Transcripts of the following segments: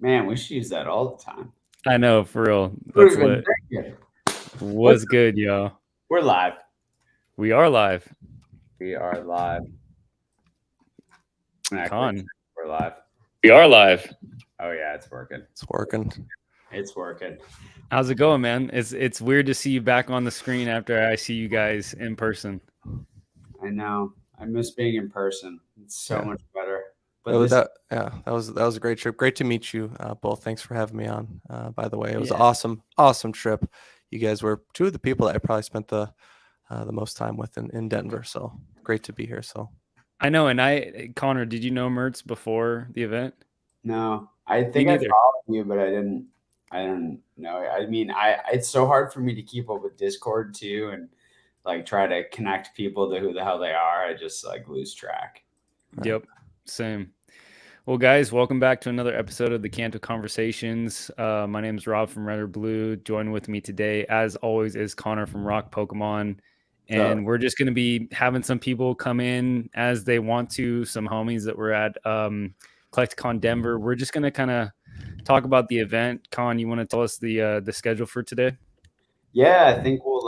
Man, we should use that all the time. I know, for real. That's lit. What's good, y'all? We're live. We are live. We are live. Con. We're live. We are live. Oh yeah, it's working. It's working. It's working. How's it going, man? It's weird to see you back on the screen after I see you guys in person. I know. I miss being in person. It's so much better. But that was a great trip. Great to meet you both. Thanks for having me on. By the way, it was an awesome trip. You guys were two of the people that I probably spent the most time with in Denver. So great to be here. So I know. And Connor, did you know Mertz before the event? No, I think I followed you, but I didn't know. I mean, it's so hard for me to keep up with Discord too, and like try to connect people to who the hell they are. I just like lose track. Right. Yep. Same. Well, guys, welcome back to another episode of the Kanto Conversations. My name is Rob from Red or Blue. Joining with me today, as always, is Connor from Rock Pokemon. And we're just going to be having some people come in as they want to, some homies that were at Collectacon Denver. We're just going to kind of talk about the event. Con, you want to tell us the schedule for today? Yeah, I think we'll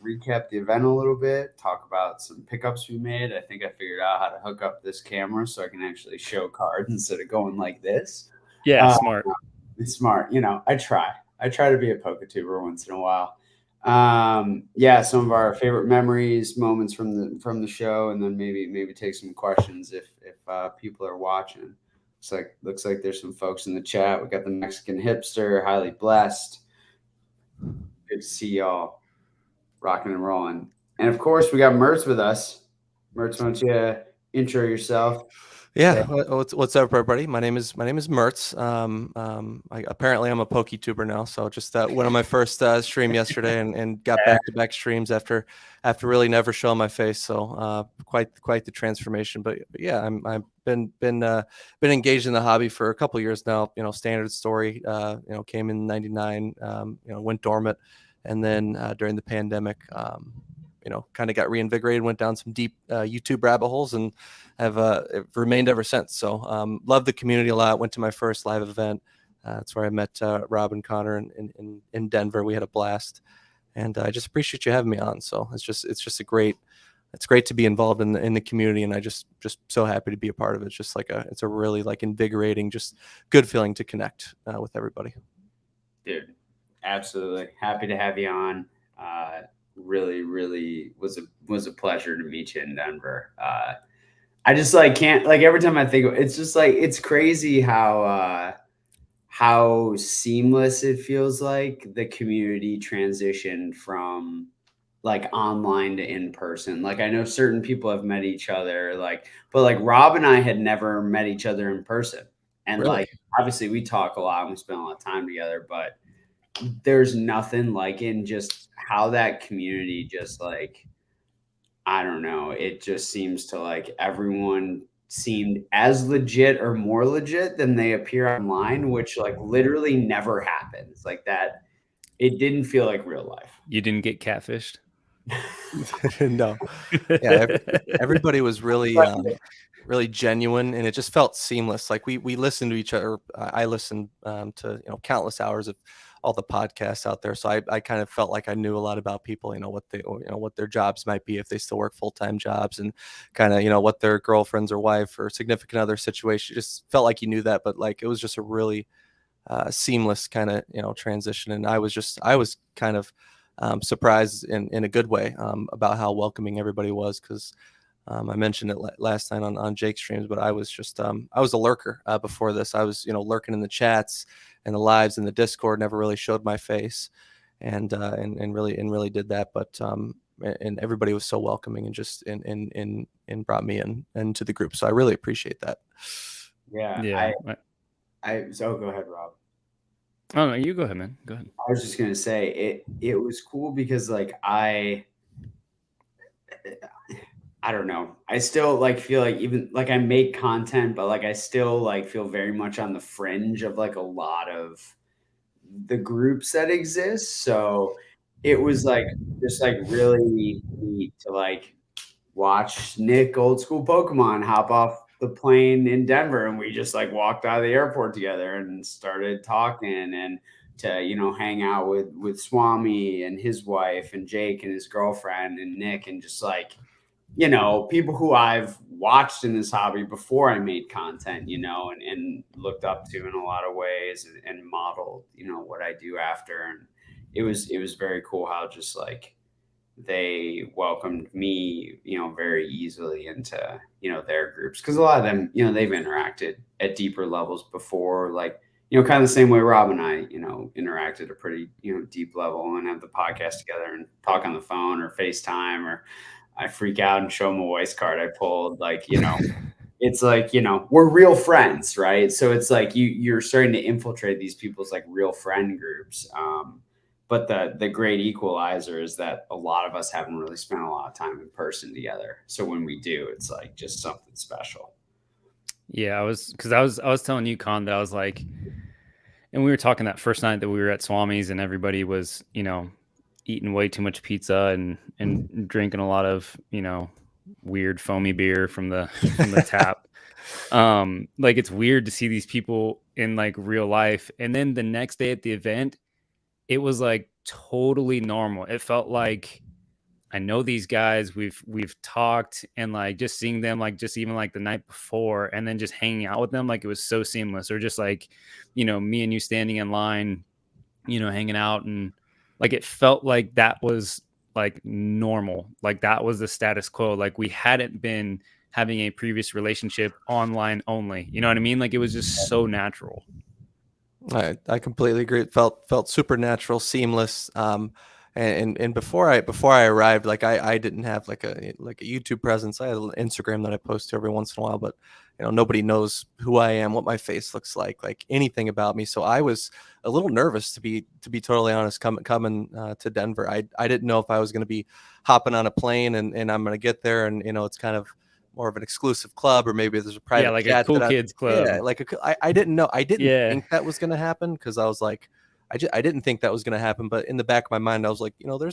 recap the event a little bit, talk about some pickups we made. I think I figured out how to hook up this camera so I can actually show cards instead of going like this. Yeah, smart. It's smart. You know, I try to be a PokeTuber once in a while. Some of our favorite memories, moments from the show, and then maybe take some questions if people are watching. Looks like there's some folks in the chat. We got the Mexican hipster, highly blessed. Good to see y'all rocking and rolling. And of course, we got Mertz with us. Mertz, why don't you intro yourself? Yeah, what's up, everybody? My name is Mertz. Apparently, I'm a PokeTuber now. So just went on my first stream yesterday and got back-to-back streams after really never showing my face. So quite the transformation. But yeah, I've been engaged in the hobby for a couple of years now. You know, standard story. Came in '99. Went dormant, and then during the pandemic, kind of got reinvigorated. Went down some deep YouTube rabbit holes and have remained ever since. So love the community a lot. Went to my first live event. That's where I met Rob and Connor in Denver. We had a blast, and I just appreciate you having me on. So it's great to be involved in the community, and I just so happy to be a part of it. It's just it's a really invigorating, just good feeling to connect with everybody. Dude, absolutely happy to have you on. Really was a pleasure to meet you in Denver. I just can't every time I think of it, it's just it's crazy how seamless it feels like the community transitioned from online to in person. I know certain people have met each other, but Rob and I had never met each other in person. And really? Obviously we talk a lot and we spend a lot of time together, but there's nothing like in just how that community just I don't know. It just seems to everyone seemed as legit or more legit than they appear online, which literally never happens that. It didn't feel like real life. You didn't get catfished? No. Yeah. Everybody was really, really genuine, and it just felt seamless. We listened to each other. I listened to countless hours of all the podcasts out there, so I kind of felt like I knew a lot about people, what their jobs might be if they still work full-time jobs, and kind of what their girlfriends or wife or significant other situation. Just felt like you knew that, but it was just a really seamless kind of transition, and I was kind of surprised in a good way about how welcoming everybody was, because I mentioned it last night on Jake's streams, but I was just I was a lurker before this. I was lurking in the chats and the lives in the Discord, never really showed my face, and really did that. But and everybody was so welcoming and just and brought me into the group. So I really appreciate that. Yeah. So go ahead, Rob. Oh no, you go ahead, man. Go ahead. I was just gonna say it was cool because I don't know. I still feel even I make content, but I still feel very much on the fringe of a lot of the groups that exist. So it was just really neat to watch Nick, old school Pokemon, hop off the plane in Denver, and we just like walked out of the airport together and started talking, and to, you know, hang out with Swami and his wife and Jake and his girlfriend and Nick, and just like, you know, people who I've watched in this hobby before I made content, you know, and looked up to in a lot of ways, and modeled, you know, what I do after. And it was very cool how just like they welcomed me, you know, very easily into, you know, their groups. Cause a lot of them, you know, they've interacted at deeper levels before, like, you know, kind of the same way Rob and I, you know, interacted at a pretty, you know, deep level, and have the podcast together and talk on the phone or FaceTime, or I freak out and show them a voice card I pulled. Like, you know, it's like, you know, we're real friends, right? So it's like you're starting to infiltrate these people's like real friend groups. But the great equalizer is that a lot of us haven't really spent a lot of time in person together. So when we do, it's like just something special. Yeah, I was telling you, Con, that I was like, and we were talking that first night that we were at Swami's, and everybody was, you know, eating way too much pizza and drinking a lot of, you know, weird foamy beer from the tap. Like, it's weird to see these people in like real life. And then the next day at the event, it was like totally normal. It felt like I know these guys, we've talked, and like just seeing them, like just even like the night before, and then just hanging out with them, like it was so seamless. Or just like, you know, me and you standing in line, you know, hanging out, and like it felt like that was like normal. Like that was the status quo. Like we hadn't been having a previous relationship online only. You know what I mean? Like it was just so natural. I completely agree. It felt supernatural, seamless. And before I arrived, like I didn't have like a YouTube presence. I had an Instagram that I post to every once in a while, but you know, nobody knows who I am, what my face looks like anything about me. So I was a little nervous, to be totally honest, coming to Denver. I didn't know if I was going to be hopping on a plane and I'm going to get there, and you know, it's kind of more of an exclusive club, or maybe there's a private like chat a cool kids club. Yeah, like I didn't know. I didn't think that was going to happen, because I was like, I didn't think that was going to happen. But in the back of my mind, I was like, you know, there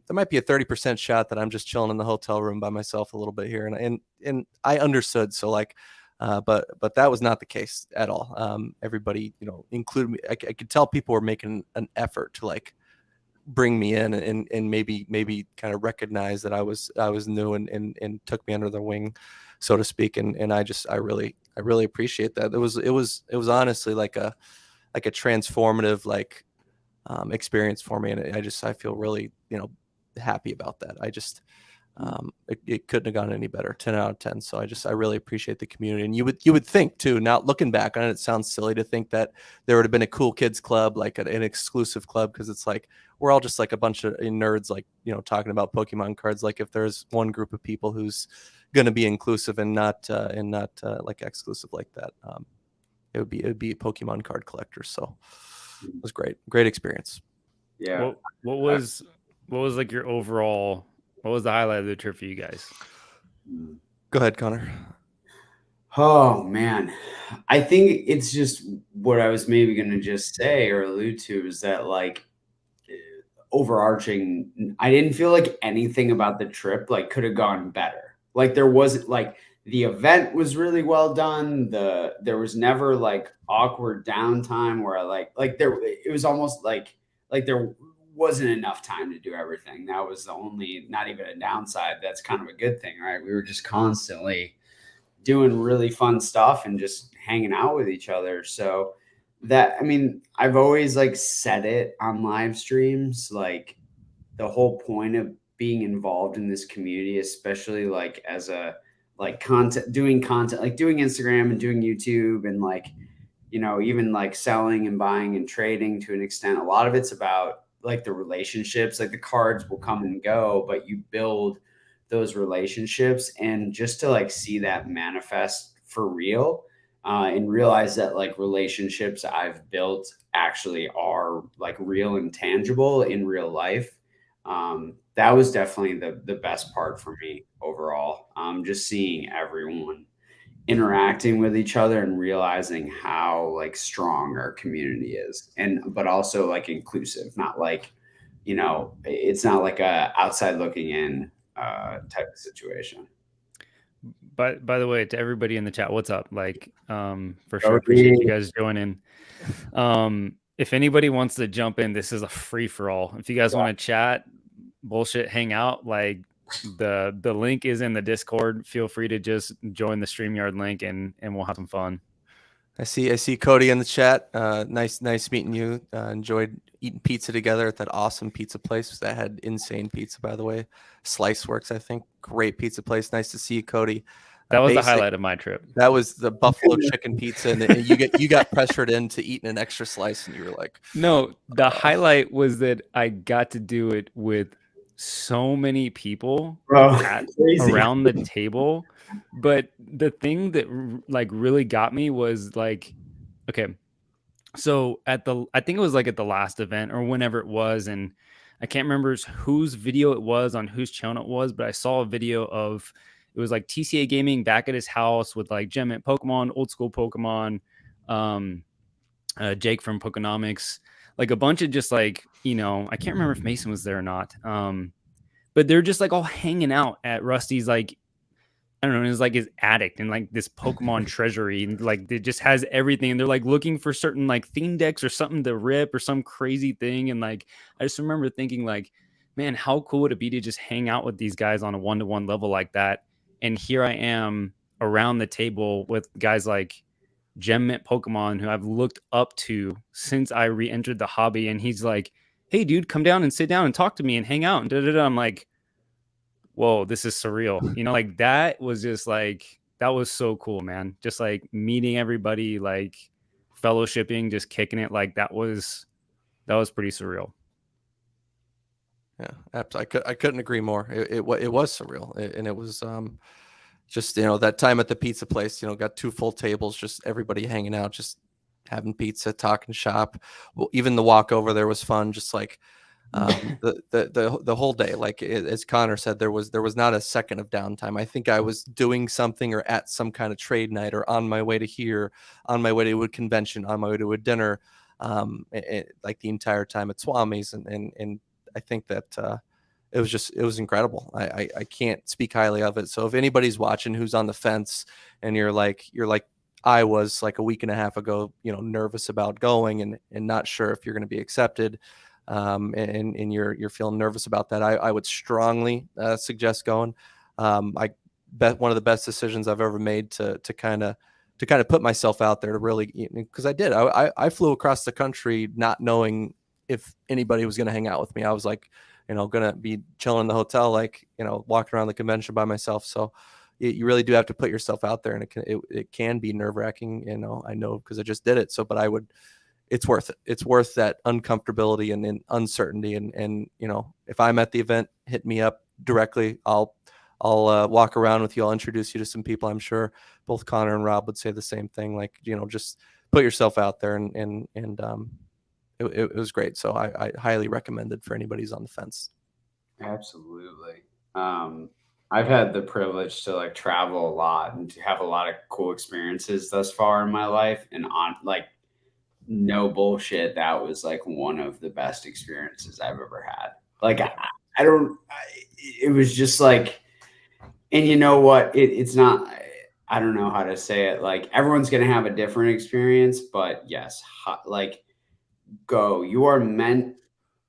might be a 30% shot that I'm just chilling in the hotel room by myself a little bit here, and I understood. So like, but that was not the case at all. Everybody, you know, including me, I could tell people were making an effort to like bring me in and maybe kind of recognize that I was new, and took me under their wing, so to speak. And I really appreciate that. It was honestly like a transformative like experience for me. And I feel really, you know, happy about that. It couldn't have gone any better. 10 out of 10. So I really appreciate the community. And you would think too, now looking back on it, it sounds silly to think that there would have been a cool kids club, like an exclusive club, because it's like we're all just like a bunch of nerds, like, you know, talking about Pokemon cards. Like if there's one group of people who's going to be inclusive and not like exclusive like that, it would be Pokemon card collectors. So it was great experience. Yeah. What was like your overall? What was the highlight of the trip for you guys? Go ahead, Connor. Oh man, I think it's just what I was maybe going to just say or allude to, is that like overarching, I didn't feel like anything about the trip like could have gone better. Like there wasn't, like, the event was really well done. There was never like awkward downtime where it was almost like there wasn't enough time to do everything. That was the only, not even a downside. That's kind of a good thing, right? We were just constantly doing really fun stuff and just hanging out with each other. So that, I mean, I've always like said it on live streams, like the whole point of being involved in this community, especially like as a like doing content, like doing Instagram and doing YouTube, and like, you know, even like selling and buying and trading to an extent, a lot of it's about like the relationships. Like the cards will come and go, but you build those relationships, and just to like see that manifest for real, and realize that like relationships I've built actually are like real and tangible in real life. That was definitely the best part for me overall. Just seeing everyone interacting with each other and realizing how like strong our community is, but also like inclusive, not like, you know, it's not like a outside looking in type of situation. by the way, to everybody in the chat, what's up? Like, for sure, appreciate you guys joining. If anybody wants to jump in, this is a free for all. If you guys want to chat, bullshit, hang out, like the link is in the Discord. Feel free to just join the StreamYard link and we'll have some fun. I see Cody in the chat. Nice meeting you. Enjoyed eating pizza together at that awesome pizza place that had insane pizza, by the way. Slice Works, I think. Great pizza place. Nice to see you, Cody. That was the highlight of my trip. That was the buffalo chicken pizza, and you got pressured into eating an extra slice, and you were like, no. The highlight was that I got to do it with so many people around the table. But the thing that like really got me was like, okay, so I think it was like at the last event or whenever it was, and I can't remember whose video it was on whose channel it was, but I saw a video of, it was like TCA Gaming back at his house with like Gem Mint Pokemon, old school Pokemon, Jake from Pokenomics, like a bunch of just like, you know, I can't remember if Mason was there or not. But they're just like all hanging out at Rusty's, like, I don't know, it's like his attic and like this Pokemon treasury, and like it just has everything. And they're like looking for certain like theme decks or something to rip or some crazy thing. And like, I just remember thinking like, man, how cool would it be to just hang out with these guys on a 1-to-1 level like that? And here I am around the table with guys like Gem Mint Pokemon, who I've looked up to since I re-entered the hobby. And he's like, hey, dude, come down and sit down and talk to me and hang out. And I'm like, whoa, this is surreal. You know, like that was just like, that was so cool, man. Just like meeting everybody, like fellowshipping, just kicking it. Like that was pretty surreal. Yeah, absolutely. I couldn't agree more. It was surreal. And it was just, you know, that time at the pizza place, you know, got 2 full tables, just everybody hanging out, just having pizza, talking shop. Well, even the walk over there was fun. Just like the whole day, like as Connor said, there was not a second of downtime. I think I was doing something or at some kind of trade night or on my way to here, on my way to a convention, on my way to a dinner, like the entire time at Swami's. And I think that it was incredible. I can't speak highly of it. So if anybody's watching who's on the fence and you're like I was like a week and a half ago, you know, nervous about going and not sure if you're going to be accepted, and you're feeling nervous about that, I would strongly suggest going. I bet one of the best decisions I've ever made to kind of put myself out there to really, because I did. I flew across the country not knowing if anybody was going to hang out with me. I was like, you know, going to be chilling in the hotel, like, you know, walking around the convention by myself. So you really do have to put yourself out there, and it can be nerve wracking. You know, I know because I just did it. So, but it's worth it. It's worth that uncomfortability and uncertainty. And, you know, if I'm at the event, hit me up directly. I'll walk around with you. I'll introduce you to some people. I'm sure both Connor and Rob would say the same thing. Like, you know, just put yourself out there, and it was great. So I highly recommend it for anybody who's on the fence. Absolutely. I've had the privilege to like travel a lot and to have a lot of cool experiences thus far in my life. And on like, no bullshit, that was like one of the best experiences I've ever had. Like, it was just like, and you know what? It's not, I don't know how to say it. Like, everyone's going to have a different experience, but yes, like, you are meant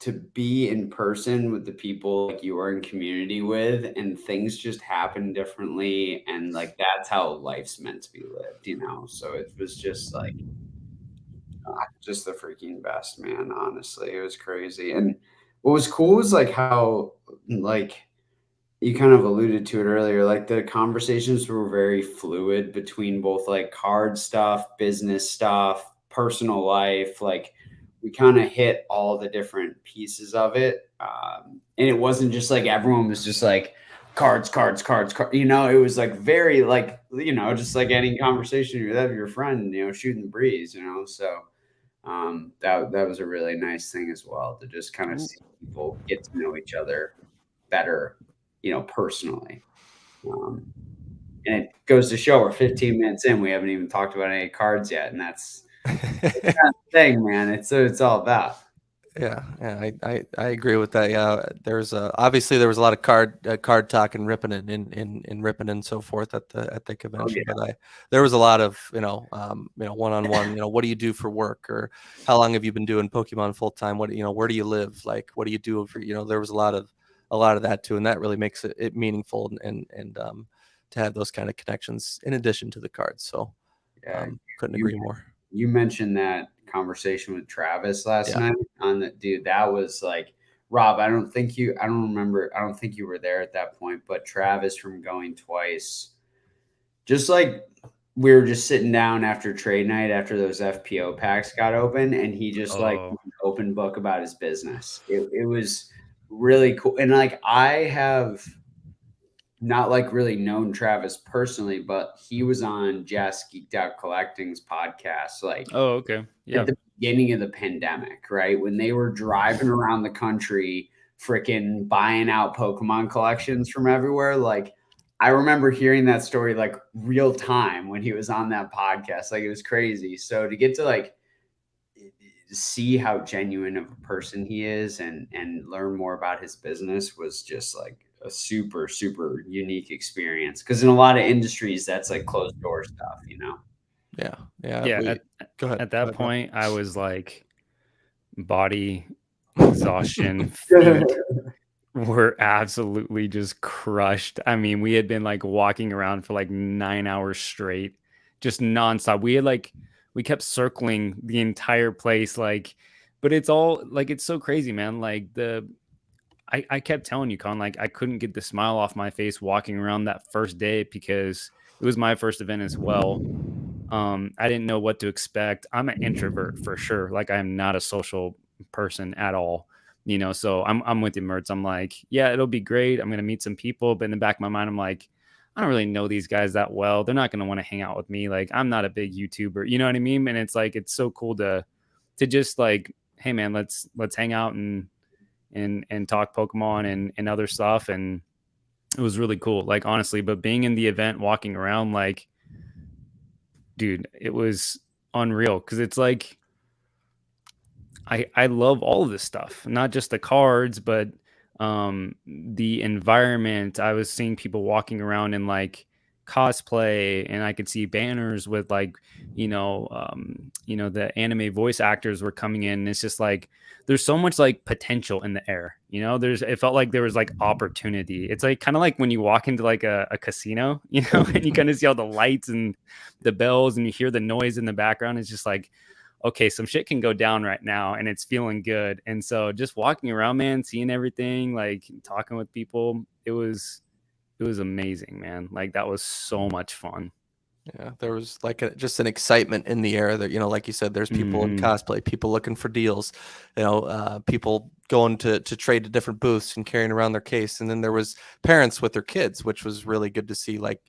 to be in person with the people like you are in community with, and things just happen differently. And like, that's how life's meant to be lived, you know? So it was just like, just the freaking best, man. Honestly, it was crazy. And what was cool was like how, like, you kind of alluded to it earlier, like the conversations were very fluid between both like card stuff, business stuff, personal life. Like, we kind of hit all the different pieces of it. And it wasn't just like everyone was just like cards, you know, it was like very like, you know, just like any conversation you have with your friend, you know, shooting the breeze, you know? So that was a really nice thing as well, to just kind of see people get to know each other better, you know, personally. And it goes to show we're 15 minutes in, we haven't even talked about any cards yet. And that's the kind of thing, man. It's all about. Yeah, I agree with that. Yeah, there's obviously there was a lot of card talk and ripping it in ripping and so forth at the Oh convention, yeah. but there was a lot of one-on-one, what do you do for work, or how long have you been doing Pokemon full time? What where do you live? Like, what do you do for there was a lot of that too, and that really makes it meaningful and to have those kind of connections in addition to the cards. So Yeah. couldn't You agree more. you mentioned that conversation with Travis last Yeah. night on the dude. That was like, Rob, I don't think you were there at that point, but Travis from going twice, just like we were just sitting down after trade night after those FPO packs got open, and he just like Oh, an open book about his business. It was really cool. And like I have not like really known Travis personally, but he was on Jess Geeked Out Collecting's podcast like oh, okay, yeah. at the beginning of the pandemic, right? When they were driving around the country, freaking buying out Pokemon collections from everywhere. Like, I remember hearing that story like real time when he was on that podcast. Like, it was crazy. So to get to like see how genuine of a person he is and learn more about his business was just like a super super unique experience, because in a lot of industries that's like closed door stuff, you know. Yeah, Go ahead. at Go that ahead, Rob. point, I was like, body exhaustion, feet were absolutely just crushed. I mean, we had been like walking around for like 9 hours straight, just nonstop. We kept circling the entire place, like, but it's all like, it's so crazy, man. Like I kept telling you, Con, like I couldn't get the smile off my face walking around that first day because it was my first event as well. I didn't know what to expect. I'm an introvert for sure. Like I'm not a social person at all, so I'm with you, Mertz. I'm like, yeah, it'll be great. I'm gonna meet some people, but in the back of my mind, I'm like, I don't really know these guys that well. They're not gonna want to hang out with me. Like I'm not a big YouTuber, you know what I mean? And it's like it's so cool to just like, hey man, let's hang out and talk Pokemon and other stuff. And it was really cool, like honestly. But being in the event, walking around, like, dude, it was unreal because it's like I love all of this stuff, not just the cards, but the environment. I was seeing people walking around in like cosplay, and I could see banners with like, the anime voice actors were coming in. It's just like there's so much like potential in the air. It felt like there was like opportunity. It's like kind of like when you walk into like a casino, and you kind of see all the lights and the bells and you hear the noise in the background. It's just like, okay, some shit can go down right now and it's feeling good. And so just walking around, man, seeing everything, like talking with people, it was amazing, man. Like that was so much fun. Yeah, there was like just an excitement in the air that, like you said, there's people in cosplay, people looking for deals, people going to trade to different booths and carrying around their case. And then there was parents with their kids, which was really good to see, like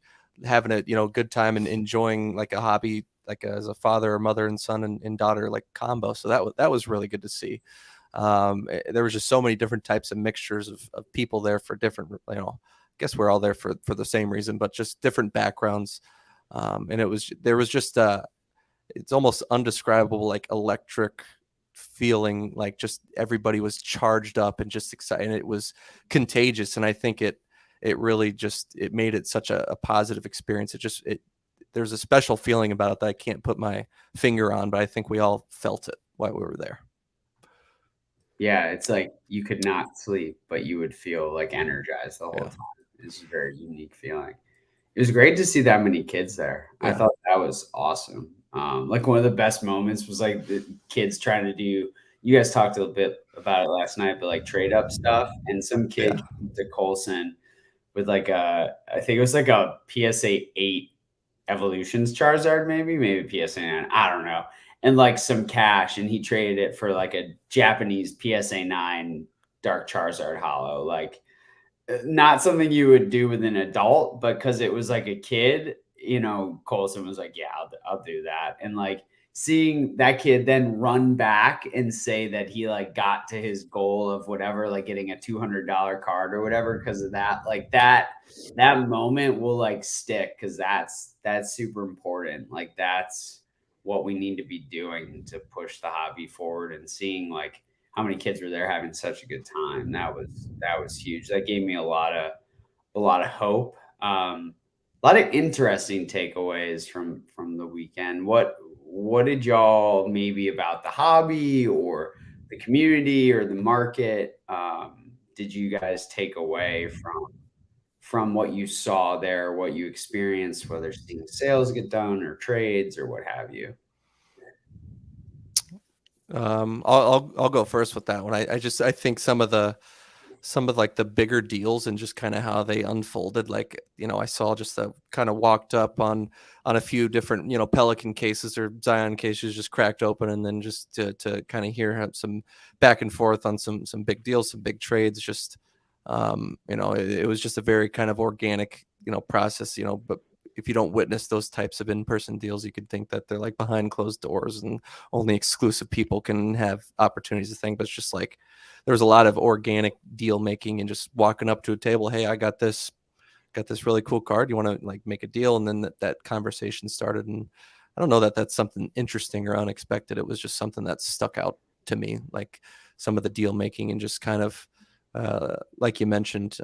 having a, good time and enjoying like a hobby, like as a father or mother and son and daughter, like combo. So that was really good to see. There was just so many different types of mixtures of people there for different, I guess we're all there for the same reason, but just different backgrounds. And there was just it's almost undescribable, like electric feeling, like just everybody was charged up and just excited, and it was contagious. And I think it really just, it made it such a positive experience. There's a special feeling about it that I can't put my finger on, but I think we all felt it while we were there. Yeah, it's like you could not sleep, but you would feel like energized the whole time. It's a very unique feeling. It was great to see that many kids there. Yeah. I thought that was awesome. Like one of the best moments was like the kids trying to do, you guys talked a little bit about it last night, but like trade up stuff. And some kid came to Colson with like I think it was like a PSA 8 Evolutions Charizard, maybe PSA 9. I don't know. And like some cash. And he traded it for like a Japanese PSA 9 Dark Charizard Hollow. Like, not something you would do with an adult, but because it was like a kid, Colson was like, yeah, I'll do that. And like seeing that kid then run back and say that he like got to his goal of whatever, like getting a $200 card or whatever, because of that, like that moment will like stick, because that's super important. Like that's what we need to be doing to push the hobby forward. And seeing like how many kids were there having such a good time. That was huge. That gave me a lot of hope. A lot of interesting takeaways from the weekend. What did y'all, maybe about the hobby or the community or the market, did you guys take away from what you saw there, what you experienced, whether seeing sales get done or trades or what have you? I'll go first with that one. I think some of like the bigger deals and just kind of how they unfolded. Like, I saw just kind of walked up on a few different, Pelican cases or Zion cases just cracked open, and then just to kind of hear some back and forth on some big deals, some big trades. Just, it was just a very kind of organic, process, but if you don't witness those types of in-person deals, you could think that they're like behind closed doors and only exclusive people can have opportunities to think. But it's just like, there was a lot of organic deal making and just walking up to a table. Hey, I got this really cool card. You want to like make a deal? And then that conversation started. And I don't know that that's something interesting or unexpected. It was just something that stuck out to me, like some of the deal making and just kind of, like you mentioned,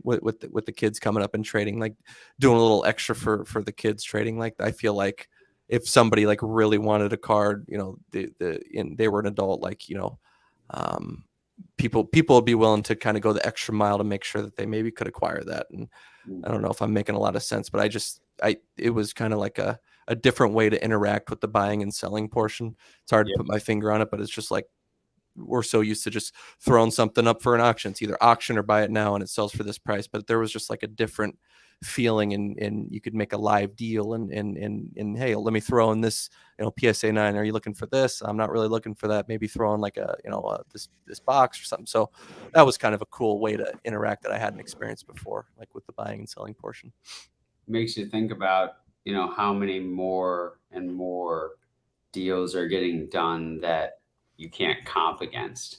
with the kids coming up and trading, like doing a little extra for the kids trading. Like, I feel like if somebody like really wanted a card, they were an adult, like, people would be willing to kind of go the extra mile to make sure that they maybe could acquire that. And I don't know if I'm making a lot of sense, but it was kind of like a different way to interact with the buying and selling portion. It's hard to put my finger on it, but it's just like, we're so used to just throwing something up for an auction. It's either auction or buy it now and it sells for this price. But there was just like a different feeling, and you could make a live deal and hey, let me throw in this, PSA 9. Are you looking for this? I'm not really looking for that. Maybe throw in like this box or something. So that was kind of a cool way to interact that I hadn't experienced before, like with the buying and selling portion. Makes you think about, how many more and more deals are getting done that you can't comp against,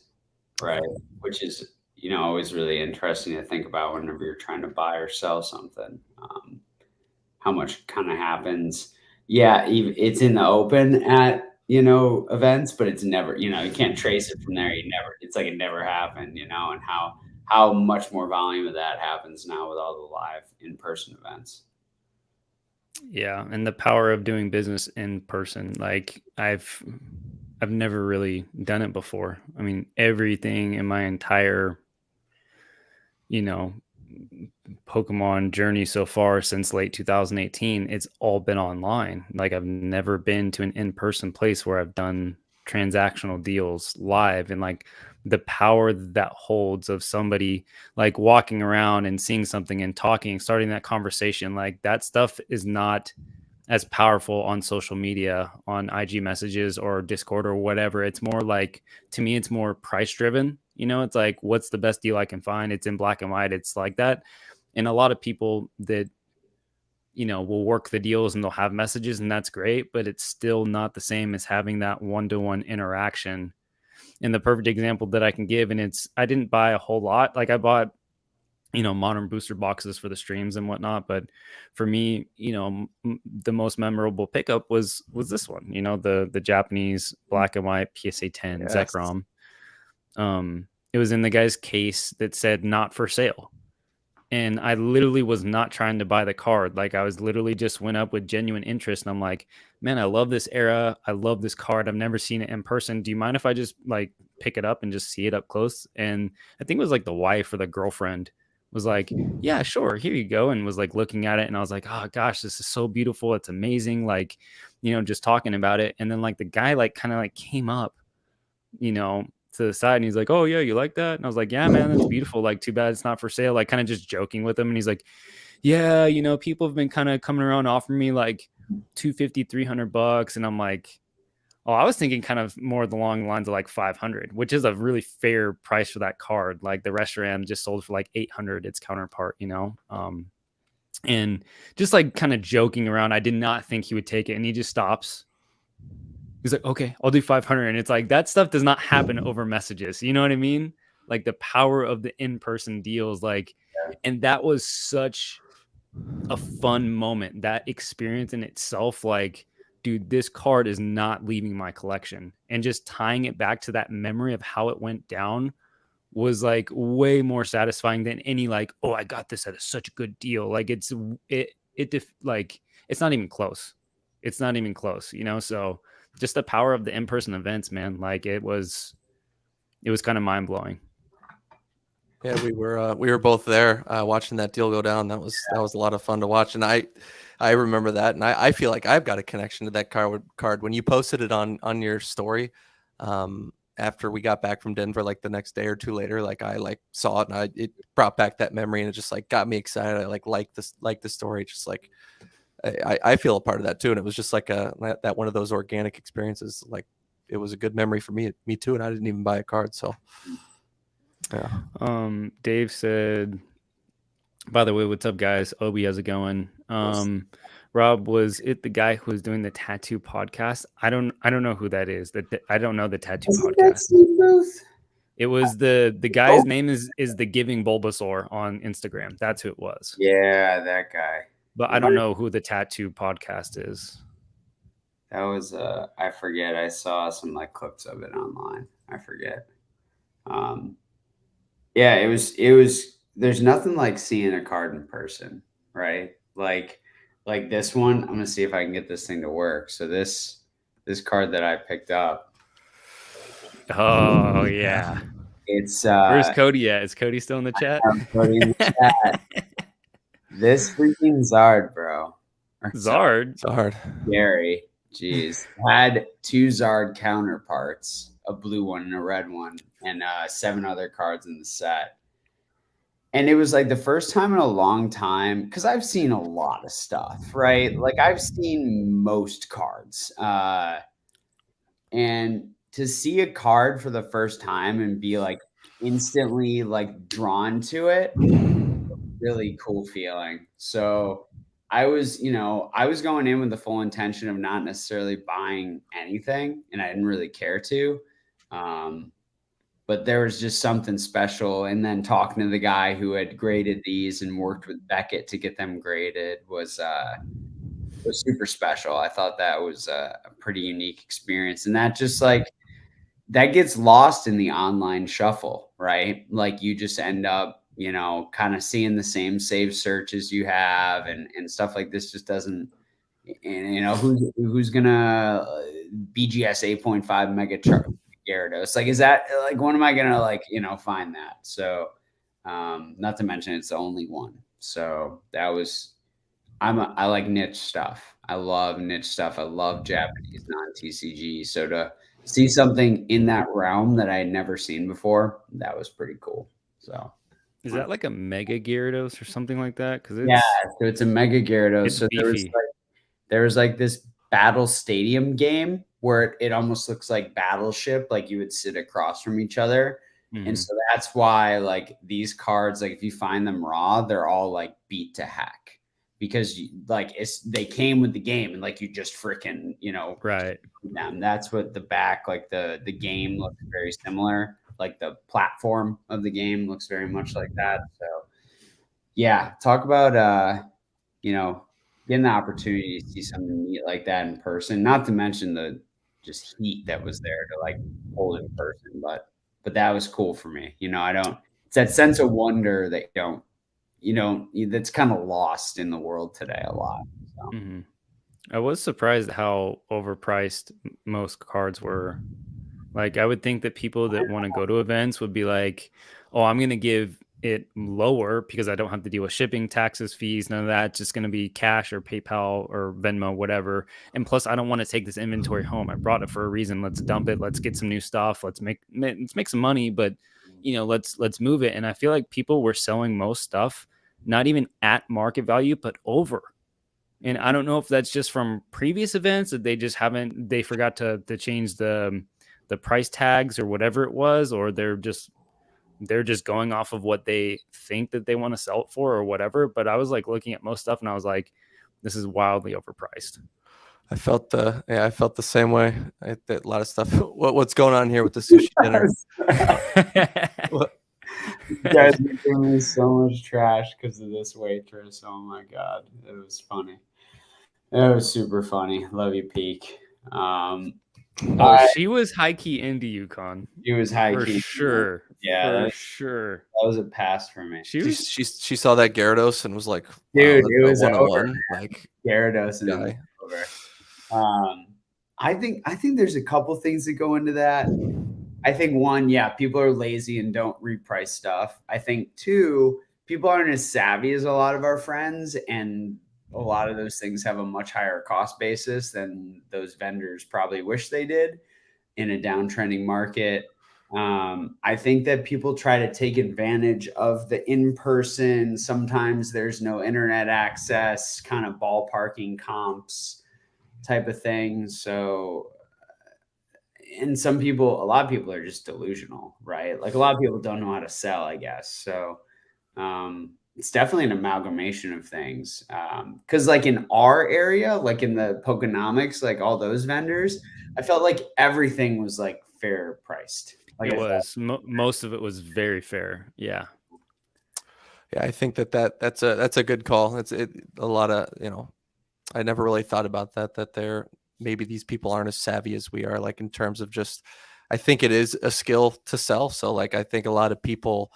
right? Which is, always really interesting to think about whenever you're trying to buy or sell something. How much kind of happens. Yeah, it's in the open at, events, but it's never, you can't trace it from there. It's like it never happened, and how much more volume of that happens now with all the live in-person events. Yeah, and the power of doing business in person. Like, I've never really done it before. I mean, everything in my entire, Pokemon journey so far since late 2018, it's all been online. Like, I've never been to an in-person place where I've done transactional deals live, and like the power that holds of somebody like walking around and seeing something and talking, starting that conversation, like that stuff is not as powerful on social media, on IG messages or Discord or whatever. It's more like, to me, it's more price driven. It's like, what's the best deal I can find? It's in black and white. It's like that. And a lot of people that, will work the deals and they'll have messages, and that's great, but it's still not the same as having that one-to-one interaction. And the perfect example that I can give, and I didn't buy a whole lot. Like, I bought, modern booster boxes for the streams and whatnot. But for me, the most memorable pickup was this one, the Japanese black and white PSA 10 Zekrom. It was in the guy's case that said not for sale. And I literally was not trying to buy the card. Like, I was literally just went up with genuine interest. And I'm like, man, I love this era. I love this card. I've never seen it in person. Do you mind if I just like pick it up and just see it up close? And I think it was like the wife or the girlfriend was like, yeah, sure, here you go. And was like looking at it. And I was like, oh gosh, this is so beautiful. It's amazing. Like, just talking about it. And then like the guy like kind of like came up, to the side, and he's like, oh yeah, you like that? And I was like, yeah, man, that's beautiful. Like, too bad it's not for sale. Like, kind of just joking with him. And he's like, yeah, people have been kind of coming around offering me like $250, $300. And I'm like, oh, I was thinking kind of more along the lines of like 500, which is a really fair price for that card. Like, the Reshiram just sold for like 800, its counterpart, and just like kind of joking around. I did not think he would take it, and he just stops. He's like, okay, I'll do 500. And it's like, that stuff does not happen over messages. You know what I mean? Like, the power of the in-person deals, like, and that was such a fun moment. That experience in itself, like, dude, this card is not leaving my collection. And just tying it back to that memory of how it went down was like way more satisfying than any like, oh, I got this at such a good deal. Like it's not even close. It's not even close, you know? So just the power of the in-person events, man. Like it was kind of mind blowing. Yeah, we were both there watching that deal go down. That was a lot of fun to watch, and I remember that, and I feel like I've got a connection to that card. When you posted it on your story, after we got back from Denver, like the next day or two later, like I like saw it and it brought back that memory, and it just like got me excited. I like the story, just like I feel a part of that too, and it was just like that one of those organic experiences. Like it was a good memory for me too, and I didn't even buy a card, so. Yeah. Dave said, by the way, what's up, guys? Obi, how's it going? Rob, was it the guy who was doing the tattoo podcast? I don't know who that is. I don't know the tattoo podcast. It was the guy's name is the Giving Bulbasaur on Instagram. That's who it was. Yeah, that guy. But I don't know who the tattoo podcast is. That was I forget. I saw some like clips of it online. I forget. Yeah, it was there's nothing like seeing a card in person, right? Like this one, I'm gonna see if I can get this thing to work. So this card that I picked up. Oh yeah. It's where's Cody at? Is Cody still in the chat? Cody in the chat. This freaking Zard, bro. Zard? Gary. Jeez. Had 2 Zard counterparts, a blue one and a red one, and 7 other cards in the set. And it was like the first time in a long time, because I've seen a lot of stuff, right? Like I've seen most cards. And to see a card for the first time and be like instantly like drawn to it, really cool feeling. So I was going in with the full intention of not necessarily buying anything, and I didn't really care to. But there was just something special. And then talking to the guy who had graded these and worked with Beckett to get them graded was super special. I thought that was a pretty unique experience. And that just like, that gets lost in the online shuffle, right? Like you just end up, kind of seeing the same save searches you have and stuff like this just doesn't, who's gonna BGS 8.5 mega Gyarados? Like, is that like, when am I gonna find that? So, not to mention it's the only one. So that was, I like niche stuff. I love niche stuff. I love Japanese non-TCG. So to see something in that realm that I had never seen before, that was pretty cool. So. Is that like a Mega Gyarados or something like that? Because so it's a Mega Gyarados. So there was like this Battle Stadium game where it almost looks like Battleship, like you would sit across from each other. Mm-hmm. And so that's why like these cards, like if you find them raw, they're all like beat to heck because they came with the game and like you just freaking right them. That's what the back, like the game looks very similar. Like the platform of the game looks very much like that. So yeah, talk about, getting the opportunity to see something neat like that in person, not to mention the just heat that was there to like hold in person, but that was cool for me. It's that sense of wonder that that's kind of lost in the world today a lot. So. Mm-hmm. I was surprised how overpriced most cards were. Like, I would think that people that want to go to events would be like, oh, I'm going to give it lower because I don't have to deal with shipping, taxes, fees, none of that. It's just going to be cash or PayPal or Venmo, whatever. And plus, I don't want to take this inventory home. I brought it for a reason. Let's dump it. Let's get some new stuff. Let's make some money, but let's move it. And I feel like people were selling most stuff, not even at market value, but over. And I don't know if that's just from previous events that they forgot to change the price tags or whatever it was, or they're just going off of what they think that they want to sell it for or whatever. But I was like looking at most stuff and I was like, this is wildly overpriced. I felt the same way. A lot of stuff. What's going on here with the sushi dinner? You guys are giving me so much trash because of this waitress. Oh my God. It was funny. That was super funny. Love you, Peak. She was high key into UConn. He was high for key. sure. Yeah, for sure. That was a pass for me. She saw that Gyarados and was like, wow, dude, it was 101. Like Gyarados and it was over. I think there's a couple things that go into that. I think one, yeah, people are lazy and don't reprice stuff. I think two, people aren't as savvy as a lot of our friends, and a lot of those things have a much higher cost basis than those vendors probably wish they did in a downtrending market. I think that people try to take advantage of the in-person, sometimes there's no internet access, kind of ballparking comps type of thing. So, and a lot of people are just delusional, right? Like a lot of people don't know how to sell, I guess. So, it's definitely an amalgamation of things. Cause like in our area, like in the Pokenomics, like all those vendors, I felt like everything was like fair priced. Like it was most of it was very fair. Yeah. Yeah. I think that's a good call. It's a lot of, I never really thought about that maybe these people aren't as savvy as we are, like in terms of just, I think it is a skill to sell. So like, I think a lot of people,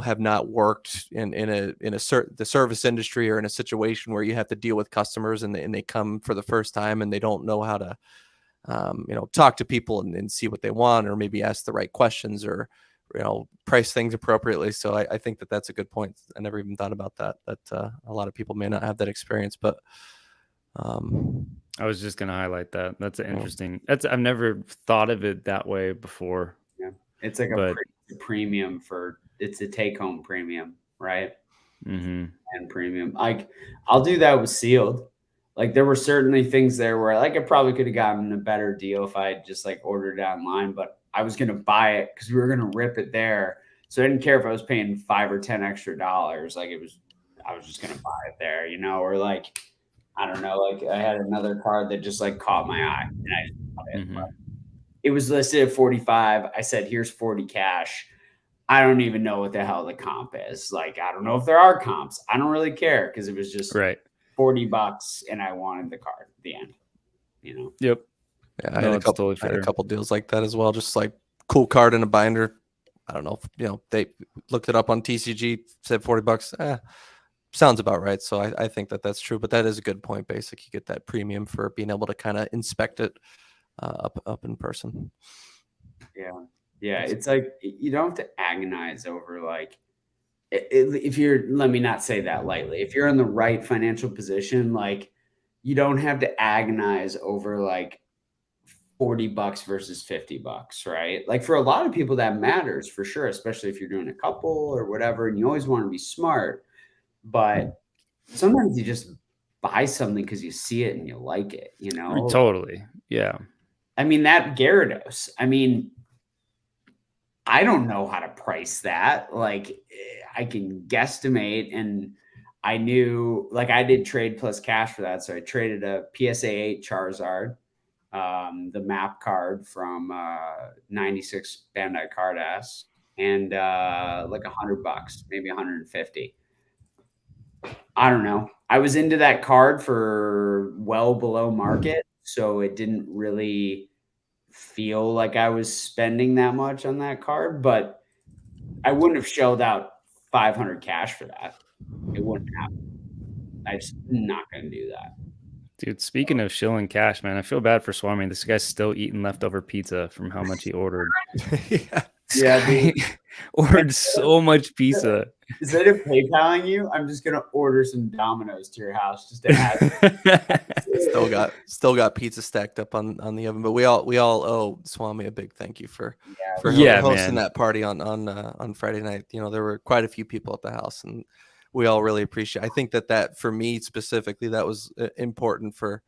have not worked in the service industry or in a situation where you have to deal with customers and they come for the first time and they don't know how to, talk to people and see what they want, or maybe ask the right questions, or, price things appropriately. So I think that's a good point. I never even thought about that a lot of people may not have that experience, but I was just going to highlight that. That's interesting. I've never thought of it that way before. Yeah. It's like premium it's a take home premium, right? Mm-hmm. And premium. Like I'll do that with sealed. Like there were certainly things there where like I probably could have gotten a better deal if I had just like ordered it online, but I was going to buy it because we were going to rip it there. So I didn't care if I was paying $5 or $10 extra. Like I was just going to buy it there, or like, I don't know, like I had another card that just like caught my eye and I just bought it. Mm-hmm. It was listed at 45. I said, here's 40 cash. I don't even know what the hell the comp is. Like, I don't know if there are comps. I don't really care because it was just $40 and I wanted the card at the end, Yep. Yeah, I had a couple deals like that as well. Just like cool card in a binder. I don't know. They looked it up on TCG, said $40. Sounds about right. So I think that's true. But that is a good point. Basic, you get that premium for being able to kind of inspect it up in person. Yeah. Yeah. It's like you don't have to agonize over like if you're, let me not say that lightly. If you're in the right financial position, like you don't have to agonize over like $40 versus $50, right? Like for a lot of people that matters for sure, especially if you're doing a couple or whatever, and you always want to be smart. But sometimes you just buy something because you see it and you like it, Totally. Yeah. I mean, that Gyarados, I don't know how to price that. Like I can guesstimate, and I knew like I did trade plus cash for that. So I traded a PSA 8 Charizard, the map card from 96 Bandai Card Ass, and like $100, maybe 150. I don't know. I was into that card for well below market, so it didn't really feel like I was spending that much on that card, but I wouldn't have shelled out 500 cash for that. It wouldn't happen. I'm just not going to do that. Dude, speaking of shilling cash, man, I feel bad for Swami. This guy's still eating leftover pizza from how much he ordered. Yeah, dude. Ordered so much pizza. Instead of PayPaling you, I'm just gonna order some Domino's to your house just to add. still got pizza stacked up on the oven, but we all owe Swami a big thank you for hosting that party on Friday night. There were quite a few people at the house, and we all really appreciate. I think that for me specifically, that was important for.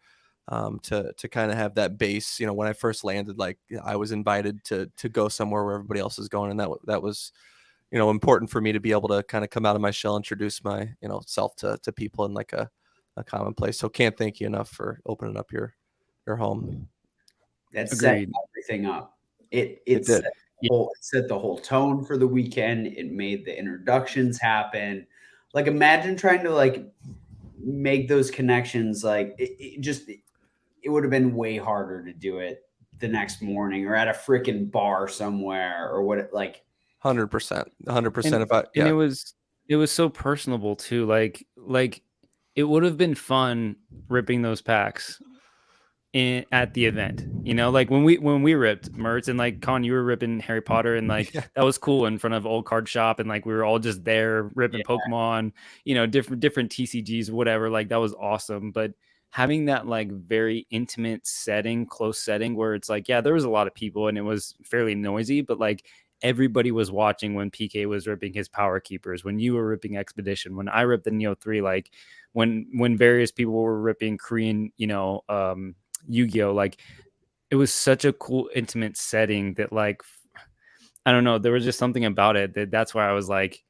To kind of have that base, when I first landed, like I was invited to go somewhere where everybody else is going, and that was, important for me to be able to kind of come out of my shell, introduce my, self to people in like a common place. So can't thank you enough for opening up your home. That set everything up. It set the whole tone for the weekend. It made the introductions happen. Like imagine trying to like make those connections. Like it would have been way harder to do it the next morning or at a freaking bar somewhere or what, like 100%. And it was so personable too. Like it would have been fun ripping those packs at the event, like when we ripped Mertz, and like Con, you were ripping Harry Potter, and like that was cool in front of Old Card Shop, and like we were all just there ripping Pokemon, different TCGs, whatever. Like that was awesome. But having that like very intimate setting, close setting, where it's like, yeah, there was a lot of people and it was fairly noisy, but like everybody was watching when PK was ripping his Power Keepers, when you were ripping Expedition, when I ripped the Neo 3, like when various people were ripping Korean, Yu-Gi-Oh, like it was such a cool intimate setting that, like, I don't know, there was just something about it that's why I was like,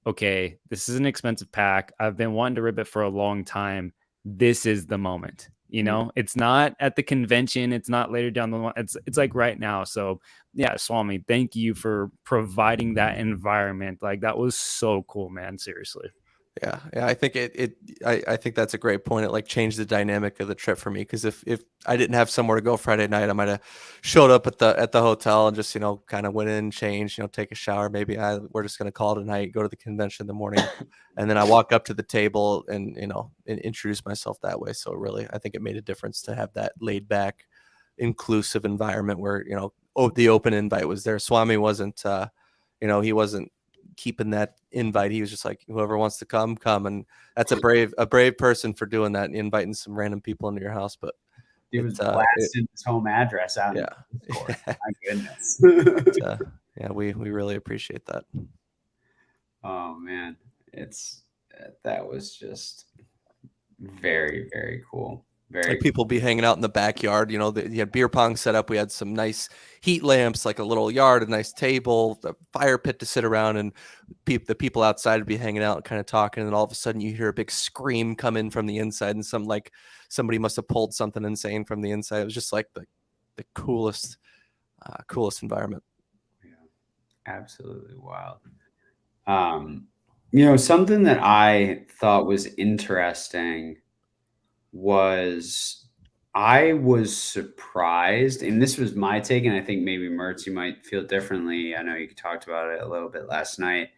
okay, this is an expensive pack. I've been wanting to rip it for a long time. This is the moment. It's not at the convention, it's not later down the line, it's like right now. So yeah, Swami, thank you for providing that environment. Like that was so cool, man. Seriously. Yeah, I think I think that's a great point. It like changed the dynamic of the trip for me, because if I didn't have somewhere to go Friday night, I might have showed up at the hotel and just kind of went in, changed, take a shower. Maybe we're just gonna call it a night, go to the convention in the morning, and then I walk up to the table and and introduce myself that way. So really, I think it made a difference to have that laid back, inclusive environment where the open invite was there. Swami wasn't he wasn't keeping that invite. He was just like, whoever wants to come, and that's a brave person for doing that and inviting some random people into your house. But he was blasting his home address out. Yeah. My goodness. Yeah, we really appreciate that. Oh man, that was just very, very cool. Like people be hanging out in the backyard, you had beer pong set up. We had some nice heat lamps, like a little yard, a nice table, a fire pit to sit around, and the people outside would be hanging out and kind of talking. And all of a sudden you hear a big scream come in from the inside, and somebody must have pulled something insane from the inside. It was just like the coolest environment. Yeah, absolutely wild. Something that I thought was interesting was I was surprised, and this was my take, and I think maybe Mertz, you might feel differently. I know you talked about it a little bit last night.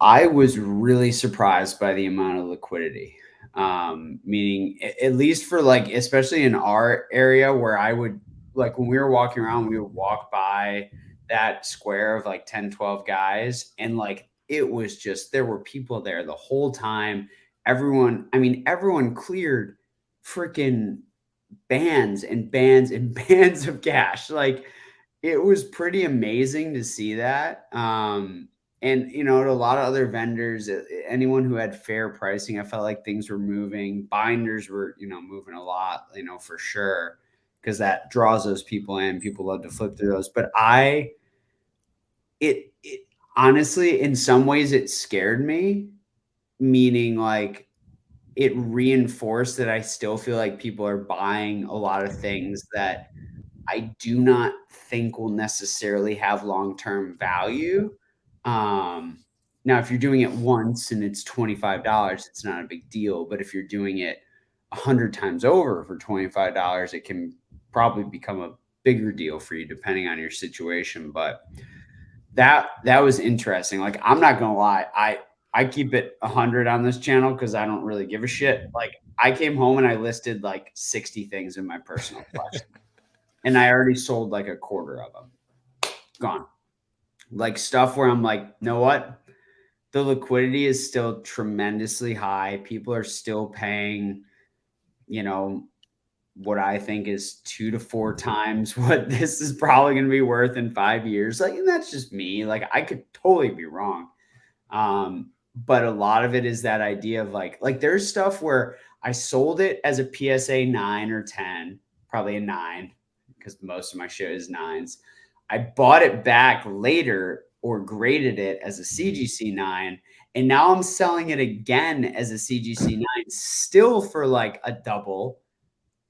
I was really surprised by the amount of liquidity, meaning at least for like, especially in our area where I would, like when we were walking around, we would walk by that square of like 10, 12 guys, and like it was just, there were people there the whole time. Everyone cleared freaking bands and bands and bands of cash. Like it was pretty amazing to see that. And to a lot of other vendors, anyone who had fair pricing, I felt like things were moving. Binders were, moving a lot, for sure, because that draws those people in. People love to flip through those. But it honestly, in some ways, it scared me. Meaning like it reinforced that I still feel like people are buying a lot of things that I do not think will necessarily have long-term value. Now, if you're doing it once and it's $25, it's not a big deal. But if you're doing it 100 times over for $25, it can probably become a bigger deal for you depending on your situation. But that was interesting. Like, I'm not going to lie. I keep it 100 on this channel because I don't really give a shit. Like I came home and I listed like 60 things in my personal collection and I already sold like a quarter of them. Gone. Like stuff where I'm like, you know what? The liquidity is still tremendously high. People are still paying, what I think is 2 to 4 times what this is probably going to be worth in 5 years. Like, and that's just me. Like I could totally be wrong. But a lot of it is that idea of like there's stuff where I sold it as a PSA 9 or 10, probably a 9, because most of my shit is 9s. I bought it back later or graded it as a CGC 9. And now I'm selling it again as a CGC 9, still for like a double.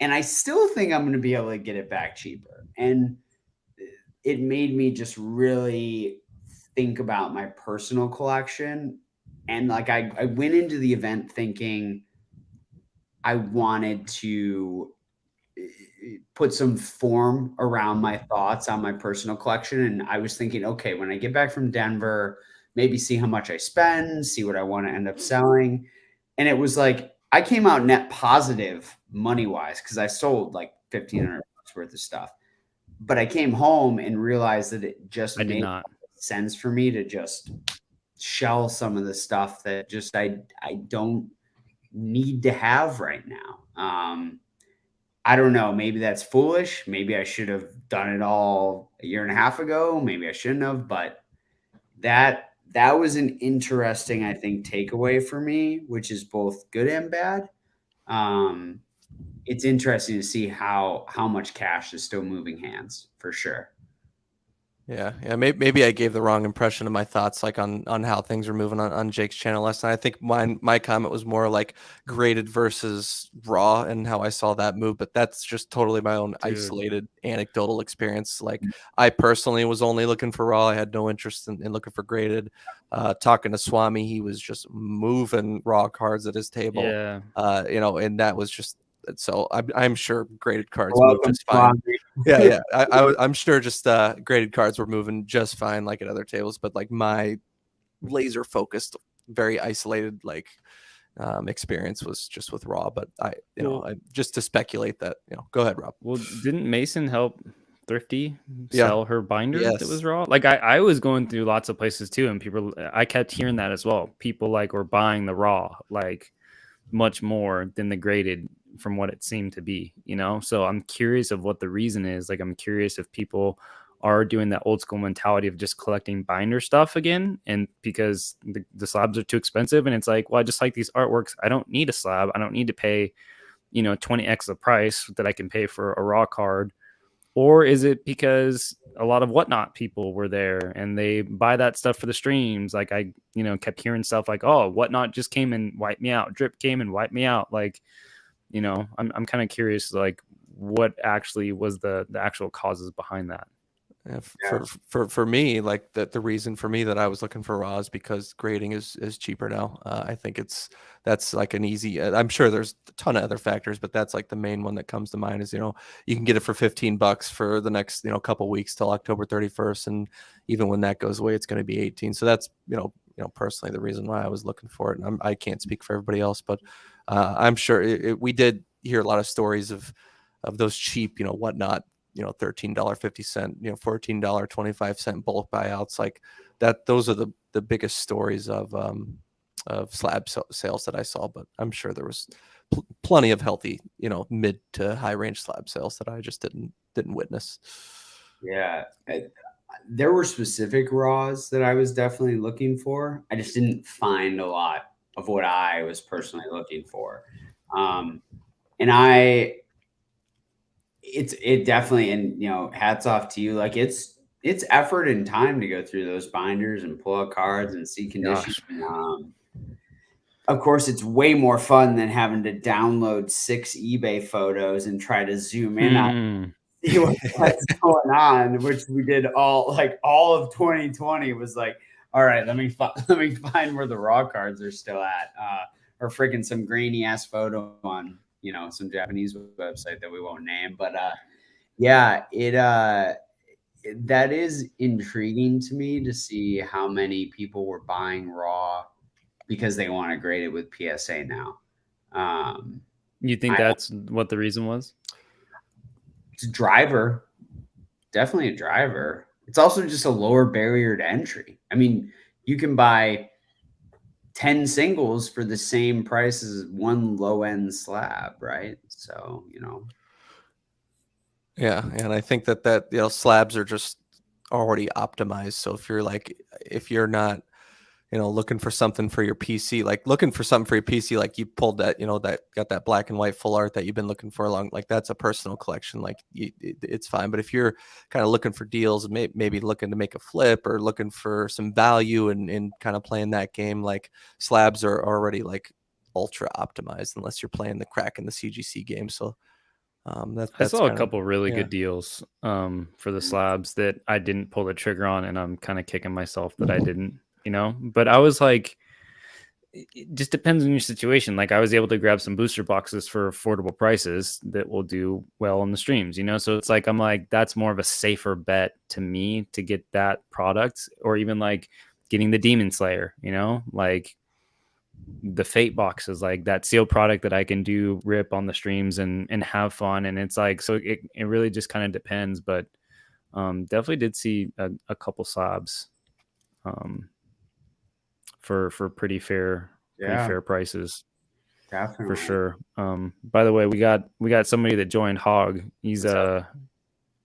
And I still think I'm going to be able to get it back cheaper. And it made me just really think about my personal collection. And like I went into the event thinking I wanted to put some form around my thoughts on my personal collection. And I was thinking, okay, when I get back from Denver, maybe see how much I spend, see what I want to end up selling. And it was like, I came out net positive money wise because I sold like $1,500 worth of stuff. But I came home and realized that it just made sense for me to just shell some of the stuff that just I don't need to have right now. I don't know. Maybe that's foolish. Maybe I should have done it all a year and a half ago. Maybe I shouldn't have. But that was an interesting, I think, takeaway for me, which is both good and bad. It's interesting to see how much cash is still moving hands for sure. Yeah. Maybe I gave the wrong impression of my thoughts, like on how things were moving on Jake's channel last night. I think my comment was more like graded versus raw and how I saw that move, but that's just totally my own isolated anecdotal experience. Like I personally was only looking for raw. I had no interest in looking for graded. Talking to Swami, he was just moving raw cards at his table. Yeah. And that was just. So I'm sure graded cards move just fine. Yeah. I'm sure just graded cards were moving just fine, like at other tables. But like my laser focused, very isolated, like experience was just with raw. But I just to speculate that, go ahead, Rob. Well, didn't Mason help Thrifty sell her binder that was raw? Like I was going through lots of places too, and I kept hearing that as well. People like were buying the raw like much more than the graded, from what it seemed to be, so I'm curious of what the reason is. Like I'm curious if people are doing that old school mentality of just collecting binder stuff again, and because the slabs are too expensive, and it's like, well, I just like these artworks, I don't need a slab, I don't need to pay 20x the price that I can pay for a raw card. Or is it because a lot of Whatnot people were there and they buy that stuff for the streams? Like I kept hearing stuff like, oh, Whatnot just came and wiped me out, Drip came and wiped me out. Like I'm kind of curious, like what actually was the actual causes behind that. For me, like the reason for me that I was looking for raw is because grading is cheaper now. I think that's like an easy. I'm sure there's a ton of other factors, but that's like the main one that comes to mind is you can get it for $15 for the next couple weeks till October 31st, and even when that goes away, it's going to be 18. So that's personally the reason why I was looking for it. And I can't speak for everybody else, but I'm sure we did hear a lot of stories of those cheap Whatnot. $13.50, $14.25 bulk buyouts like that. Those are the biggest stories of slab sales that I saw, but I'm sure there was plenty of healthy, mid to high range slab sales that I just didn't witness. Yeah. There were specific raws that I was definitely looking for. I just didn't find a lot of what I was personally looking for. It definitely, and hats off to you. Like it's effort and time to go through those binders and pull out cards and see condition. Of course, it's way more fun than having to download 6 eBay photos and try to zoom in on see what's going on, which we did all of 2020 was like, all right, let me find where the raw cards are still at, or freaking some grainy ass photo on some Japanese website that we won't name, but that is intriguing to me to see how many people were buying raw because they want to grade it with PSA now. You think that's what the reason was? It's a driver, definitely a driver. It's also just a lower barrier to entry. I mean, you can buy 10 singles for the same price as one low end slab, right? So, Yeah. And I think that slabs are just already optimized. So if you're not, looking for something for your PC, like you pulled that, that got that black and white full art that you've been looking for long, like that's a personal collection. Like it's fine. But if you're kind of looking for deals, maybe looking to make a flip or looking for some value and kind of playing that game, like slabs are already like ultra optimized unless you're playing the crack in the CGC game. So that's I saw a couple really good deals for the slabs that I didn't pull the trigger on, and I'm kind of kicking myself that I didn't. But I was like, it just depends on your situation. Like I was able to grab some booster boxes for affordable prices that will do well on the streams, so it's like I'm like that's more of a safer bet to me to get that product, or even like getting the Demon Slayer, like the Fate boxes, like that sealed product that I can do rip on the streams and have fun. And it's like, so it really just kind of depends, but definitely did see a couple slabs for pretty fair prices. Definitely. For sure. By the way, we got somebody that joined Hog. He's you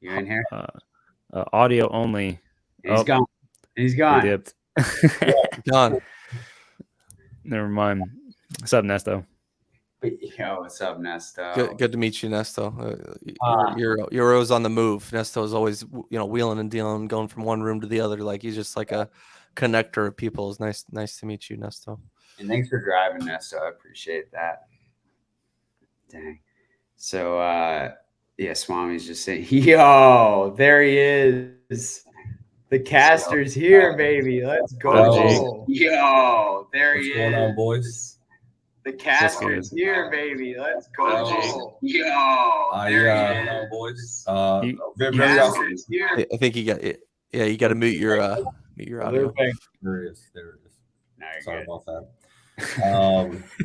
in here? Audio only. He's gone. He's gone. He dipped. Gone. Never mind. What's up, Nesto? Yo, what's up, Nesto? Good to meet you, Nesto. You're always on the move. Nesto is always, wheeling and dealing, going from one room to the other. Like he's just like a connector of people. It's nice to meet you, Nesto. And thanks for driving, Nesto. I appreciate that. Dang. So, Swami's just saying, yo, there he is. The caster's here, baby. Let's go. Yo, there he is. What's going on, boys? The caster's here, baby. Let's go. Yo, there he is. Boys. Very awesome. I think you got it. Yeah, you got to mute your audio. There it is. No, Sorry about that.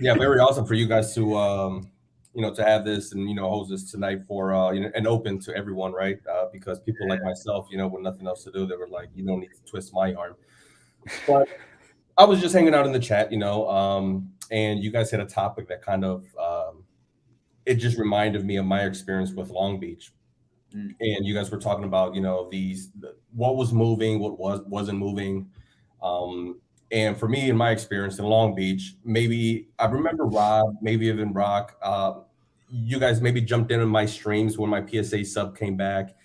Very awesome for you guys to to have this and host this tonight for and open to everyone, right? Because people like myself, with nothing else to do, they were like, you don't need to twist my arm. But I was just hanging out in the chat, and you guys had a topic that kind of it just reminded me of my experience with Long Beach. And you guys were talking about, what was moving, what wasn't moving. And for me, in my experience in Long Beach, maybe I remember Rob, maybe even Rock, you guys maybe jumped in on my streams when my PSA sub came back.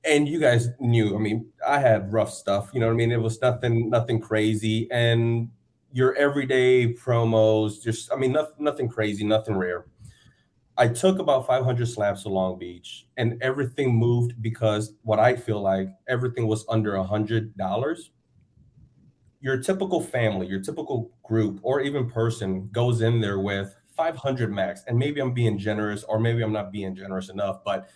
And you guys knew, I had rough stuff, it was nothing crazy. And your everyday promos, just, nothing crazy, nothing rare. I took about 500 slabs to Long Beach and everything moved because what I feel like everything was under $100. Your typical family, your typical group, or even person goes in there with 500 max. And maybe I'm being generous or maybe I'm not being generous enough. But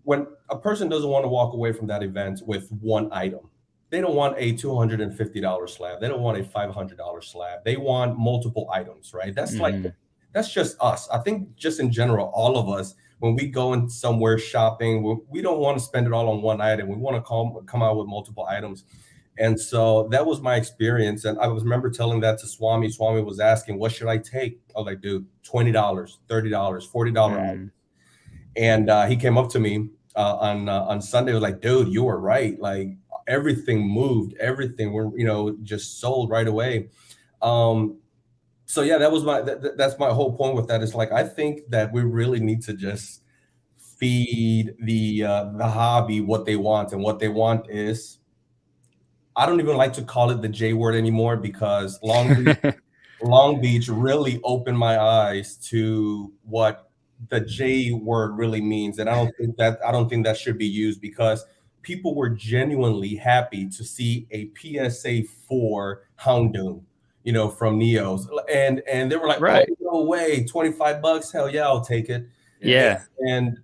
when a person doesn't want to walk away from that event with one item, they don't want a $250 slab. They don't want a $500 slab. They want multiple items, right? That's that's just us. I think just in general, all of us, when we go in somewhere shopping, we don't want to spend it all on one item. We want to come out with multiple items. And so that was my experience. And I remember telling that to Swami. Swami was asking, what should I take? I was like, dude, $20, $30, $40 items. And he came up to me on Sunday. Was like, dude, you were right. Like everything moved. Everything were, just sold right away. So yeah, that was that's my whole point with that. Is like, I think that we really need to just feed the hobby what they want. And what they want is, I don't even like to call it the J word anymore because Long Beach really opened my eyes to what the J word really means. And I don't think that should be used because people were genuinely happy to see a PSA 4 Houndoom, from Neos. And they were like, right. Oh, no way, $25. Hell yeah, I'll take it. Yeah. And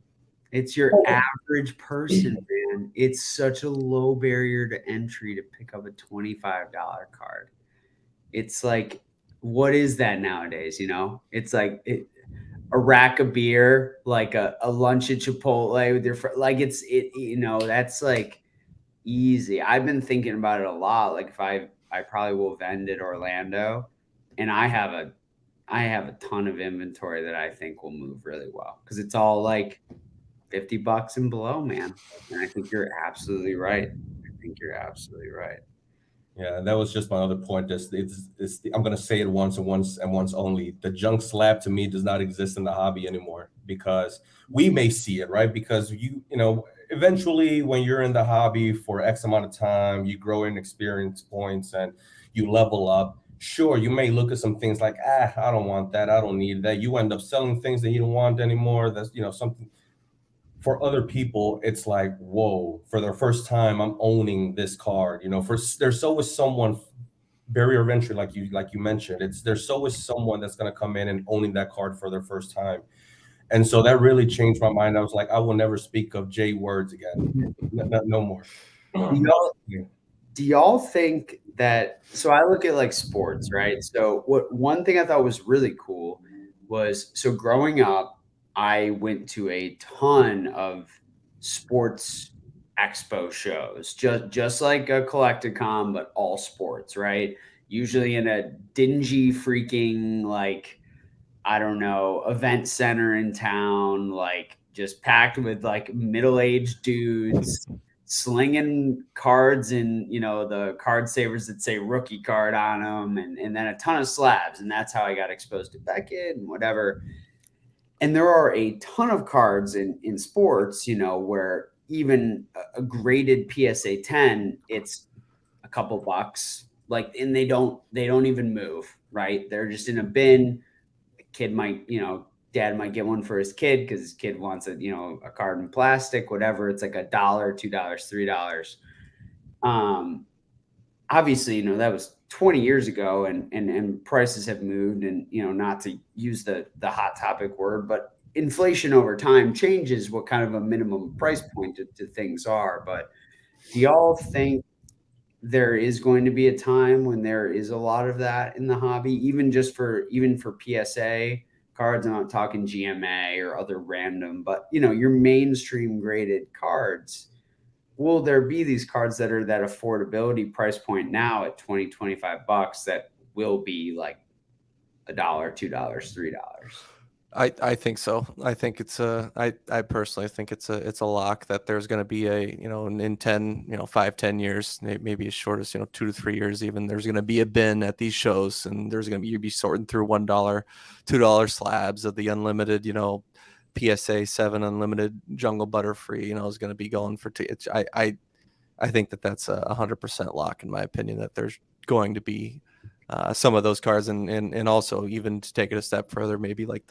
it's your average person, man. It's such a low barrier to entry to pick up a $25 card. It's like, what is that nowadays? It's like a rack of beer, like a lunch at Chipotle with your friend. Like that's like easy. I've been thinking about it a lot. Like if I probably will vend at Orlando, and I have a ton of inventory that I think will move really well because it's all like $50 and below, man. And I think you're absolutely right. Yeah, that was just my other point. I'm going to say it once and once only. The junk slab to me does not exist in the hobby anymore because we may see it, right? Because eventually when you're in the hobby for X amount of time, you grow in experience points and you level up. Sure, you may look at some things like, I don't want that. I don't need that. You end up selling things that you don't want anymore. That's, something. For other people, it's like, whoa, for their first time, I'm owning this card. There's always someone barrier of entry, like you mentioned. There's always someone that's going to come in and owning that card for their first time. And so that really changed my mind. I was like, I will never speak of J words again. No more. Do y'all think that, so I look at like sports, right? So one thing I thought was really cool was, so growing up, I went to a ton of sports expo shows, just like a Collectacon, but all sports, right? Usually in a dingy freaking, like, I don't know, event center in town, like just packed with like middle-aged dudes slinging cards and, you know, the card savers that say rookie card on them, and then a ton of slabs. And that's how I got exposed to Beckett and whatever. And there are a ton of cards in sports, you know, where even a graded PSA 10, it's a couple bucks, like, and they don't even move, right? They're just in a bin. A kid might, you know, dad might get one for his kid because his kid wants a, you know, a card in plastic, whatever. It's like $1, $2, $3. Obviously, you know, that was 20 years ago, and prices have moved, and, you know, not to use the hot topic word, but inflation over time changes what kind of a minimum price point to things are. But do y'all think there is going to be a time when there is a lot of that in the hobby, even for PSA cards? I'm not talking GMA or other random, but, you know, your mainstream graded cards. Will there be these cards that are that affordability price point now at $20-$25 that will be like $1, $2, $3? I think so. I think I personally think it's a lock that there's going to be in 5-10 years, maybe as short as 2 to 3 years even, there's going to be a bin at these shows, and there's going to you'd be sorting through $1, $2 slabs of the unlimited, PSA 7 unlimited jungle butterfree, is going to be going for I think that's 100% lock, in my opinion, that there's going to be some of those cards, and also, even to take it a step further, maybe like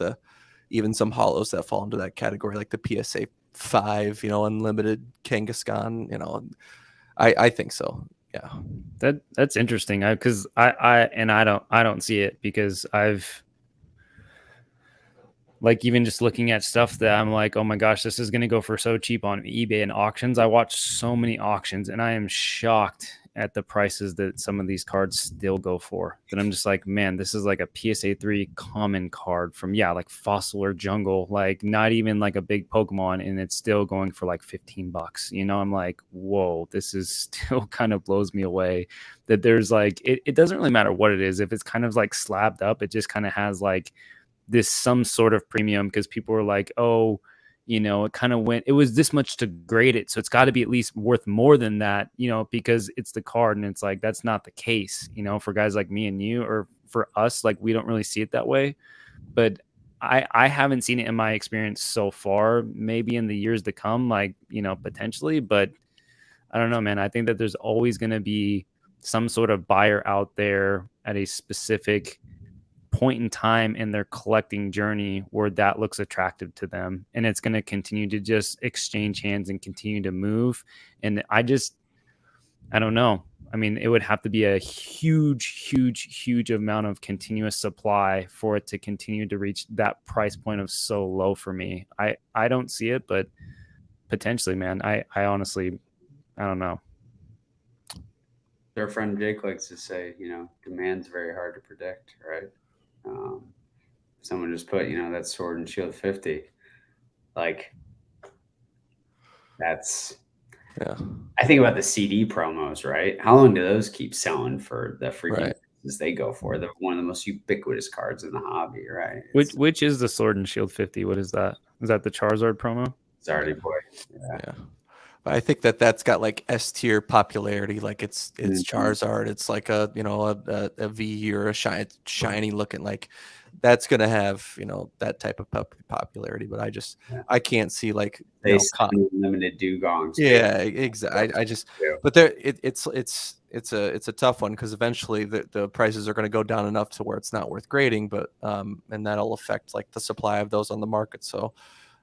even some holos that fall into that category, like the PSA 5, unlimited Kangaskhan. I think so. Yeah, that's interesting. Because I don't see it, because I've, like, even just looking at stuff that I'm like, oh my gosh, this is going to go for so cheap on eBay and auctions. I watch so many auctions, and I am shocked at the prices that some of these cards still go for. That I'm just like, man, this is like a PSA 3 common card from, like Fossil or Jungle, like not even like a big Pokemon, and it's still going for like $15. I'm like, whoa, this is still kind of blows me away that there's like, it doesn't really matter what it is. If it's kind of like slabbed up, it just kind of has like this some sort of premium, because people are like, oh, it kind of it was this much to grade it, so it's got to be at least worth more than that, because it's the card. And it's like, that's not the case, for guys like me and you, or for us, like, we don't really see it that way. But I haven't seen it in my experience so far. Maybe in the years to come, like, potentially, but I don't know, man. I think that there's always going to be some sort of buyer out there at a specific point in time in their collecting journey where that looks attractive to them, and it's going to continue to just exchange hands and continue to move. And I don't know. I mean, it would have to be a huge amount of continuous supply for it to continue to reach that price point of so low for me. I don't see it, but potentially, man, I honestly, I don't know. Our friend Jake likes to say, demand's very hard to predict, right? Someone just put, that Sword and Shield 50. Like, that's, yeah. I think about the CD promos, right? How long do those keep selling for the freaking as they go for? They're one of the most ubiquitous cards in the hobby, right? Which is the Sword and Shield 50? What is that? Is that the Charizard promo? Zardy boy. Yeah. I think that's got like S tier popularity. Like it's Charizard. It's like a V or a shiny looking, like that's gonna have that type of popularity. But I can't see like limited dugongs. Yeah, exactly. But there it's a tough one, because eventually the prices are going to go down enough to where it's not worth grading. But and that'll affect like the supply of those on the market. So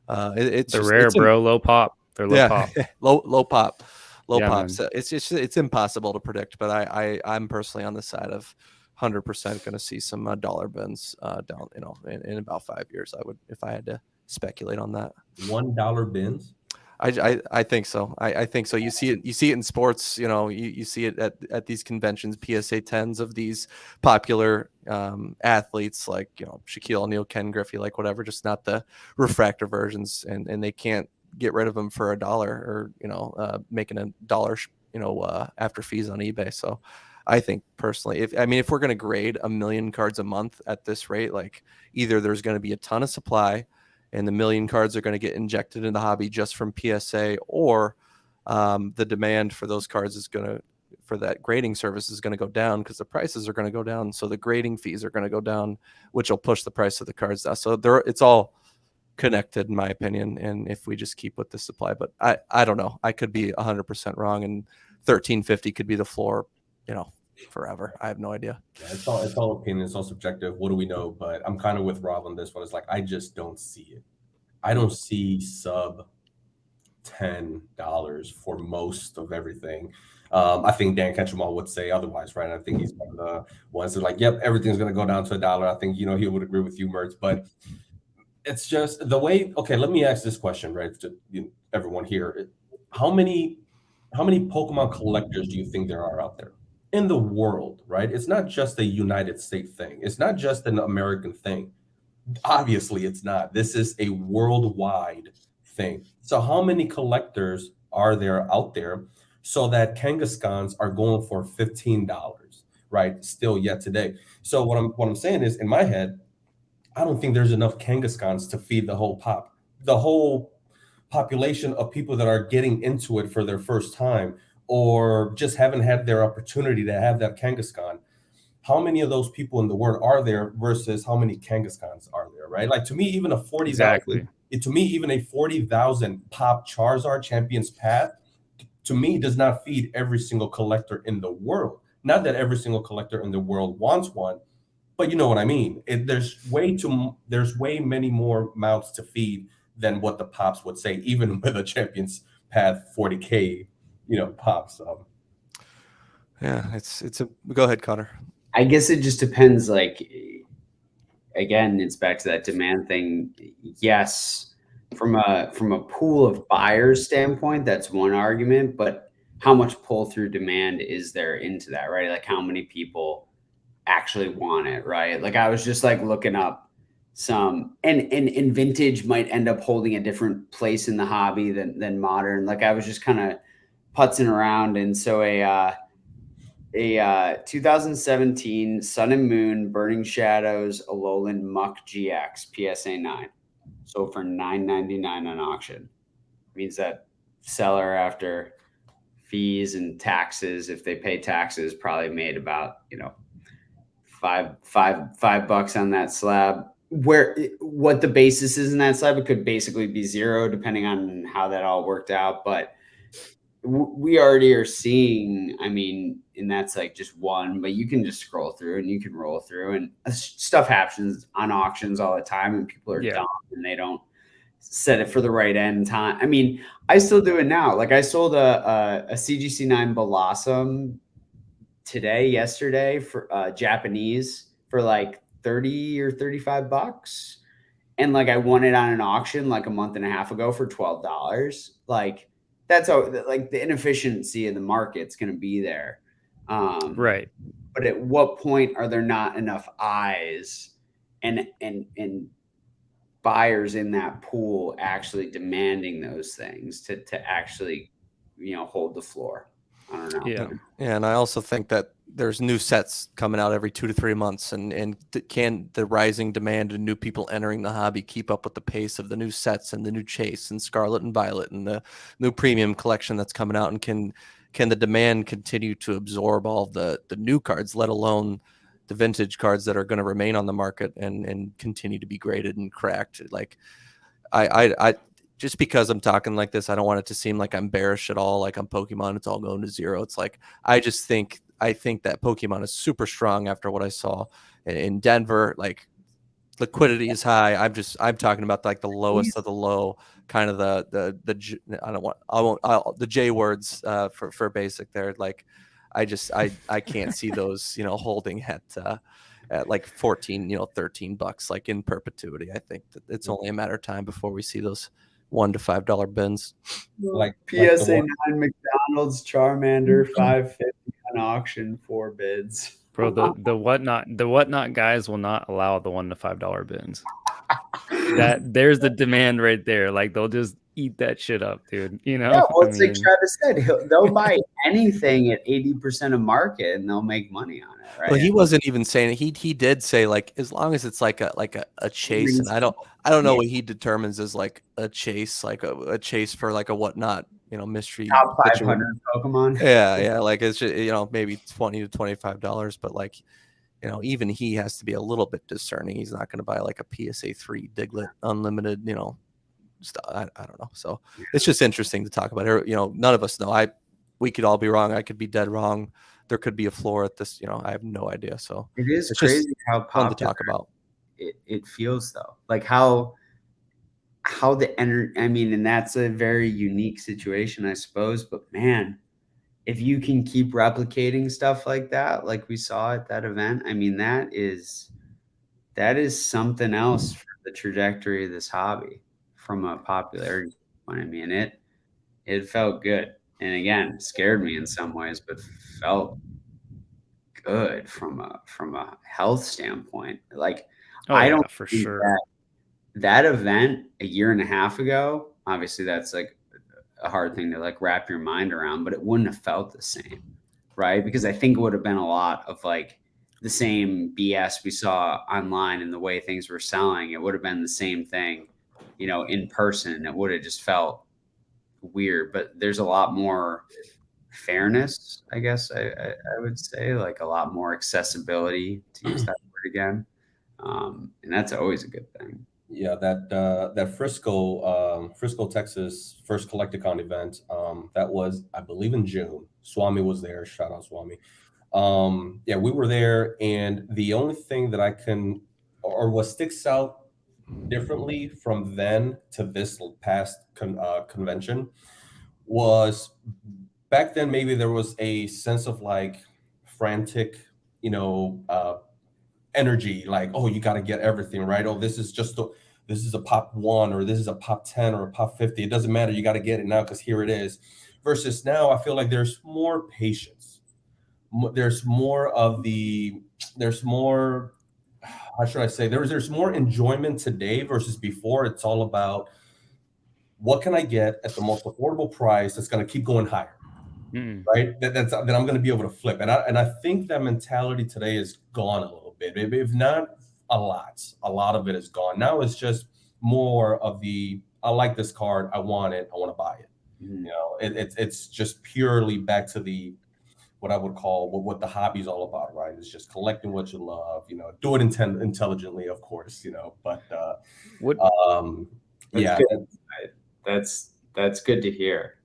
it's rare, bro. Low pop. They're low pop. low pop. low Yeah, pops. man. It's impossible to predict. But I'm personally on the side of 100% going to see some dollar bins down, in about 5 years. I would, if I had to speculate on that. $1 bins. I think so. I think so. You see it in sports. You see it at these conventions, PSA 10s of these popular athletes like Shaquille O'Neal, Ken Griffey, like whatever, just not the refractor versions, and they can't get rid of them for $1 or making $1 after fees on eBay. So I think personally, if we're going to grade 1 million cards a month at this rate, like either there's going to be a ton of supply and the 1 million cards are going to get injected in the hobby just from PSA, or the demand for those cards for that grading service is going to go down because the prices are going to go down. So the grading fees are going to go down, which will push the price of the cards down. So it's all connected, in my opinion. And if we just keep with the supply, but I don't know, I could be 100% wrong, and 1350 could be the floor, forever. I have no idea. Yeah, it's all opinion. It's all subjective. What do we know? But I'm kind of with Rob on this one. It's like, I just don't see it. I don't see sub $10 for most of everything. I think Dan Ketchum would say otherwise, right? I think he's one of the ones that like, yep, everything's going to go down to $1. I think, he would agree with you, Mertz, but it's just the way. Okay, let me ask this question, right, to everyone here. How many Pokemon collectors do you think there are out there in the world, right? It's not just a United States thing. It's not just an American thing. Obviously, it's not. This is a worldwide thing. So how many collectors are there out there so that Kangaskhans are going for $15, right? Still yet today. So what I'm saying is, in my head, I don't think there's enough Kangaskhans to feed the whole population of people that are getting into it for their first time or just haven't had their opportunity to have that Kangaskhan. How many of those people in the world are there versus how many Kangaskhans are there, right? Like, to me, even a 40,000, even a 40,000 pop Charizard Champions Path, to me, does not feed every single collector in the world. Not that every single collector in the world wants one, but you know what I mean. There's way many more mouths to feed than what the pops would say, even with a Champions Path 40K, pop. So yeah, go ahead, Connor. I guess it just depends. Like, again, it's back to that demand thing. Yes, from a pool of buyers standpoint, that's one argument, but how much pull through demand is there into that, right? Like, how many people actually want it, right? Like, I was just like looking up some, and vintage might end up holding a different place in the hobby than modern. Like, I was just kind of putzing around, and so a 2017 Sun and Moon Burning Shadows Alolan Muck GX PSA 9 sold for $9.99 on auction. Means that seller, after fees and taxes, if they pay taxes, probably made about $5 on that slab. What the basis is in that slab, it could basically be zero depending on how that all worked out, but we already are seeing, and that's like just one, but you can just scroll through and you can roll through, and stuff happens on auctions all the time, and people are dumb and they don't set it for the right end time. I still do it now. Like, I sold a CGC9 Blossom yesterday for Japanese for like 30 or $35. And like, I won it on an auction like a month and a half ago for $12. Like, that's how, like, the inefficiency in the market's going to be there. Right. But at what point are there not enough eyes and buyers in that pool actually demanding those things to actually, hold the floor? I don't know. Yeah. And I also think that there's new sets coming out every 2 to 3 months, and can the rising demand and new people entering the hobby keep up with the pace of the new sets and the new Chase and Scarlet and Violet and the new premium collection that's coming out? And can the demand continue to absorb all the new cards, let alone the vintage cards that are going to remain on the market and continue to be graded and cracked? Like, I just because I'm talking like this, I don't want it to seem like I'm bearish at all, like I'm Pokemon, it's all going to zero. It's like, I think that Pokemon is super strong after what I saw in Denver. Like, liquidity is high. I'm talking about like the lowest of the low, kind of the the J words for basic there. Like I can't see those, holding at like 14, $13 like in perpetuity. I think that it's only a matter of time before we see those $1 to $5 bins. Like PSA 9 McDonald's Charmander 550 on auction, 4 bids. Bro, the whatnot guys will not allow the $1 to $5 bins. There's the demand right there. Like they'll just eat that shit up, dude. Yeah, well, it's like Travis said, they'll buy anything at 80% of market and they'll make money on it, right? Well, he wasn't even saying it. He did say like as long as it's like a chase, and I don't know what he determines as like a chase, like a chase for like a whatnot, mystery top 500 Pokemon. Yeah, like it's just, maybe $20 to $25, but like, even he has to be a little bit discerning. He's not going to buy like a PSA 3 Diglett unlimited, stuff. I don't know. So it's just interesting to talk about here. None of us know. We could all be wrong. I could be dead wrong. There could be a floor at this. I have no idea. So it is crazy how fun to talk about. It feels though, like how the energy. I mean, and that's a very unique situation, I suppose. But man, if you can keep replicating stuff like that, like we saw at that event, I mean, that is something else for the trajectory of this hobby from a popularity point. I mean, it felt good. And again, scared me in some ways, but felt good from a health standpoint. Like, I don't for sure that event a year and a half ago, obviously that's like a hard thing to like wrap your mind around, but it wouldn't have felt the same, right? Because I think it would have been a lot of like the same BS we saw online and the way things were selling. It would have been the same thing, in person. It would have just felt weird, but there's a lot more fairness, I guess I would say, like a lot more accessibility, to use that word again. And that's always a good thing. Yeah, that Frisco, Texas first Collectacon event, that was, I believe, in June. Swami was there. Shout out Swami. Yeah, we were there, and the only thing that what sticks out differently from then to this past convention was back then maybe there was a sense of like frantic, energy, like, oh, you got to get everything right. Oh, this is a pop 1 or this is a pop 10 or a pop 50. It doesn't matter. You got to get it now because here it is. Versus now, I feel like there's more patience. There's more, how should I say? There's more enjoyment today versus before. It's all about what can I get at the most affordable price that's going to keep going higher. Right? That I'm going to be able to flip. And I think that mentality today is gone a little bit. If not a lot of it is gone. Now it's just more of I like this card. I want it. I want to buy it. It's just purely back to what I would call what the hobby's all about, right? It's just collecting what you love, do it intelligently, of course, but yeah, that's good to hear,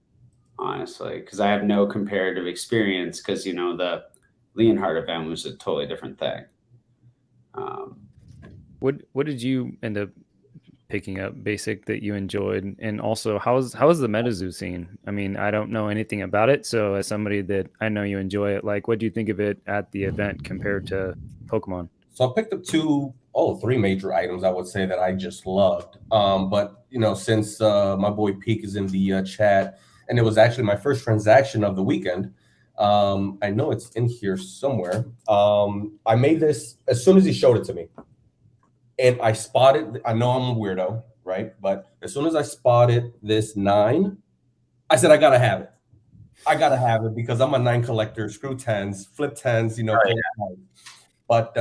honestly, because I have no comparative experience because, the Leonhardt event was a totally different thing. What did you end up picking up basic that you enjoyed? And also, how's the Metazoo scene? I mean, I don't know anything about it. So as somebody that I know you enjoy it, like, what do you think of it at the event compared to Pokemon? So I picked up three major items I would say that I just loved. But, since my boy Peak is in the chat, and it was actually my first transaction of the weekend, I know it's in here somewhere. I made this as soon as he showed it to me. And I spotted, I know I'm a weirdo, right? But as soon as I spotted this 9, I said, I got to have it. I got to have it because I'm a 9 collector, screw 10s, flip 10s, Right. But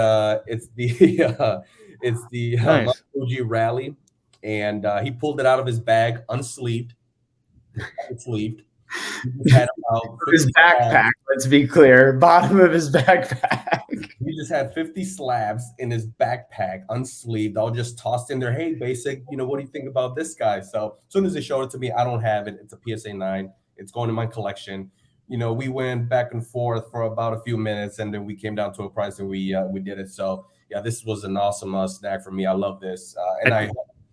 it's the Nice. Lugia Rally. And he pulled it out of his bag, unsleeved. Unsleeved. He had about His backpack, let's be clear, bottom of his backpack. He just had 50 slabs in his backpack, unsleeved, all just tossed in there. Hey, basic, what do you think about this guy? So as soon as they showed it to me, I don't have it. It's a PSA 9. It's going in my collection. We went back and forth for about a few minutes, and then we came down to a price and we did it. So yeah, this was an awesome snack for me. I love this. And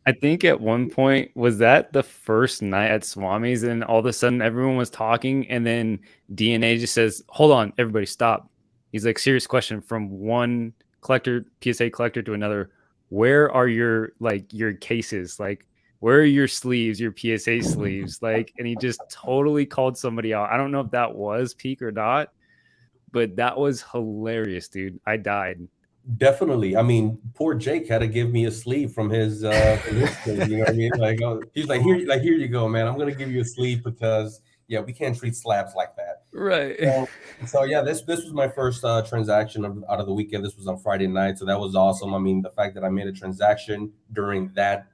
I think at one point, was that the first night at Swami's, and all of a sudden everyone was talking, and then DNA just says, "Hold on, everybody, stop." He's like, "Serious question from one PSA collector to another. Where are your cases? Like, where are your sleeves, your PSA sleeves?" Like, and he just totally called somebody out. I don't know if that was peak or not, but that was hilarious, dude. I died. Definitely. I mean, poor Jake had to give me a sleeve from his sleeve, you know what I mean? Like, he's like, here you go, man. I'm gonna give you a sleeve because we can't treat slabs like that. Right. So yeah, this was my first transaction out of the weekend. This was on Friday night, so that was awesome. I mean, the fact that I made a transaction during that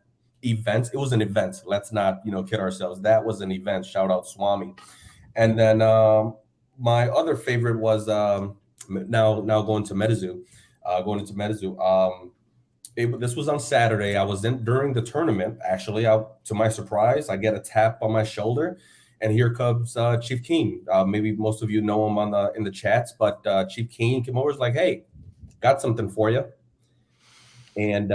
event, it was an event. Let's not kid ourselves. That was an event. Shout out Swami. And then my other favorite was now going to Metazoo. This was on Saturday. I was during the tournament. Actually, to my surprise, I get a tap on my shoulder, and here comes Chief Keen. Maybe most of you know him in the chats, but Chief Keen came over. Was like, "Hey, got something for you," and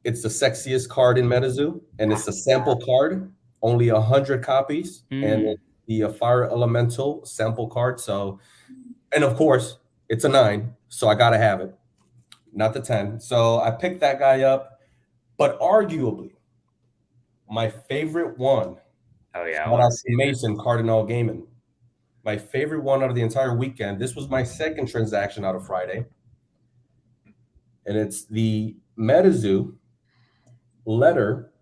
it's the sexiest card in Metazoo, and it's a sample card, only 100 copies, and it's the Fire Elemental sample card. So, and of course, it's a 9, so I gotta have it. Not the 10. So I picked that guy up, but arguably my favorite one. Oh yeah, shout out to Mason Cardinal Gaming. My favorite one out of the entire weekend. This was my second transaction out of Friday, and it's the Metazoo letter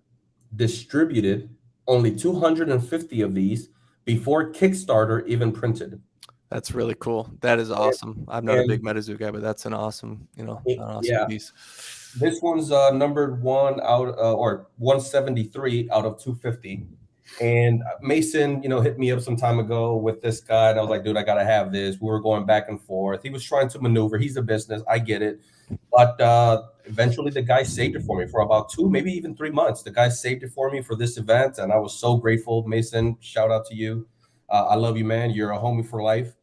distributed. Only 250 of these before Kickstarter even printed. That's really cool. That is awesome. I'm not a big Metazoo guy, but that's an awesome, piece. This one's numbered 1 out or 173 out of 250. And Mason, hit me up some time ago with this guy, and I was like, dude, I gotta have this. We were going back and forth. He was trying to maneuver. He's a business, I get it, but eventually the guy saved it for me for about 2, maybe even 3 months. The guy saved it for me for this event, and I was so grateful. Mason, shout out to you. I love you, man. You're a homie for life.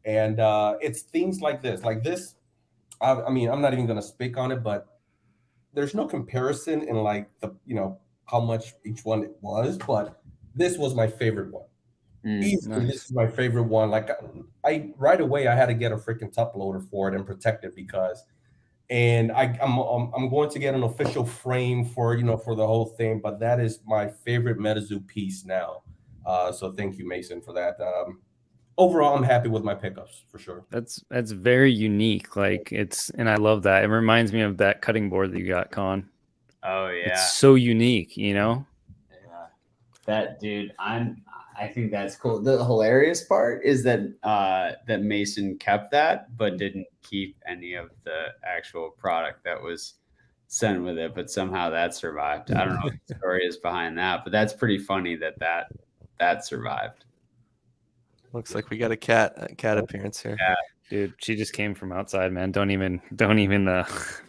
And it's things like this. I mean, I'm not even going to speak on it, but there's no comparison in how much each one it was. But this was my favorite one. Nice. This is my favorite one. Like I right away, I had to get a freaking top loader for it and protect it and I'm going to get an official frame for the whole thing. But that is my favorite Metazoo piece now. So thank you, Mason, for that. Overall, I'm happy with my pickups for sure. That's very unique. And I love that. It reminds me of that cutting board that you got, Con. Oh yeah, it's so unique, Yeah, that dude. I think that's cool. The hilarious part is that that Mason kept that, but didn't keep any of the actual product that was sent with it. But somehow that survived. I don't know what the story is behind that, but that's pretty funny that survived. Looks like we got a cat appearance here. Yeah, dude, she just came from outside, man. Don't even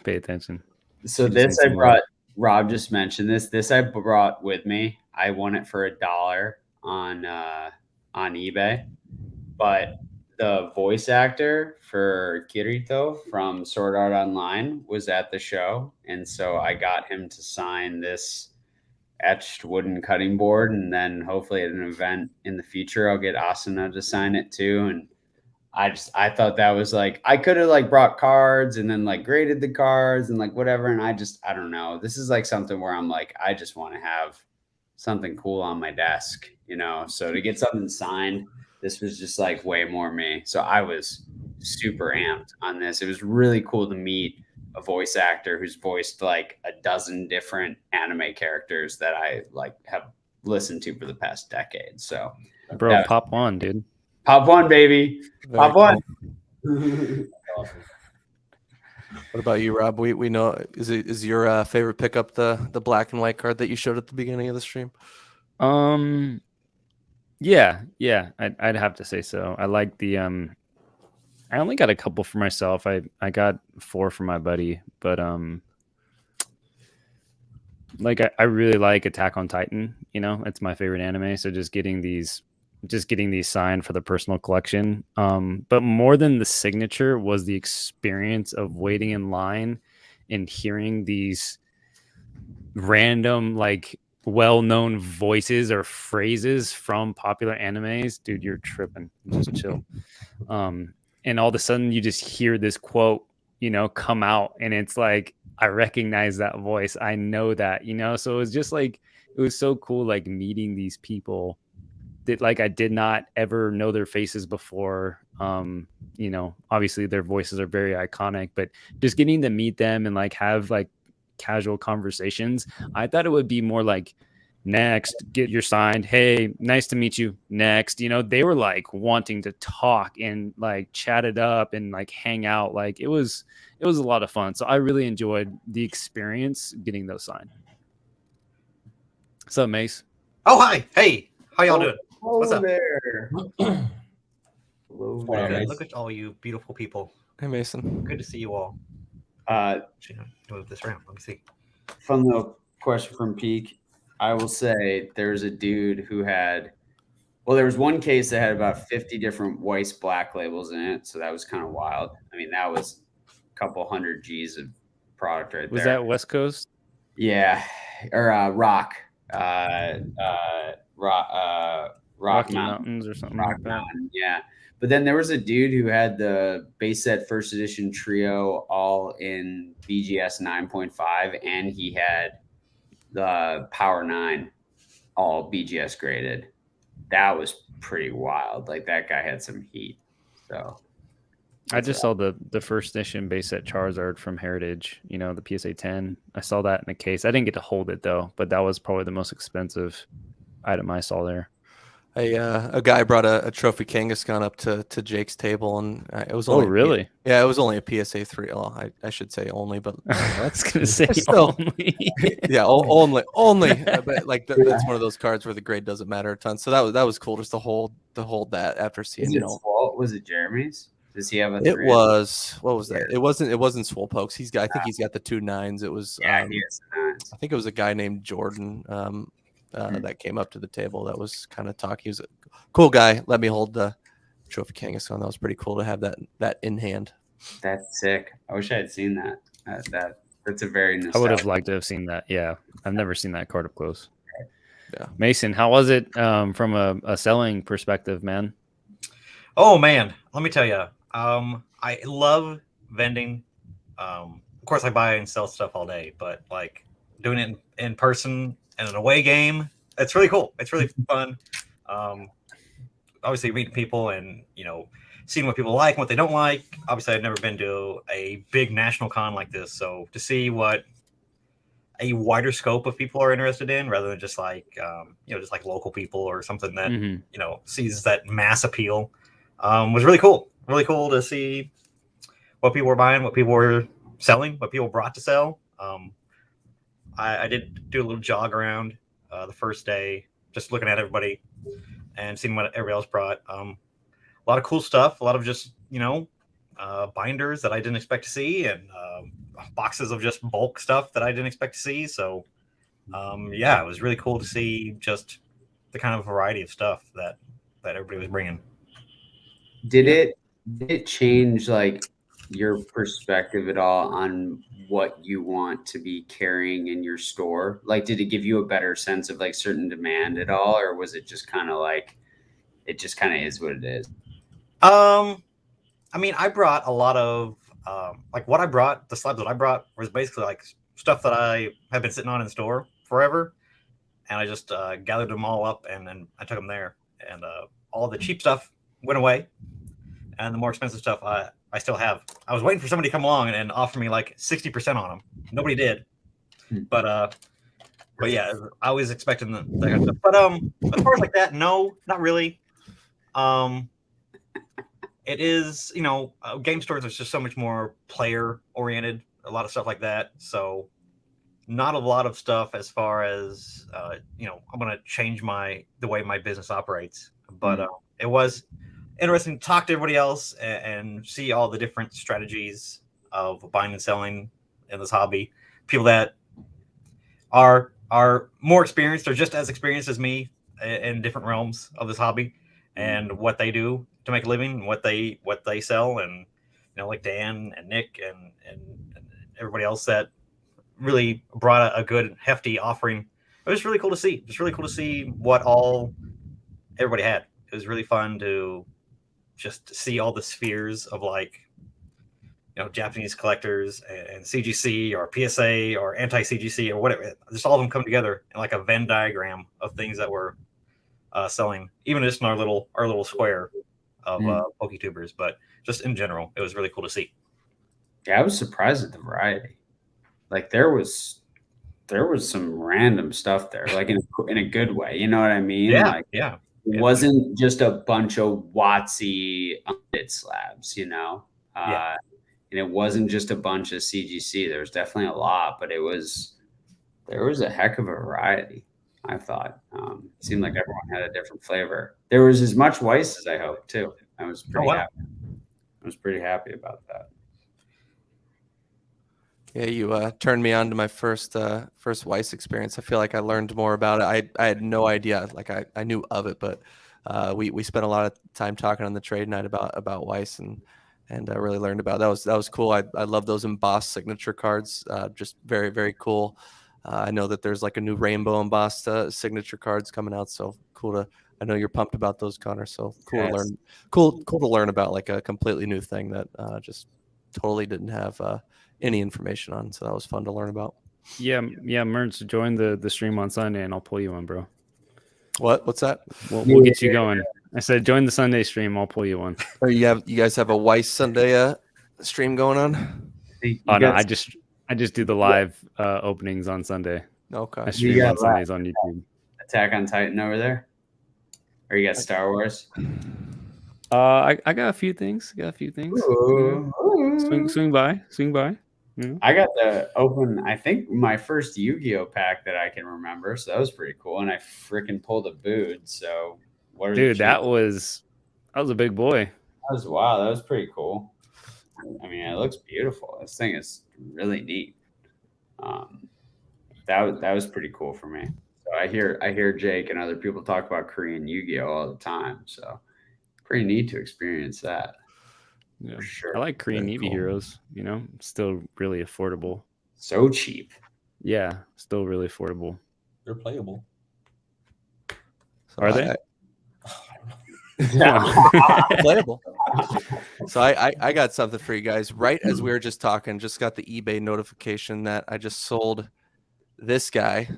pay attention. So this I brought. Rob just mentioned this. This I brought with me. I won it for $1 on eBay, but the voice actor for Kirito from Sword Art Online was at the show, and so I got him to sign this etched wooden cutting board, and then hopefully at an event in the future I'll get Asuna to sign it too. And I thought that was I could have brought cards and then graded the cards and whatever, and I don't know, this is something where I'm I just want to have something cool on my desk, so to get something signed, this was just way more me. So I was super amped on this. It was really cool to meet a voice actor who's voiced a dozen different anime characters that I have listened to for the past decade. So, bro, pop one, dude. Pop one, baby. Pop one. Awesome. What about you, Rob? We know is your favorite pickup the black and white card that you showed at the beginning of the stream? Yeah, I'd have to say so. I like the I only got a couple for myself. I got 4 for my buddy, but I really like Attack on Titan. It's my favorite anime. So just getting these signed for the personal collection. But more than the signature was the experience of waiting in line and hearing these random like well-known voices or phrases from popular animes, dude, you're tripping. Just chill. And all of a sudden you just hear this quote, you know, come out, and it's like, I recognize that voice. I know that, you know, so it was just like, it was so cool, like meeting these people that like I did not ever know their faces before. You know, obviously their voices are very iconic, but just getting to meet them and like have like casual conversations, I thought it would be more like, next, get your signed, hey, nice to meet you, next. You know, they were like wanting to talk and like chat it up and like hang out. Like it was a lot of fun. So I really enjoyed the experience getting those signed. What's up, Mace? Oh, hi. Hey, how y'all doing? What's up? There. Hello Wow, there. nice. Look at all you beautiful people. Hey, Mason. Good to see you all. Actually, Move this around. Let me see. fun little question from Peak. I will say there's a dude who had, well, there was one case that had about 50 different Weiss black labels in it. So that was kind of wild. I mean, that was a couple hundred G's of product right Was there. that West Coast? Yeah. Or Rock. Rocky Mountain. Mountains or something Rock like that? Mountain, yeah. But then there was a dude who had the base set first edition trio all in BGS 9.5, and he had the Power 9 all BGS graded. That was pretty wild. Like that guy had some heat. So I just saw the first edition base set Charizard from Heritage, you know, the PSA 10. I saw that in a case. I didn't get to hold it though, but that was probably the most expensive item I saw there. A guy brought a trophy Kangaskhan up to Jake's table, and it was Oh, only really? Yeah, it was only a PSA 3. Well, I should say only, but I was gonna say Still. only. yeah, only. But like that's one of those cards where the grade doesn't matter a ton. So that was cool just to hold that after seeing, is you it know. Swole? Was it Jeremy's? Does he have a It three? was, what was that? It wasn't Swole Pokes. I think he's got the 2 9s. It was Yeah, he has nines. I think it was a guy named Jordan that came up to the table that was kind of talking. He was a cool guy. Let me hold the trophy Kangaskhan. That was pretty cool to have that in hand. That's sick. I wish I had seen that. That's a very I would nostalgic. have liked to have seen that. Yeah, I've never seen that card up close. Yeah. Mason, how was it from a selling perspective, man? Oh, man. Let me tell you. I love vending. Of course, I buy and sell stuff all day, but like doing it in person and an away game, it's really cool. It's really fun. Obviously, meeting people and, you know, seeing what people like and what they don't like. Obviously, I've never been to a big national con like this, so to see what a wider scope of people are interested in, rather than just like you know, just like local people or something that you know, sees that mass appeal, was really cool. Really cool to see what people were buying, what people were selling, what people brought to sell. I did do a little jog around the first day, just looking at everybody and seeing what everybody else brought. A lot of cool stuff, a lot of just, you know, binders that I didn't expect to see, and boxes of just bulk stuff that I didn't expect to see. So yeah, it was really cool to see just the kind of variety of stuff that everybody was bringing. Did it change like your perspective at all on what you want to be carrying in your store? Like, did it give you a better sense of like certain demand at all, or was it just kind of like it just kind of is what it is? I mean, I brought a lot of like what I brought, the slabs that I brought was basically like stuff that I have been sitting on in store forever, and I just gathered them all up and then I took them there, and all the cheap stuff went away, and the more expensive stuff I still have. I was waiting for somebody to come along and offer me like 60% on them. Nobody did, but yeah, I was expecting that kind of stuff. But as far as like that, no, not really. It is, you know, game stores are just so much more player oriented, a lot of stuff like that. So not a lot of stuff as far as, you know, I'm going to change the way my business operates. But it was interesting to talk to everybody else and see all the different strategies of buying and selling in this hobby. People that are more experienced or just as experienced as me in different realms of this hobby and what they do to make a living, what they sell, and, you know, like Dan and Nick and everybody else that really brought a good hefty offering. It was really cool to see. It was really cool to see what all everybody had. It was really fun to just see all the spheres of like, Japanese collectors and CGC or PSA or anti-CGC or whatever. Just all of them come together in like a Venn diagram of things that were selling, even just in our little square of PokeTubers. But just in general, it was really cool to see. Yeah, I was surprised at the variety. Like there was some random stuff there, like in a good way. You know what I mean? Yeah, like, yeah. It wasn't just a bunch of WOTC slabs, and it wasn't just a bunch of CGC. There was definitely a lot, but there was a heck of a variety. I thought it seemed like everyone had a different flavor. There was as much Weiss as I hoped too. I was pretty happy. I was pretty happy about that. Yeah, you turned me on to my first Weiss experience. I feel like I learned more about it. I had no idea. Like I knew of it, but we spent a lot of time talking on the trade night about Weiss and I really learned about it. That was cool. I love those embossed signature cards. Just very, very cool. I know that there's like a new rainbow embossed signature cards coming out. So cool I know you're pumped about those, Connor. So cool to learn. Cool to learn about like a completely new thing that just totally didn't have any information on. So that was fun to learn about. Yeah. Mertz, join the stream on Sunday and I'll pull you in, bro. What's that? We'll get you going. I said join the Sunday stream. I'll pull you one. Oh, you guys have a Weiss Sunday stream going on? Oh no, I just do the live openings on Sunday. Okay. I stream on Sundays on YouTube. Attack on Titan over there, or you got Star Wars? I got a few things. Ooh. Swing by. Yeah. I got to open, I think, my first Yu-Gi-Oh pack that I can remember, so that was pretty cool. And I freaking pulled a boot. So what? Dude, that was a big boy. That was pretty cool. I mean, it looks beautiful. This thing is really neat. That was pretty cool for me. So I hear Jake and other people talk about Korean Yu-Gi-Oh all the time. So pretty neat to experience that. Yeah, for sure. I like Korean Eevee Heroes. Still really affordable. So cheap. Yeah, still really affordable. They're playable. Are they? Playable. So I got something for you guys. Right as we were just talking, just got the eBay notification that I just sold this guy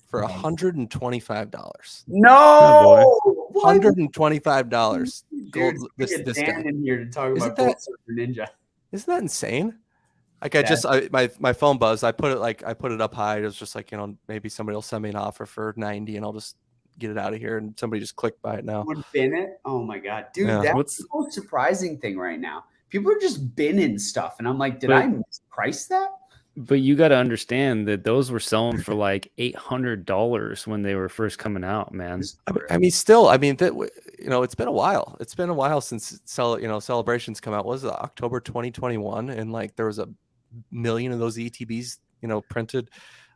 for $125. No, $125. This guy in here to talk about Gold Surfer Ninja. Isn't that insane? Like my phone buzzed. I put it up high. It was just like, maybe somebody will send me an offer for 90 and I'll just get it out of here. And somebody just clicked by it now. Would bin it? Oh my god, dude, Yeah. that's the most surprising thing right now. People are just binning stuff, and I'm like, did I misprice that? But you got to understand that those were selling for like $800 when they were first coming out, man. It's been a while. It's been a while since Celebrations come out. What was it, October 2021? And like there was 1 million of those ETBs, printed.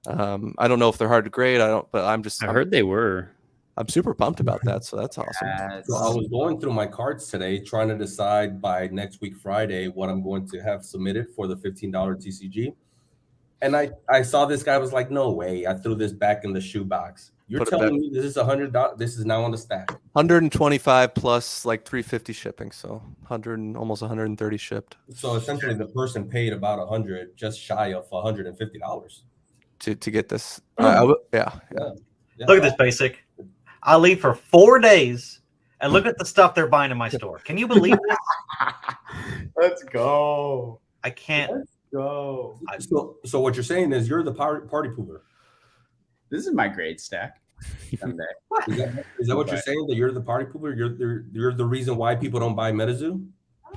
I don't know if they're hard to grade. But I heard they were. I'm super pumped about that. So that's awesome. So I was going through my cards today, trying to decide by next week, Friday, what I'm going to have submitted for the $15 TCG. And I saw this guy, was like, no way. I threw this back in the shoebox. You're telling me this is $100? This is now on the stack. 125 plus like 350 shipping, so almost 130 shipped. So essentially, the person paid about $100, just shy of $150 to get this. Yeah. Look at this basic. I leave for 4 days and look at the stuff they're buying in my store. Can you believe this? Let's go. I can't. Let's go. So what you're saying is you're the party pooper. This is my grade stack. Someday. Is that what you're saying? That you're the party pooper? You're the reason why people don't buy Metazoo?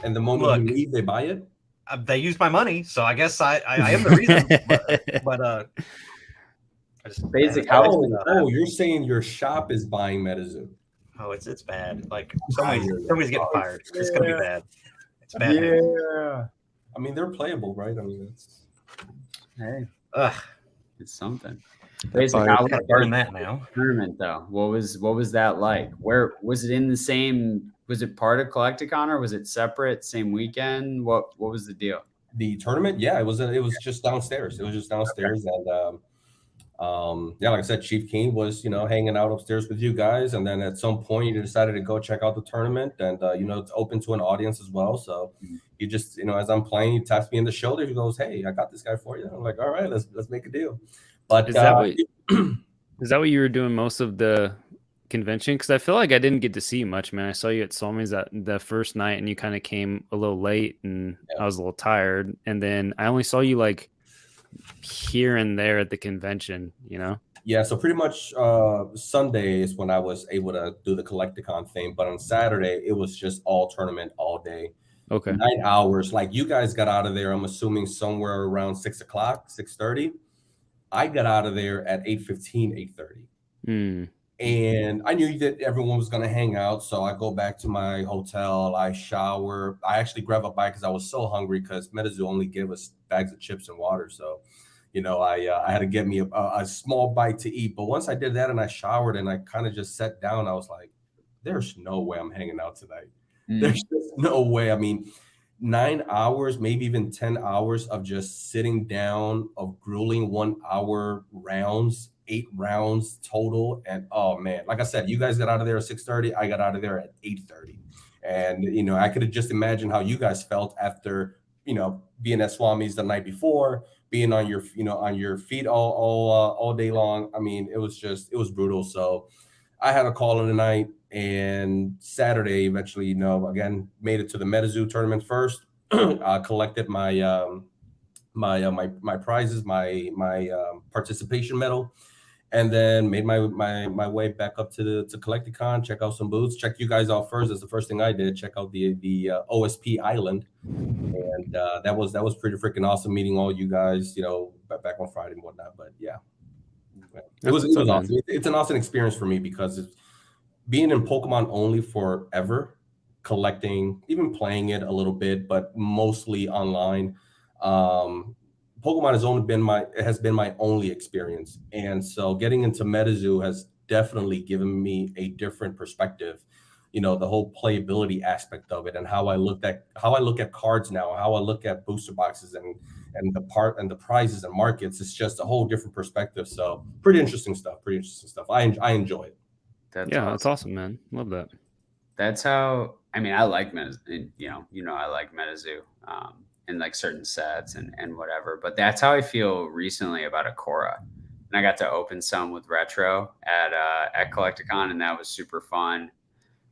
And the moment you leave, they buy it? They use my money, so I guess I am the reason. but basic. You're saying your shop is buying Metazoo? Oh, it's bad. Like somebody's getting fired. It's gonna be bad. It's bad. Yeah. I mean, they're playable, right? I mean, it's something. Basically, I gotta burn that now. Tournament though, what was that like? Where was it in the same? Was it part of Collectacon or was it separate? Same weekend? What was the deal? The tournament, yeah, it was just downstairs. It was just downstairs, and yeah, like I said, Chief King was, hanging out upstairs with you guys, and then at some point you decided to go check out the tournament, and it's open to an audience as well. So he just, as I'm playing, he taps me in the shoulder. He goes, "Hey, I got this guy for you." I'm like, "All right, let's make a deal." But is that what you were doing most of the convention? Because I feel like I didn't get to see much, man. I saw you at Swami's the first night, and you kind of came a little late, and I was a little tired. And then I only saw you like here and there at the convention, Yeah, so pretty much Sunday is when I was able to do the Collectacon thing, but on Saturday it was just all tournament all day. Okay. 9 hours. Like, you guys got out of there, I'm assuming somewhere around 6 o'clock, 6:30. I got out of there at 8:15, 8:30. And I knew that everyone was going to hang out. So I go back to my hotel, I shower. I actually grab a bite because I was so hungry, because Metazoo only gave us bags of chips and water. So, I had to get me a small bite to eat. But once I did that and I showered and I kind of just sat down, I was like, there's no way I'm hanging out tonight. There's just no way. I mean, 9 hours, maybe even 10 hours of just sitting down, of grueling 1 hour rounds, 8 rounds total. And oh man, like I said, you guys got out of there at 6:30. I got out of there at 8:30. And, I could have just imagined how you guys felt after, being at Swami's the night before, being on your, on your feet all day long. I mean, it was brutal. So I had a call in the night, and Saturday eventually, again, made it to the Metazoo tournament first. Collected my my prizes, my participation medal, and then made my way back up to Collectacon, check out some booths, check you guys out first. That's the first thing I did. Check out the OSP Island, and that was pretty freaking awesome meeting all you guys, back on Friday and whatnot. But yeah, it was awesome. It's an awesome experience for me, because it's being in Pokemon only forever, collecting, even playing it a little bit, but mostly online. Pokemon has been my only experience, and so getting into Metazoo has definitely given me a different perspective. The whole playability aspect of it, and how I look at cards now, how I look at booster boxes and the prizes and markets. It's just a whole different perspective. So pretty interesting stuff. I enjoy it. That's awesome, man. Love that. That's how, I mean, I like Metazoo, I like Metazoo in like certain sets and whatever, but that's how I feel recently about Akora. And I got to open some with Retro at Collectacon, and that was super fun.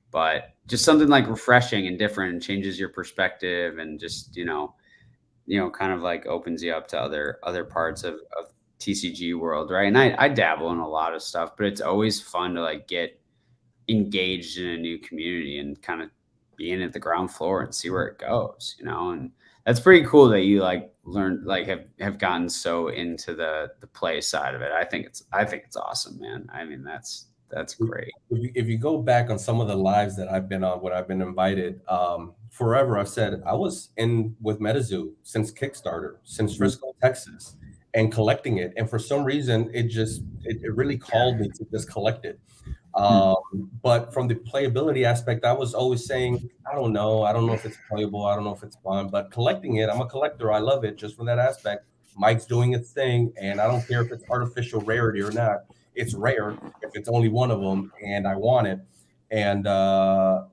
But just something like refreshing and different, and changes your perspective, and just, kind of like opens you up to other parts of TCG world, right? And I dabble in a lot of stuff, but it's always fun to like get engaged in a new community and kind of be in at the ground floor and see where it goes, and that's pretty cool that you like learned, like have gotten so into the play side of it. I think it's awesome, man. I mean, that's great. If you go back on some of the lives that I've been on, when I've been invited, forever, I've said I was in with Metazoo since Kickstarter, since Frisco, Texas, and collecting it. And for some reason, it really called me to just collect it. But from the playability aspect, I was always saying, I don't know if it's playable, I don't know if it's fun, but collecting it, I'm a collector, I love it just from that aspect. Mike's doing its thing, and I don't care if it's artificial rarity or not. It's rare if it's only one of them, and I want it. And all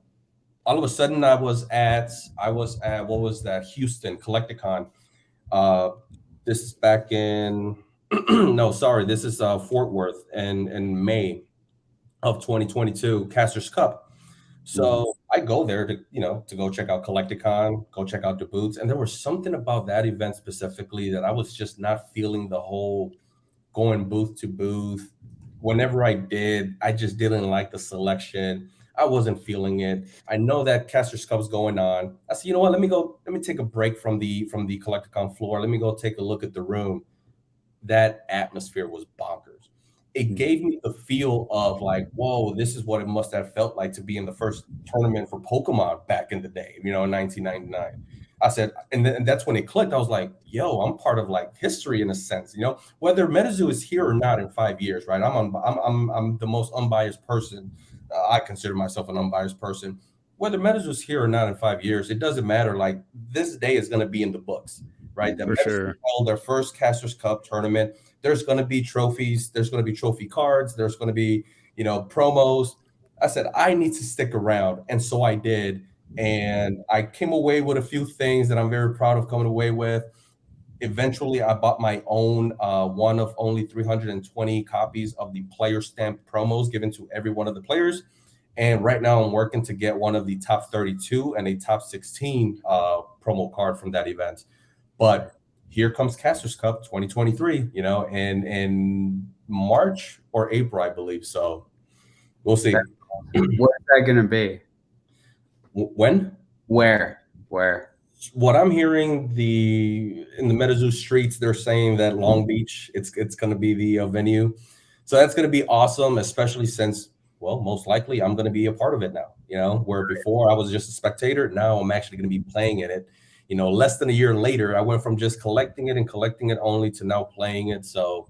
of a sudden, I was at what was that, Houston Collectacon. This is back in this is Fort Worth in May of 2022, Caster's Cup. So I go there to go check out Collectacon, go check out the booths, and there was something about that event specifically that I was just not feeling. The whole going booth to booth, whenever I did, I just didn't like the selection. I wasn't feeling it. I know that Caster's Cup was going on. I said, you know what? Let me take a break from the Collectacon floor. Let me go take a look at the room. That atmosphere was bonkers. It gave me the feel of like, whoa, this is what it must have felt like to be in the first tournament for Pokemon back in the day, in 1999. I said, and that's when it clicked. I was like, yo, I'm part of like history in a sense, whether Metazoo is here or not in 5 years, right? I'm the most unbiased person. I consider myself an unbiased person. Whether Metazoo is here or not in 5 years, it doesn't matter. Like, this day is going to be in the books. right? That For Metazoo sure. held their first Casters Cup tournament. There's going to be trophies. There's going to be trophy cards. There's going to be, promos. I said, I need to stick around. And so I did. And I came away with a few things that I'm very proud of coming away with. Eventually, I bought my own one of only 320 copies of the player stamp promos given to every one of the players. And right now I'm working to get one of the top 32 and a top 16 promo card from that event. But here comes Casters Cup 2023, in March or April, I believe. So we'll see. What's that going to be? When? Where? What I'm hearing in the Metazoo streets, they're saying that Long Beach, it's going to be the venue. So that's going to be awesome, especially since, well, most likely I'm going to be a part of it now, where before I was just a spectator. Now I'm actually going to be playing in it. Less than a year later, I went from just collecting it only to now playing it. So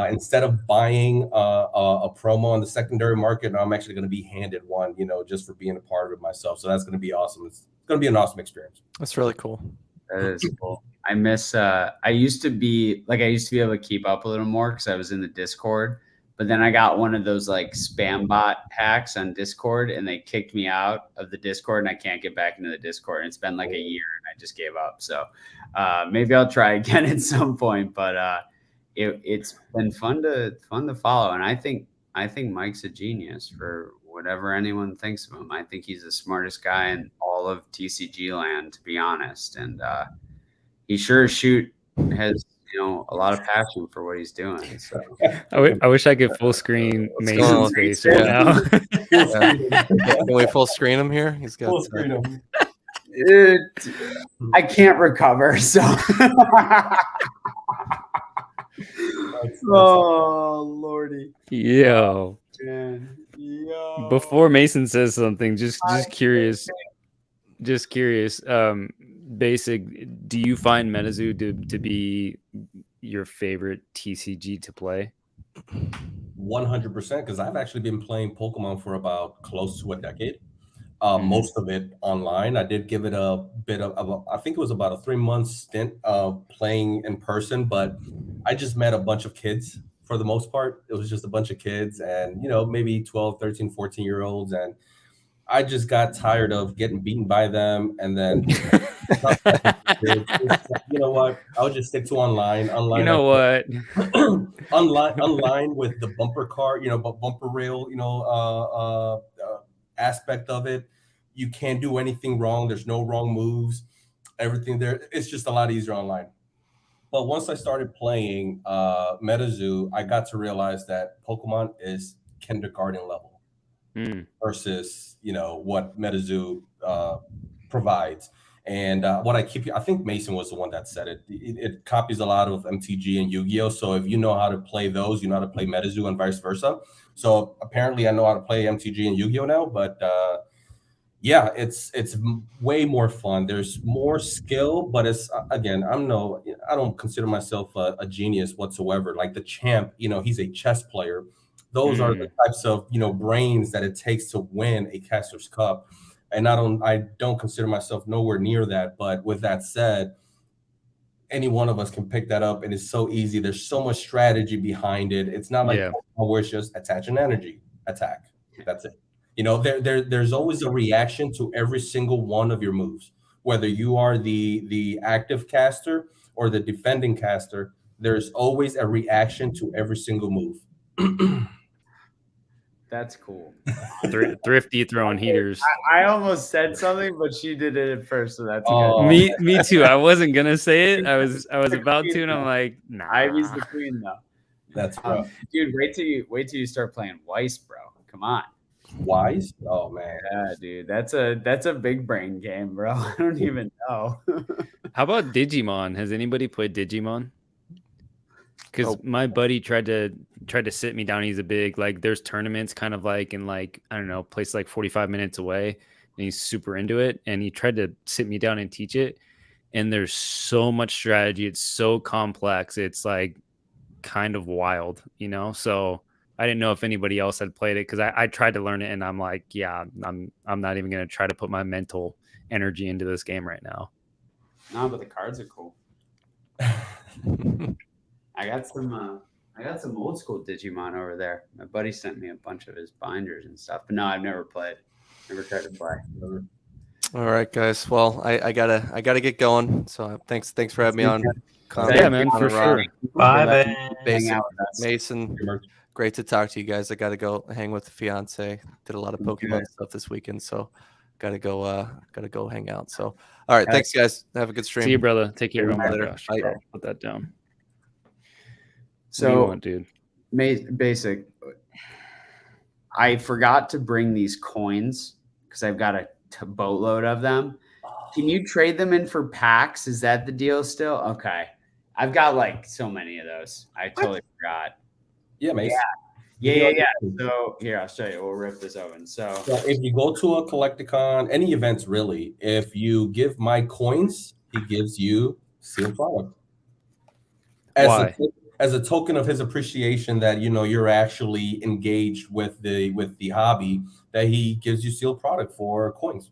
instead of buying a promo on the secondary market, I'm actually going to be handed one, just for being a part of it myself. So that's going to be awesome. It's going to be an awesome experience. That's really cool. That is cool. I miss, I used to be able to keep up a little more because I was in the Discord, but then I got one of those like spam bot hacks on Discord and they kicked me out of the Discord and I can't get back into the Discord. And it's been like a year and I just gave up. So maybe I'll try again at some point, but it's been fun to follow. And I think Mike's a genius for whatever anyone thinks of him. I think he's the smartest guy in all of TCG land, to be honest. And he sure as shoot has, a lot of passion for what he's doing. So I wish I could full screen Mason's face right now. Can we full screen him here? He's got Full screen him. I can't recover. So oh Lordy. Yo. Man. Yo. Before Mason says something, just curious. Basic, do you find Metazoo to be your favorite TCG to play? 100%, because I've actually been playing Pokemon for about close to a decade. Most of it online. I did give it a bit of I think it was about a 3-month stint of playing in person, but I just met a bunch of kids for the most part. It was just a bunch of kids and, maybe 12, 13, 14-year-olds. And I just got tired of getting beaten by them. And then, you know what? I'll just stick to online. You know what? Online with the bumper car, but bumper rail, aspect of it. You can't do anything wrong. There's no wrong moves. Everything there. It's just a lot easier online. But once I started playing Metazoo, I got to realize that Pokemon is kindergarten level versus, what Metazoo provides. And I think Mason was the one that said it. It copies a lot of MTG and Yu-Gi-Oh! So if you know how to play those, you know how to play Metazoo and vice versa. So apparently I know how to play MTG and Yu-Gi-Oh! Now, but yeah, it's way more fun. There's more skill, but it's again, I don't consider myself a genius whatsoever. Like the champ, he's a chess player. Those are the types of brains that it takes to win a Casters Cup. And I don't consider myself nowhere near that. But with that said, any one of us can pick that up, and it's so easy. There's so much strategy behind it. It's not like where it's just attach an energy, attack. That's it. There's always a reaction to every single one of your moves. Whether you are the active caster or the defending caster, there's always a reaction to every single move. That's cool. Thrifty throwing heaters. I almost said something, but she did it at first, so that's good. Me too. I wasn't gonna say it. I was about to, and I'm like, nah. Ivy's the queen, though. That's rough. Dude. Wait till you start playing Weiss, bro. Come on. Weiss? Oh man. Yeah, dude. That's a big brain game, bro. I don't even know. How about Digimon? Has anybody played Digimon? Because my buddy tried to sit me down. He's a big, there's tournaments kind of in I don't know, place 45 minutes away, and he's super into it. And he tried to sit me down and teach it. And there's so much strategy. It's so complex. It's kind of wild, So I didn't know if anybody else had played it because I tried to learn it, and I'm like, yeah, I'm not even gonna try to put my mental energy into this game right now. No, but the cards are cool. I got some old school Digimon over there. My buddy sent me a bunch of his binders and stuff. But no, I've never played. Never tried to play. All right, guys. Well, I gotta get going. So thanks for having me on. Yeah, man, for sure. Bye, man. Hang out with us. Mason, great to talk to you guys. I gotta go hang with the fiance. Did a lot of Pokemon stuff this weekend, so gotta go hang out. So all right, thanks guys. Have a good stream. See you, brother. Take care. Oh my Later. gosh, Bye. bro. Put that down. So, what do you want, dude? Basic. I forgot to bring these coins because I've got a boatload of them. Can you trade them in for packs? Is that the deal still? Okay. I've got like so many of those. I totally forgot. Yeah, Mace. Yeah. So here, I'll show you. We'll rip this open. So if you go to a Collectacon, any events really, if you give my coins, he gives you sealed product. Why? As a token of his appreciation that you're actually engaged with the hobby, that he gives you sealed product for coins.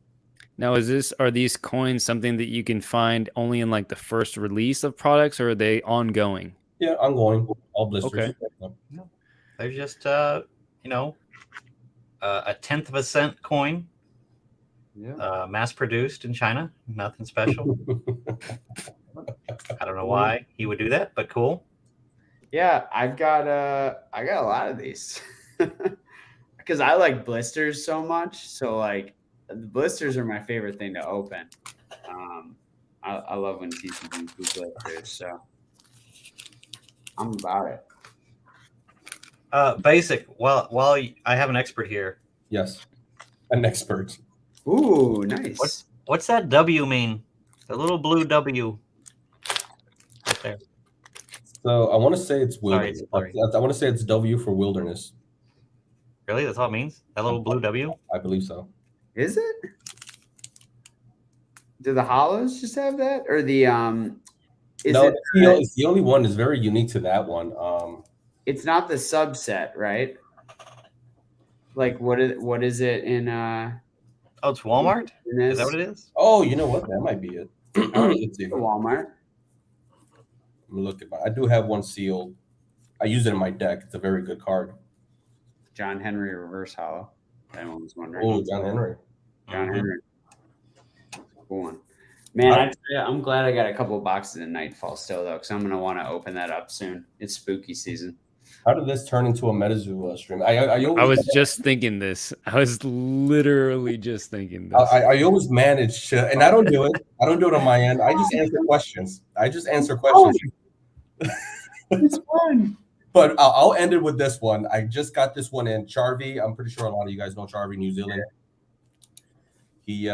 Now, are these coins something that you can find only in like the first release of products, or are they ongoing? Yeah, ongoing. All blisters. Okay. They're just a 1/10 of a cent coin. yeah. Mass produced in China. Nothing special. I don't know why he would do that, but cool. Yeah, I got a lot of these because I like blisters so much. So like the blisters are my favorite thing to open. I love when TCGs do blisters, so I'm about it. Basic. While I have an expert here. Yes, an expert. Ooh, nice. What's that W mean? The little blue W. Right there. So I want to say it's wilderness. Sorry. I want to say it's W for wilderness. Really? That's all it means? That little blue W? I believe so. Is it? Do the hollows just have that, or the it's the only one that's very unique to that one. It's not the subset, right? Like what is it in Oh, it's Walmart? Is that what it is? Oh, you know what? That might be it. Let's see. Walmart. Look I do have one sealed. I use it in my deck. It's a very good card. John Henry reverse hollow. Anyone was wondering. Oh, John Henry. John Henry. Cool one. Man, I'm glad I got a couple of boxes of Nightfall still though, because I'm gonna want to open that up soon. It's spooky season. How did this turn into a Metazoo stream? I was just thinking this. I was literally just thinking this. I always manage to, and I don't do it. I don't do it on my end. I just answer questions. It's fun. But I'll end it with this one. I just got this one in. Charvy, I'm pretty sure a lot of you guys know Charvy, New Zealand. He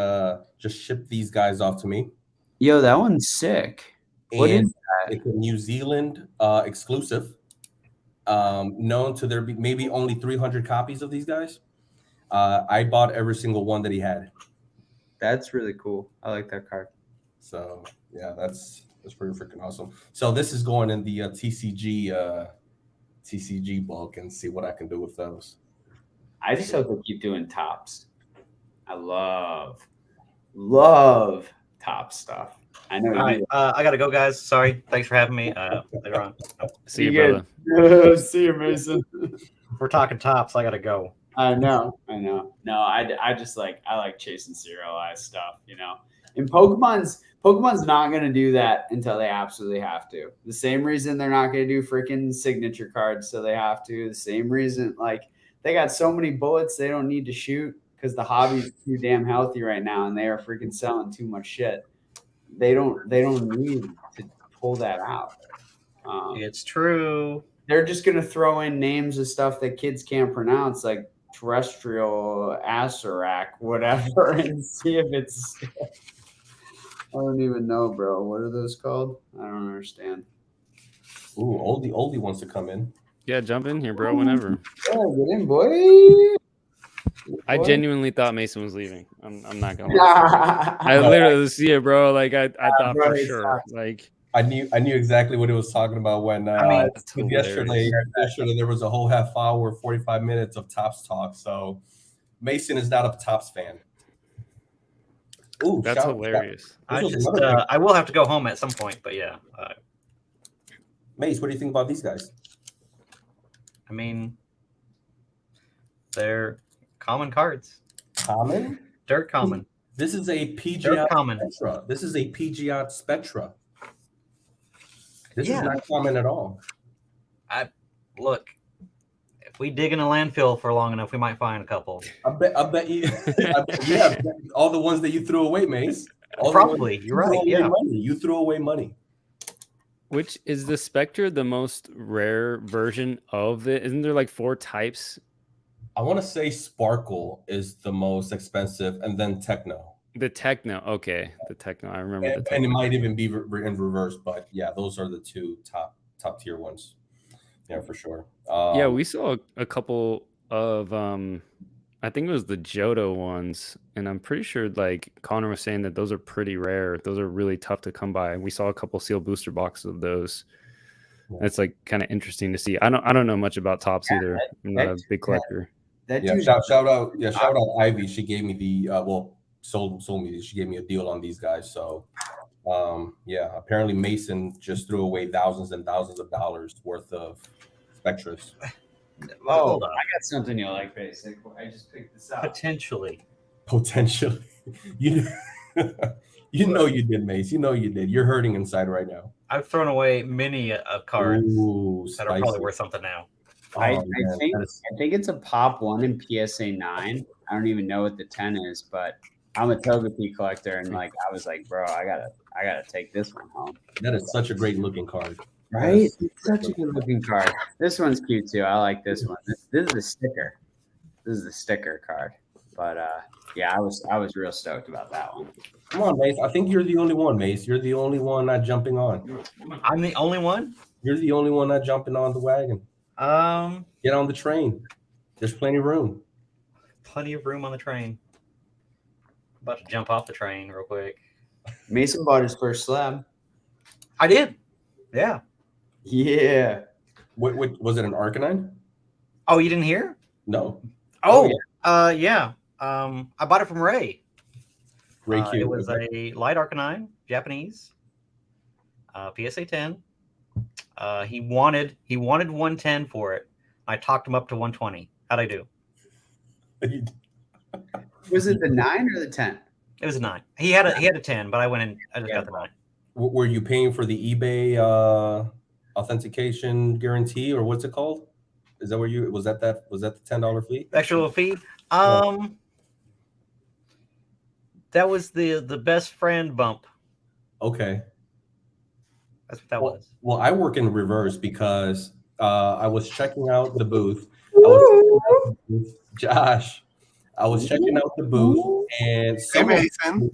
just shipped these guys off to me. Yo, that one's sick. What is that? It's a New Zealand exclusive. Known to there be maybe only 300 copies of these guys. I bought every single one that he had. That's really cool. I like that card. So yeah, that's pretty freaking awesome. So this is going in the TCG bulk and see what I can do with those. I just hope they keep doing tops. I love top stuff. I know. All right, I gotta go, guys. Sorry. Thanks for having me. Later on. See you, brother. See you, Mason. If we're talking tops, I gotta go. I know. No, I just like chasing serialized stuff, And Pokemon's not gonna do that until they absolutely have to. The same reason they're not gonna do freaking signature cards, so they have to. The same reason, like they got so many bullets they don't need to shoot because the hobby's too damn healthy right now, and they are freaking selling too much shit. They don't need to pull that out. It's true. They're just gonna throw in names of stuff that kids can't pronounce, like terrestrial Asarak, whatever, and see if it's. I don't even know, bro. What are those called? I don't understand. Ooh, oldie wants to come in. Yeah, jump in here, bro. Whenever. Yeah, get in, boy. I genuinely thought Mason was leaving. I'm not gonna lie. I literally see it, bro. Like I thought bro, for sure. Like I knew exactly what he was talking about when yesterday there was a whole half hour, 45 minutes of Tops talk. So Mason is not a Tops fan. Ooh, that's hilarious. I will have to go home at some point, but yeah. Mace, what do you think about these guys? I mean, they're common cards. Common? Dirt common. This is a Dirt Pidgeot common. Spectra. This is a Pidgeot Spectra. This Yeah. is not common at all. Look, if we dig in a landfill for long enough, we might find a couple. I bet you. Yeah, all the ones that you threw away, Mace. Probably. You're right. Yeah. You threw away money. Which is the Spectre the most rare version of it? Isn't there like 4 types? I want to say Sparkle is the most expensive, and then Techno. The Techno, okay, the Techno. I remember the Techno. And it might even be in reverse, but yeah, those are the 2 top tier ones. Yeah, for sure. Yeah, we saw a couple of I think it was the Johto ones, and I'm pretty sure like Connor was saying that those are pretty rare. Those are really tough to come by. And we saw a couple sealed booster boxes of those. Yeah. It's like kind of interesting to see. I don't know much about tops either. I'm not a big collector. Shout out Ivy. She gave me the sold me. She gave me a deal on these guys. So apparently Mason just threw away thousands and thousands of dollars worth of Spectras. Oh, I got something you like, basic. I just picked this up. Potentially. You know you did, Mace. You know you did. You're hurting inside right now. I've thrown away many cards that are probably spicy. worth something now. I think it's a pop 1 in PSA 9. I don't even know what the 10 is, but I'm a Togepi collector, and like I was like, bro, I gotta take this one home. That is such a great looking card. Right? It's such a good looking card. This one's cute too. I like this one. This is a sticker. This is the sticker card. But yeah, I was real stoked about that one. Come on, Mace. I think you're the only one, Mace. You're the only one not jumping on. I'm the only one? You're the only one not jumping on the wagon. Get on the train. There's plenty of room. Plenty of room on the train. About to jump off the train real quick. Mason bought his first slab. I did. Yeah. Yeah. What was it, an Arcanine? Oh, you didn't hear? No. Oh, yeah. I bought it from Ray. Rayquaza. It was a light Arcanine, Japanese. PSA 10. He wanted 110 for it. I talked him up to 120. How'd I do? Was it the 9 or the 10? It was a 9. He had a 10, but I went in. I just got the 9. Were you paying for the eBay authentication guarantee, or what's it called? Is that where you was that the $10 fee? Extra little fee. That was the best friend bump. Okay. That's what that was. Well, I work in reverse because I was checking out the booth. Josh, I was checking out the booth, and hey Mason,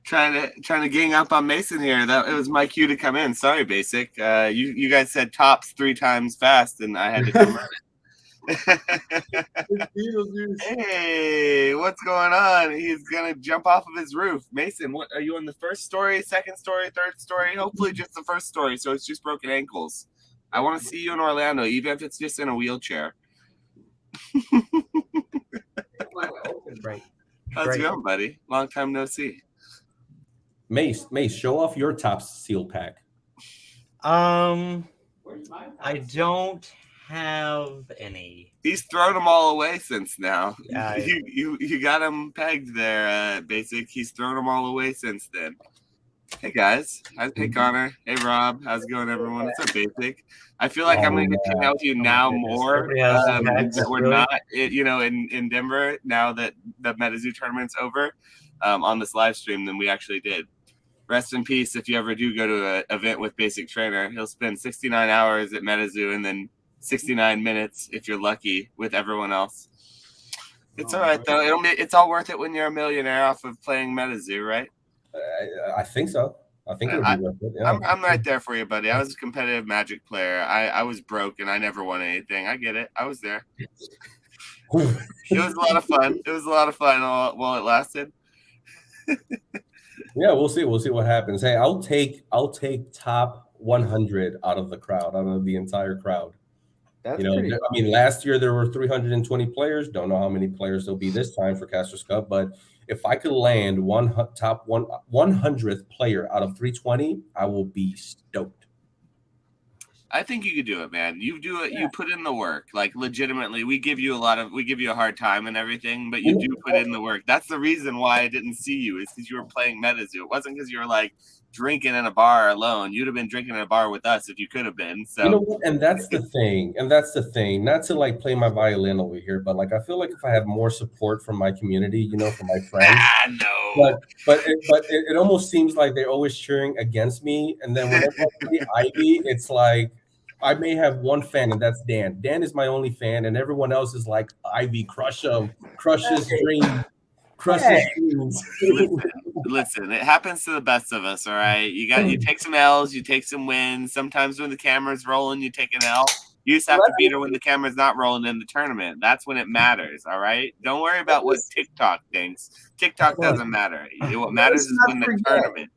trying to gang up on Mason here. It was my cue to come in. Sorry, Basic. You guys said tops 3 times fast, and I had to come in. Hey, what's going on? He's gonna jump off of his roof. Mason, what are you on the first story, second story, third story? Hopefully just the first story, so it's just broken ankles. I want to see you in Orlando, even if it's just in a wheelchair. Right. How's it going, buddy? Long time no see. Mace, show off your top seal pack. I don't have any. He's thrown them all away since now. Yeah, you got him pegged there, Basic. He's thrown them all away since then. Hey guys, hey Connor, hey Rob, how's it going, everyone? What's up, Basic? I feel like I'm gonna get to know you now more. That we're not, in Denver now that the Metazoo tournament's over, on this live stream than we actually did. Rest in peace. If you ever do go to an event with Basic Trainer, he'll spend 69 hours at Metazoo and then 69 minutes if you're lucky with everyone else. It's all right though. It's all worth it when you're a millionaire off of playing Metazoo, right? I think so. I think it would be worth it. Yeah. I'm right there for you, buddy. I was a competitive Magic player. I was broke and I never won anything. I get it. I was there. It was a lot of fun. It was a lot of fun while it lasted. Yeah, we'll see. We'll see what happens. Hey, I'll take top 100 out of the crowd, out of the entire crowd. That's last year there were 320 players. Don't know how many players there'll be this time for Casters Cup, but if I could land top 100th player out of 320, I will be stoked. I think you could do it, man. You do it. Yeah. You put in the work. Like, legitimately, we give you a hard time and everything, but you do put in the work. That's the reason why I didn't see you, is because you were playing Metazoo. It wasn't because you were like drinking in a bar alone. You'd have been drinking in a bar with us if you could have been. So, you know what? And that's the thing. Not to like play my violin over here, but like I feel like if I had more support from my community, you know, from my friends. No. But it almost seems like they're always cheering against me. And then whenever I see Ivy, it's like I may have one fan, and that's Dan. Dan is my only fan, and everyone else is like, Ivy, crush him, crush his dream, crush his dreams. Listen, it happens to the best of us, all right? You take some L's, you take some wins. Sometimes when the camera's rolling, you take an L. You just have to beat her when the camera's not rolling in the tournament. That's when it matters, all right? Don't worry about what TikTok thinks. TikTok doesn't matter. What matters is when the tournament.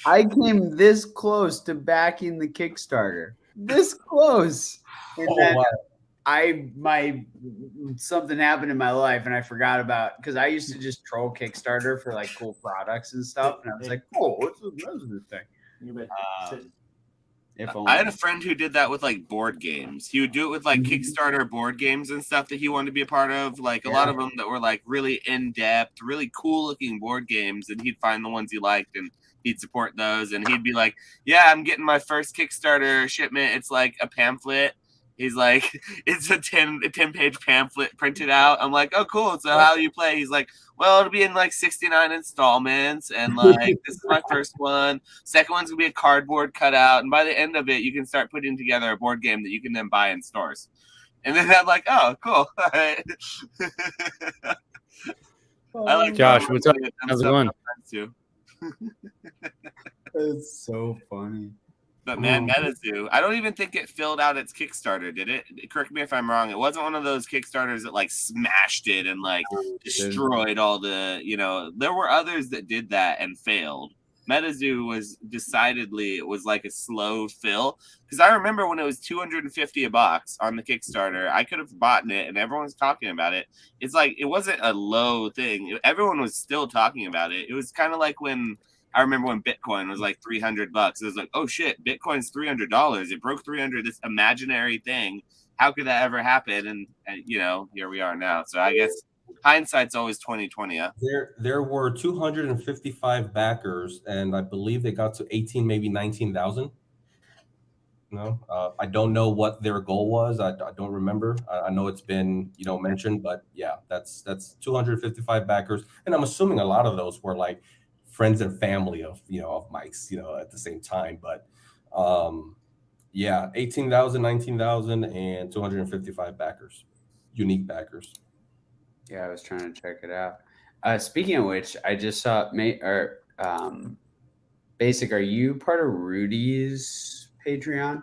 I came this close to backing the Kickstarter. This close. And then something happened in my life and I forgot about, because I used to just troll Kickstarter for like cool products and stuff. And I was like, oh, what's this thing? I had a friend who did that with like board games. He would do it with like Kickstarter board games and stuff that he wanted to be a part of. Like a lot of them that were like really in depth, really cool looking board games. And he'd find the ones he liked and he'd support those. And he'd be like, yeah, I'm getting my first Kickstarter shipment. It's like a pamphlet. He's like, it's a 10-page pamphlet printed out. I'm like, oh, cool. So how do you play? He's like, well, it'll be in like 69 installments. And like, this is my first one. Second one's going to be a cardboard cutout. And by the end of it, you can start putting together a board game that you can then buy in stores. And then I'm like, oh, cool. All right. I like Josh. What's up? How's it going? It's so funny. But man, Metazoo, I don't even think it filled out its Kickstarter, did it? Correct me if I'm wrong. It wasn't one of those Kickstarters that like smashed it and like destroyed all the, you know, there were others that did that and failed. Metazoo was decidedly, it was like a slow fill. Because I remember when it was $250 a box on the Kickstarter, I could have bought it and everyone was talking about it. It's like, it wasn't a low thing. Everyone was still talking about it. It was kind of like when, I remember when Bitcoin was like $300. It was like, oh shit, Bitcoin's $300. It broke 300, this imaginary thing. How could that ever happen? And you know, here we are now. So I guess hindsight's always 2020. Huh? There were 255 backers, and I believe they got to 18, maybe 19,000. No, I don't know what their goal was. I don't remember. I know it's been, you know, mentioned, but yeah, that's 255 backers, and I'm assuming a lot of those were like friends and family of, you know, of Mike's, you know, at the same time. But yeah, 18,000, 19,000, and 255 backers, unique backers. Yeah, I was trying to check it out. Speaking of which, I just saw Basic, are you part of Rudy's Patreon?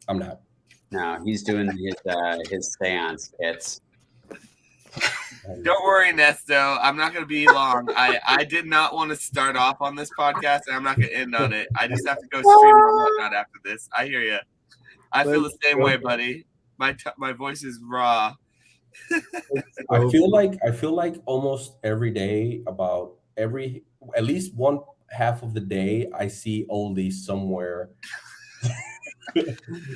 I'm not. No, he's doing his seance kits. Don't worry, Nesto. I'm not going to be long. I did not want to start off on this podcast, and I'm not going to end on it. I just have to go stream or whatnot after this. I hear you. I feel the same way, buddy. My voice is raw. I feel like almost every day, at least one half of the day, I see oldies somewhere.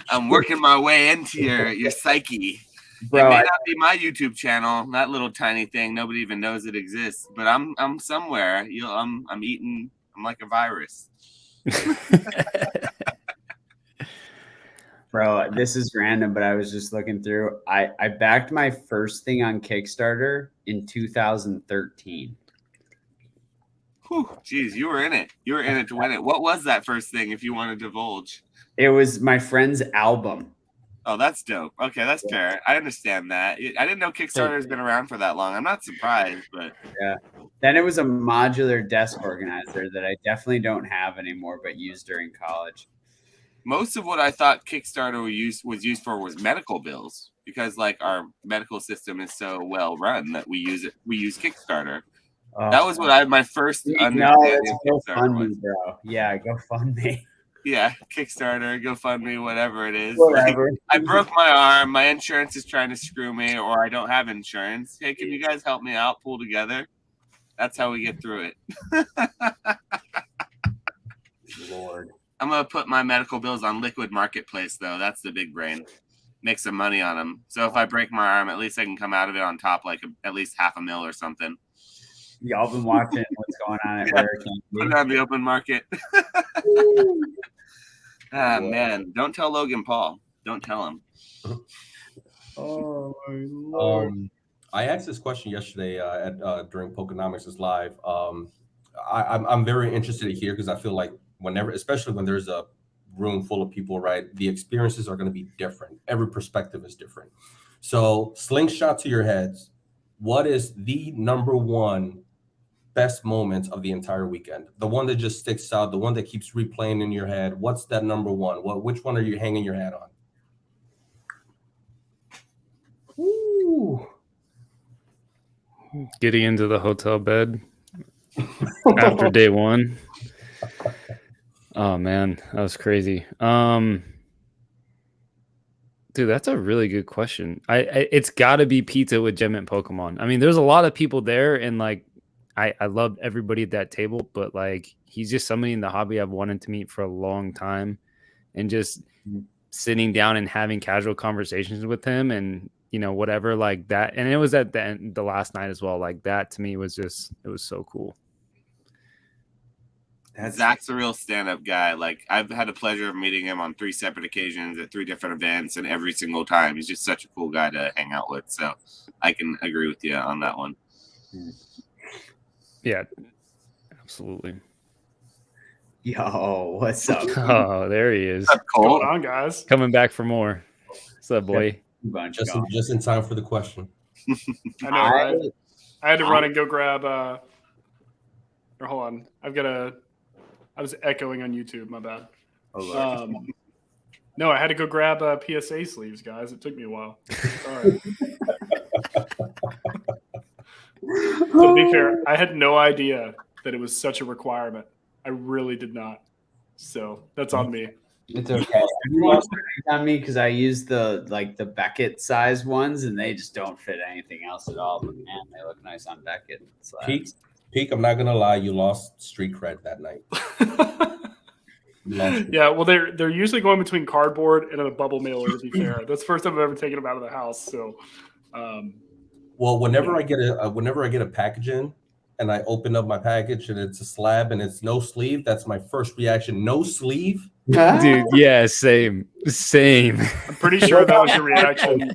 I'm working my way into your psyche. Bro, it may not be my YouTube channel, that little tiny thing. Nobody even knows it exists, but I'm somewhere. I'm eating. I'm like a virus. Bro, this is random, but I was just looking through. I backed my first thing on Kickstarter in 2013. Whew, geez, you were in it. You were in it to win it. What was that first thing, if you want to divulge? It was my friend's album. Oh, that's dope. Okay, that's fair. I understand that. I didn't know Kickstarter has been around for that long. I'm not surprised, but yeah. Then it was a modular desk organizer that I definitely don't have anymore, but used during college. Most of what I thought Kickstarter was used for was medical bills, because like our medical system is so well run that we use it. We use Kickstarter. That was what my first understanding of Kickstarter was. Bro. Yeah, GoFundMe. Yeah, Kickstarter, GoFundMe, whatever it is. Whatever. Like, I broke my arm. My insurance is trying to screw me, or I don't have insurance. Hey, can you guys help me out? Pull together. That's how we get through it. Lord. I'm gonna put my medical bills on Liquid Marketplace though. That's the big brain. Make some money on them. So if I break my arm, at least I can come out of it on top, like at least $500,000 or something. Y'all been watching what's going on at work. Put it on the open market. Man, don't tell Logan Paul. Don't tell him. Oh my Lord. I asked this question yesterday during Pokenomics Live. I'm very interested to hear because I feel like whenever, especially when there's a room full of people, right, the experiences are going to be different. Every perspective is different. So slingshot to your heads. What is the number one best moments of the entire weekend? The one that just sticks out, the one that keeps replaying in your head. What's that number one? Which one are you hanging your hat on? Ooh. Getting into the hotel bed after day one. Oh man, that was crazy. Dude, that's a really good question. It's got to be pizza with Gem and Pokemon. I mean, there's a lot of people there, and like, I love everybody at that table, but like, he's just somebody in the hobby I've wanted to meet for a long time, and just sitting down and having casual conversations with him, and you know, whatever like that. And it was at the end, the last night as well. Like that to me was just, it was so cool. Zach's a real stand-up guy. Like, I've had the pleasure of meeting him on 3 separate occasions at 3 different events, and every single time he's just such a cool guy to hang out with. So I can agree with you on that one. Yeah, absolutely. Yo, what's up? Oh, there he is. What's going on, guys? Coming back for more. What's up, boy? Just in time for the question. I know, right? I had to run and go grab or hold on. I was echoing on YouTube, my bad. No, I had to go grab PSA sleeves, guys. It took me a while. Sorry. To be fair, I had no idea that it was such a requirement. I really did not. So that's on me. It's okay. Everyone's on me because I use the Beckett size ones, and they just don't fit anything else at all. But man, they look nice on Beckett. Peak, I'm not gonna lie, you lost street cred that night. Yeah, well, they're usually going between cardboard and a bubble mailer. To be fair, that's the first time I've ever taken them out of the house. So, well, whenever I get a package in, and I open up my package and it's a slab and it's no sleeve, that's my first reaction. No sleeve, dude. Yeah, same. I'm pretty sure that was your reaction.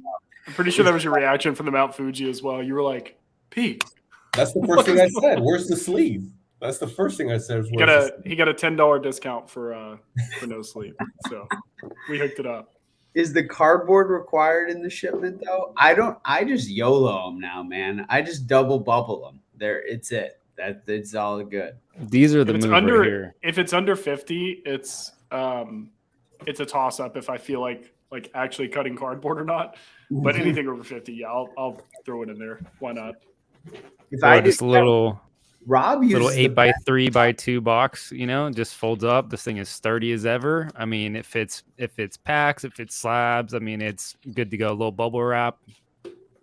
I'm pretty sure that was your reaction from the Mount Fuji as well. You were like, "Pete." That's the first thing I said. Where's the sleeve? That's the first thing I said. He got a $10 discount for no sleeve. So we hooked it up. Is the cardboard required in the shipment though? I just YOLO them now, man. I just double bubble them. It's all good. These are the moves right here. If it's under 50, it's a toss up if I feel like actually cutting cardboard or not. But anything over 50, yeah, I'll throw it in there. Why not? If I just a little Rob uses little 8x3x2 box, you know, just folds up. This thing is sturdy as ever. I mean, if it's packs, if it's slabs, I mean, it's good to go. A little bubble wrap,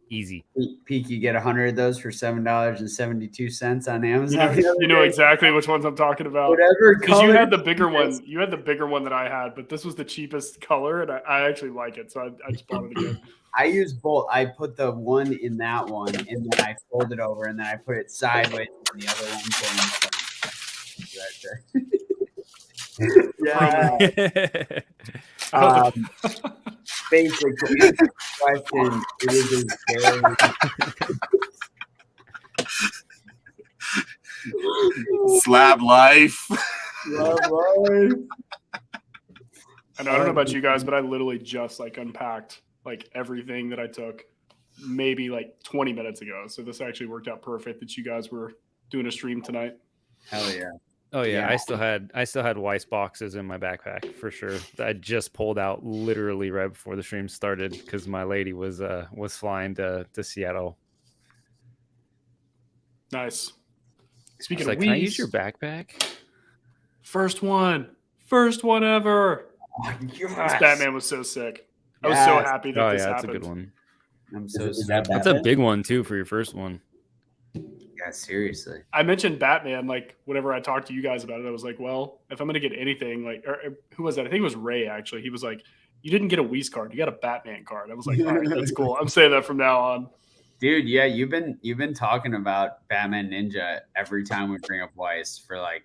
easy. Peak, you get 100 of those for $7.72 on Amazon. You know exactly which ones I'm talking about. Whatever, because you had the bigger one. You had the bigger one that I had, but this was the cheapest color, and I actually like it, so I just bought it again. I use both. I put the one in that one, and then I fold it over, and then I put it sideways, and the other one going yeah. Basically, question. It is very slab life. And I don't know about you guys, but I literally just unpacked everything that I took maybe 20 minutes ago. So this actually worked out perfect that you guys were doing a stream tonight. Hell yeah. Oh yeah. I still had Weiss boxes in my backpack for sure. That I just pulled out literally right before the stream started because my lady was flying to Seattle. Nice. Speaking of Wii, can I use your backpack? First one ever. Oh, this Batman was so sick. I was so happy that this happened. That's a good one. I'm so That's a big one too for your first one. Yeah, seriously. I mentioned Batman, like whenever I talked to you guys about it, I was like, well, if I'm going to get anything, like, or who was that? I think it was Ray, actually. He was like, you didn't get a Whis card. You got a Batman card. I was like, all right, that's cool. I'm saying that from now on. Dude, yeah, you've been talking about Batman Ninja every time we bring up Weiss for like,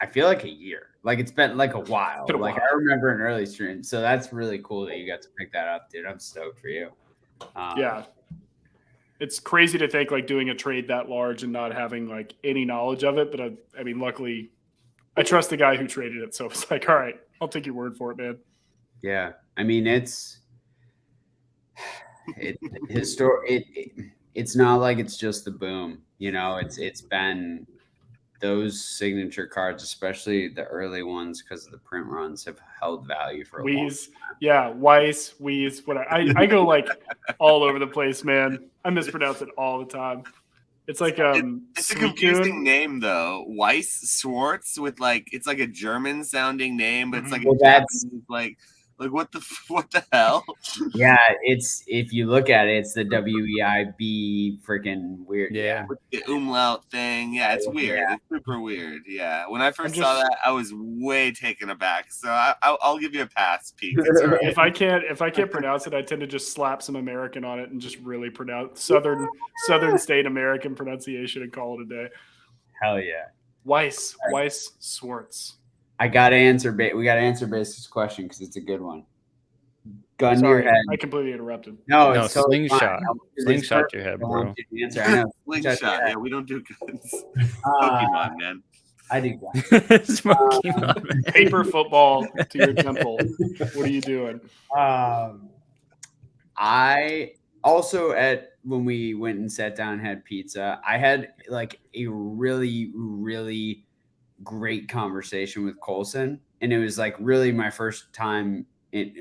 I feel like a year. Like it's been like a while. Like I remember an early stream. So that's really cool that you got to pick that up, dude. I'm stoked for you. Yeah. It's crazy to think like doing a trade that large and not having like any knowledge of it. But I mean, luckily I trust the guy who traded it. So it's like, all right, I'll take your word for it, man. Yeah. I mean, it's not like it's just the boom, you know, it's been those signature cards, especially the early ones, because of the print runs, have held value for a long time. Yeah, Weiss, whatever. I go like all over the place, man. I mispronounce it all the time. It's like it's a confusing name though. Weiss Schwartz with like it's like a German sounding name, but it's like that's like what the hell? Yeah, it's if you look at it, it's the WEIB freaking weird. Yeah. With the umlaut thing. Yeah, it's weird. Yeah. It's super weird. Yeah. When I first saw that, I was way taken aback. So I'll give you a pass, Pete. Right. If I can't pronounce it, I tend to just slap some American on it and just really pronounce Southern state American pronunciation and call it a day. Hell yeah. Weiss Schwartz. We got to answer Basic's question because it's a good one. Gun to your head. I completely interrupted. No, it's slingshot. Slingshot to your head, bro. Answer. I know. Slingshot. Yeah, we don't do guns. Pokemon, man. I do guns. Paper football to your temple. What are you doing? I also when we went and sat down and had pizza, I had like a really, really great conversation with Colson, and it was like really my first time I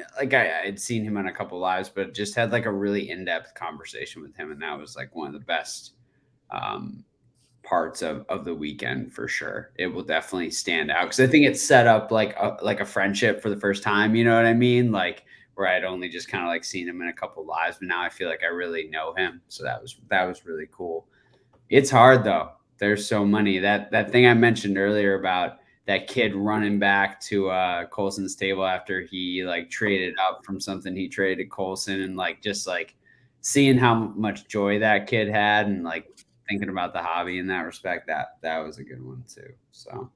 had seen him on a couple lives, but just had like a really in-depth conversation with him, and that was like one of the best parts of the weekend for sure. It will definitely stand out because I think it set up like a friendship for the first time, you know what I mean, like where I'd only just kind of like seen him in a couple lives, but now I feel like I really know him, so that was really cool. It's hard though. There's so many. That thing I mentioned earlier about that kid running back to Colson's table after he like traded up from something he traded Colson, and like just like seeing how much joy that kid had and like thinking about the hobby in that respect, that was a good one too. So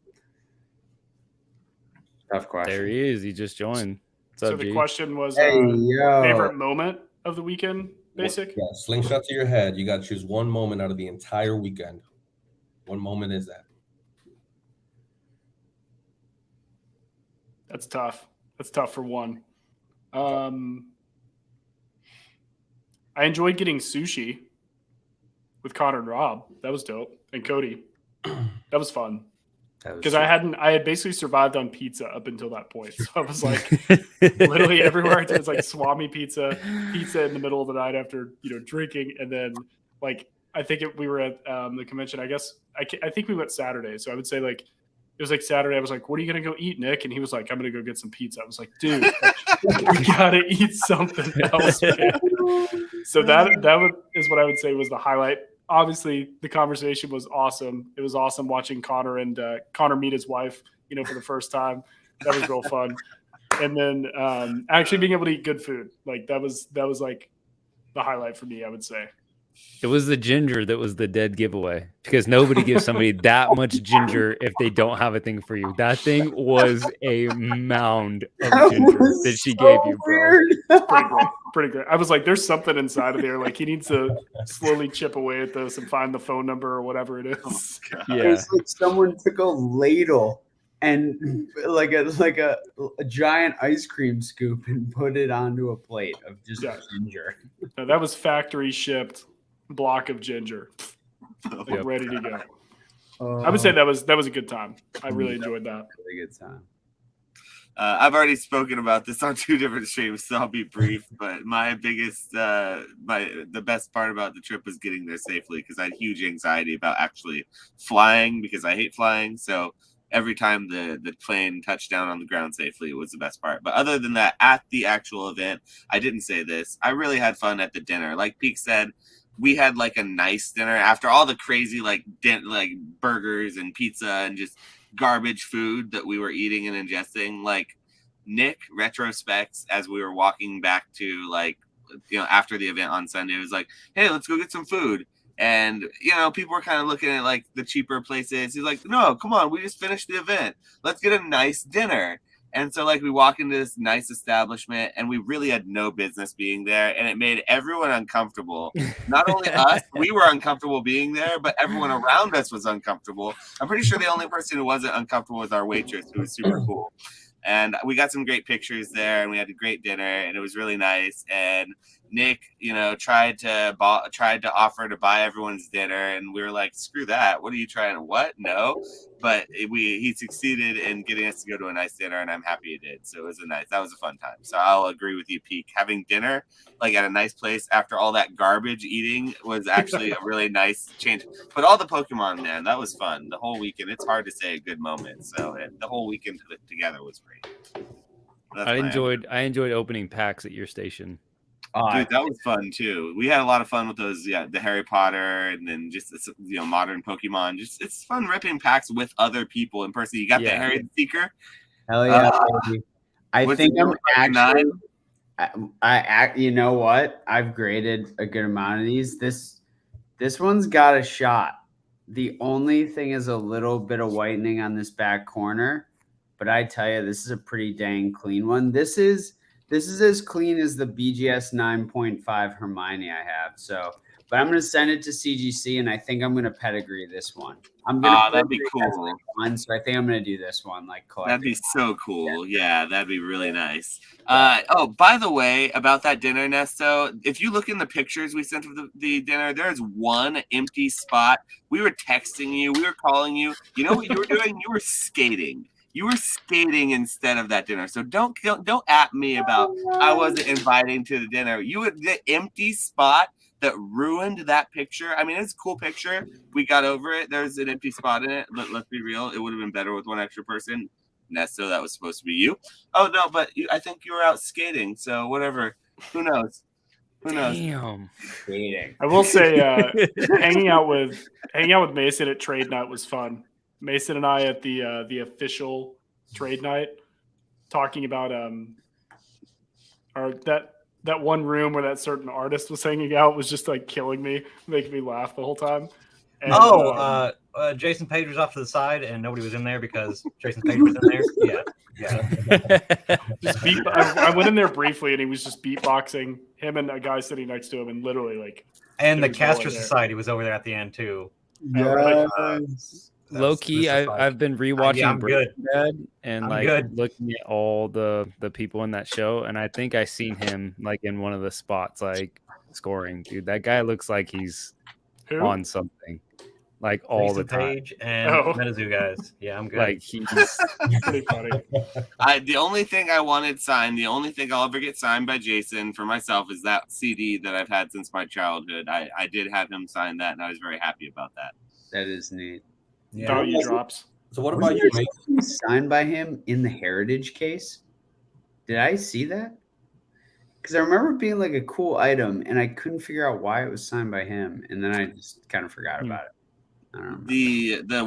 tough question. There he is. He just joined. So the question was favorite moment of the weekend, Basic? Yeah, slingshot to your head. You got to choose one moment out of the entire weekend. What moment is that? That's tough. That's tough for one. I enjoyed getting sushi with Connor and Rob. That was dope. And Cody. That was fun. Because I had basically survived on pizza up until that point. So I was like literally everywhere. It was like Swami pizza in the middle of the night after, drinking. And then like, I think we were at the convention. I guess I think we went Saturday. So I would say like it was like Saturday. I was like, "What are you gonna go eat, Nick?" And he was like, "I'm gonna go get some pizza." I was like, "Dude, we gotta eat something else." Man. So that is what I would say was the highlight. Obviously, the conversation was awesome. It was awesome watching Connor meet his wife, for the first time. That was real fun. And then actually being able to eat good food, like that was like the highlight for me, I would say. It was the ginger that was the dead giveaway because nobody gives somebody that much ginger if they don't have a thing for you. That thing was a mound of ginger that she gave you, bro. Pretty great. I was like, there's something inside of there. Like he needs to slowly chip away at this and find the phone number or whatever it is. Yeah. It's like someone took a ladle and like a giant ice cream scoop and put it onto a plate of just ginger. No, that was factory shipped block of ginger, ready to go. I would say that was a good time. I really enjoyed that. Really good time. I've already spoken about this on 2 different streams, so I'll be brief. But my biggest, the best part about the trip was getting there safely because I had huge anxiety about actually flying because I hate flying. So every time the plane touched down on the ground safely was the best part. But other than that, at the actual event, I didn't say this. I really had fun at the dinner. Like Peak said, we had like a nice dinner after all the crazy like burgers and pizza and just garbage food that we were eating and ingesting. Like Nick retrospects as we were walking back to like, you know, after the event on Sunday, it was like, hey, let's go get some food. And, you know, people were kind of looking at like the cheaper places. He's like, no, come on, we just finished the event. Let's get a nice dinner. And so like we walk into this nice establishment and we really had no business being there. And it made everyone uncomfortable. Not only us, we were uncomfortable being there, but everyone around us was uncomfortable. I'm pretty sure the only person who wasn't uncomfortable was our waitress, who was super cool. And we got some great pictures there and we had a great dinner and it was really nice. And Nick, you know, tried to offer to buy everyone's dinner, and we were like, "Screw that! What are you trying to what? No!" But he succeeded in getting us to go to a nice dinner, and I'm happy he did. So that was a fun time. So I'll agree with you, Peak. Having dinner like at a nice place after all that garbage eating was actually a really nice change. But all the Pokemon, man, that was fun. The whole weekend. It's hard to say a good moment. So the whole weekend together was great. I enjoyed opening packs at your station. Dude, that was fun too. We had a lot of fun with those, the Harry Potter and then just modern Pokemon. Just it's fun ripping packs with other people in person. You got the Harry the Seeker. Hell yeah, baby. I think I'm actually. You know what? I've graded a good amount of these. This one's got a shot. The only thing is a little bit of whitening on this back corner, but I tell you, this is a pretty dang clean one. This is as clean as the BGS 9.5 Hermione I have. So, but I'm going to send it to CGC, and I think I'm going to pedigree this one. That'd be cool. So I think I'm going to do this one. That'd be so cool. Yeah, that'd be really nice. By the way, about that dinner, Nesto, if you look in the pictures we sent of the dinner, there's one empty spot. We were texting you. We were calling you. You know what you were doing? You were skating. You were skating instead of that dinner. So don't at me about I wasn't inviting to the dinner. The empty spot that ruined that picture. I mean, it's a cool picture. We got over it. There's an empty spot in it. Let's be real. It would have been better with one extra person. Nesto, that was supposed to be you. Oh, no, but I think you were out skating. So whatever. Who knows? Damn. Skating. I will say hanging out with Mason at trade night was fun. Mason and I at the official trade night talking about that one room where that certain artist was hanging out was just like killing me, making me laugh the whole time. And, Jason Page was off to the side and nobody was in there because Jason Page was in there. Yeah. I went in there briefly and he was just beatboxing, him and a guy sitting next to him, and literally like. And the Caster Society was over there at the end too. Yes. Low key, I've been rewatching Breaking Bad and looking at all the people in that show, and I think I seen him like in one of the spots like scoring. Dude, that guy looks like he's on something like all the time. Page and Metazoo guys. Yeah, I'm good. Like he's pretty funny. The only thing I wanted signed, the only thing I'll ever get signed by Jason for myself is that CD that I've had since my childhood. I did have him sign that, and I was very happy about that. That is neat. Yeah. Value drops. So what about you, mate? Signed by him in the Heritage case? Did I see that? Because I remember it being like a cool item, and I couldn't figure out why it was signed by him, and then I just kind of forgot about it. I don't know. The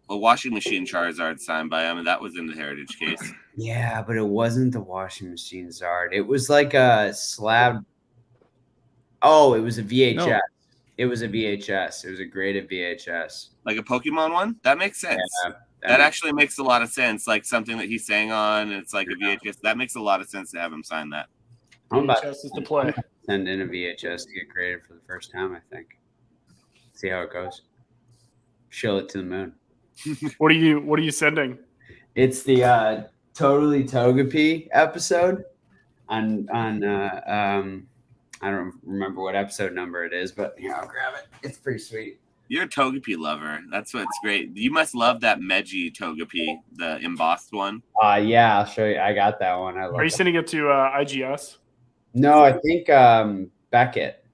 washing machine Charizard signed by him, and that was in the Heritage case. Yeah, but it wasn't the washing machine Zard. It was like a slab. Oh, it was a VHS. No. It was a VHS. It was a graded VHS. Like a Pokemon one? That makes sense. Yeah, that actually makes a lot of sense. Like something that he sang on, and it's like a VHS. That makes a lot of sense to have him sign that. VHS is the play. Send in a VHS to get graded for the first time, I think. See how it goes. Shill it to the moon. What are you sending? It's the Totally Togepi episode on I don't remember what episode number it is, but I'll grab it. It's pretty sweet. You're a Togepi lover. That's what's great. You must love that Meiji Togepi, the embossed one. Yeah, I'll show you. I got that one. Are you sending it to IGS? No, I think Beckett.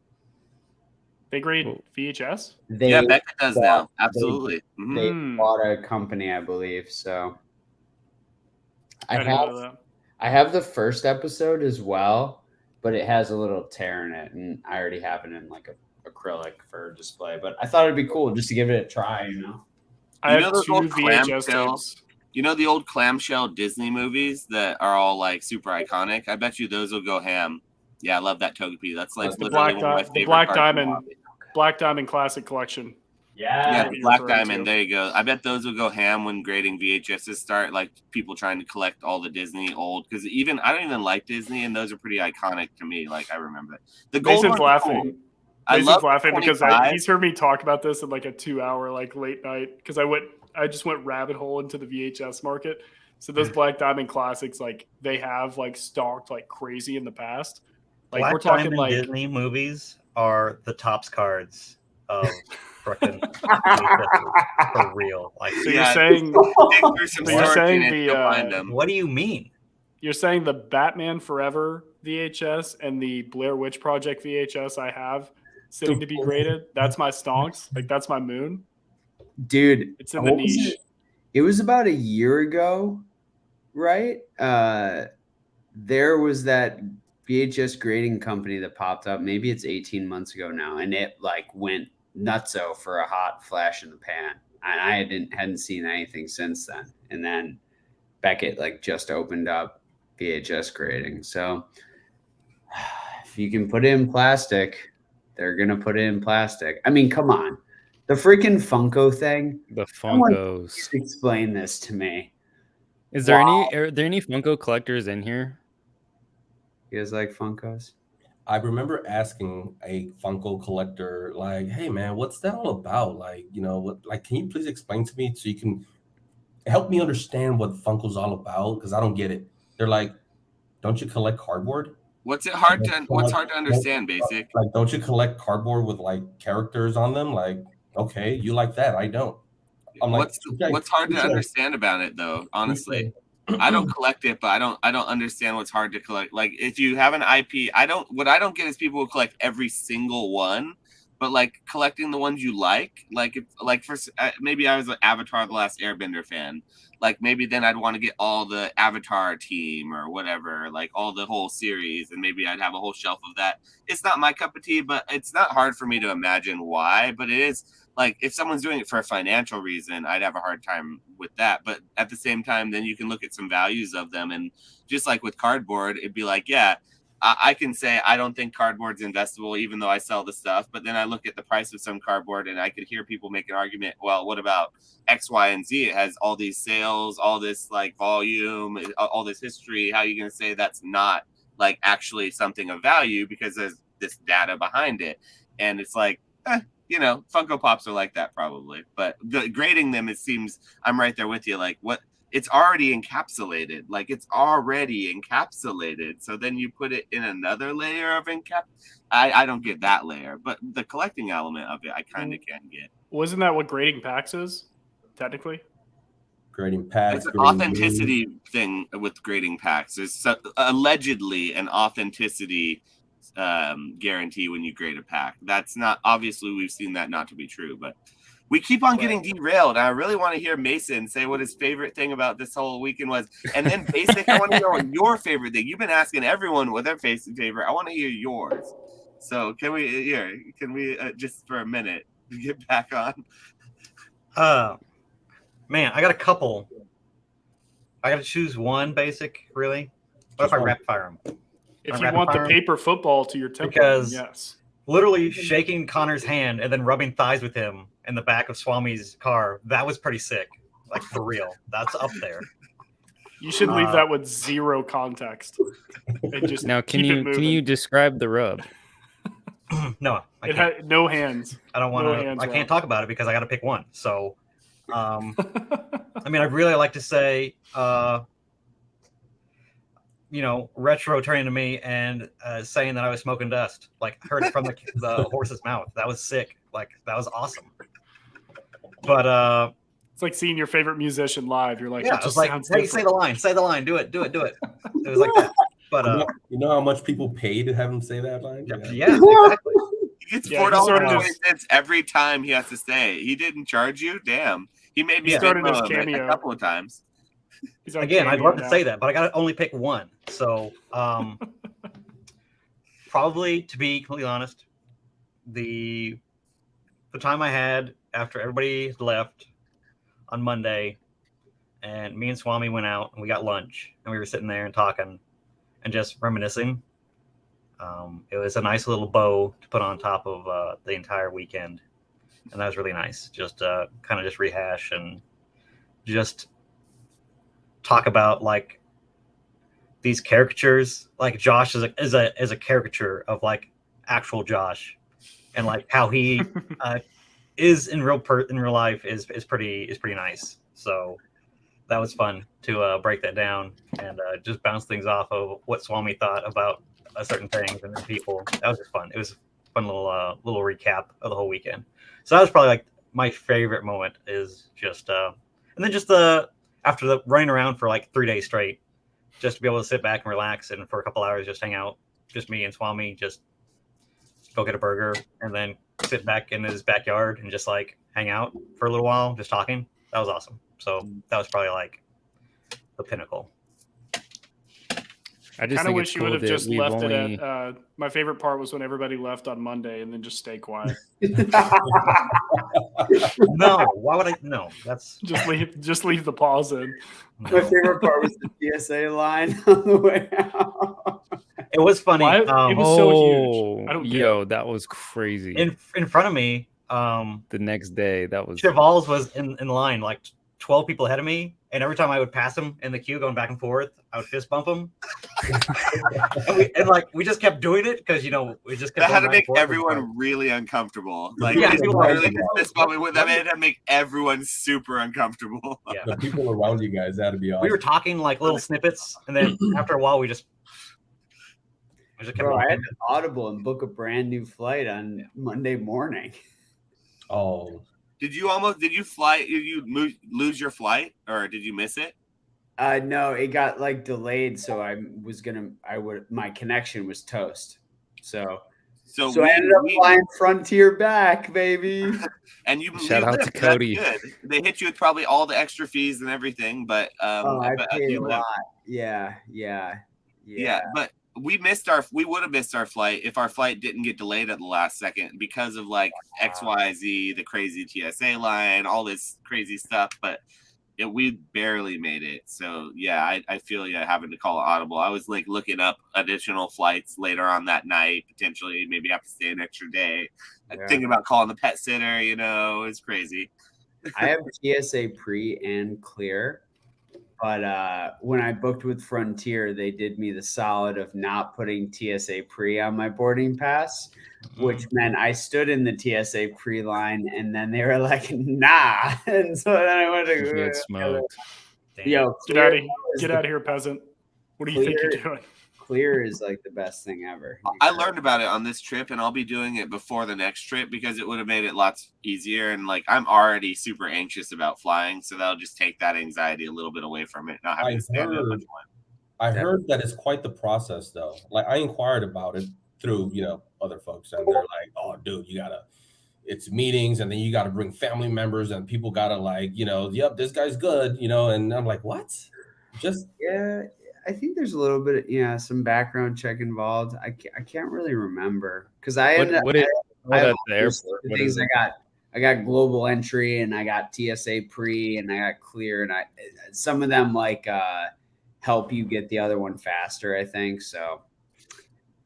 They grade VHS? Beckett does now. Absolutely. They bought a company, I believe. So I have the first episode as well, but it has a little tear in it, and I already have it in like a acrylic for display. But I thought it'd be cool just to give it a try, I You know have those 2 old VHS clamshell- tapes. You know the old clamshell Disney movies that are all like super iconic? I bet you those will go ham. Yeah, I love that Togepi. That's like The literally Black, one of my the favorite Black cards in the Diamond, hobby. Black Diamond Classic Collection. Yeah, Yeah. the you're Black referring Diamond. to. There you go. I bet those will go ham when grading VHSs start. Like people trying to collect all the Disney old, because even I don't even like Disney, and those are pretty iconic to me. Like I remember it. The gold Mason's ones are cool. laughing. I Mason's love laughing because 25. he's heard me talk about this in like a 2-hour like late night because I just went rabbit hole into the VHS market. So those Black Diamond Classics, like they have like stalked like crazy in the past. Like Black we're talking Diamond like Disney movies are the tops cards of frickin' for real. Like, so Yeah. you're saying Dig through some So you're storage saying units, the, you'll find them. what do you mean? you're saying the Batman Forever VHS and the Blair Witch Project VHS I have sitting to be graded. That's my stonks. Like that's my moon. Dude, It's in the what was niche. it was about a year ago, right? There was that VHS grading company that popped up. Maybe it's 18 months ago now, and it like went nutso for a hot flash in the pan. And I hadn't seen anything since then. And then Beckett like just opened up VHS grading. So if you can put it in plastic, they're gonna put it in plastic. I mean, come on. The freaking Funko thing. The Someone Funkos. please explain this to me. Is there Wow. are there any Funko collectors in here? You guys like Funkos? I remember asking a Funko collector, like, "Hey, man, what's that all about? Like, can you please explain to me so you can help me understand what Funko's all about? Because I don't get it." They're like, "Don't you collect cardboard? What's hard to understand, basic? Like, don't you collect cardboard with like characters on them? Like, okay, you like that? I don't." I'm like, What's hard to okay. understand about it though? Honestly, I don't collect it, but I don't understand what's hard to collect. Like if you have an IP, what I don't get is people who collect every single one, but like collecting the ones you like if for maybe I was an Avatar: The Last Airbender fan, like maybe then I'd want to get all the Avatar team or whatever, like all the whole series, and maybe I'd have a whole shelf of that. It's not my cup of tea, but it's not hard for me to imagine why, but it is. Like if someone's doing it for a financial reason, I'd have a hard time with that. But at the same time, then you can look at some values of them. And just like with cardboard, it'd be like, yeah, I can say I don't think cardboard's investable, even though I sell the stuff. But then I look at the price of some cardboard and I could hear people make an argument. Well, what about X, Y, and Z? It has all these sales, all this like volume, all this history. How are you going to say that's not like actually something of value because there's this data behind it? And it's like, Funko Pops are like that probably, but grading them, it seems I'm right there with you. Like it's already encapsulated. So then you put it in another layer of I don't get that layer, but the collecting element of it, I kind of can get. Wasn't that what grading packs is? Technically, Grading packs. It's an grading authenticity thing with grading packs. There's allegedly an authenticity guarantee when you grade a pack. That's not, obviously we've seen that not to be true, but we keep on getting derailed. I really want to hear Mason say what his favorite thing about this whole weekend was, and then basic I want to hear what your favorite thing. You've been asking everyone what their favorite. I want to hear yours. So can we just for a minute get back on? Man, I got a couple. I got to choose one basic, really. What if I rapid fire them? if you want the paper football to your temple, because yes. Literally shaking Connor's hand and then rubbing thighs with him in the back of Swami's car, that was pretty sick. Like, for real. That's up there. You should leave that with zero context. And just Now, can keep it moving. you describe the rub? No, I It can't. had no hands. I don't want no to. hands, I can't Rob. talk about it because I got to pick one. So, I mean, I'd really like to say, Retro turning to me and saying that I was smoking dust. Like, heard it from the horse's mouth. That was sick. Like, that was awesome. But It's like seeing your favorite musician live. You're like, yeah, it I just was like, sounds hey, different. say the line, do it. It was like that. But you know how much people pay to have him say that line? yeah, exactly. He gets Yeah, $4.20 every time he has to say. He didn't charge you? Damn. He made me started his spit cameo. a couple of times. He's on Again, I'd Cameo love to now. say that, but I got to only pick one. So, probably, to be completely honest, the time I had after everybody left on Monday, and me and Swami went out and we got lunch, and we were sitting there and talking and just reminiscing. It was a nice little bow to put on top of the entire weekend, and that was really nice. Just kind of just rehash and just talk about like these caricatures. Like Josh is a caricature of like actual Josh, and like how he is in real life is pretty nice. So that was fun to break that down and just bounce things off of what Swami thought about certain things and people. That was just fun. It was a fun little recap of the whole weekend. So that was probably like my favorite moment, is just and then just after the running around for like 3 days straight, just to be able to sit back and relax and for a couple hours just hang out, just me and Swami, just go get a burger and then sit back in his backyard and just like hang out for a little while, just talking. That was awesome. So that was probably like the pinnacle. I kind of wish you would have just left it at. My favorite part was when everybody left on Monday and then just stay quiet. No, why would I? No, that's just leave the pause in. My favorite part was the TSA line on the way out. It was funny. It was so huge. I don't get that was crazy. In front of me, the next day, that was Chevals was in line like 12 people ahead of me, and every time I would pass him in the queue going back and forth, I would fist bump him. and we just kept doing it because we just kept. That had to make everyone really uncomfortable. Like people literally just fist bumping with them. It had to make everyone super uncomfortable. Yeah. The people around you guys, that'd be awesome. We were talking like little snippets, and then after a while, we just kept Bro, I had to audible and book a brand new flight on Monday morning. Oh. Did you fly? Did you lose your flight, or did you miss it? No, it got like delayed, so my connection was toast. So I ended up flying Frontier back, baby. And you shout out to Cody. That's good. They hit you with probably all the extra fees and everything, but I paid a lot. Yeah. But we would have missed our flight if our flight didn't get delayed at the last second because of like XYZ, the crazy TSA line, all this crazy stuff. But we barely made it. So yeah, I feel you having to call it audible. I was like looking up additional flights later on that night, potentially maybe have to stay an extra day. Yeah. Thinking about calling the pet sitter, it's crazy. I have TSA pre and clear. But when I booked with Frontier, they did me the solid of not putting TSA pre on my boarding pass, which meant I stood in the TSA pre line, and then they were like, "Nah," and so then I went to get smoked. Yo, get out of here, peasant! What do you think you're doing? Clear is like the best thing ever. I learned about it on this trip, and I'll be doing it before the next trip because it would have made it lots easier. And like, I'm already super anxious about flying, so that'll just take that anxiety a little bit away from it. Not having to stand that much more. I heard that it's quite the process, though. Like, I inquired about it through other folks, and they're like, "Oh, dude, it's meetings, and then you gotta bring family members, and people gotta yep, this guy's good, And I'm like, what? Yeah. I think there's a little bit of some background check involved. I can't really remember because I got global entry and I got TSA pre and I got clear and some of them help you get the other one faster, I think. So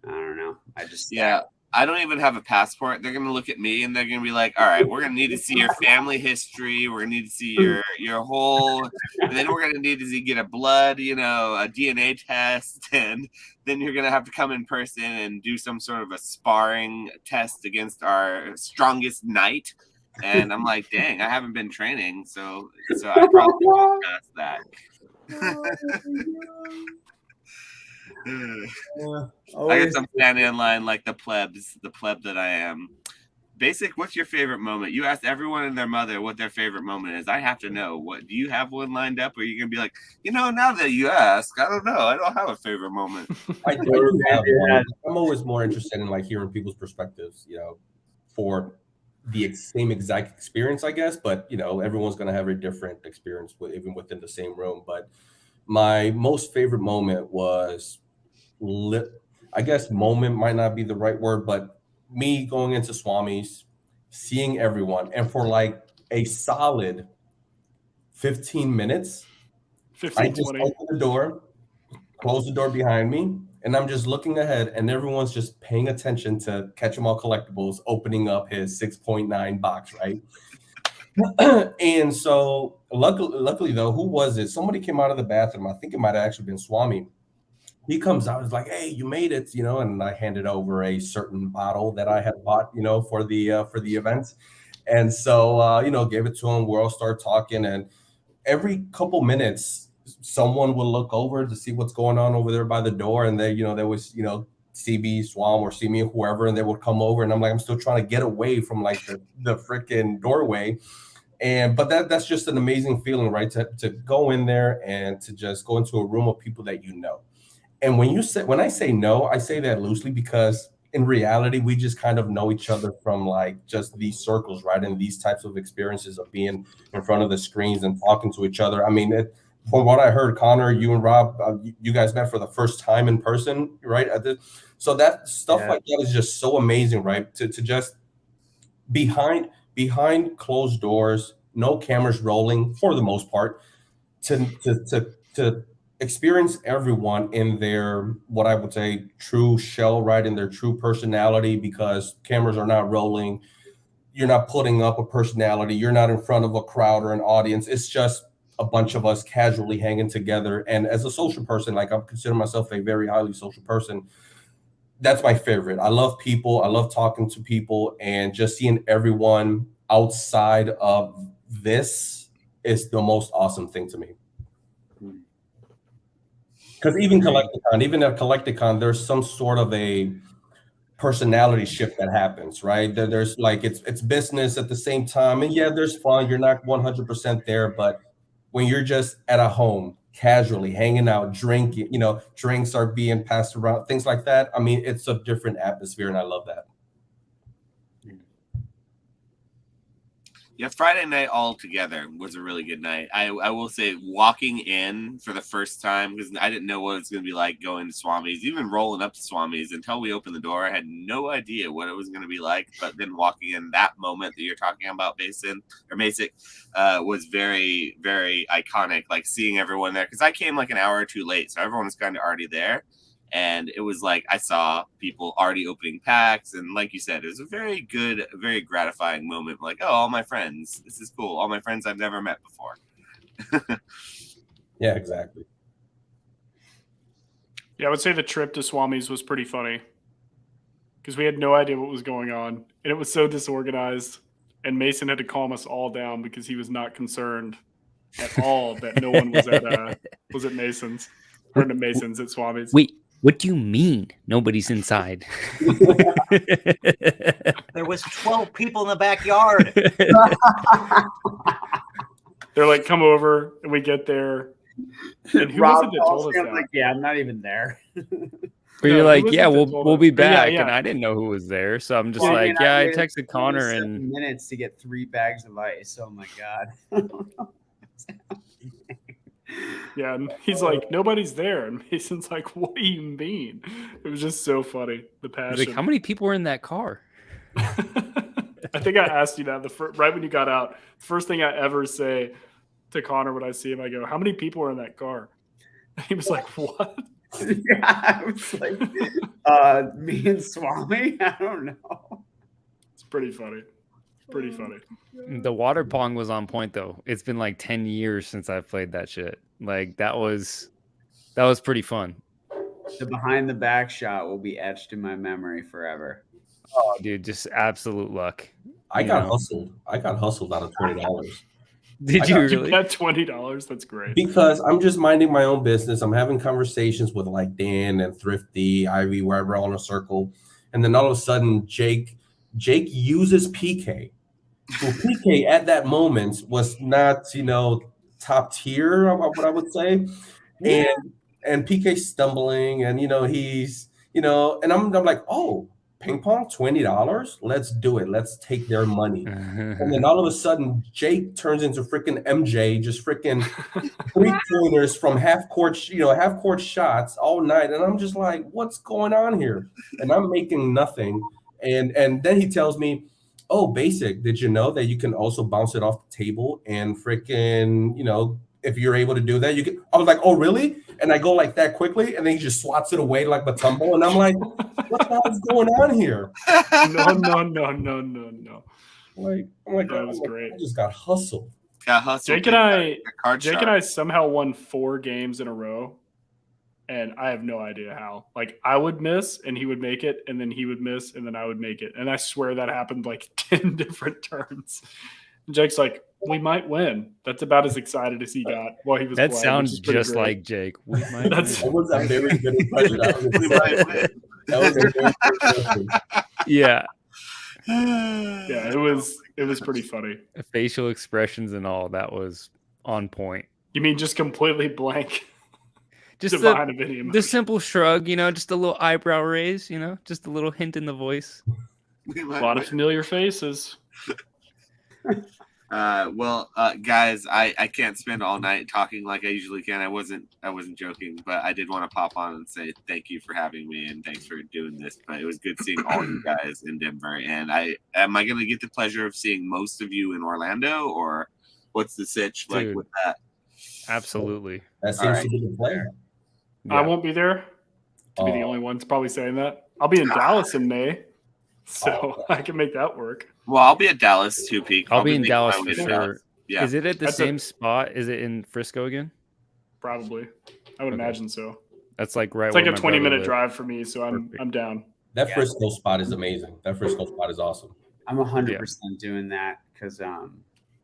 I don't know. I don't even have a passport. They're going to look at me and they're going to be like, all right, we're going to need to see your family history. We're going to need to see your whole, and then we're going to need to get a blood, a DNA test. And then you're going to have to come in person and do some sort of a sparring test against our strongest knight. And I'm like, dang, I haven't been training. So I probably won't pass that. I guess I'm standing in line like the pleb that I am. Basic, what's your favorite moment? You asked everyone and their mother what their favorite moment is. I have to know. What do you have one lined up, or are you gonna be like, now that you ask, I don't know. I don't have a favorite moment. I do have one. I'm always more interested in hearing people's perspectives, for the same exact experience, I guess. But everyone's gonna have a different experience even within the same room. But my most favorite moment was I guess moment might not be the right word, but me going into Swami's, seeing everyone, and for like a solid 15 minutes, 15, I just 20. open the door, close the door behind me, and I'm just looking ahead, and everyone's just paying attention to Ketchum All Collectibles opening up his 6.9 box, right? And so luckily though, who was it? Somebody came out of the bathroom. I think it might have actually been Swami. He comes out, he's like, "Hey, you made it," and I handed over a certain bottle that I had bought, for the event. And so, gave it to him. We all start talking, and every couple minutes, someone will look over to see what's going on over there by the door. And they, there was, see me, Swam, or see me, whoever, and they would come over. And I'm like, I'm still trying to get away from like the freaking doorway. But that's just an amazing feeling, right? To go in there and to just go into a room of people that you know. And when I say no, I say that loosely, because in reality, we just kind of know each other from like just these circles, right? And these types of experiences of being in front of the screens and talking to each other. I mean, from what I heard, Connor, you and Rob, you guys met for the first time in person, right? So that stuff like that is just so amazing, right? To just behind closed doors, no cameras rolling for the most part, to experience everyone in their, what I would say, true shell, right? In their true personality, because cameras are not rolling. You're not putting up a personality. You're not in front of a crowd or an audience. It's just a bunch of us casually hanging together. And as a social person, like I consider myself a very highly social person, that's my favorite. I love people. I love talking to people, and just seeing everyone outside of this is the most awesome thing to me. Because even at Collectacon, there's some sort of a personality shift that happens, right? There's like, it's business at the same time. And yeah, there's fun. You're not 100% there, but when you're just at a home, casually hanging out, drinking, drinks are being passed around, things like that. I mean, it's a different atmosphere, and I love that. Yeah, Friday night all together was a really good night. I will say, walking in for the first time, because I didn't know what it was going to be like going to Swami's, even rolling up to Swami's until we opened the door. I had no idea what it was going to be like. But then walking in, that moment that you're talking about, Mason, was very, very iconic. Like seeing everyone there, because I came like an hour or two late, so everyone was kind of already there. And it was like I saw people already opening packs. And like you said, it was a very good, very gratifying moment. Like, oh, all my friends. This is cool. All my friends I've never met before. Yeah, exactly. Yeah, I would say the trip to Swami's was pretty funny, because we had no idea what was going on. And it was so disorganized. And Mason had to calm us all down because he was not concerned at all that no one was at Mason's. Or at Mason's, at Swami's. Wait. What do you mean nobody's inside? There was 12 people in the backyard. They're like, come over, and we get there. And who was it that told us that? Like, yeah, I'm not even there. Or you're like, yeah, we'll be back, yeah. and I didn't know who was there, so I'm just I texted Connor and minutes to get 3 bags of ice. Oh my god. Yeah, and he's like, nobody's there. And Mason's like, what do you mean? It was just so funny. The passion. He's like, how many people were in that car? I think I asked you that right when you got out. First thing I ever say to Connor when I see him, I go, how many people are in that car? And he was like, what? Yeah, I was like, me and Swami? I don't know. It's pretty funny. Pretty funny. The water pong was on point though. It's been like 10 years since I've played that shit. Like that was pretty fun. The behind the back shot will be etched in my memory forever. Oh, dude, just absolute luck. I got hustled out of $20. Did you really? You got $20? That's great. Because I'm just minding my own business. I'm having conversations with like Dan and Thrifty, Ivy, wherever, all in a circle. And then all of a sudden, Jake uses PK. Well, PK at that moment was not, top tier, what I would say. And PK stumbling, and, he's, and I'm like, oh, ping pong, $20? Let's do it. Let's take their money. And then all of a sudden, Jake turns into freaking MJ, just freaking 3-pointers from half court shots all night. And I'm just like, what's going on here? And I'm making nothing. And then he tells me, oh, basic, did you know that you can also bounce it off the table and freaking, if you're able to do that, you can. I was like, oh, really? And I go like that quickly, and then he just swats it away like a tumble. And I'm like, what the hell is going on here? No. I'm like, That was great. I just got hustled. Got hustled. Jake and I somehow won 4 games in a row, and I have no idea how. Like, I would miss, and he would make it, and then he would miss, and then I would make it. And I swear that happened like 10 different turns. And Jake's like, we might win. That's about as excited as he got while he was That playing, sounds which is pretty just great. like Jake. We might That's- win. That was a very good impression. That was a very good impression. Yeah. Yeah, it was pretty funny. Facial expressions and all, that was on point. You mean just completely blank? Just Divine of any the emotion. simple shrug, just a little eyebrow raise, just a little hint in the voice. We A might lot win. of familiar faces. Guys, I can't spend all night talking like I usually can. I wasn't joking, but I did want to pop on and say thank you for having me and thanks for doing this. But it was good seeing all you guys in Denver. And am I going to get the pleasure of seeing most of you in Orlando, or what's the sitch like Dude. with that? Absolutely. That seems Alright. to be the plan. I won't be there to be the only one probably saying that. I'll be in Dallas in May, so I can make that work. Well, I'll be at Dallas too, Peak. I'll be in making Dallas my way for to sure. Dallas. Yeah. Is it at the That's same spot? Is it in Frisco again? Probably. I would Okay. imagine so. That's like right It's like where a my brother 20-minute lives. drive for me, so I'm Perfect. down. That Frisco spot is amazing. That Frisco spot is awesome. I'm 100% doing that because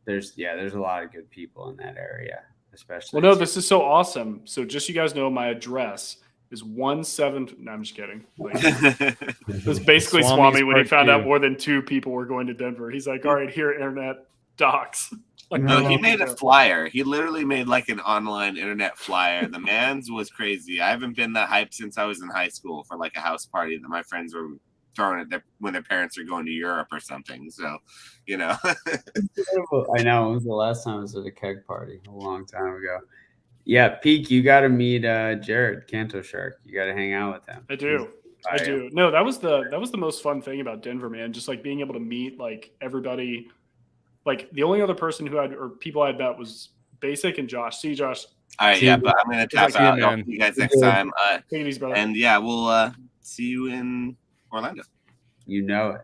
there's a lot of good people in that area, especially. Well, no, this is so awesome. So just so you guys know, my address is 17. No, I'm just kidding. Like, it was basically Swami's Swami when he part found out 2. more than 2 people were going to Denver. He's like, all right, here, internet docs. Like, No, he no, made a flyer. He literally made like an online internet flyer. The man's was crazy. I haven't been that hyped since I was in high school for like a house party that my friends were throwing at when their parents are going to Europe or something. So, I know. When was the last time I was at a keg party? A long time ago. Yeah, Peak, you got to meet Jared Kanto Shark. You got to hang out with him. I do. I do. No, that was the most fun thing about Denver, man. Just like being able to meet like everybody. Like the only other person people I had met was Basic and Josh. See you, Josh. all right, yeah, but I'm gonna tap like, out. yeah, I'll man. see you guys next time. Take it easy, brother. And yeah, we'll see you in Orlando. You know it.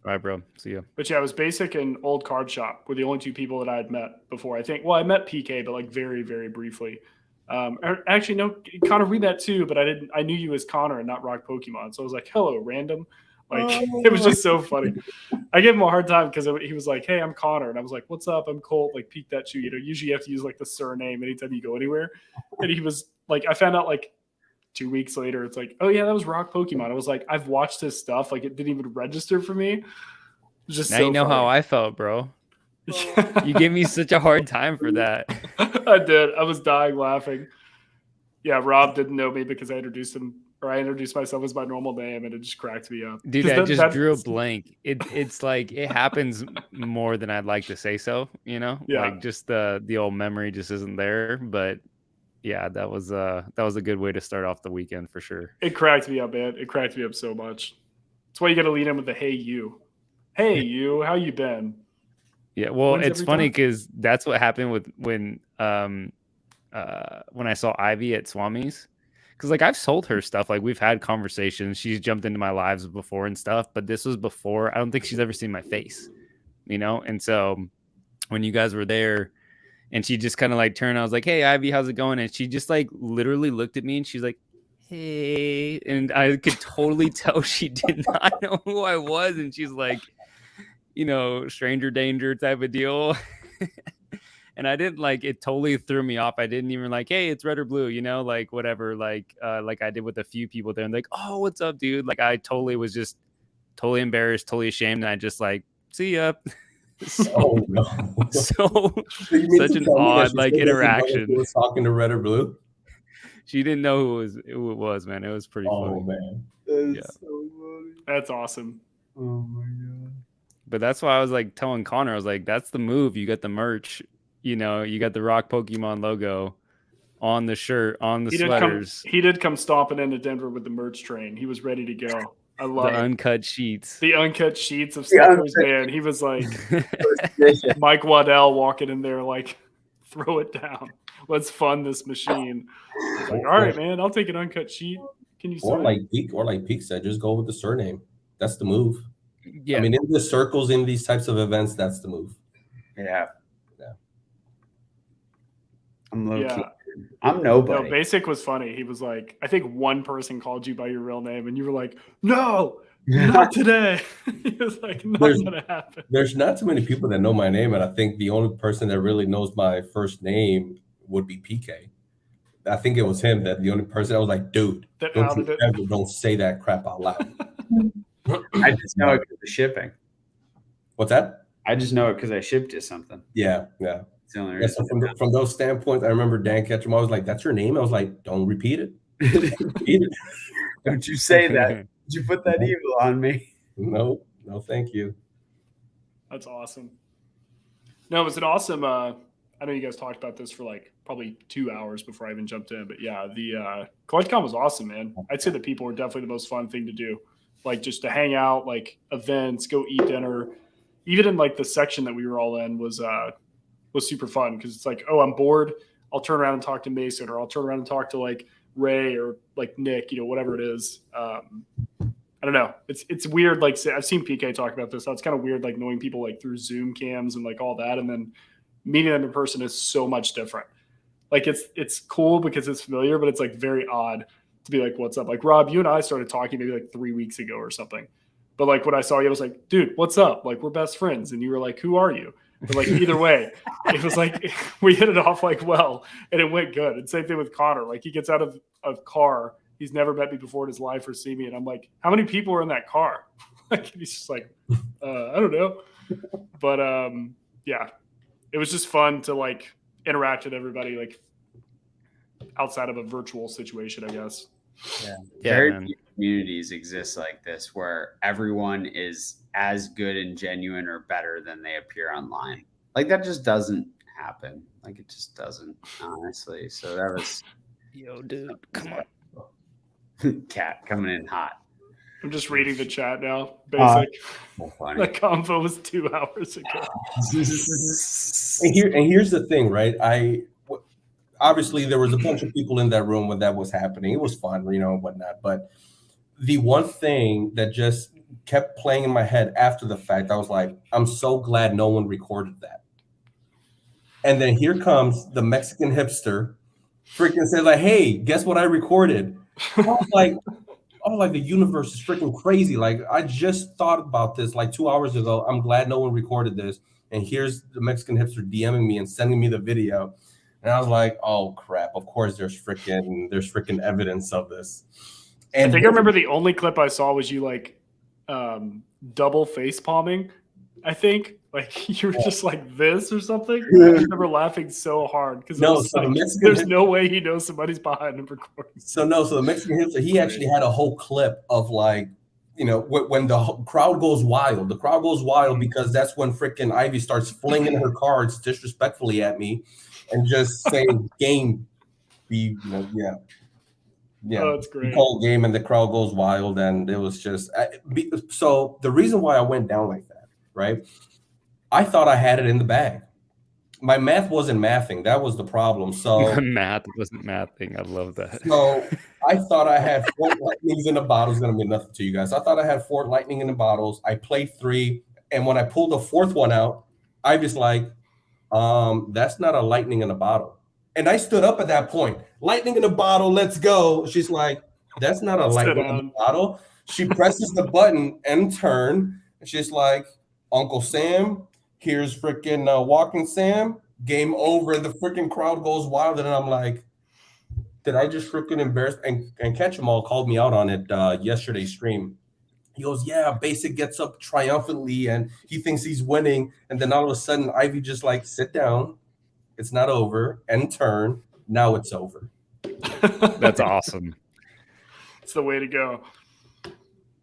All right, bro. See ya. But yeah, it was Basic and Old Card Shop were the only 2 people that I had met before. I think. Well, I met PK, but like very, very briefly. Actually, no, Connor, we met too, but I knew you as Connor and not Rock Pokemon. So I was like, hello, random. Like, it was just so funny. I gave him a hard time because he was like, hey, I'm Connor. And I was like, what's up? I'm Colt. Like, Pikachu. Usually you have to use like the surname anytime you go anywhere. And he was like, I found out like 2 weeks later, it's like, oh yeah, that was Rock Pokemon. I was like, I've watched his stuff. Like, it didn't even register for me. It was just Now so you know how funny. I felt, bro. You gave me such a hard time for that. I did. I was dying laughing. Yeah, Rob didn't know me because I introduced myself as my normal name, and it just cracked me up. Dude, 'Cause I just drew a blank. It's like it happens more than I'd like to say so, Yeah. Like just the old memory just isn't there. But yeah, that was a good way to start off the weekend for sure. It cracked me up, man. It cracked me up so much. That's why you got to lead in with the "Hey you, hey you, how you been?" Yeah, well, Wins it's every funny time. because that's what happened when I saw Ivy at Swami's. Because like I've sold her stuff, like we've had conversations. She's jumped into my lives before and stuff, but this was before. I don't think she's ever seen my face, And so when you guys were there, and she just kind of like turned, I was like, "Hey, Ivy, how's it going?" And she just like literally looked at me and she's like, "Hey," and I could totally tell she did not know who I was, and she's like, stranger danger type of deal. And I didn't like it. Totally threw me off. I didn't even like, hey, it's red or blue, like whatever, like I did with a few people there. And like, oh, what's up, dude? Like I totally was just totally embarrassed, totally ashamed, and I just like, see ya. Oh no! So You mean such to an tell me that odd she like still doesn't know if interaction. she was talking to red or blue. She didn't know who it was, man. It was pretty Oh funny. man! That's so funny. That's awesome. Oh my god. But that's why I was like telling Connor, I was like, that's the move. You got the merch, you got the Rock Pokemon logo on the shirt, on the sweaters. He did come stomping into Denver with the merch train. He was ready to go. I love the uncut sheets. the uncut sheets of stickers, man. He was like Mike Waddell walking in there like, throw it down. Let's fund this machine. It's like, all right, man, I'll take an uncut sheet. Can you Or sign? like Peak said, just go with the surname. That's the move. Yeah. I mean, in the circles, in these types of events, that's the move. Yeah. Yeah. I'm low Yeah. key. I'm nobody. No, Basic was funny. He was like, I think one person called you by your real name, and you were like, no, not today. He was like, not gonna happen. There's not too many people that know my name, and I think the only person that really knows my first name would be PK. I think it was him that the only person I was like, dude, That don't outed you it. ever don't say that crap out loud. I just know it because of shipping. What's that? I just know it because I shipped you something. Yeah. It's the only Yeah, reason. so from those standpoints, I remember Dan Ketchum. I was like, "That's your name?" I was like, "Don't repeat it. Don't repeat it." Don't you say that? Did you put that evil on me? No, thank you. That's awesome. No, it was an awesome. I know you guys talked about this for like probably 2 hours before I even jumped in, but yeah, the Collectacon was awesome, man. I'd say the people were definitely the most fun thing to do, like just to hang out, like events, go eat dinner. Even in like the section that we were all in was super fun because it's like, oh, I'm bored. I'll turn around and talk to Mason, or I'll turn around and talk to like Ray or like Nick, whatever it is. I don't know. It's weird. Like I've seen PK talk about this. So it's kind of weird, like knowing people like through Zoom cams and like all that, and then meeting them in person is so much different. Like it's cool because it's familiar, but it's like very odd to be like, what's up? Like Rob, you and I started talking maybe like 3 weeks ago or something. But like when I saw you, I was like, dude, what's up? Like we're best friends. And you were like, who are you? But like either way, it was like we hit it off like well, and it went good. And same thing with Connor. Like he gets out of a car. He's never met me before in his life or seen me. And I'm like, how many people are in that car? Like he's just like, I don't know. But yeah, it was just fun to like interact with everybody like outside of a virtual situation, I guess. Yeah. Yeah, Very man. few communities exist like this where everyone is as good and genuine or better than they appear online. Like that just doesn't happen. Like it just doesn't, honestly. So that was Yo, dude, come on. Cat coming in hot. I'm just reading the chat now. Basic. So funny. The convo was 2 hours ago. And here's the thing, right? Obviously there was a bunch of people in that room when that was happening. It was fun, and whatnot. But the one thing that just kept playing in my head after the fact, I was like, I'm so glad no one recorded that. And then here comes the Mexican hipster, freaking says like, hey, guess what I recorded? I was like, the universe is freaking crazy. Like I just thought about this like 2 hours ago. I'm glad no one recorded this. And here's the Mexican hipster DMing me and sending me the video. And I was like, oh crap, of course there's freaking evidence of this. And I think I remember the only clip I saw was you like double face palming. I think like you were just like this or something. I remember laughing so hard because there's no way he knows somebody's behind him recording. So the Mexican hipster, he actually had a whole clip of like, when the crowd goes wild. The crowd goes wild because that's when freaking Eevee starts flinging her cards disrespectfully at me and just saying game be, yeah. Oh, that's great. The whole game and the crowd goes wild, and it was just so. The reason why I went down like that, right? I thought I had it in the bag. My math wasn't mathing. That was the problem. So Math wasn't mathing. I love that. So I thought I had 4 lightnings in the bottle. It's gonna mean nothing to you guys. I thought I had 4 lightning in the bottles. I played 3, and when I pulled the 4th one out, I was like, that's not a lightning in a bottle. And I stood up at that point. Lightning in a bottle, let's go. She's like, that's not a lightning in a bottle. She presses the button and turn. And she's like, Uncle Sam, here's freaking Walking Sam. Game over. And the freaking crowd goes wild. And I'm like, did I just freaking embarrass? And Ketchum all called me out on it yesterday's stream. He goes, yeah, Basic gets up triumphantly and he thinks he's winning. And then all of a sudden, Eevee just like, sit down. It's not over. And turn. Now it's over. That's awesome. It's the way to go.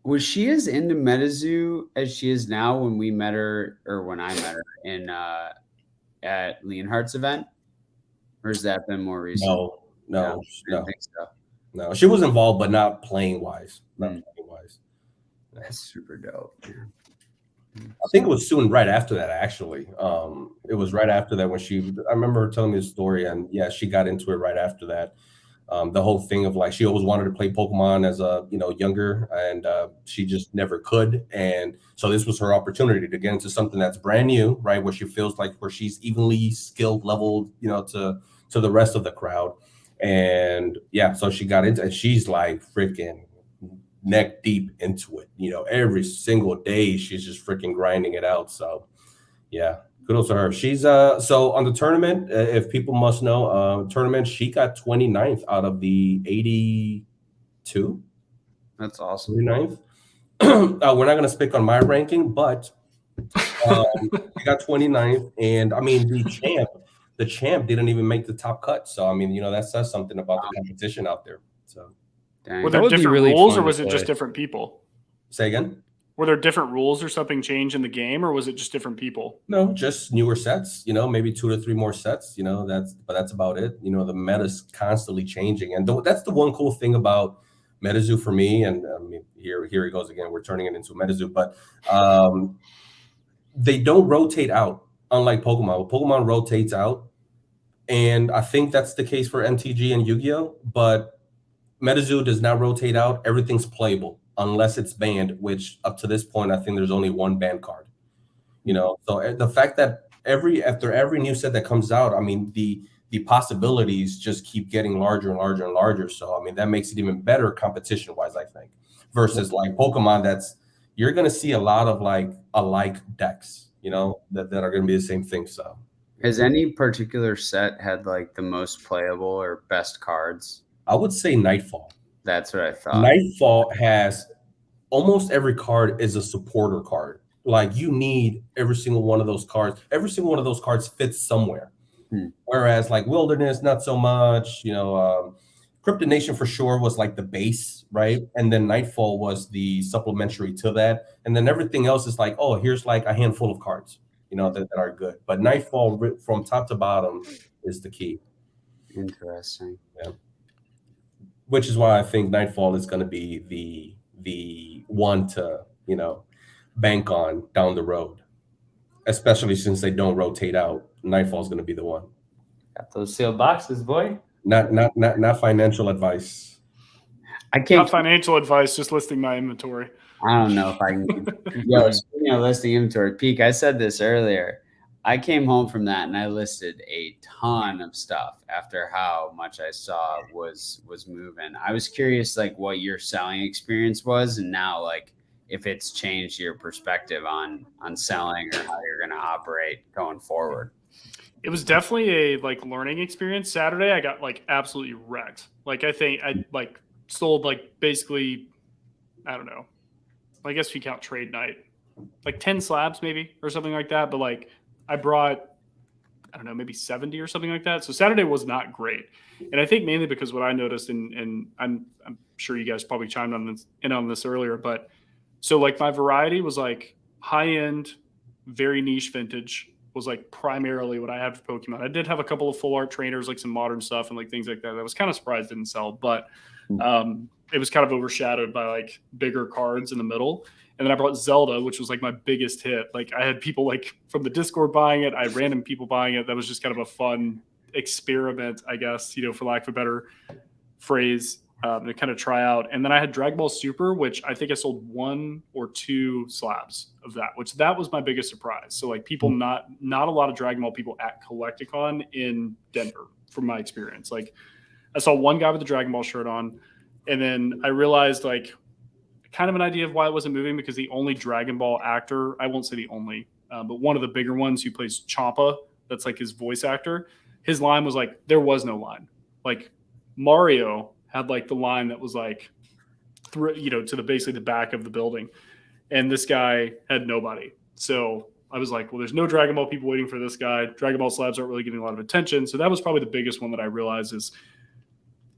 Was she as into Metazoo as she is now when we met her, or when I met her in at Leonhardt's event? Or has that been more recent? No. I don't think so. No, she was involved, but not playing wise. That's super dope. I think it was soon right after that, actually. It was right after that when I remember her telling me the story, and yeah, she got into it right after that. The whole thing of like, she always wanted to play Pokemon as a, younger, and she just never could. And so this was her opportunity to get into something that's brand new, right? Where she feels like where she's evenly skilled leveled, to the rest of the crowd. And yeah, so she got into it. She's like freaking neck deep into it, every single day she's just freaking grinding it out. So yeah, kudos to her. She's so on the tournament, if people must know, tournament, she got 29th out of the 82. That's awesome. 29th. We're not going to speak on my ranking, but she got 29th. And I mean, the champ didn't even make the top cut. So I mean, that says something about the competition out there. So were there different rules, or was it just different people? Say again? Were there different rules or something changed in the game, or was it just different people? No, just newer sets, maybe 2 to 3 more sets, that's about it. The meta's constantly changing. And that's the one cool thing about Metazoo for me. And I mean, here he goes again. We're turning it into Metazoo, but they don't rotate out, unlike Pokemon. Pokemon rotates out. And I think that's the case for MTG and Yu-Gi-Oh! But Metazoo does not rotate out. Everything's playable unless it's banned, which up to this point, I think there's only one banned card. So the fact that after every new set that comes out, I mean, the possibilities just keep getting larger and larger and larger. So, I mean, that makes it even better competition-wise, I think, versus like Pokemon, you're going to see a lot of like alike decks, that are going to be the same thing. So has any particular set had like the most playable or best cards? I would say Nightfall. That's what I thought. Nightfall has almost every card is a supporter card. Like you need every single one of those cards. Every single one of those cards fits somewhere. Whereas like Wilderness, not so much. Cryptid Nation for sure was like the base, right? And then Nightfall was the supplementary to that. And then everything else is like, oh, here's like a handful of cards, that are good. But Nightfall from top to bottom is the key. Interesting. Yeah. Which is why I think Nightfall is going to be the one to, bank on down the road, especially since they don't rotate out. Nightfall is going to be the one. Got those sealed boxes, boy. Not financial advice. I can't. Not financial advice, just listing my inventory. I don't know if I can. Yo, speaking of listing inventory, Peak, I said this earlier. I came home from that and I listed a ton of stuff after how much I saw was moving. I was curious like what your selling experience was, and now like if it's changed your perspective on selling or how you're going to operate going forward. It was definitely a like learning experience. Saturday I got like absolutely wrecked. Like I think I like sold like basically, I don't know, I guess if you count trade night, like 10 slabs maybe or something like that. But like I brought, I don't know, maybe 70 or something like that. So Saturday was not great. And I think mainly because what I noticed, and I'm sure you guys probably chimed on this earlier, but so like my variety was like high end, very niche vintage was like primarily what I had for Pokemon. I did have a couple of full art trainers, like some modern stuff and like things like that. I was kind of surprised didn't sell, but it was kind of overshadowed by like bigger cards in the middle. And then I brought Zelda, which was like my biggest hit. Like I had people like from the Discord buying it. I had random people buying it. That was just kind of a fun experiment, I guess, for lack of a better phrase, to kind of try out. And then I had Dragon Ball Super, which I think I sold 1 or 2 slabs of that, which that was my biggest surprise. So like people, not a lot of Dragon Ball people at Collectacon in Denver, from my experience. Like I saw one guy with the Dragon Ball shirt on, and then I realized like kind of an idea of why it wasn't moving, because the only Dragon Ball actor, I won't say the only, but one of the bigger ones who plays Champa, that's like his voice actor, his line was like, there was no line. Like Mario had like the line that was like, to the basically the back of the building. And this guy had nobody. So I was like, well, there's no Dragon Ball people waiting for this guy. Dragon Ball slabs aren't really getting a lot of attention. So that was probably the biggest one that I realized is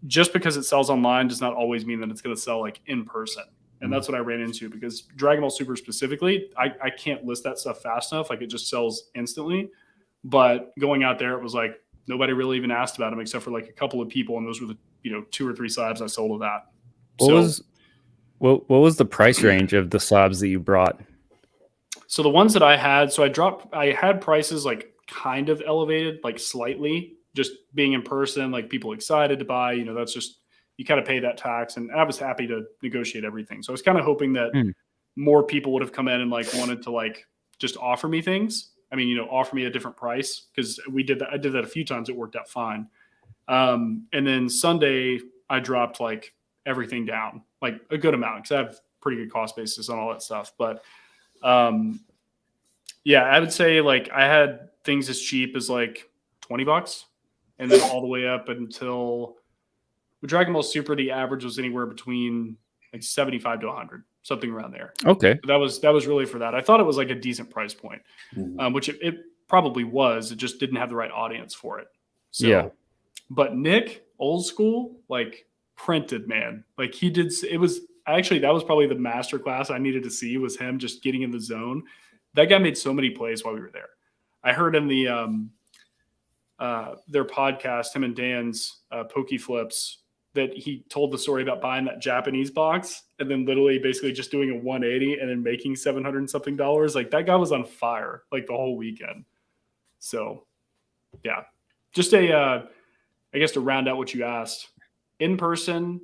just because it sells online does not always mean that it's going to sell like in person. And that's what I ran into, because Dragon Ball Super specifically, I can't list that stuff fast enough. Like it just sells instantly. But going out there, it was like nobody really even asked about them except for like a couple of people. And those were the 2 or 3 slabs I sold of that. What What was the price range of the slabs that you brought? So the ones that I had, I had prices like kind of elevated, like slightly, just being in person, like people excited to buy, that's just, you kind of pay that tax. And I was happy to negotiate everything. So I was kind of hoping that more people would have come in and like wanted to like just offer me things. I mean, offer me a different price, because I did that a few times. It worked out fine. And then Sunday I dropped like everything down, like a good amount, because I have pretty good cost basis on all that stuff. But yeah, I would say like I had things as cheap as like $20, and then all the way up until with Dragon Ball Super, the average was anywhere between like 75 to 100, something around there. Okay. So that was really for that. I thought it was like a decent price point, which it probably was. It just didn't have the right audience for it. So, yeah. But Nick, old school, like printed, man. Like he did. It was actually, that was probably the master class I needed to see, was him just getting in the zone. That guy made so many plays while we were there. I heard in the their podcast, him and Dan's Pokey Flips, that he told the story about buying that Japanese box and then literally basically just doing a 180 and then making $700 and something. Like that guy was on fire like the whole weekend. So yeah, just I guess to round out what you asked, in person,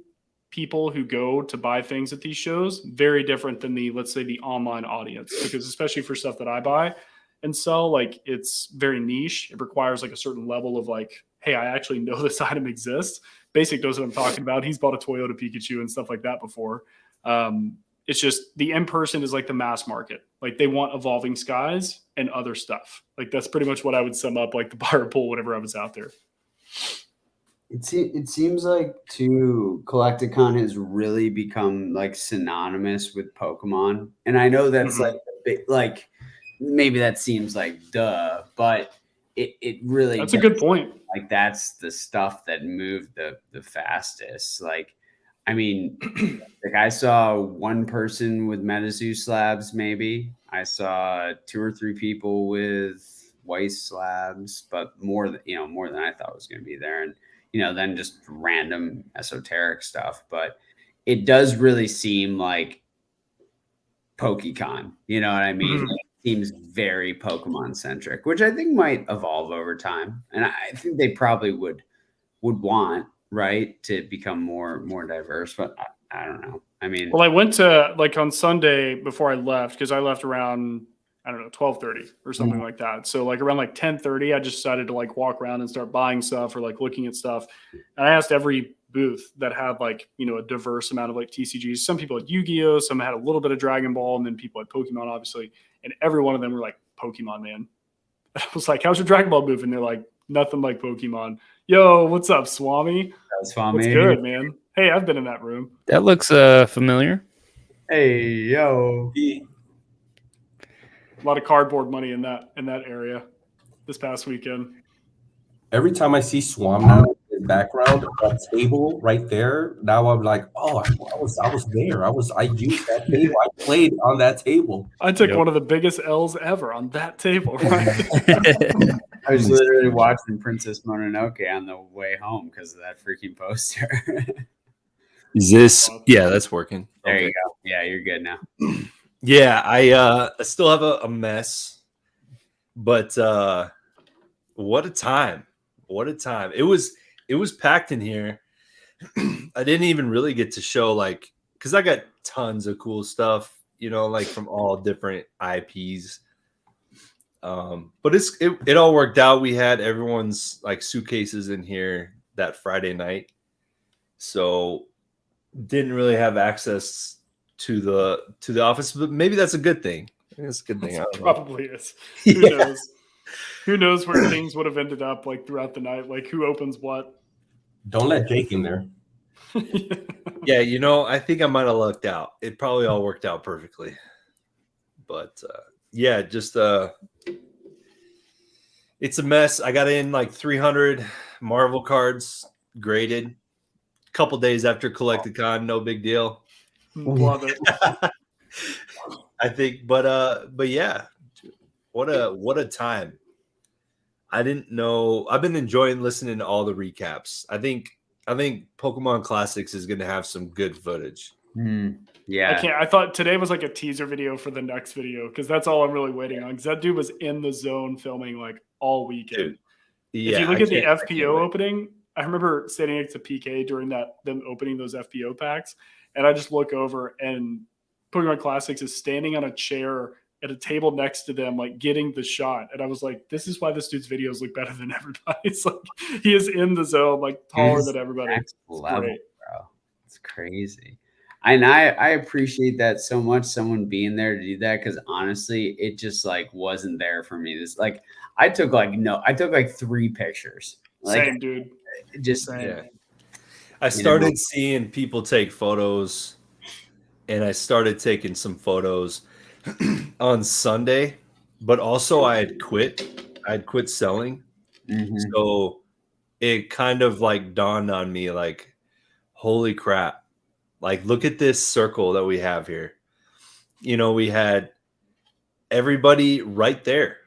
people who go to buy things at these shows, very different than let's say the online audience, because especially for stuff that I buy and sell, like it's very niche. It requires like a certain level of like, hey, I actually know this item exists. Basic knows what I'm talking about. He's bought a Toyota Pikachu and stuff like that before. It's just the in-person is like the mass market. Like they want Evolving Skies and other stuff. Like that's pretty much what I would sum up like the buyer pool whenever I was out there. It seems like too, Collectacon has really become like synonymous with Pokemon, and I know that's like maybe that seems like duh, but it really that's a good point. Like that's the stuff that moved the fastest. Like, I mean, like I saw one person with Metazoo slabs, maybe I saw 2 or 3 people with Weiss slabs, but more than I thought was going to be there, and then just random esoteric stuff. But it does really seem like PokeCon, you know what I mean? It seems very Pokemon centric, which I think might evolve over time. And I think they probably would want, right, to become more diverse, but I don't know. I mean, well, I went to like on Sunday before I left, because I left around, I don't know, 12:30 or something like that. So like around like 10:30, I just decided to like walk around and start buying stuff or like looking at stuff. And I asked every booth that had like, a diverse amount of like TCGs. Some people had Yu-Gi-Oh, some had a little bit of Dragon Ball, and then people had Pokemon, obviously. And every one of them were like, Pokemon, man. I was like, how's your Dragon Ball booth? And they're like, nothing like Pokemon. Yo, what's up, Swami? Swami. What's good, man? Hey, I've been in that room. That looks familiar. Hey, yo. A lot of cardboard money in that area this past weekend. Every time I see Swami in the background, that table right there, now I'm like, oh, I was there. I used that table. I played on that table. I took one of the biggest L's ever on that table. Right? I was literally watching Princess Mononoke on the way home because of that freaking poster. Is this? Yeah, that's working. There you go. Yeah, you're good now. Yeah, I still have a mess, but what a time. What a time. It was packed in here. I didn't even really get to show because I got tons of cool stuff, like from all different IPs. But it all worked out. We had everyone's like suitcases in here that Friday night, so didn't really have access to the office, but maybe that's a good thing. I think that's a good thing. It probably is. Who knows? Who knows where things would have ended up like throughout the night? Like who opens what? Don't let Jake in there. Yeah, I think I might have lucked out. It probably all worked out perfectly. But yeah, just it's a mess. I got in like 300 Marvel cards graded a couple days after Collectacon. No big deal. Love it. I think, but yeah, what a time. I didn't know. I've been enjoying listening to all the recaps. I think Pokemon Classics is going to have some good footage. Yeah, Yeah. I thought today was like a teaser video for the next video because that's all I'm really waiting on. Because that dude was in the zone filming like all weekend. Dude, If you look at the FPO opening, I remember standing next to PK during them opening those FPO packs, and I just look over and Pokemon Classics is standing on a chair at a table next to them, like getting the shot. And I was like, this is why this dude's videos look better than everybody. It's like he is in the zone, like taller than everybody. Next level, great. bro. It's crazy. And I appreciate that so much, someone being there to do that, because honestly, it just like wasn't there for me. This like I took like 3 pictures. Like, Same, dude. Just Same. Yeah. I started seeing people take photos, and I started taking some photos on Sunday, but also I had quit selling. So it kind of like dawned on me like, holy crap, like look at this circle that we have here. You know, we had everybody right there,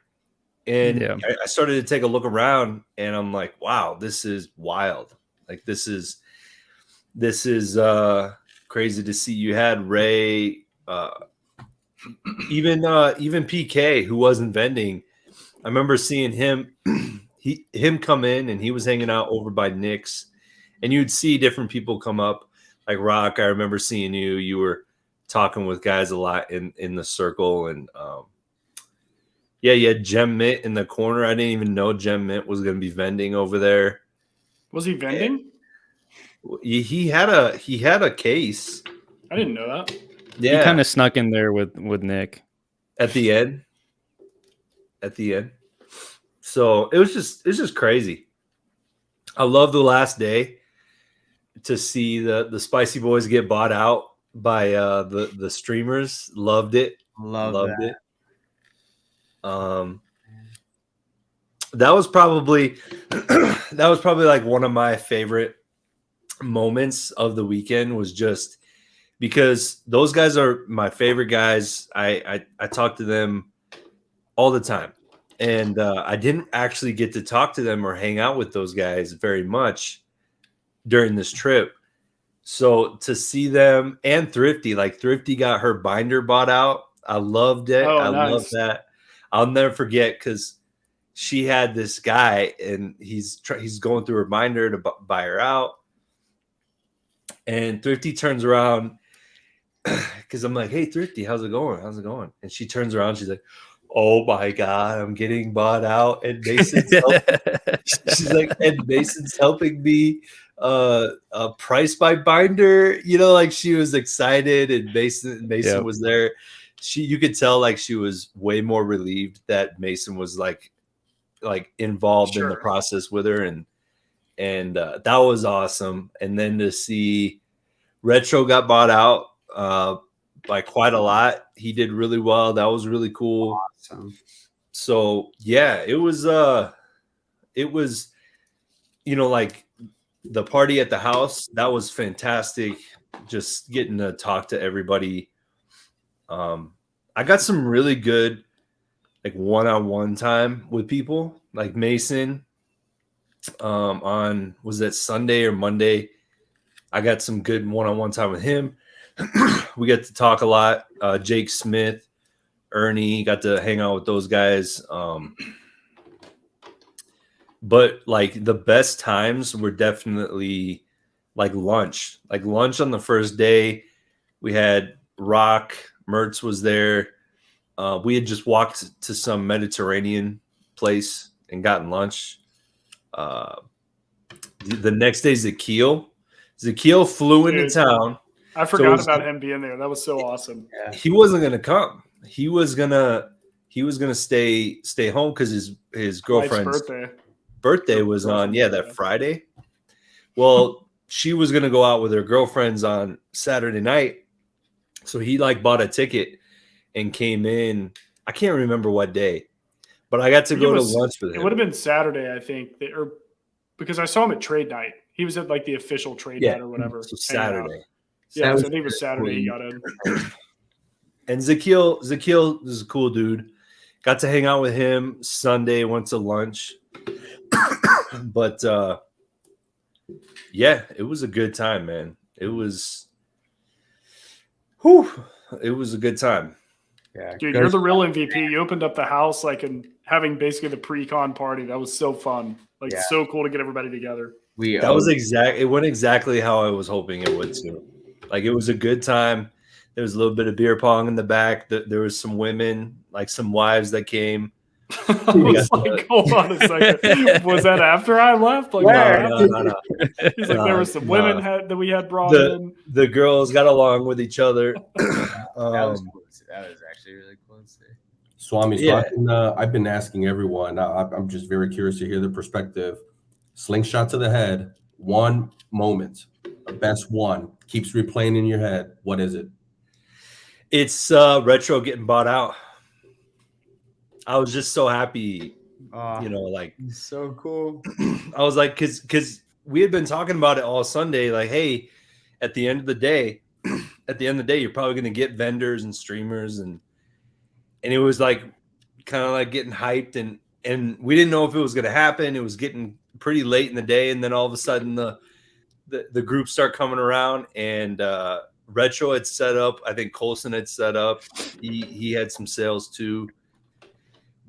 and I started to take a look around, and I'm like, wow, this is wild. Like this is crazy to see. You had Ray, even PK, who wasn't vending. I remember seeing him come in, and he was hanging out over by Nick's, and you'd see different people come up, like Rock. I remember seeing you were talking with guys a lot in the circle, and you had Gem Mint in the corner. I didn't even know Gem Mint was going to be vending over there. Was he vending? He had a case. I didn't know that. Yeah, he kind of snuck in there with Nick at the end. So it's just crazy. I love the last day to see the Spicy Boys get bought out by the streamers. Loved it. Loved it. That was probably like one of my favorite moments of the weekend, was just because those guys are my favorite guys. I talk to them all the time, and I didn't actually get to talk to them or hang out with those guys very much during this trip. So to see them, and Thrifty got her binder bought out. I loved it. Oh, I nice. love that. I'll never forget, because she had this guy, and he's going through her binder to buy her out. And Thrifty turns around, because I'm like, hey, Thrifty, how's it going? And she turns around, she's like, oh my God, I'm getting bought out. And Mason's she's like, and Mason's helping me price my binder. You know, like she was excited, and Mason was there. You could tell like she was way more relieved that Mason was like involved in the process with her, and that was awesome. And then to see Retro got bought out by quite a lot. He did really well. That was really cool. Awesome. So yeah, it was like the party at the house, that was fantastic. Just getting to talk to everybody. I got some really good like one-on-one time with people, like Mason. On was that Sunday or Monday? I got some good one-on-one time with him. We got to talk a lot. Jake Smith, Ernie, got to hang out with those guys. But like the best times were definitely like lunch. Like lunch on the first day, we had Rock, Mertz was there. We had just walked to some Mediterranean place and gotten lunch. The next day, Zakiel flew into town. I forgot about him being there. That was so awesome. Yeah. He wasn't gonna come. He was gonna stay home because his girlfriend's birthday was on that Friday. Well, she was gonna go out with her girlfriends on Saturday night, so he like bought a ticket and came in. I can't remember what day, but I got to go to lunch with him. It would have been Saturday, I think, because I saw him at trade night. He was at like the official trade night or whatever. So Saturday. Yeah, so I think it was Saturday he got in. And Zakiel is a cool dude. Got to hang out with him Sunday, went to lunch. But yeah, it was a good time, man. It was Whew, it was a good time. Yeah, Dude, you're the real MVP. You opened up the house and having basically the pre-con party. That was so fun. So cool to get everybody together. It went exactly how I was hoping it would too. Like, it was a good time. There was a little bit of beer pong in the back. There was some women, like some wives that came. I was like, hold on a second. Was that after I left? Like, no. He's like, there were some women that we had brought in. The girls got along with each other. That was actually really cool to see. Swami, so I've been asking everyone. I'm just very curious to hear their perspective. Slingshot to the head, one moment, the best one, keeps replaying in your head. What is it? It's Retro getting bought out. I was just so happy, so cool. I was like, because we had been talking about it all Sunday, like, hey, at the end of the day, you're probably going to get vendors and streamers, and it was like kind of like getting hyped, and we didn't know if it was going to happen. It was getting pretty late in the day, and then all of a sudden the groups start coming around, and Retro had set up. I think Colson had set up. He had some sales too.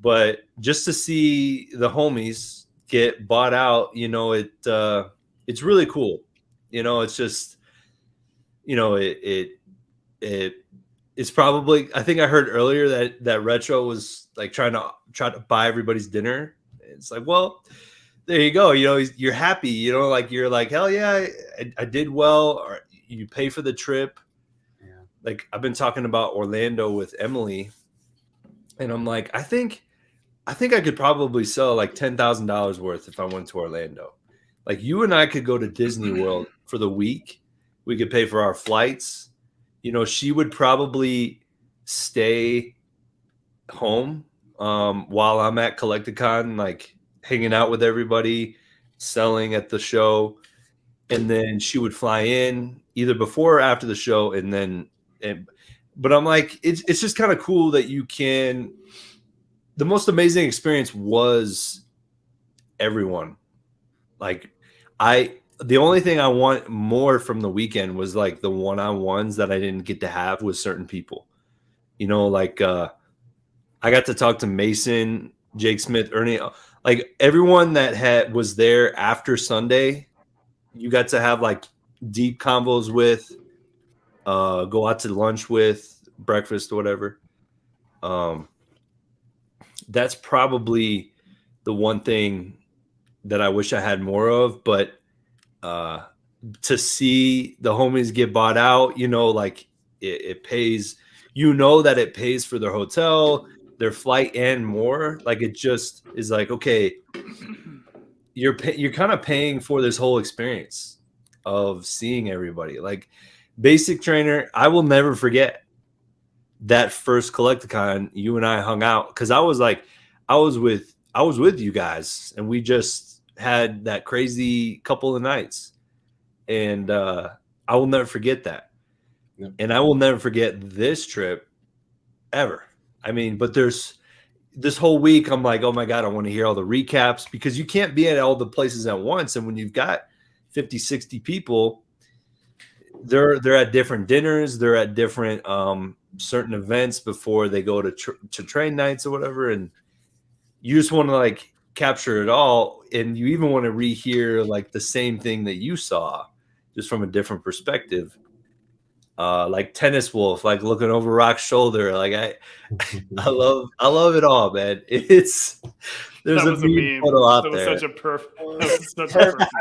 But just to see the homies get bought out, it's really cool. It's just, it's probably, I think I heard earlier that Retro was like trying to buy everybody's dinner. It's like, well, there you go. You're happy, you're like, hell yeah, I did well. Or you pay for the trip. Yeah. Like, I've been talking about Orlando with Emily, and I'm like, I think I could probably sell like $10,000 worth if I went to Orlando. Like, you and I could go to Disney World for the week. We could pay for our flights. She would probably stay home while I'm at Collectacon, like hanging out with everybody, selling at the show. And then she would fly in either before or after the show. But I'm like, it's just kind of cool that you can. The most amazing experience was everyone. Like, the only thing I want more from the weekend was like the one-on-ones that I didn't get to have with certain people. I got to talk to Mason, Jake Smith, Ernie, like everyone that was there after Sunday. You got to have like deep combos with, go out to lunch with, breakfast or whatever. That's probably the one thing that I wish I had more of, but to see the homies get bought out, like it pays, that it pays for their hotel, their flight, and more. Like, it just is like, okay, you're kind of paying for this whole experience of seeing everybody. Like, Basic Trainer, I will never forget that first Collectacon you and I hung out, because I was with you guys, and we just had that crazy couple of nights, and I will never forget that. Yep. And I will never forget this trip ever. I mean, but there's this whole week, I'm like, oh my God, I want to hear all the recaps, because you can't be at all the places at once. And when you've got 50, 60 people, they're at different dinners, they're at different certain events before they go to train nights or whatever, and you just want to like capture it all, and you even want to rehear like the same thing that you saw, just from a different perspective. Like Tennis Wolf, like looking over Rock's shoulder. Like I love it all, man. There's a meme photo out there. That was such a perfect. I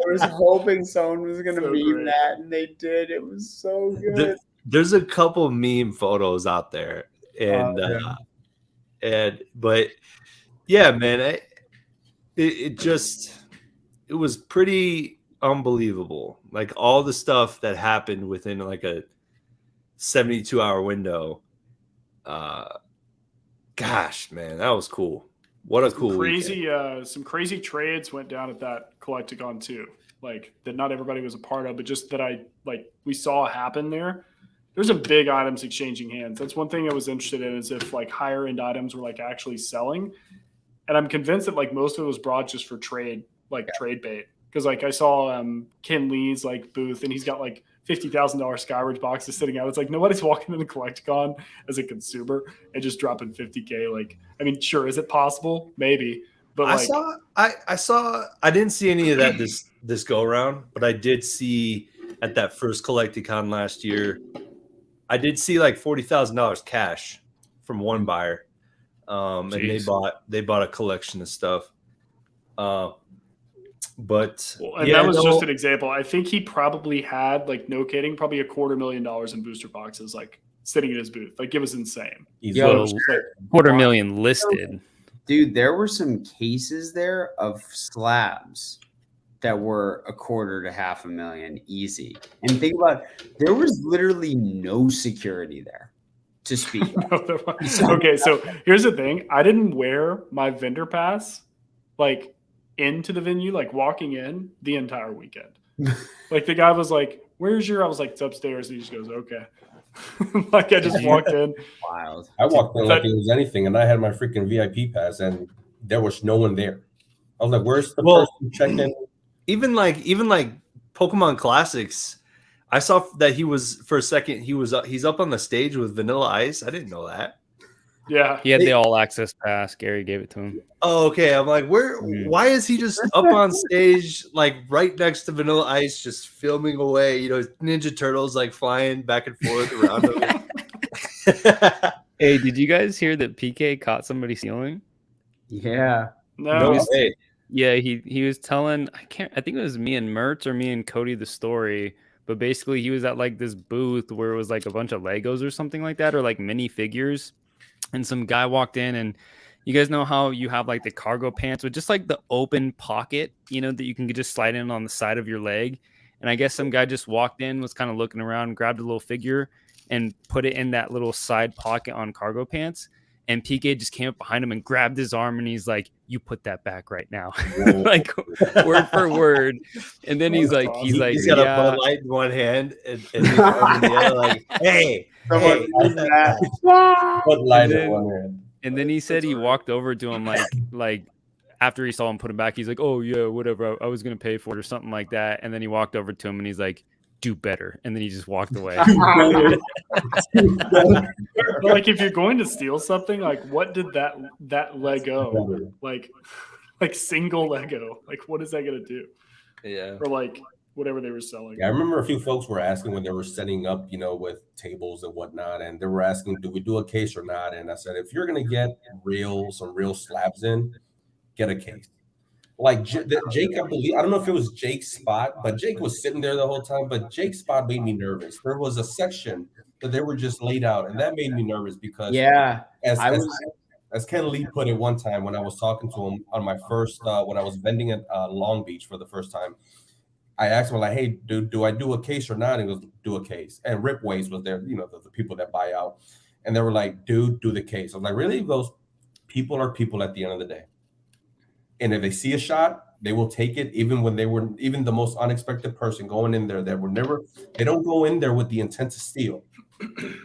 was hoping someone was gonna meme that, and they did. It was so good. There's a couple meme photos out there, and but yeah, man, it was pretty unbelievable. Like, all the stuff that happened within like a 72-hour window. Gosh, man, that was cool. What a cool weekend. Some crazy trades went down at that Collectacon too. Like, that not everybody was a part of, but just that we saw happen there. There's some big items exchanging hands. That's one thing I was interested in, is if like higher end items were like actually selling. And I'm convinced that like most of it was brought just for trade bait. because like I saw Ken Lee's like booth, and he's got like $50,000 Skyridge boxes sitting out. It's like nobody's walking into the Collectacon as a consumer and just dropping 50K. Like, I mean, sure, is it possible? Maybe, but like, I didn't see any of that this go around, but I did see at that first Collectacon last year, I did see like $40,000 cash from one buyer, and they bought a collection of stuff. But that was just an example. I think he probably had, like, no kidding, probably $250,000 in booster boxes, like sitting in his booth. Like, it was insane. Yo, $250,000 listed. Dude, there were some cases there of slabs that were $250,000 to $500,000 easy. And think about it, there was literally no security there to speak of. Okay, so here's the thing. I didn't wear my vendor pass, like, into the venue, like walking in the entire weekend. Like the guy was like, "Where's your?" I was like, "It's upstairs." And he just goes, "Okay." Like I just walked in. Wild. I walked in like it was anything, and I had my freaking VIP pass, and there was no one there. I was like, "Where's the person checking?" Even like Pokemon Classics, I saw that he was for a second. He's up on the stage with Vanilla Ice. I didn't know that. Yeah, he had the all access pass. Gary gave it to him. Oh, okay. I'm like, why is he just up on stage, like right next to Vanilla Ice, just filming away? You know, Ninja Turtles like flying back and forth around him. Hey, did you guys hear that PK caught somebody stealing? Yeah. No. Yeah, he was telling, I think it was me and Mertz or me and Cody the story, but basically he was at like this booth where it was like a bunch of Legos or something like that, or like mini figures. And some guy walked in, and you guys know how you have like the cargo pants with just like the open pocket, you know, that you can just slide in on the side of your leg. And I guess some guy just walked in, was kind of looking around, grabbed a little figure and put it in that little side pocket on cargo pants. And PK just came up behind him and grabbed his arm, and he's like, "You put that back right now," like word for word. And then he's like, he's got a Bud Light in one hand and his arm in the other, like, "Hey." And then he said he walked over to him like after he saw him put him back, he's like, "Oh yeah, whatever. I was gonna pay for it," or something like that. And then he walked over to him and he's like, "Do better." And then he just walked away. But like, if you're going to steal something, like, what did that Lego, like single Lego, like, what is that gonna do? Yeah. Or like whatever they were selling. Yeah, I remember a few folks were asking when they were setting up, you know, with tables and whatnot, and they were asking, "Do we do a case or not?" And I said, if you're gonna get some real slabs in, get a case. Like Jake, I believe, I don't know if it was Jake's spot, but Jake was sitting there the whole time. But Jake's spot made me nervous. There was a section that they were just laid out, and that made me nervous because as Ken Lee put it one time when I was talking to him on my first when I was vending at Long Beach for the first time. I asked him, like, "Hey, do I do a case or not?" And he goes, "Do a case." And Ripways was there, you know, the people that buy out. And they were like, "Dude, do the case." I was like, "Really?" He goes, "People are people at the end of the day. And if they see a shot, they will take it, even when even the most unexpected person going in there they don't go in there with the intent to steal.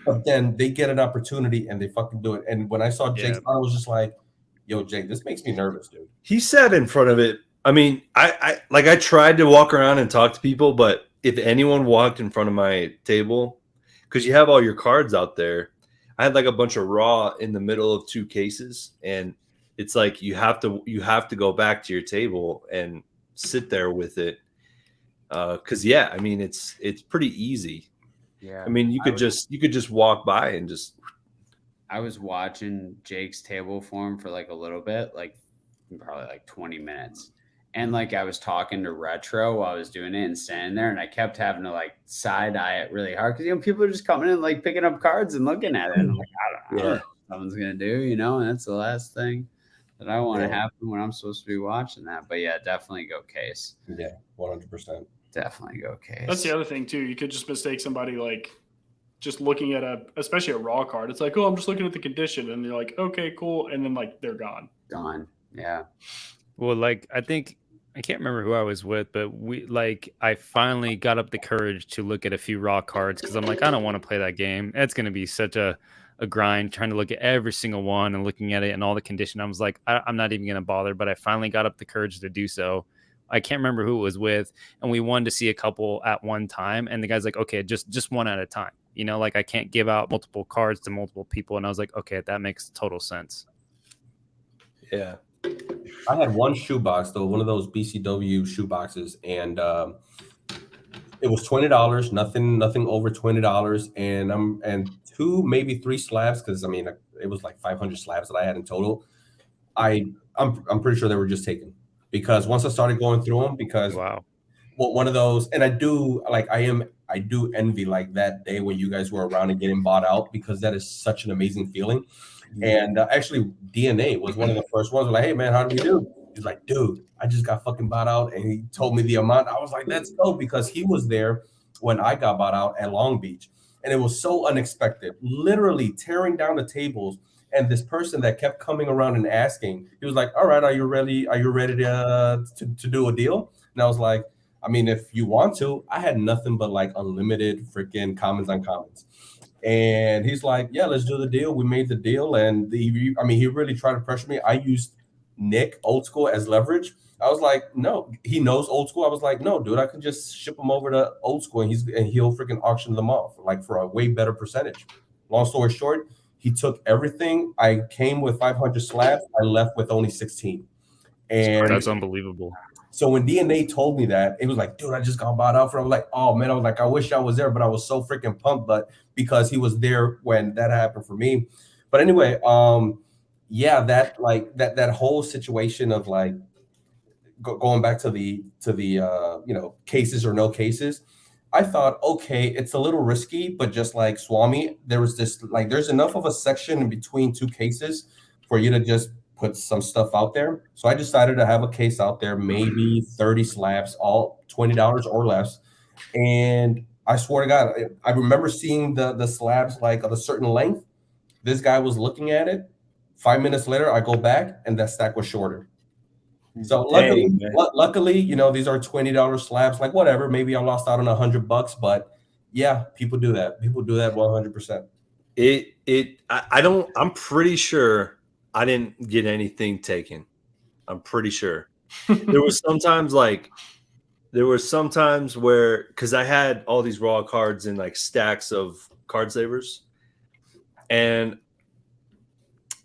But then they get an opportunity and they fucking do it." And when I saw Jake's, I was just like, "Yo, Jake, this makes me nervous, dude." He sat in front of it. I mean, I tried to walk around and talk to people, but if anyone walked in front of my table, because you have all your cards out there, I had like a bunch of raw in the middle of two cases, and it's like you have to go back to your table and sit there with it. Because I mean, it's pretty easy. Yeah, I mean, you could just walk by and just. I was watching Jake's table form for like a little bit, like probably like 20 minutes. And like I was talking to Retro while I was doing it and standing there, and I kept having to like side eye it really hard because, you know, people are just coming in like picking up cards and looking at it. And I'm like, I don't know what someone's gonna do, you know, and that's the last thing that I want to happen when I'm supposed to be watching that. But yeah, definitely go case. Yeah, 100%. Definitely go case. That's the other thing too. You could just mistake somebody like just looking at especially a raw card. It's like, "Oh, I'm just looking at the condition," and they're like, "Okay, cool," and then like they're gone. Yeah. Well, like I can't remember who I was with, but I finally got up the courage to look at a few raw cards because I'm like, I don't want to play that game. It's going to be such a grind trying to look at every single one and looking at it and all the condition. I was like, I'm not even going to bother. But I finally got up the courage to do so. I can't remember who it was with, and we wanted to see a couple at one time. And the guy's like, okay, just one at a time. You know, like I can't give out multiple cards to multiple people. And I was like, okay, that makes total sense. Yeah. I had one shoebox though, one of those BCW shoeboxes, and it was $20, nothing over $20, and 2, maybe 3 slabs, because I mean it was like 500 slabs that I had in total. I'm pretty sure they were just taken, because once I started going through them, because Wow. well, one of those, and I do envy like that day when you guys were around and getting bought out, because that is such an amazing feeling. And actually, DNA was one of the first ones. Like, hey man, how do we do? He's like, dude, I just got fucking bought out, and he told me the amount. I was like, that's dope, because he was there when I got bought out at Long Beach, and it was so unexpected, literally tearing down the tables. And this person that kept coming around and asking, he was like, all right, are you ready? Are you ready to do a deal? And I was like, I mean, if you want to. I had nothing but like unlimited freaking commons on commons. And he's like, yeah, let's do the deal. We made the deal. And he really tried to pressure me. I used Nick, old school, as leverage. I was like, no, he knows old school. I was like, no, dude, I can just ship him over to old school, and he'll freaking auction them off like for a way better percentage. Long story short, he took everything. I came with 500 slabs. I left with only 16. And that's unbelievable. So when DNA told me that, it was like, dude, I just got bought out for. I was like, oh man, I was like, I wish I was there, but I was so freaking pumped. But because he was there when that happened for me. But anyway, yeah, that whole situation of like going back to the cases or no cases. I thought, okay, it's a little risky, but just like Swami, there was this like, there's enough of a section in between 2 cases for you to just put some stuff out there. So I decided to have a case out there, maybe 30 slabs, all $20 or less. And I swear to God, I remember seeing the slabs like of a certain length. This guy was looking at it. 5 minutes later, I go back and that stack was shorter. So luckily, these are $20 slabs, like whatever, maybe I lost out on $100, but yeah, people do that. People do that 100%. I'm pretty sure I didn't get anything taken. I'm pretty sure. There was sometimes where, because I had all these raw cards in like stacks of card savers, and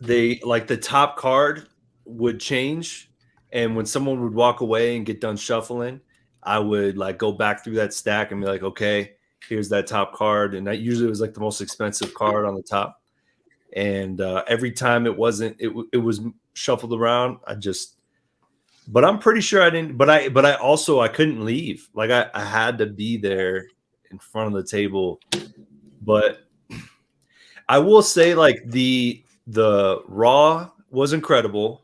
they like the top card would change. And when someone would walk away and get done shuffling, I would like go back through that stack and be like, okay, here's that top card. And that usually was like the most expensive card on the top. And every time it was shuffled around, but I'm pretty sure I didn't, but I couldn't leave. Like I had to be there in front of the table. But I will say like the raw was incredible.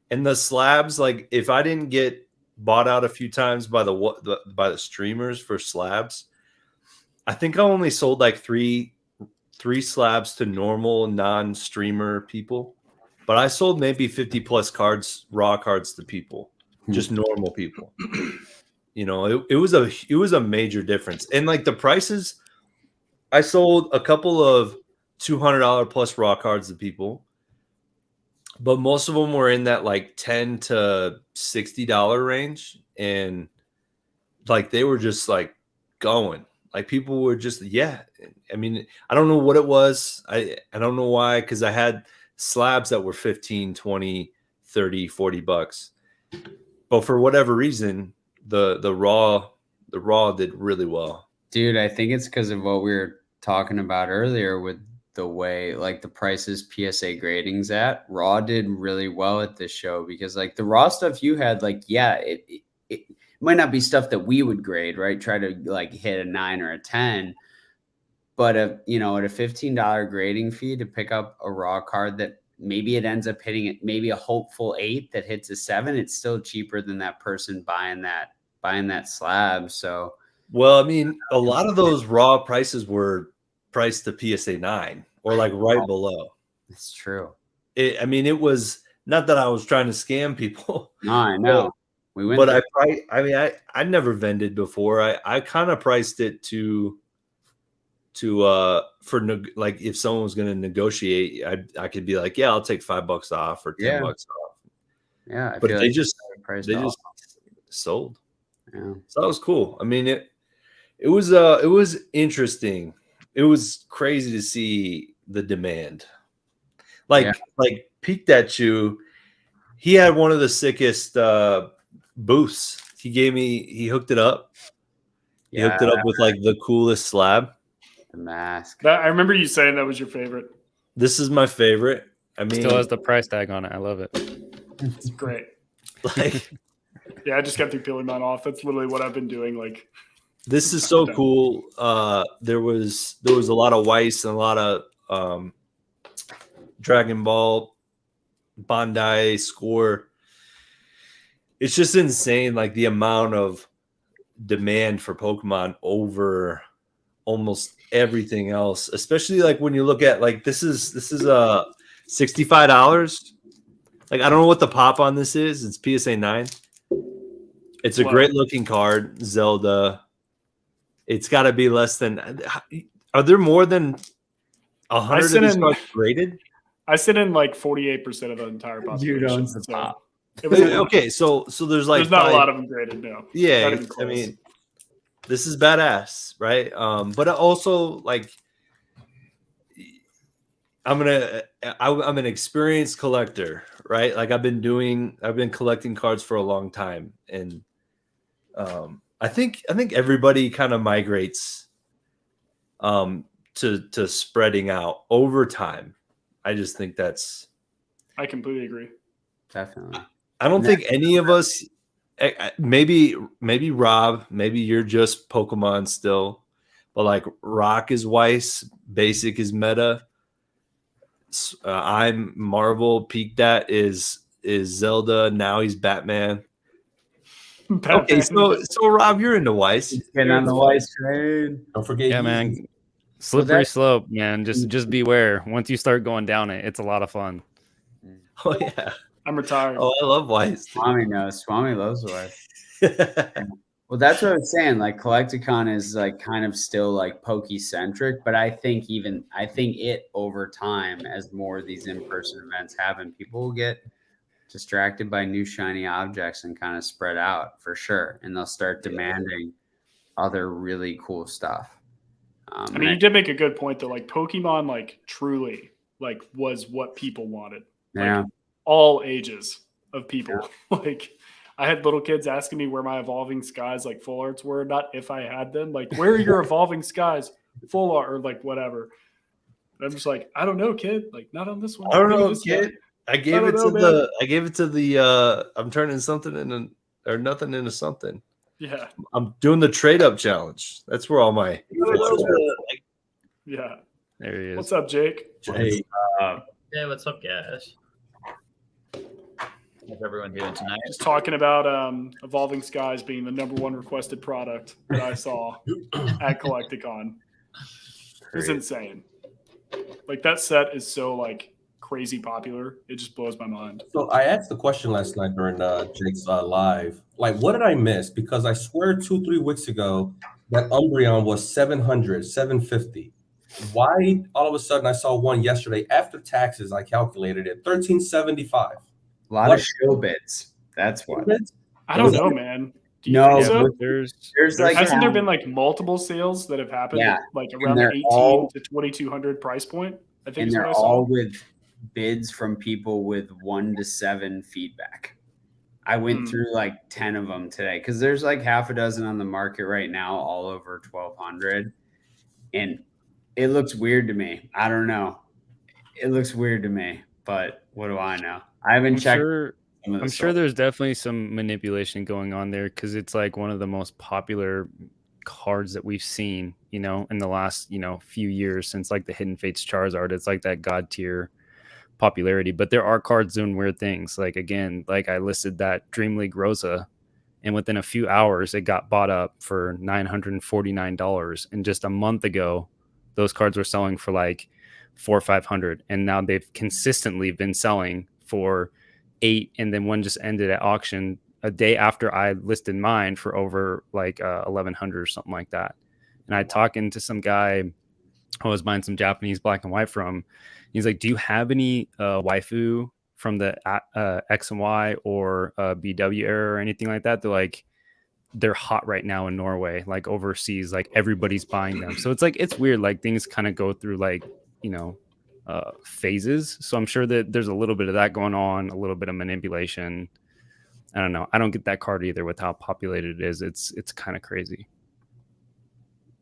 And the slabs, like if I didn't get bought out a few times by the streamers for slabs, I think I only sold like three slabs to normal non-streamer people, but I sold maybe 50 plus raw cards to people, just normal people. It was a major difference. And like the prices, I sold a couple of $200 plus raw cards to people, but most of them were in that like $10 to $60 range. And like, they were just like going, like people were just, yeah. I mean, I don't know what it was. I don't know why. 'Cause I had slabs that were 15, 20, 30, $40. But for whatever reason, the raw did really well. Dude, I think it's because of what we were talking about earlier with the way like the prices PSA gradings at. Raw did really well at this show because like the raw stuff you had, like, yeah, it might not be stuff that we would grade, right? Try to like hit a 9 or a 10. But at a $15 grading fee to pick up a raw card that maybe it ends up hitting it, maybe a hopeful 8 that hits a 7, it's still cheaper than that person buying that slab. So, well, I mean, a lot of those raw prices were priced to PSA 9 or like right below. It's true. It was not that I was trying to scam people. No, I know. We went, but I never vended before. I kind of priced it to like if someone was going to negotiate, I could be like, yeah, I'll take $5 off or $10 off. Yeah, but they just sold. Yeah. So that was cool. I mean, it was interesting. It was crazy to see the demand. Like Pikachu, he had one of the sickest booths. He hooked it up. He hooked it up with like the coolest slab. The mask. I remember you saying that was your favorite. This is my favorite. I mean, Still has the price tag on it. I love it. It's great. Like, Yeah, I just got through peeling mine off. That's literally what I've been doing. Like, this is so cool. There was a lot of Weiss and a lot of Dragon Ball, Bandai, Score. It's just insane, like the amount of demand for Pokemon over almost everything else, especially like when you look at like this is $65. Like, I don't know what the pop on this is. It's PSA 9. It's a great looking card, Zelda. It's got to be less than. Are there more than 100 of these cards graded? I sit in like 48% of the entire population. You don't pop. Okay, so there's like there's not a lot of them graded. No. Yeah, I mean, this is badass, right? But also like, I'm an experienced collector, right? Like I've been collecting cards for a long time, and I think everybody kind of migrates to spreading out over time. I just think I completely agree. Definitely. I don't think any of us, maybe Rob, maybe you're just Pokemon still, but like Rock is Weiss, Basic is Meta. I'm Marvel. Peak that is Zelda. Now he's Batman. Okay, so Rob, you're into Weiss. Getting on the Weiss train. Don't forget. Yeah, man. Slippery slope, man. Just beware. Once you start going down it, it's a lot of fun. Oh yeah. I'm retired. Oh, I love Weiss. Swami knows. Swami loves Weiss. Well, that's what I was saying. Like Collectacon is like kind of still like Poke-centric, but I think it over time, as more of these in-person events happen, people will get distracted by new shiny objects and kind of spread out for sure. And they'll start demanding other really cool stuff. I mean, you did make a good point though. Like Pokemon, like truly, like was what people wanted. Yeah. Like, all ages of people. Yeah. Like I had little kids asking me where my Evolving Skies like full arts were, not if I had them. Like, where are your Evolving Skies full art or like whatever? And I'm just like, I don't know, kid. Like, not on this one. I don't know, kid. I gave it to the I'm turning something into or nothing into something. Yeah. I'm doing the trade up challenge. That's where all my yeah. There he is. What's up, Jake? Hey, what's up, guys? How's everyone doing tonight? Just talking about Evolving Skies being the #1 requested product that I saw at Collectacon. It's insane. Like that set is so like crazy popular. It just blows my mind. So I asked the question last night during Jake's live. Like, what did I miss? Because I swear 2-3 weeks ago that Umbreon was 700, 750. Why all of a sudden I saw one yesterday after taxes? I calculated it 1375. A lot of show bids. That's what. I don't know, man. No, so? there's like hasn't there been like multiple sales that have happened like around the 18 to 2200 price point? I think and they're all with bids from people with 1 to 7 feedback. I went through like 10 of them today because there's like half a dozen on the market right now, all over 1200, and it looks weird to me. I don't know. It looks weird to me, but what do I know? I haven't checked. I'm sure there's definitely some manipulation going on there because it's like one of the most popular cards that we've seen, in the last, few years since like the Hidden Fates Charizard. It's like that god tier popularity, but there are cards doing weird things. Like, again, like I listed that Dream League Rosa, and within a few hours, it got bought up for $949. And just a month ago, those cards were selling for like $400 or $500. And now they've consistently been selling for $800, and then one just ended at auction a day after I listed mine for over like $1,100 or something like that. And I talking to some guy who was buying some Japanese black and white from. He's like, "Do you have any waifu from the X and Y or BW era or anything like that. They're hot right now in Norway, like overseas, like everybody's buying them. So it's weird. Like things kind of go through phases. So I'm sure that there's a little bit of that going on, a little bit of manipulation. I don't know. I don't get that card either with how populated it is. It's kind of crazy.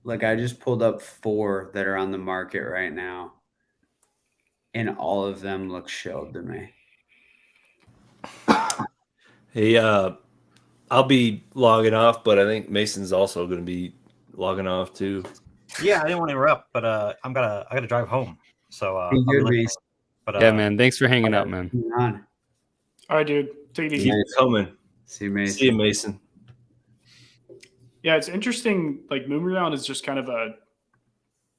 Like I just pulled up 4 that are on the market right now, and all of them look shilled to me. Hey, I'll be logging off, but I think Mason's also going to be logging off too. Yeah, I didn't want to interrupt, but I gotta drive home. So Be I'll be good, listening. Mason. But Yeah, man. Thanks for hanging out, man. Hang on. All right, dude. Take it easy. Keep coming. See you, Mason. See you, Mason. Yeah, it's interesting. Like Moonround is just kind of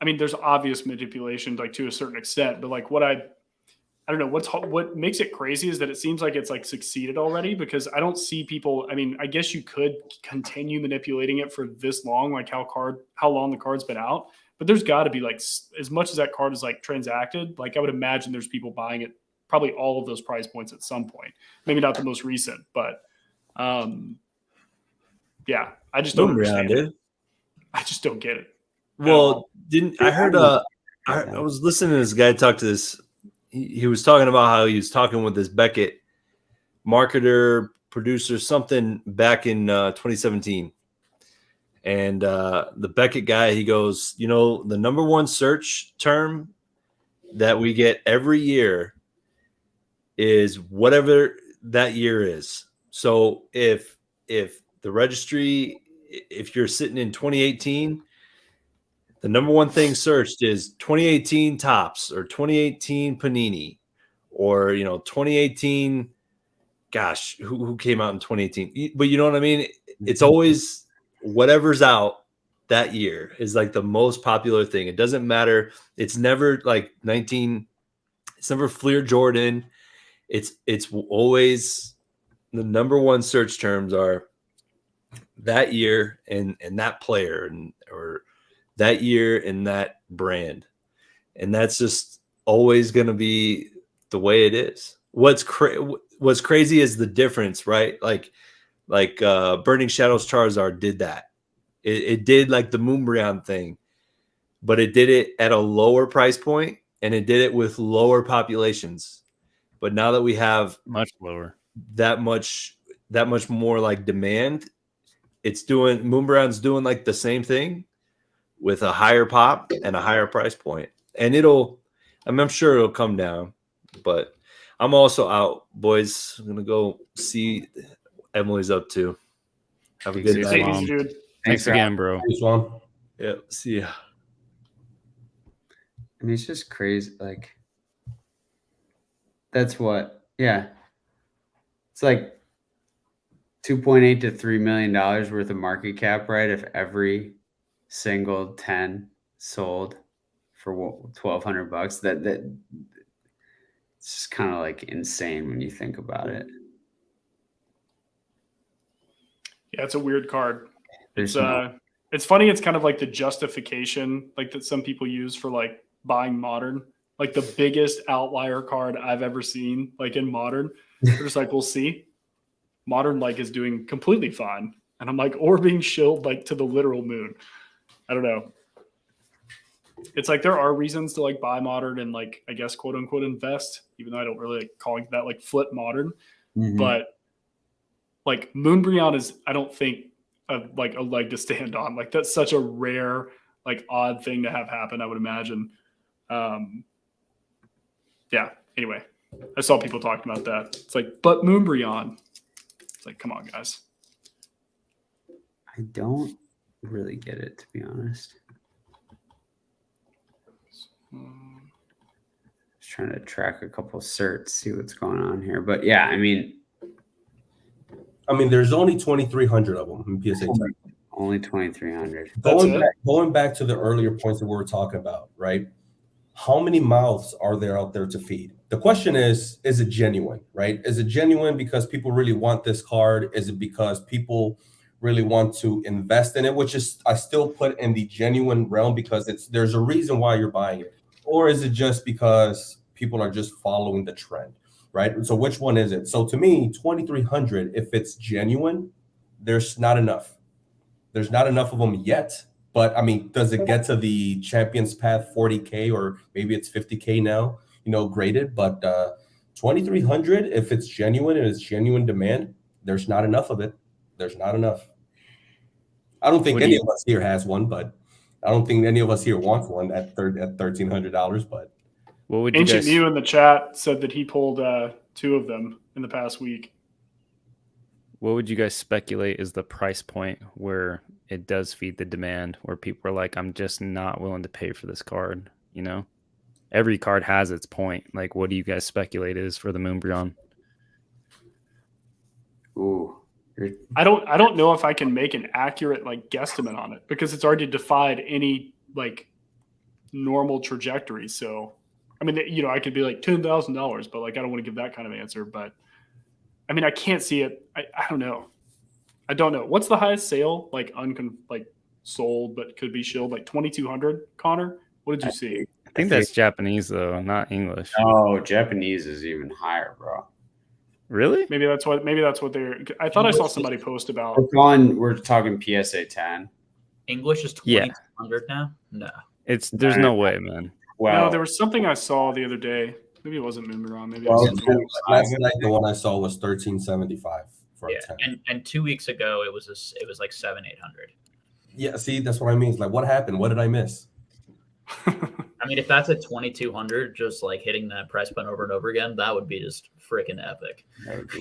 there's obvious manipulation, like to a certain extent, but like I don't know what makes it crazy is that it seems like it's like succeeded already, because I don't see people. I mean, I guess you could continue manipulating it for this long, like how long the card's been out, but there's got to be like, as much as that card is like transacted, like I would imagine there's people buying it, probably all of those price points at some point. Maybe not the most recent, but yeah, I just don't understand it. I just don't get it. Well, I heard I was listening to this guy talk to this. He was talking about how he was talking with this Beckett marketer, producer, something back in 2017. And the Beckett guy, he goes, the number one search term that we get every year is whatever that year is. So if the registry, if you're sitting in 2018, the number one thing searched is 2018 Topps or 2018 Panini or 2018. Gosh, who came out in 2018? But you know what I mean? It's always whatever's out that year is like the most popular thing. It doesn't matter. It's never like it's never Fleer Jordan. It's always the number one search terms are that year and that player or that year and that brand. And that's just always going to be the way it is. What's crazy is the difference, right? Like Burning Shadows Charizard did that. It did like the Moonbreon thing, but it did it at a lower price point and it did it with lower populations. But now that we have Much lower, that much more like demand, Moonbreon's doing like the same thing with a higher pop and a higher price point. And I'm sure it'll come down, but I'm also out, boys. I'm going to go see Emily's up to. Have a good night. Take it easy, dude. Thanks again, bro. Thanks, Juan. Yeah, see ya. I mean, it's just crazy. Like, that's what, yeah. It's like $2.8 to $3 million worth of market cap, right? If every single 10 sold for $1,200, that it's just kind of like insane when you think about it. Yeah, it's a weird card. There's It's funny. It's kind of like the justification, like that some people use for like buying Modern, like the biggest outlier card I've ever seen, like in Modern. They're just like, we'll see. Modern like is doing completely fine, and I'm like, or being shilled like to the literal moon. I don't know. It's like there are reasons to like buy Modern and like, I guess, quote unquote invest, even though I don't really like calling that like flip Modern. Mhm. But like Moonbreon is, I don't think, like a leg to stand on. Like that's such a rare, like odd thing to have happen, I would imagine. Yeah. Anyway, I saw people talking about that. It's like, but Moonbreon. It's like, come on, guys. I don't really get it, to be honest. Just trying to track a couple certs, see what's going on here. But yeah, I mean, there's only 2,300 of them in PSA 10. only 2,300. Going back to the earlier points that we were talking about, right? How many mouths are there out there to feed? The question is it genuine, right? Is it genuine because people really want this card? Is it because people really want to invest in it, which is I still put in the genuine realm because there's a reason why you're buying it? Or is it just because people are just following the trend, right? So which one is it? So to me, 2,300, if it's genuine, there's not enough. There's not enough of them yet. But I mean, does it get to the Champions Path 40K or maybe it's 50K now, graded? But 2,300, if it's genuine and it's genuine demand, there's not enough of it. There's not enough. I don't think any of us here has one, but I don't think any of us here wants one at $1,300. But what would you Ancient guys... Mew in the chat said that he pulled 2 of them in the past week. What would you guys speculate is the price point where it does feed the demand, where people are like, I'm just not willing to pay for this card? Every card has its point. Like, what do you guys speculate is for the Moonbryon? Ooh. I don't know if I can make an accurate guesstimate on it because it's already defied any normal trajectory. So, I mean, I could be like $10,000, but I don't want to give that kind of answer. But I mean, I can't see it. I don't know. I don't know. What's the highest sale sold but could be shilled? 2,200. Connor, what did you see? I think that's Japanese though, not English. Oh, Japanese is even higher, bro. Really? Maybe that's what they're. I thought I saw somebody post about. We're talking PSA 10. English is 2,200 now. No, there's no way, man. Well, no, there was something I saw the other day. Maybe it wasn't Moonbryon. Maybe last night the one I saw was 1,375 for a 10. And 2 weeks ago it was like 700-800. Yeah, see, that's what I mean. It's like, what happened? What did I miss? I mean, if that's at 2,200, just hitting that price point over and over again, that would be just freaking epic. It's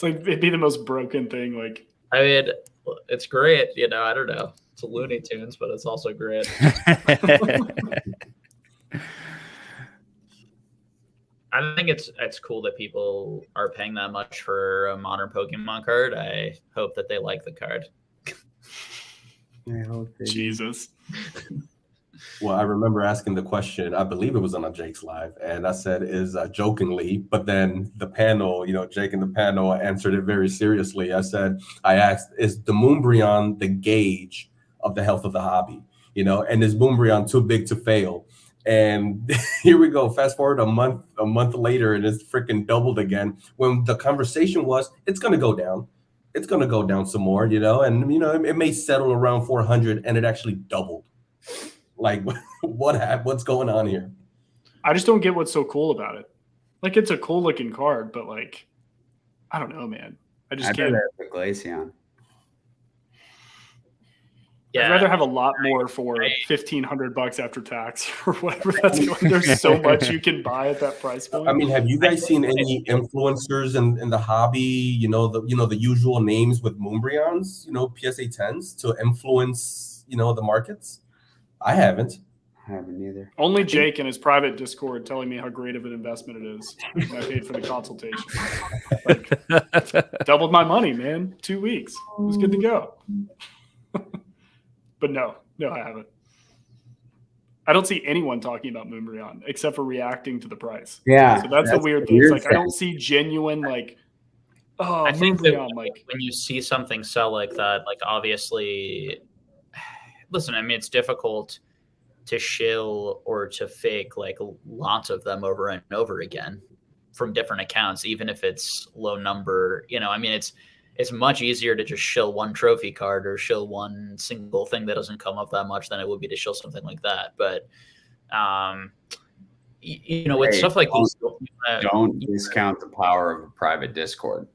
it'd be the most broken thing. I mean, it's great. I don't know. It's a Looney Tunes, but it's also great. I think it's cool that people are paying that much for a modern Pokemon card. I hope that they like the card. I hope Jesus. Well, I remember asking the question, I believe it was on a Jake's Live, and I said, jokingly, but then the panel, Jake and the panel answered it very seriously. I asked, is the Moonbryon the gauge of the health of the hobby? And is Moonbryon too big to fail? And here we go. Fast forward a month later, and it's freaking doubled again. When the conversation was, it's going to go down. It's going to go down some more, and it may settle around 400, and it actually doubled. What's going on here? I just don't get what's so cool about it. It's a cool looking card, but I don't know, man. I just can't. The Glaceon. Yeah, I'd rather have a lot more for $1,500 after tax or whatever that's going. There's so much you can buy at that price point. I mean, have you guys seen any influencers in the hobby? The usual names with Moonbryons, PSA 10s to influence, the markets. I haven't either. Only Jake in his private Discord telling me how great of an investment it is. And I paid for the consultation. Doubled my money, man. 2 weeks. It was good to go. But no, I haven't. I don't see anyone talking about Moonbryon except for reacting to the price. Yeah. So that's the weird thing. It's I don't see genuine I think that when you see something sell like that, obviously, listen, I mean, it's difficult to shill or to fake lots of them over and over again from different accounts, even if it's low number. I mean, it's much easier to just shill one trophy card or shill one single thing that doesn't come up that much than it would be to shill something like that. But, with stuff like these, don't discount the power of a private Discord.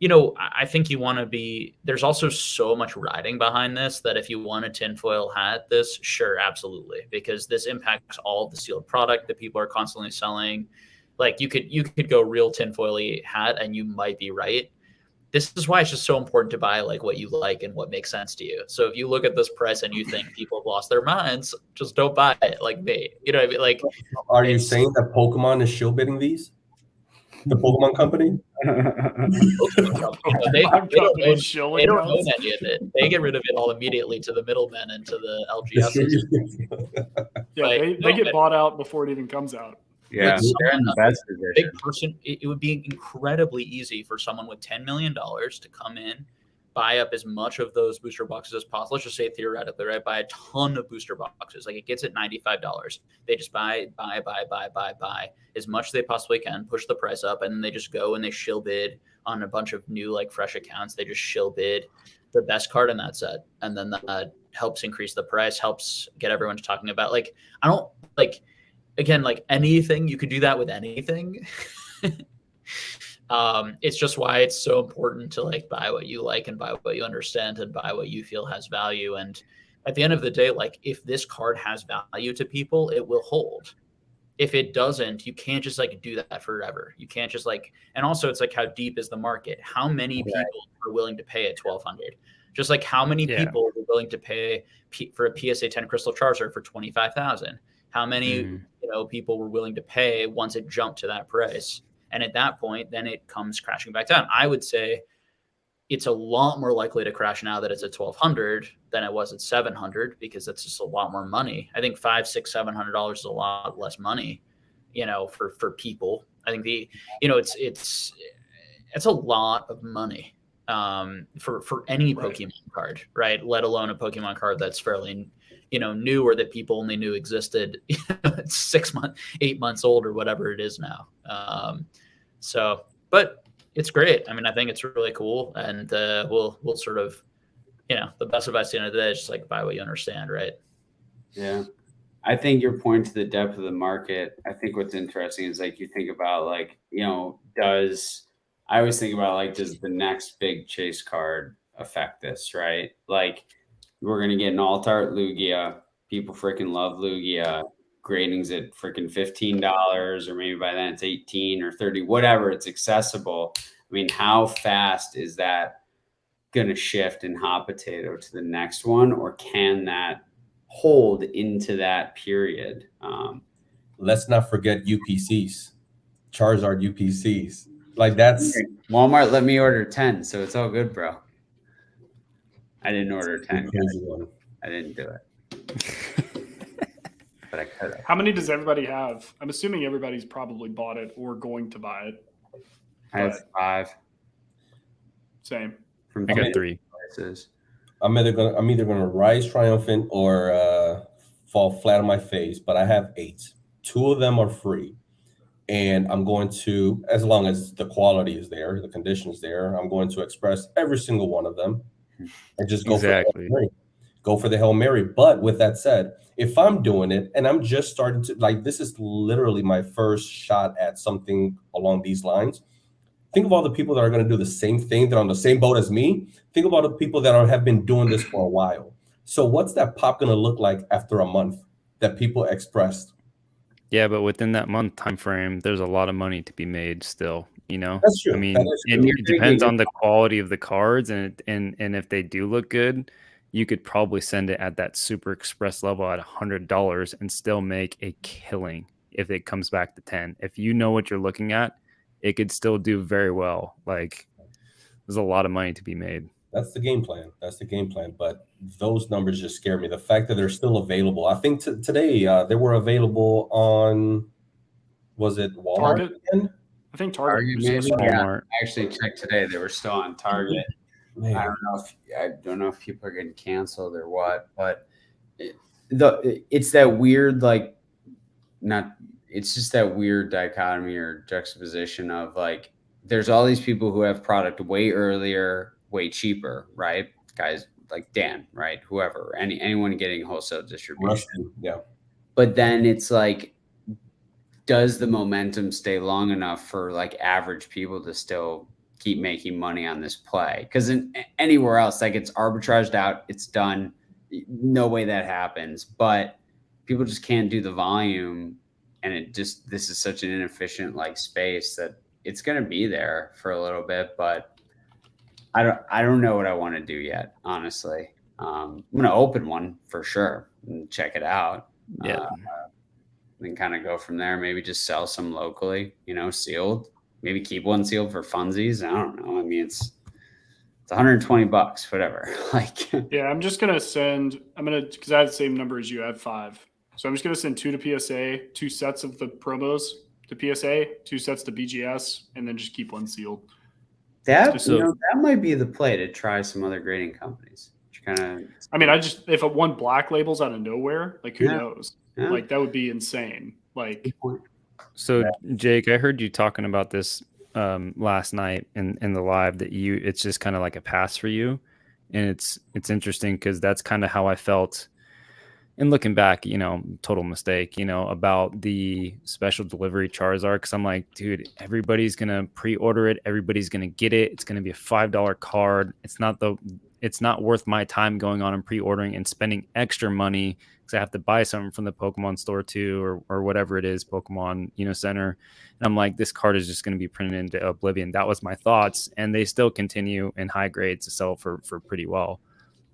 I think you want to be, there's also so much riding behind this that if you want a tinfoil hat this, sure, absolutely. Because this impacts all of the sealed product that people are constantly selling. You could go real tinfoil hat and you might be right. This is why it's just so important to buy what you like and what makes sense to you. So if you look at this price and you think people have lost their minds, just don't buy it like me. You know what I mean? Are you saying that Pokemon is shill bidding these? The Pokemon company? They don't own any of it. They get rid of it all immediately to the middlemen and to the LGSs. Yeah, they get bought out before it even comes out. Yeah, they're in the best position. Big person, it would be incredibly easy for someone with $10 million to come in, buy up as much of those booster boxes as possible. Let's just say theoretically, right? Buy a ton of booster boxes. Like it gets at $95. They just buy as much as they possibly can, push the price up, and then they just go and they shill bid on a bunch of new, like fresh accounts. They just shill bid the best card in that set. And then that helps increase the price, helps get everyone talking about, like, I don't like, again, like anything, you could do that with anything. It's just why it's so important to like buy what you like and buy what you understand and buy what you feel has value. And at the end of the day, like if this card has value to people, it will hold. If it doesn't, you can't just like do that forever. You can't just like, and also it's like, how deep is the market? How many people are willing to pay at 1,200? Just like how many people are willing to pay for a PSA 10 Crystal Charizard for 25,000? How many people were willing to pay once it jumped to that price? And at that point, then it comes crashing back down. I would say it's a lot more likely to crash now that it's at 1,200 than it was at 700, because that's just a lot more money. I think $500, $600, $700 is a lot less money, for people. I think it's a lot of money for any Pokemon card, right? Let alone a Pokemon card that's fairly new, or that people only knew existed 6 months, 8 months old, or whatever it is now. But it's great. I mean, I think it's really cool, and we'll sort of, the best advice at the end of the day is just like buy what you understand, right? Yeah. I think your point to the depth of the market, I think what's interesting is like you think about like, I always think about like, does the next big chase card affect this, right? Like we're going to get an alt-art Lugia. People freaking love Lugia. Grading's at freaking $15, or maybe by then it's 18 or 30, whatever. It's accessible. I mean, how fast is that going to shift in hot potato to the next one, or can that hold into that period? Let's not forget UPCs, Charizard UPCs. Like that's Walmart let me order 10, so it's all good, bro. I didn't order 10. I didn't do it. But I could have. How many does everybody have? I'm assuming everybody's probably bought it or going to buy it. I have 5. Same. I got 3 places. I'm either gonna rise triumphant or fall flat on my face, but I have 8. 2 of them are free. And I'm going to, as long as the quality is there, the condition is there, I'm going to express every single one of them and just go for the Hail Mary. Go for the Hail Mary. But with that said, if I'm doing it and I'm just starting to, like, this is literally my first shot at something along these lines. Think of all the people that are going to do the same thing. They're on the same boat as me. Think about the people that have been doing this for a while. So what's that pop going to look like after a month that people expressed? Yeah, but within that month time frame, there's a lot of money to be made still, That's true. I mean, it depends on the quality of the cards, and if they do look good, you could probably send it at that super express level at $100 and still make a killing if it comes back to 10. If you know what you're looking at, it could still do very well. Like, there's a lot of money to be made. That's the game plan. But those numbers just scare me. The fact that they're still available. I think today they were available on, was it Walmart? Target? I think Target. Maybe. Yeah, I actually checked today. They were still on Target. Man. I don't know if people are getting canceled or what, but it's that weird, like, it's just that weird dichotomy or juxtaposition of like, there's all these people who have product way earlier, way cheaper, right? Guys like Dan, right? Whoever, anyone getting wholesale distribution. Yeah. But then it's like, does the momentum stay long enough for like average people to still keep making money on this play? Because anywhere else, like, it's arbitraged out, it's done. No way that happens. But people just can't do the volume, and this is such an inefficient like space that it's going to be there for a little bit. But I don't know what I want to do yet, honestly. I'm going to open one for sure and check it out. Yeah. Then kind of go from there. Maybe just sell some locally, sealed. Maybe keep one sealed for funsies. I don't know. I mean, it's $120, whatever. Like, yeah, I'm just gonna send. Because I have the same number as you. I have 5, so I'm just gonna send 2 to PSA, 2 sets of the promos to PSA, 2 sets to BGS, and then just keep one sealed. That So- that might be the play to try some other grading companies. Kind of. I mean, if it won black labels out of nowhere, like who knows? Yeah. Like that would be insane. Like, So Jake, I heard you talking about this last night in the live that it's just kind of like a pass for you, and it's interesting because that's kind of how I felt. And looking back, total mistake, about the special delivery Charizard, because I'm like, dude, everybody's gonna pre-order it, everybody's gonna get it. It's gonna be a $5 card. It's not worth my time going on and pre-ordering and spending extra money because I have to buy something from the Pokemon store too, or whatever it is, Pokemon, Center. And I'm like, this card is just going to be printed into oblivion. That was my thoughts. And they still continue in high grades to sell for pretty well.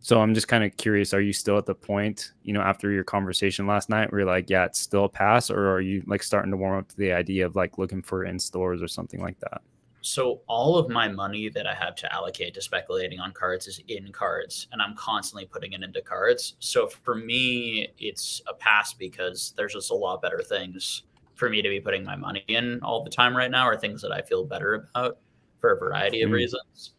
So I'm just kind of curious, are you still at the point, after your conversation last night where you're like, yeah, it's still a pass, or are you like starting to warm up to the idea of like looking for in stores or something like that? So all of my money that I have to allocate to speculating on cards is in cards, and I'm constantly putting it into cards. So for me, it's a pass because there's just a lot better things for me to be putting my money in all the time right now, or things that I feel better about for a variety of reasons.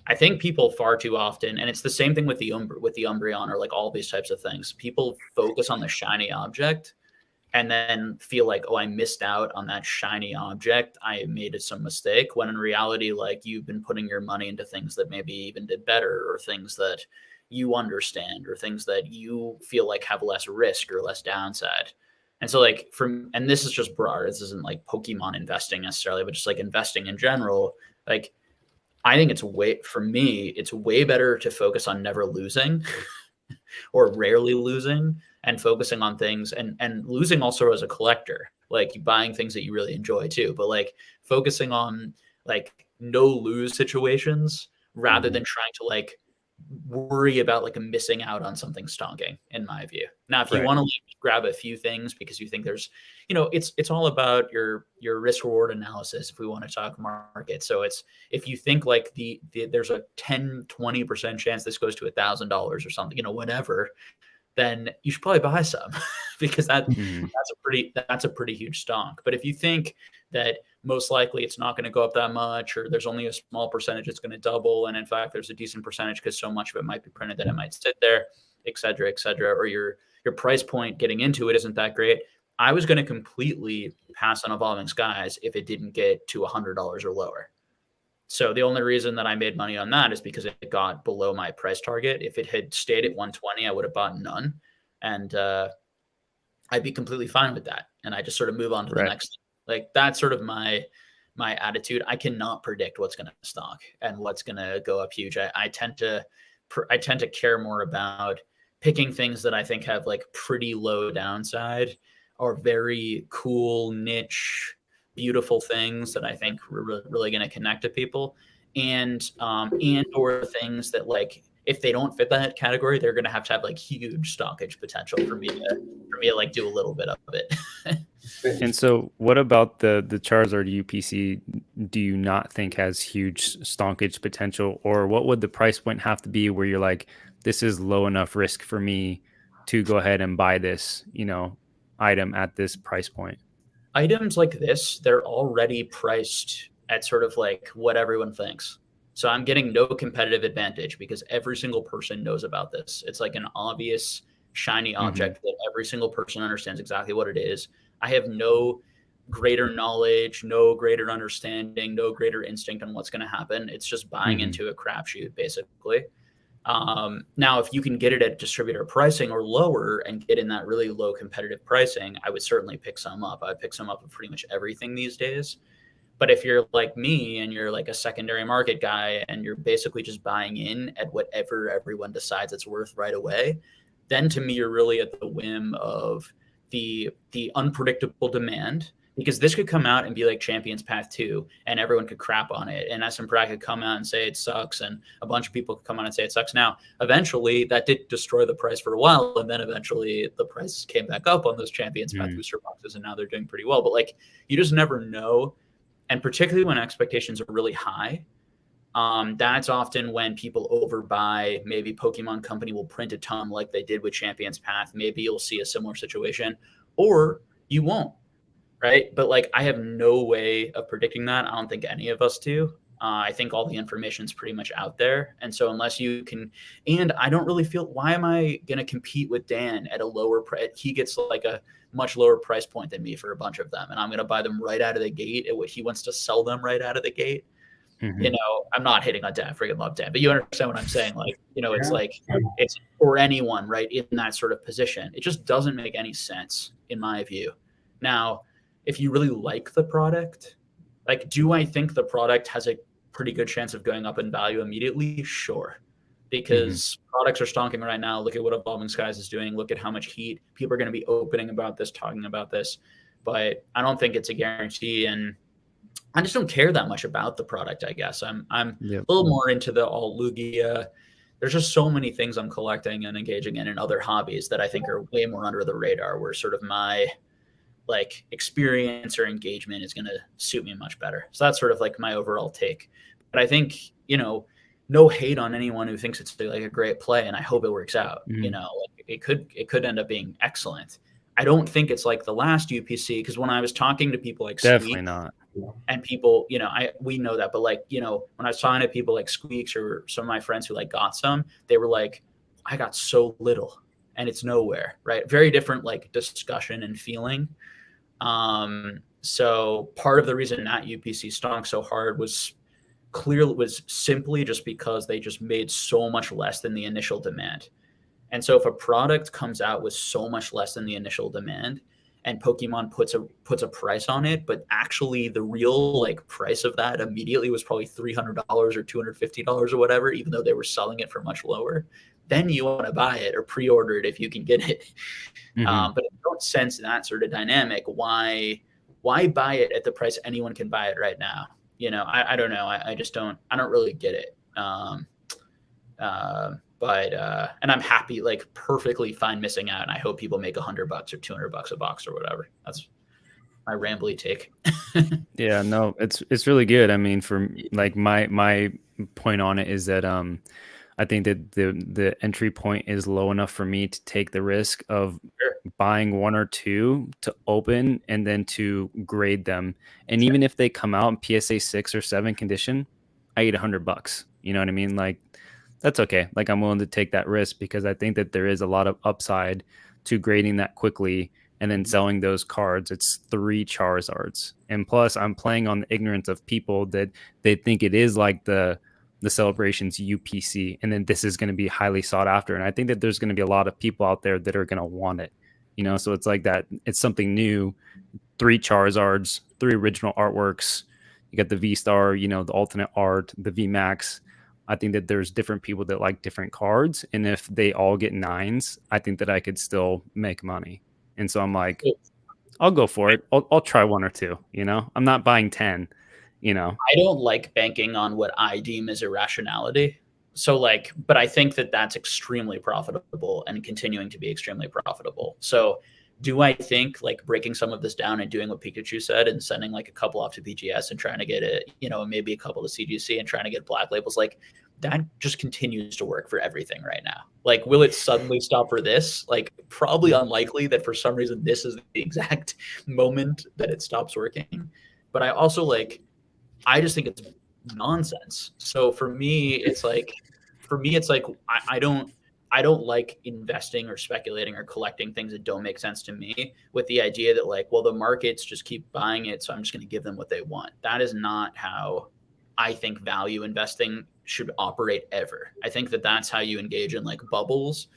I think people far too often, and it's the same thing with the Umbreon or like all these types of things, people focus on the shiny object and then feel like, oh, I missed out on that shiny object. I made some mistake, when in reality, like, you've been putting your money into things that maybe even did better, or things that you understand, or things that you feel like have less risk or less downside. And so like and this is just broad, this isn't like Pokemon investing necessarily, but just like investing in general, like I think it's way better to focus on never losing or rarely losing, and focusing on things and losing also as a collector, like buying things that you really enjoy too, but like focusing on like no lose situations rather than trying to like worry about like missing out on something stonking, in my view. Now, if you want to like grab a few things because you think there's, it's all about your risk reward analysis. If we want to talk market. So it's, if you think like there's a 10-20% chance this goes to $1,000 or something, whatever, then you should probably buy some because that's a pretty huge stonk. But if you think that most likely it's not going to go up that much, or there's only a small percentage it's going to double, and in fact there's a decent percentage because so much of it might be printed that it might sit there, et cetera, or your price point getting into it isn't that great, I was going to completely pass on Evolving Skies if it didn't get to $100 or lower. So the only reason that I made money on that is because it got below my price target. If it had stayed at 120, I would have bought none, and I'd be completely fine with that. And I just sort of move on to the next thing. Like, that's sort of my attitude. I cannot predict what's going to stock and what's going to go up huge. I tend to care more about picking things that I think have like pretty low downside, or very cool niche, beautiful things that I think are really going to connect to people, and or things that, like, if they don't fit that category, they're going to have like huge stockage potential for me to like do a little bit of it. And so what about the Charizard UPC do you not think has huge stonkage potential, or what would the price point have to be where you're like, this is low enough risk for me to go ahead and buy this, item at this price point? Items like this, they're already priced at sort of like what everyone thinks. So I'm getting no competitive advantage because every single person knows about this. It's like an obvious shiny object that every single person understands exactly what it is. I have no greater knowledge, no greater understanding, no greater instinct on what's going to happen. It's just buying into a crapshoot, basically. Now, if you can get it at distributor pricing or lower and get in that really low competitive pricing, I would certainly pick some up. I would pick some up of pretty much everything these days. But if you're like me and you're like a secondary market guy and you're basically just buying in at whatever everyone decides it's worth right away, then to me, you're really at the whim of the unpredictable demand, because this could come out and be like Champions Path 2 and everyone could crap on it. And SM Pratt could come out and say it sucks, and a bunch of people could come out and say it sucks. Now, eventually that did destroy the price for a while. And then eventually the price came back up on those Champions Path booster boxes, and now they're doing pretty well. But like, you just never know. And particularly when expectations are really high, that's often when people overbuy. Maybe Pokemon Company will print a ton like they did with Champions Path. Maybe you'll see a similar situation, or you won't, right? But like, I have no way of predicting that. I don't think any of us do. I think all the information is pretty much out there. And so unless you can, and I don't really feel, why am I going to compete with Dan at a lower price? He gets like a much lower price point than me for a bunch of them. And I'm going to buy them right out of the gate at what he wants to sell them right out of the gate. Mhm. You know, I'm not hitting on Dan, freaking love Dan, but you understand what I'm saying? Like, you know, it's like, it's for anyone, right, in that sort of position. It just doesn't make any sense in my view. Now, if you really like the product, like, do I think the product has a pretty good chance of going up in value immediately? Sure. Because products are stonking right now. Look at what Evolving Skies is doing. Look at how much heat people are going to be opening about this, talking about this. But I don't think it's a guarantee. And I just don't care that much about the product, I guess. I'm a little more into the all Lugia. There's just so many things I'm collecting and engaging in and other hobbies that I think are way more under the radar, where sort of my like experience or engagement is going to suit me much better. So that's sort of like my overall take. But I think, you know, no hate on anyone who thinks it's like a great play, and I hope it works out. You know, like it could end up being excellent. I don't think it's like the last UPC, because when I was talking to people like Definitely Squeak, not. and people, you know, we know that, but like, you know, when I was talking to people like Squeaks or some of my friends who like got some, they were like, I got so little and it's nowhere, right? Very different like discussion and feeling. So part of the reason that UPC stunk so hard was simply just because they just made so much less than the initial demand. And so if a product comes out with so much less than the initial demand, and Pokemon puts a price on it, but actually the real like price of that immediately was probably $300 or $250 or whatever, even though they were selling it for much lower, then you want to buy it or pre-order it if you can get it. But if you don't sense that sort of dynamic, why buy it at the price anyone can buy it right now? You know, I don't know. I don't really get it. But and I'm happy, like perfectly fine missing out. And I hope people make $100 or $200 a box or whatever. That's my rambly take. Yeah, no, it's really good. I mean, for like my point on it is that I think that the entry point is low enough for me to take the risk of buying one or two to open and then to grade them. And even if they come out in PSA 6 or 7 condition, I get $100. You know what I mean? Like, that's okay. Like, I'm willing to take that risk because I think that there is a lot of upside to grading that quickly and then selling those cards. It's 3 Charizards. And plus, I'm playing on the ignorance of people that they think it is like the Celebrations UPC, and then this is going to be highly sought after. And I think that there's going to be a lot of people out there that are going to want it. You know, so it's like that. It's something new. 3 Charizards, 3 original artworks. You got the V-Star, you know, the alternate art, the V-Max. I think that there's different people that like different cards. And if they all get 9s, I think that I could still make money. And so I'm like, I'll go for it. I'll try 1 or 2, you know, I'm not buying 10, you know. I don't like banking on what I deem as irrationality. So like, but I think that that's extremely profitable and continuing to be extremely profitable. So do I think like breaking some of this down and doing what Pikachu said and sending like a couple off to BGS and trying to get it, you know, maybe a couple to CGC and trying to get black labels, like that just continues to work for everything right now. Like, will it suddenly stop for this? Like, probably unlikely that for some reason this is the exact moment that it stops working. But I also like, I just think it's nonsense. So for me, it's like I don't like investing or speculating or collecting things that don't make sense to me with the idea that like, well, the markets just keep buying it, so I'm just going to give them what they want. That is not how I think value investing should operate ever. I think that that's how you engage in like bubbles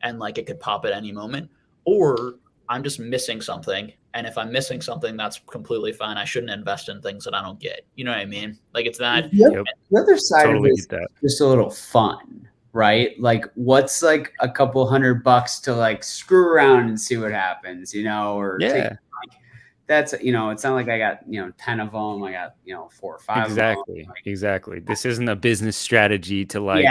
and like it could pop at any moment, or I'm just missing something. And if I'm missing something, that's completely fine. I shouldn't invest in things that I don't get. You know what I mean? Like it's that. The other side Totally of it is just a little fun, right? Like what's like a couple $100 to like screw around and see what happens, you know, or take, like, that's, you know, it's not like I got, you know, 10 of them. I got, you know, 4 or 5 exactly of them. Like, exactly. This isn't a business strategy to like,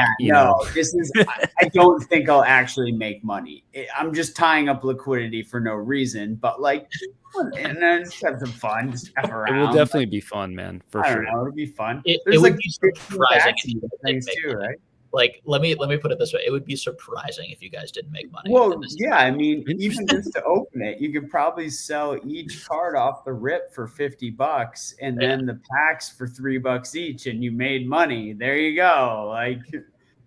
this is, I don't think I'll actually make money. I'm just tying up liquidity for no reason, but like, and then just have some fun, just F around. It will definitely be fun, man, for sure. It'll be fun. It There's would like be surprising things too, right? Like, let me put it this way: it would be surprising if you guys didn't make money. Well, yeah, I mean, even just to open it, you could probably sell each card off the rip for $50, and then the packs for $3 each, and you made money. There you go. Like,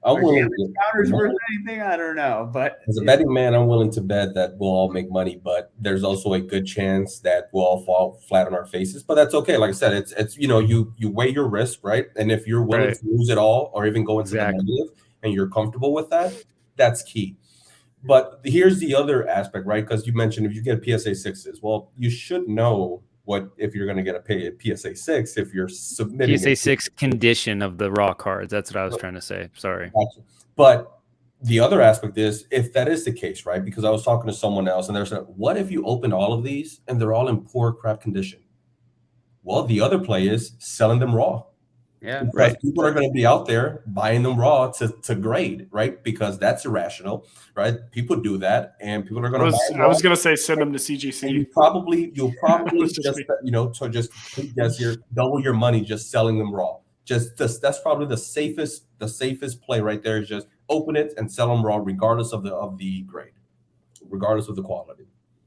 I'm willing counters worth anything? I don't know, but as a betting man, I'm willing to bet that we'll all make money, but there's also a good chance that we'll all fall flat on our faces. But that's okay. Like I said, it's you weigh your risk, right? And if you're willing to lose it all or even go into the negative and you're comfortable with that, that's key. But here's the other aspect, right? Because you mentioned if you get PSA 6s, well, you should know what if you're going to get a PSA 6 if you're submitting PSA 6 condition of the raw cards. That's what I was trying to say. Sorry. Gotcha. But the other aspect is if that is the case, right? Because I was talking to someone else and they're saying, what if you open all of these and they're all in poor crap condition? Well, the other play is selling them raw. Yeah, because right. people are going to be out there buying them raw to grade, right? Because that's irrational, right? People do that, and people are going to buy them raw. I was going to say send them to CGC. And you'll probably just double your money just selling them raw. That's probably the safest play right there. Is just open it and sell them raw, regardless of the grade, regardless of the quality.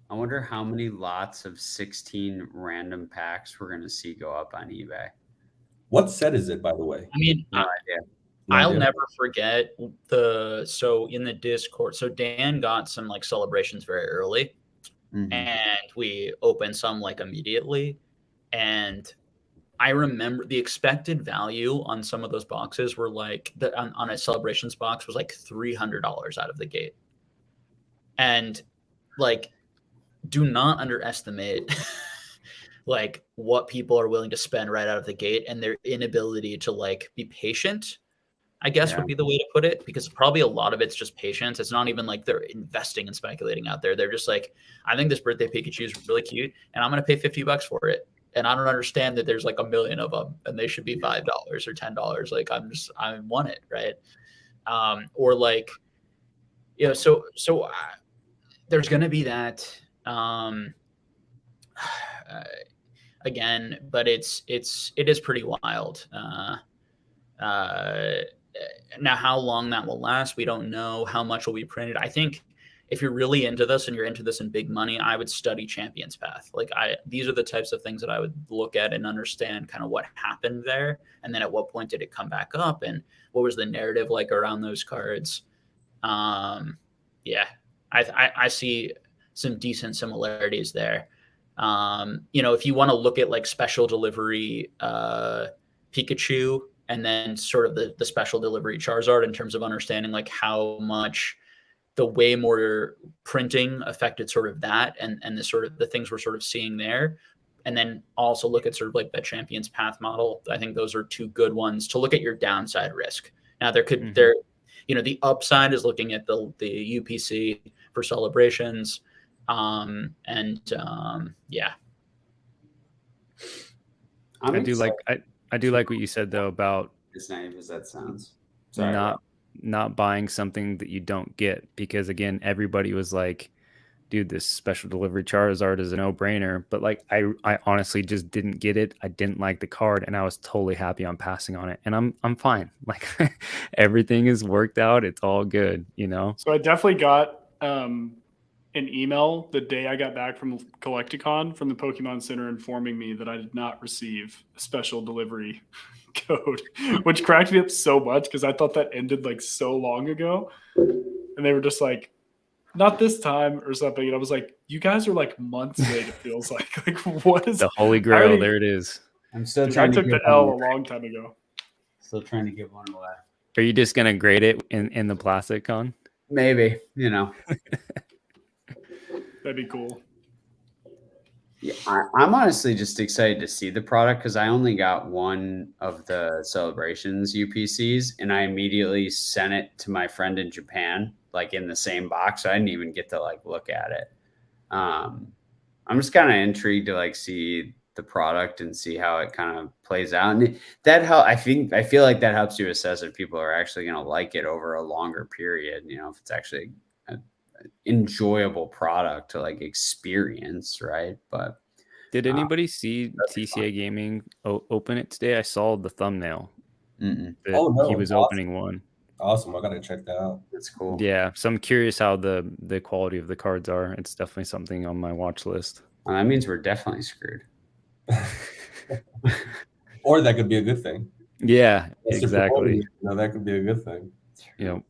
I wonder how many lots of 16 random packs we're going to see go up on eBay. What set is it, by the way? I mean, No idea. I'll never forget in the Discord. So Dan got some like celebrations very early, and we opened some like immediately. And I remember the expected value on some of those boxes were like on a celebrations box was like $300 out of the gate. And like, do not underestimate like what people are willing to spend right out of the gate and their inability to like be patient, I guess would be the way to put it, because probably a lot of it's just patience. It's not even like they're investing and speculating out there. They're just like, I think this birthday Pikachu is really cute and I'm going to pay $50 for it. And I don't understand that there's like a million of them and they should be $5 or $10. Like I want it. Right. Or like, you know, so there's going to be that, again, but it is pretty wild. Now, how long that will last, we don't know. How much will be printed? I think if you're really into this and you're into this in big money, I would study Champion's Path. Like these are the types of things that I would look at and understand kind of what happened there. And then at what point did it come back up and what was the narrative like around those cards? I see some decent similarities there. If you want to look at like special delivery Pikachu and then sort of the special delivery Charizard in terms of understanding like how much the way more printing affected sort of that and the sort of the things we're sort of seeing there. And then also look at sort of like the Champion's Path model. I think those are two good ones to look at your downside risk. Now the upside is looking at the UPC for celebrations. I do like what you said though about as naive as that sounds. Not buying something that you don't get, because again, everybody was like, dude, this special delivery Charizard is a no-brainer, but like I honestly just didn't get it. I didn't like the card and I was totally happy on passing on it, and I'm fine. Like everything is worked out, it's all good, you know. So I definitely got an email the day I got back from Collectacon from the Pokemon Center informing me that I did not receive a special delivery code, which cracked me up so much because I thought that ended like so long ago. And they were just like, not this time or something. And I was like, you guys are like months late, it feels like. Like, what is the Holy Grail? There it is. I'm still I trying to took the L a long time ago. Still trying to give one away. Are you just gonna grade it in the Plasticon? Maybe, you know. That'd be cool. Yeah, I'm honestly just excited to see the product because I only got one of the celebrations UPCs and I immediately sent it to my friend in Japan, like in the same box. So I didn't even get to like look at it. I'm just kind of intrigued to like see the product and see how it kind of plays out. And I feel like that helps you assess if people are actually going to like it over a longer period. You know, if it's actually enjoyable product to like experience, right? But did anybody see TCA Gaming open it today? I saw the thumbnail. Mm-mm. He was opening one. Awesome. I gotta check that out. That's cool. Yeah, so I'm curious how the quality of the cards are. It's definitely something on my watch list. Well, that means we're definitely screwed. Or that could be a good thing. Yeah, That's exactly. that could be a good thing. Yep.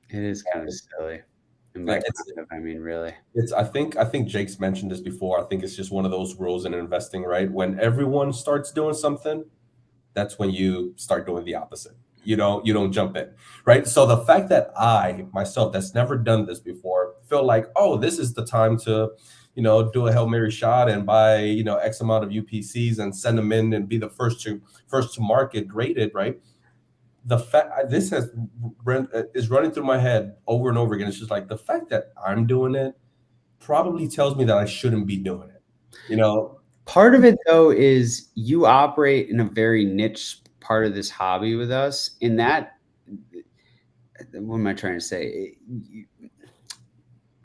It is kind of silly. I mean, really. I think Jake's mentioned this before. I think it's just one of those rules in investing, right? When everyone starts doing something, that's when you start doing the opposite. You don't jump in, right? So the fact that I myself, that's never done this before, feel like, oh, this is the time to, do a Hail Mary shot and buy, X amount of UPCs and send them in and be the first to market graded, right? The fact this is running through my head over and over again. It's just like the fact that I'm doing it probably tells me that I shouldn't be doing it. Part of it though is you operate in a very niche part of this hobby with us. In that, what am I trying to say?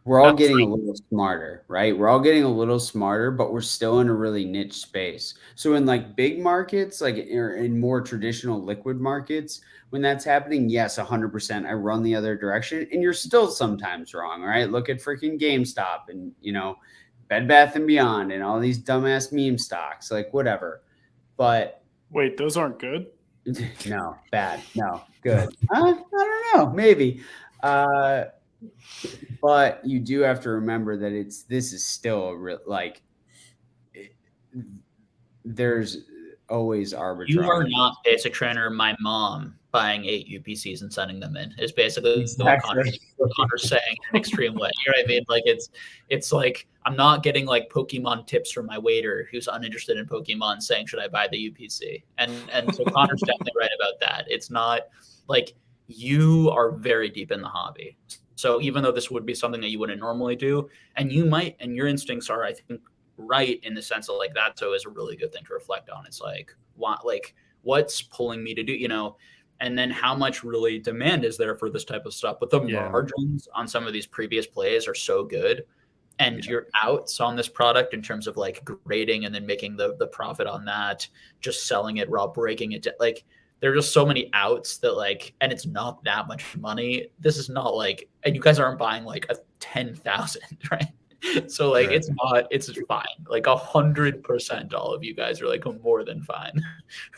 We're all getting a little smarter, right? We're all getting a little smarter, but we're still in a really niche space. So in like big markets, like in more traditional liquid markets, when that's happening, yes, 100%, I run the other direction, and you're still sometimes wrong, right? Look at freaking GameStop and, Bed Bath & Beyond and all these dumbass meme stocks, like whatever. But wait, those aren't good? No, bad. No, good. I don't know, maybe. But you do have to remember that this is still a real, there's always arbitrage. You are not basic trainer. My mom buying 8 UPCs and sending them in is basically what Connor's saying in an extreme way. You know what I mean? Like it's like I'm not getting like Pokemon tips from my waiter who's uninterested in Pokemon saying, should I buy the UPC? And so Connor's definitely right about that. It's not like you are very deep in the hobby. So even though this would be something that you wouldn't normally do, and you might, and your instincts are, I think, right in the sense of like that's always a really good thing to reflect on. It's like, what's pulling me to do, and then how much really demand is there for this type of stuff. But the margins on some of these previous plays are so good, and your outs on this product in terms of like grading and then making the profit on that, just selling it raw, breaking it, like there are just so many outs that like, and it's not that much money. This is not like, and you guys aren't buying like a 10,000, right? So like, it's fine. Like 100%, all of you guys are like more than fine,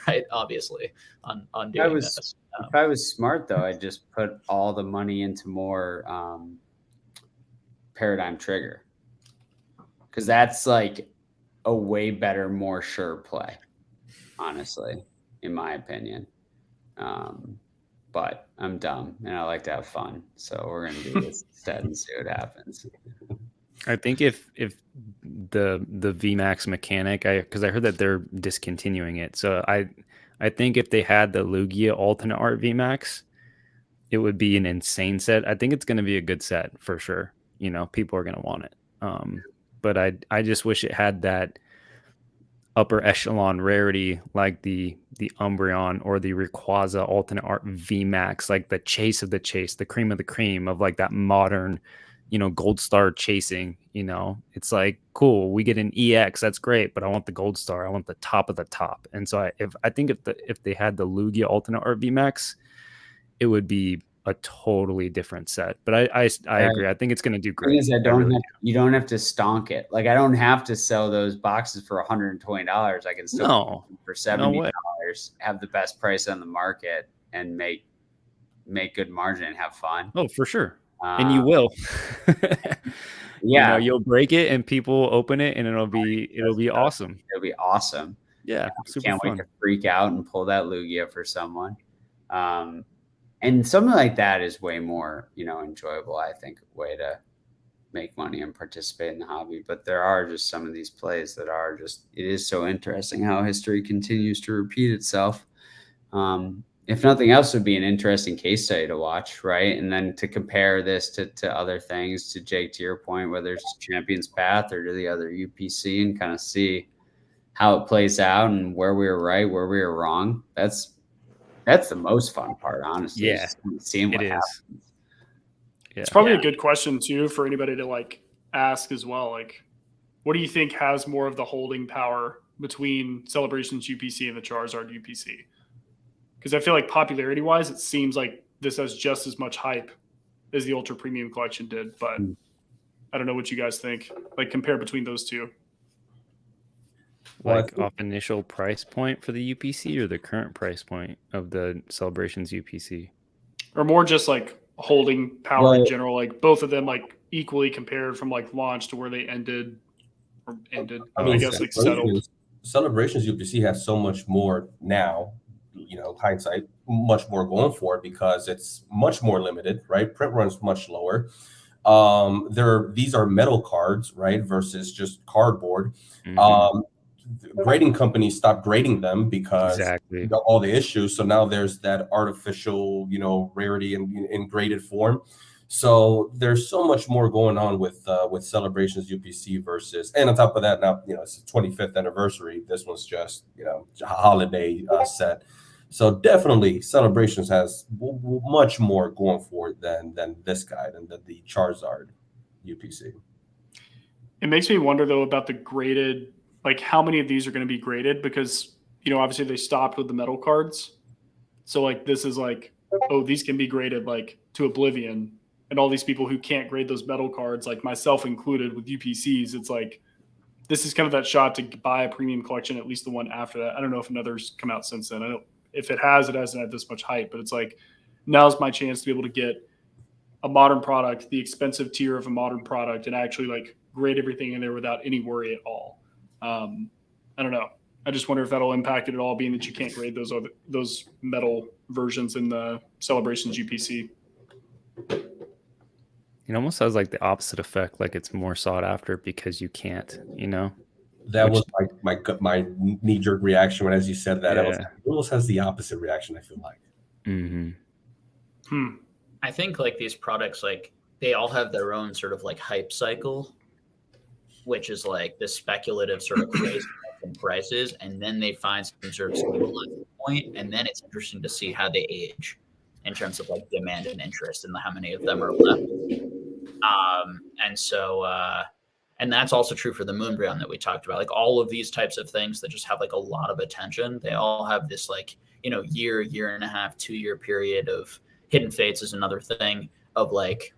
right? Obviously on doing this. If I was smart though, I'd just put all the money into more Paradigm Trigger. Cause that's like a way better, more sure play, honestly, in my opinion. But I'm dumb and I like to have fun. So we're going to do this instead and see what happens. I think if the VMAX mechanic, because I heard that they're discontinuing it. So I think if they had the Lugia alternate art VMAX, it would be an insane set. I think it's going to be a good set for sure. People are going to want it. But I just wish it had that upper echelon rarity like the Umbreon or the Rayquaza alternate art VMAX, like the chase of the chase, the cream of the cream of like that modern, gold star chasing. It's like, cool, we get an EX, that's great, but I want the gold star, I want the top of the top. And so I think if they had the Lugia alternate art VMAX, it would be a totally different set. But I agree. I think it's going to do great. You don't have to stonk it. Like I don't have to sell those boxes for $120. I can still for $70, have the best price on the market and make good margin and have fun. Oh, for sure. And you will. Yeah. You'll break it and people open it and it'll be awesome. It'll be awesome. Yeah. Super can't wait to freak out and pull that Lugia for someone. And something like that is way more, enjoyable, I think, way to make money and participate in the hobby. But there are just some of these plays that are just, it is so interesting how history continues to repeat itself. If nothing else, it would be an interesting case study to watch, right? And then to compare this to other things, to Jake, to your point, whether it's Champion's Path or to the other UPC, and kind of see how it plays out and where we were right, where we were wrong. That's the most fun part, honestly. Yeah, seeing what happens. Yeah. It's probably a good question too for anybody to like ask as well. Like, what do you think has more of the holding power between Celebrations UPC and the Charizard UPC? Because I feel like popularity wise, it seems like this has just as much hype as the Ultra Premium Collection did. But I don't know what you guys think. Like compare between those two. Like off initial price point for the UPC or the current price point of the Celebrations UPC? Or more just like holding power in general, like both of them like equally compared from like launch to where they ended. I guess like settled. Celebrations UPC has so much more now, hindsight, much more going for it because it's much more limited, right? Print run's much lower. These are metal cards, right? Versus just cardboard. Grading companies stopped grading them because of all the issues. So now there's that artificial, rarity in graded form. So there's so much more going on with Celebrations UPC versus, and on top of that, now it's the 25th anniversary. This one's just a holiday set. So definitely Celebrations has much more going for it than this guy, than the Charizard UPC. It makes me wonder though about the graded. Like how many of these are going to be graded because, obviously they stopped with the metal cards. So like, this is like, oh, these can be graded like to oblivion. And all these people who can't grade those metal cards, like myself included with UPCs, it's like, this is kind of that shot to buy a premium collection, at least the one after that. I don't know if another's come out since then. I don't, if it hasn't had this much hype, but it's like, now's my chance to be able to get a modern product, the expensive tier of a modern product, and actually like grade everything in there without any worry at all. I don't know. I just wonder if that'll impact it at all, being that you can't grade those metal versions in the Celebrations UPC. It almost has like the opposite effect, like it's more sought after because you can't, That was my knee-jerk reaction when, as you said that, it almost has the opposite reaction, I feel like. I think like these products, like they all have their own sort of like hype cycle, which is like the speculative sort of crazy in prices, and then they find some sort of stabilizing point, and then it's interesting to see how they age in terms of like demand and interest and how many of them are left. And that's also true for the Moonbreon that we talked about. Like all of these types of things that just have like a lot of attention, they all have this like, year and a half, 2-year period of Hidden Fates is another thing of like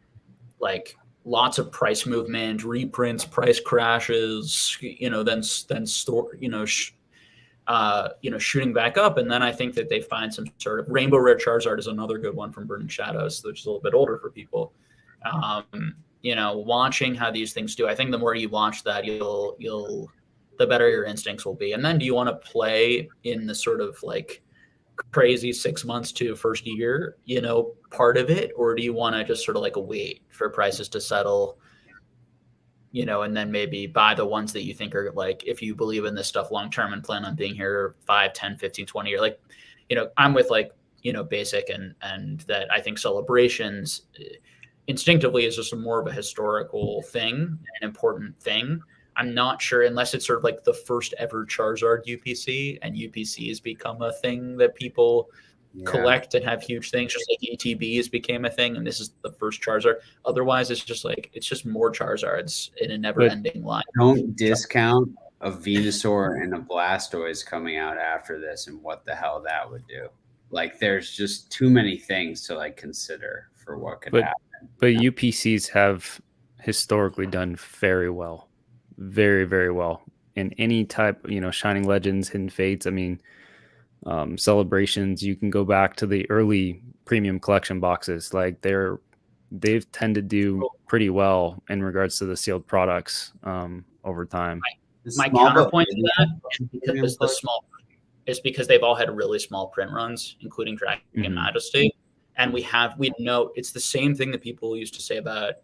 lots of price movement, reprints, price crashes, then store, shooting back up. And then I think that they find some sort of Rainbow Rare Charizard is another good one from Burning Shadows, which is a little bit older for people. Watching how these things do. I think the more you watch that, the better your instincts will be. And then do you want to play in the sort of like crazy 6 months to first year, part of it? Or do you want to just sort of like wait for prices to settle, and then maybe buy the ones that you think are like, if you believe in this stuff long-term and plan on being here 5, 10, 15, 20 years, like, I'm with like, Basic and that I think Celebrations instinctively is just more of a historical thing, an important thing. I'm not sure, unless it's sort of like the first ever Charizard UPC, and UPCs become a thing that people collect and have huge things, just like ETBs became a thing, and this is the first Charizard. Otherwise, it's just more Charizards in a never-ending line. Don't discount a Venusaur and a Blastoise coming out after this, and what the hell that would do. Like, there's just too many things to like consider for what could happen. But UPCs have historically done very well. Very, very well in any type, Shining Legends, Hidden Fates. I mean, Celebrations, you can go back to the early premium collection boxes. Like they've tended to do pretty well in regards to the sealed products over time. My counterpoint to that is because they've all had really small print runs, including Dragon Majesty. And we know it's the same thing that people used to say about,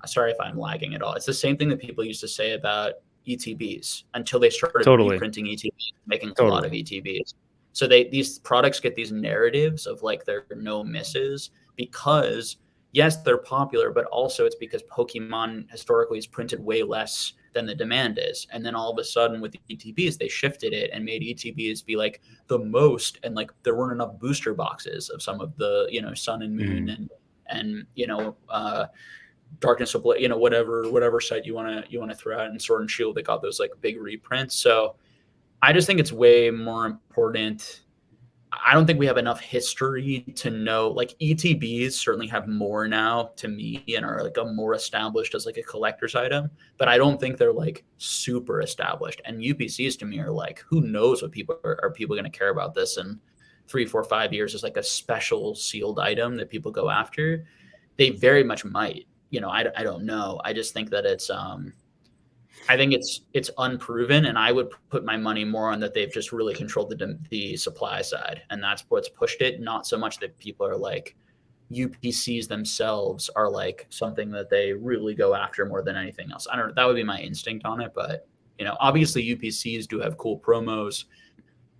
sorry if I'm lagging at all. It's the same thing that people used to say about ETBs until they started reprinting ETBs, making a lot of ETBs. So these products get these narratives of like there are no misses because yes, they're popular, but also it's because Pokemon historically has printed way less than the demand is. And then all of a sudden with the ETBs, they shifted it and made ETBs be like the most, and like there weren't enough booster boxes of some of the, Sun and Moon and Darkness of whatever site you want to throw out, and Sword and Shield, they got those like big reprints. So I just think it's way more important I don't think we have enough history to know, like ETBs certainly have more now to me and are like a more established as like a collector's item, but I don't think they're like super established. And UPCs to me are like, who knows what people are people going to care about this in 3, 4, 5 years as like a special sealed item that people go after. They very much might, you know, I don't know. I just think that I think it's unproven, and I would put my money more on that they've just really controlled the supply side, and that's what's pushed it. Not so much that people are like UPCs themselves are like something that they really go after more than anything else. I don't know. That would be my instinct on it, but you know, obviously UPCs do have cool promos.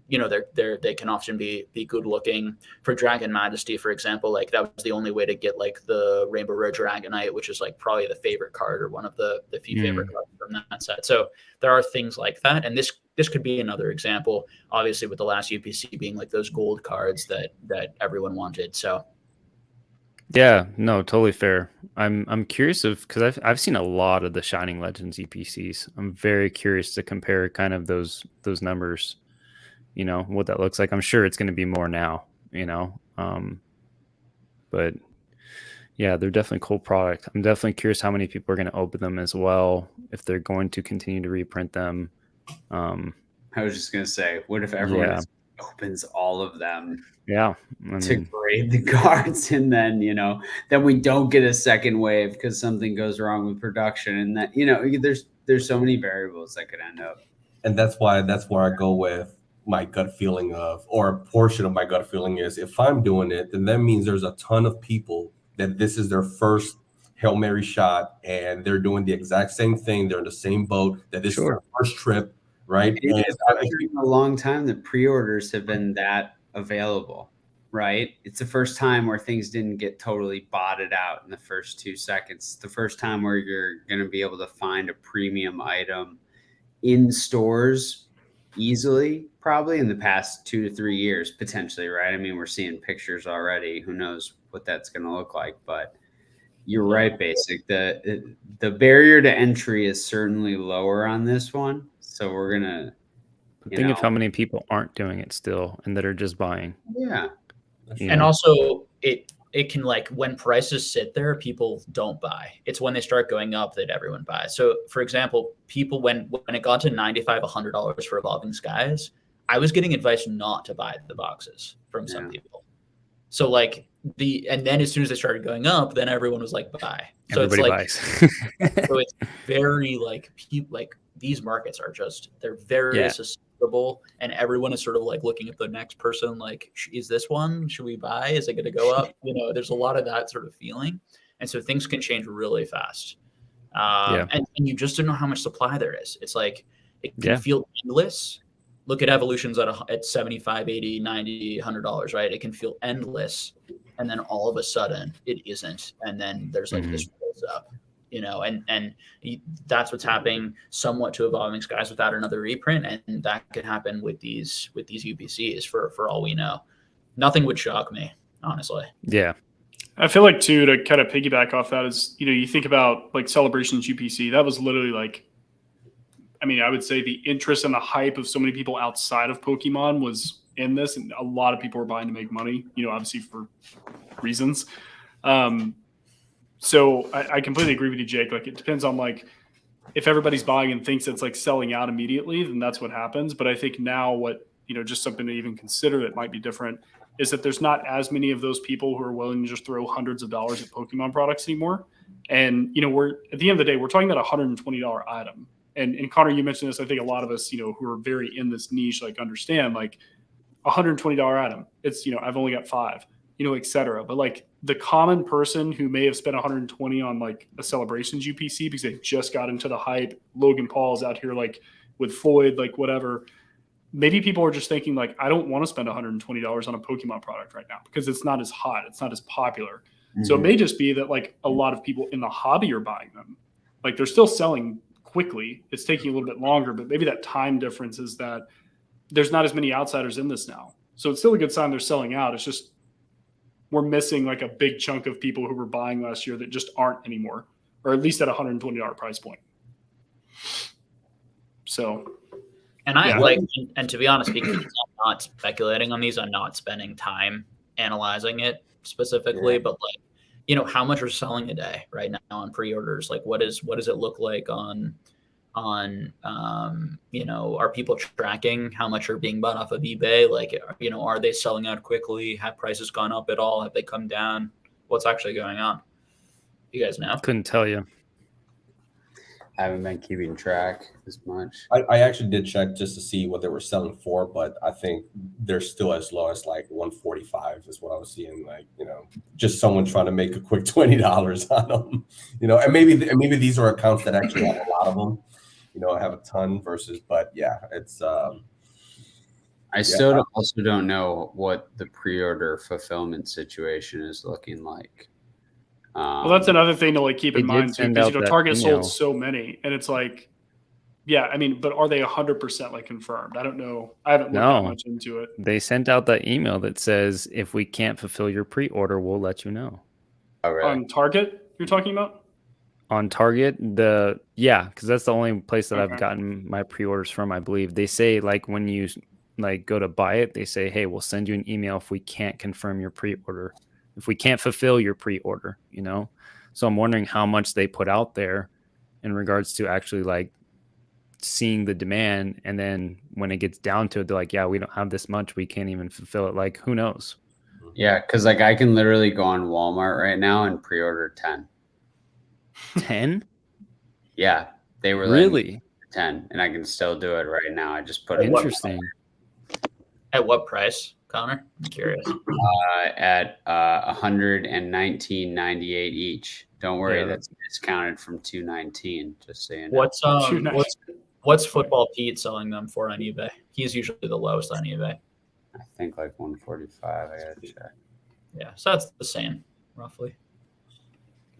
You know, they can often be good looking. For Dragon Majesty, for example, like that was the only way to get like the Rainbow Rare Dragonite, which is like probably the favorite card or one of the few favorite cards from that set. So there are things like that, and this could be another example. Obviously, with the last UPC being like those gold cards that everyone wanted. So yeah, no, totally fair. I'm curious because I've seen a lot of the Shining Legends EPCs. I'm very curious to compare kind of those numbers. You know, what that looks like. I'm sure it's going to be more now, you know, but yeah, they're definitely a cool product. I'm definitely curious how many people are going to open them as well, if they're going to continue to reprint them. I was just going to say, what if everyone opens all of them? Yeah. To grade the cards, and then, you know, then we don't get a second wave because something goes wrong with production, and that, you know, there's so many variables that could end up. And that's where I go with my gut feeling of, or a portion of my gut feeling is, if I'm doing it, then that means there's a ton of people that this is their first Hail Mary shot, and they're doing the exact same thing. They're in the same boat, that this is their first trip, right? It's been a long time that pre-orders have been that available, right? It's the first time where things didn't get totally botted out in the first 2 seconds. It's the first time where you're going to be able to find a premium item in stores easily, probably in the past 2 to 3 years, potentially, right? I mean, we're seeing pictures already. Who knows what that's going to look like? But you're right, Basic. The barrier to entry is certainly lower on this one. So we're gonna think of how many people aren't doing it still and that are just buying. Yeah, and also it can, like, when prices sit there, people don't buy. It's when they start going up that everyone buys. So, for example, people, when it got to $95, $100 for Evolving Skies, I was getting advice not to buy the boxes from some people. So, like, and then as soon as they started going up, then everyone was like, buy. So everybody buys. So it's very, like, these markets are just, they're very susceptible, and everyone is sort of like looking at the next person like, is this one, should we buy, is it going to go up? You know, there's a lot of that sort of feeling, and so things can change really fast. And you just don't know how much supply there is. It's like, it can feel endless. Look at evolutions at $75, $80, $90, $100, right? It can feel endless, and then all of a sudden it isn't, and then there's like this rolls up, you know, and that's what's happening somewhat to Evolving Skies without another reprint, and that could happen with these UPCs for all we know. Nothing would shock me, honestly. Yeah. I feel like, too, to kind of piggyback off that is, you know, you think about like Celebrations UPC, that was literally like, I mean, I would say the interest and the hype of so many people outside of Pokemon was in this, and a lot of people were buying to make money, you know, obviously for reasons. So I completely agree with you, Jake. Like, it depends on, like, if everybody's buying and thinks it's like selling out immediately, then that's what happens. But I think now what, you know, just something to even consider that might be different is that there's not as many of those people who are willing to just throw hundreds of dollars at Pokemon products anymore. And, you know, we're at the end of the day, we're talking about a $120 item. And Connor, you mentioned this. I think a lot of us, you know, who are very in this niche, like, understand, like, $120 item. It's, you know, I've only got 5, you know, et cetera. But, like, the common person who may have spent 120 on, like, a Celebrations UPC because they just got into the hype, Logan Paul's out here, like, with Floyd, like, whatever. Maybe people are just thinking, like, I don't want to spend $120 on a Pokemon product right now because it's not as hot. It's not as popular. Mm-hmm. So it may just be that, like, a lot of people in the hobby are buying them. Like, they're still selling quickly. It's taking a little bit longer, but maybe that time difference is that there's not as many outsiders in this now. So it's still a good sign they're selling out. It's just we're missing, like, a big chunk of people who were buying last year that just aren't anymore, or at least at $120 price point. So And I and to be honest, because I'm not speculating on these, I'm not spending time analyzing it specifically, but like, how much are selling a day right now on pre-orders? Like, what does it look like on are people tracking how much are being bought off of eBay? Like, are they selling out quickly? Have prices gone up at all? Have they come down? What's actually going on? You guys know? Couldn't tell you. I haven't been keeping track as much. I actually did check just to see what they were selling for, but I think they're still as low as like 145 is what I was seeing. Like, just someone trying to make a quick $20 on them, and maybe these are accounts that actually have a lot of them, have a ton versus, but yeah, it's. I still also don't know what the pre-order fulfillment situation is looking like. Well, that's another thing to like keep in mind too, because Target sold so many, and it's like, but are they 100% like confirmed? I don't know. I haven't looked that much into it. They sent out that email that says if we can't fulfill your pre-order, we'll let you know. Oh, really? On Target, you're talking about? On Target, because that's the only place that I've gotten my pre-orders from. I believe they say like when you like go to buy it, they say, hey, we'll send you an email if we can't confirm your pre-order. If we can't fulfill your pre-order, So I'm wondering how much they put out there in regards to actually like seeing the demand. And then when it gets down to it, they're like, yeah, we don't have this much. We can't even fulfill it. Like, who knows? Yeah. Cause like I can literally go on Walmart right now and pre-order 10. 10? Yeah. They were really 10 and I can still do it right now. I just put it. Interesting. At what price, Connor? I'm curious. At $119.98 each. Don't worry, that's discounted from $219. Just saying. What's Football Pete selling them for on eBay? He's usually the lowest on eBay. I think like 145. I gotta check. Yeah, so that's the same, roughly.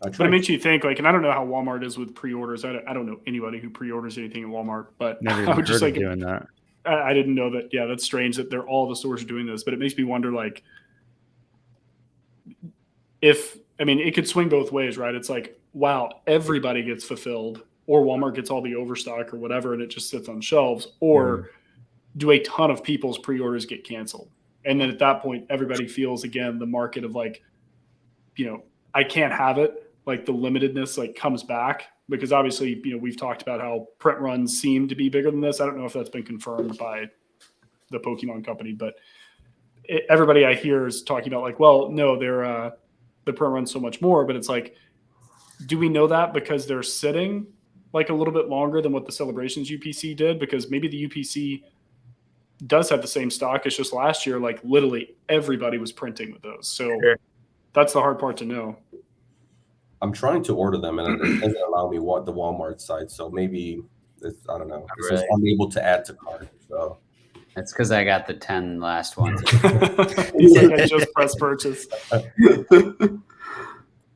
But it makes you think, like, and I don't know how Walmart is with pre-orders. I don't know anybody who pre-orders anything in Walmart, but never I would just like doing that. I didn't know that. Yeah, that's strange that all the stores are doing this, but it makes me wonder, like, it could swing both ways, right? It's like, wow, everybody gets fulfilled, or Walmart gets all the overstock or whatever, and it just sits on shelves, or do a ton of people's pre-orders get canceled? And then at that point, everybody feels again the market of like, I can't have it. Like the limitedness like comes back. Because obviously, we've talked about how print runs seem to be bigger than this. I don't know if that's been confirmed by the Pokemon company, but everybody I hear is talking about like, well, no, they're the print run's so much more. But it's like, do we know that because they're sitting like a little bit longer than what the Celebrations UPC did? Because maybe the UPC does have the same stock. It's just last year, like literally everybody was printing with those. So that's the hard part to know. I'm trying to order them, and it doesn't allow me the Walmart site. So maybe I don't know. It says unable to add to cart. So it's because I got the 10 last ones. He's like, I just press purchase.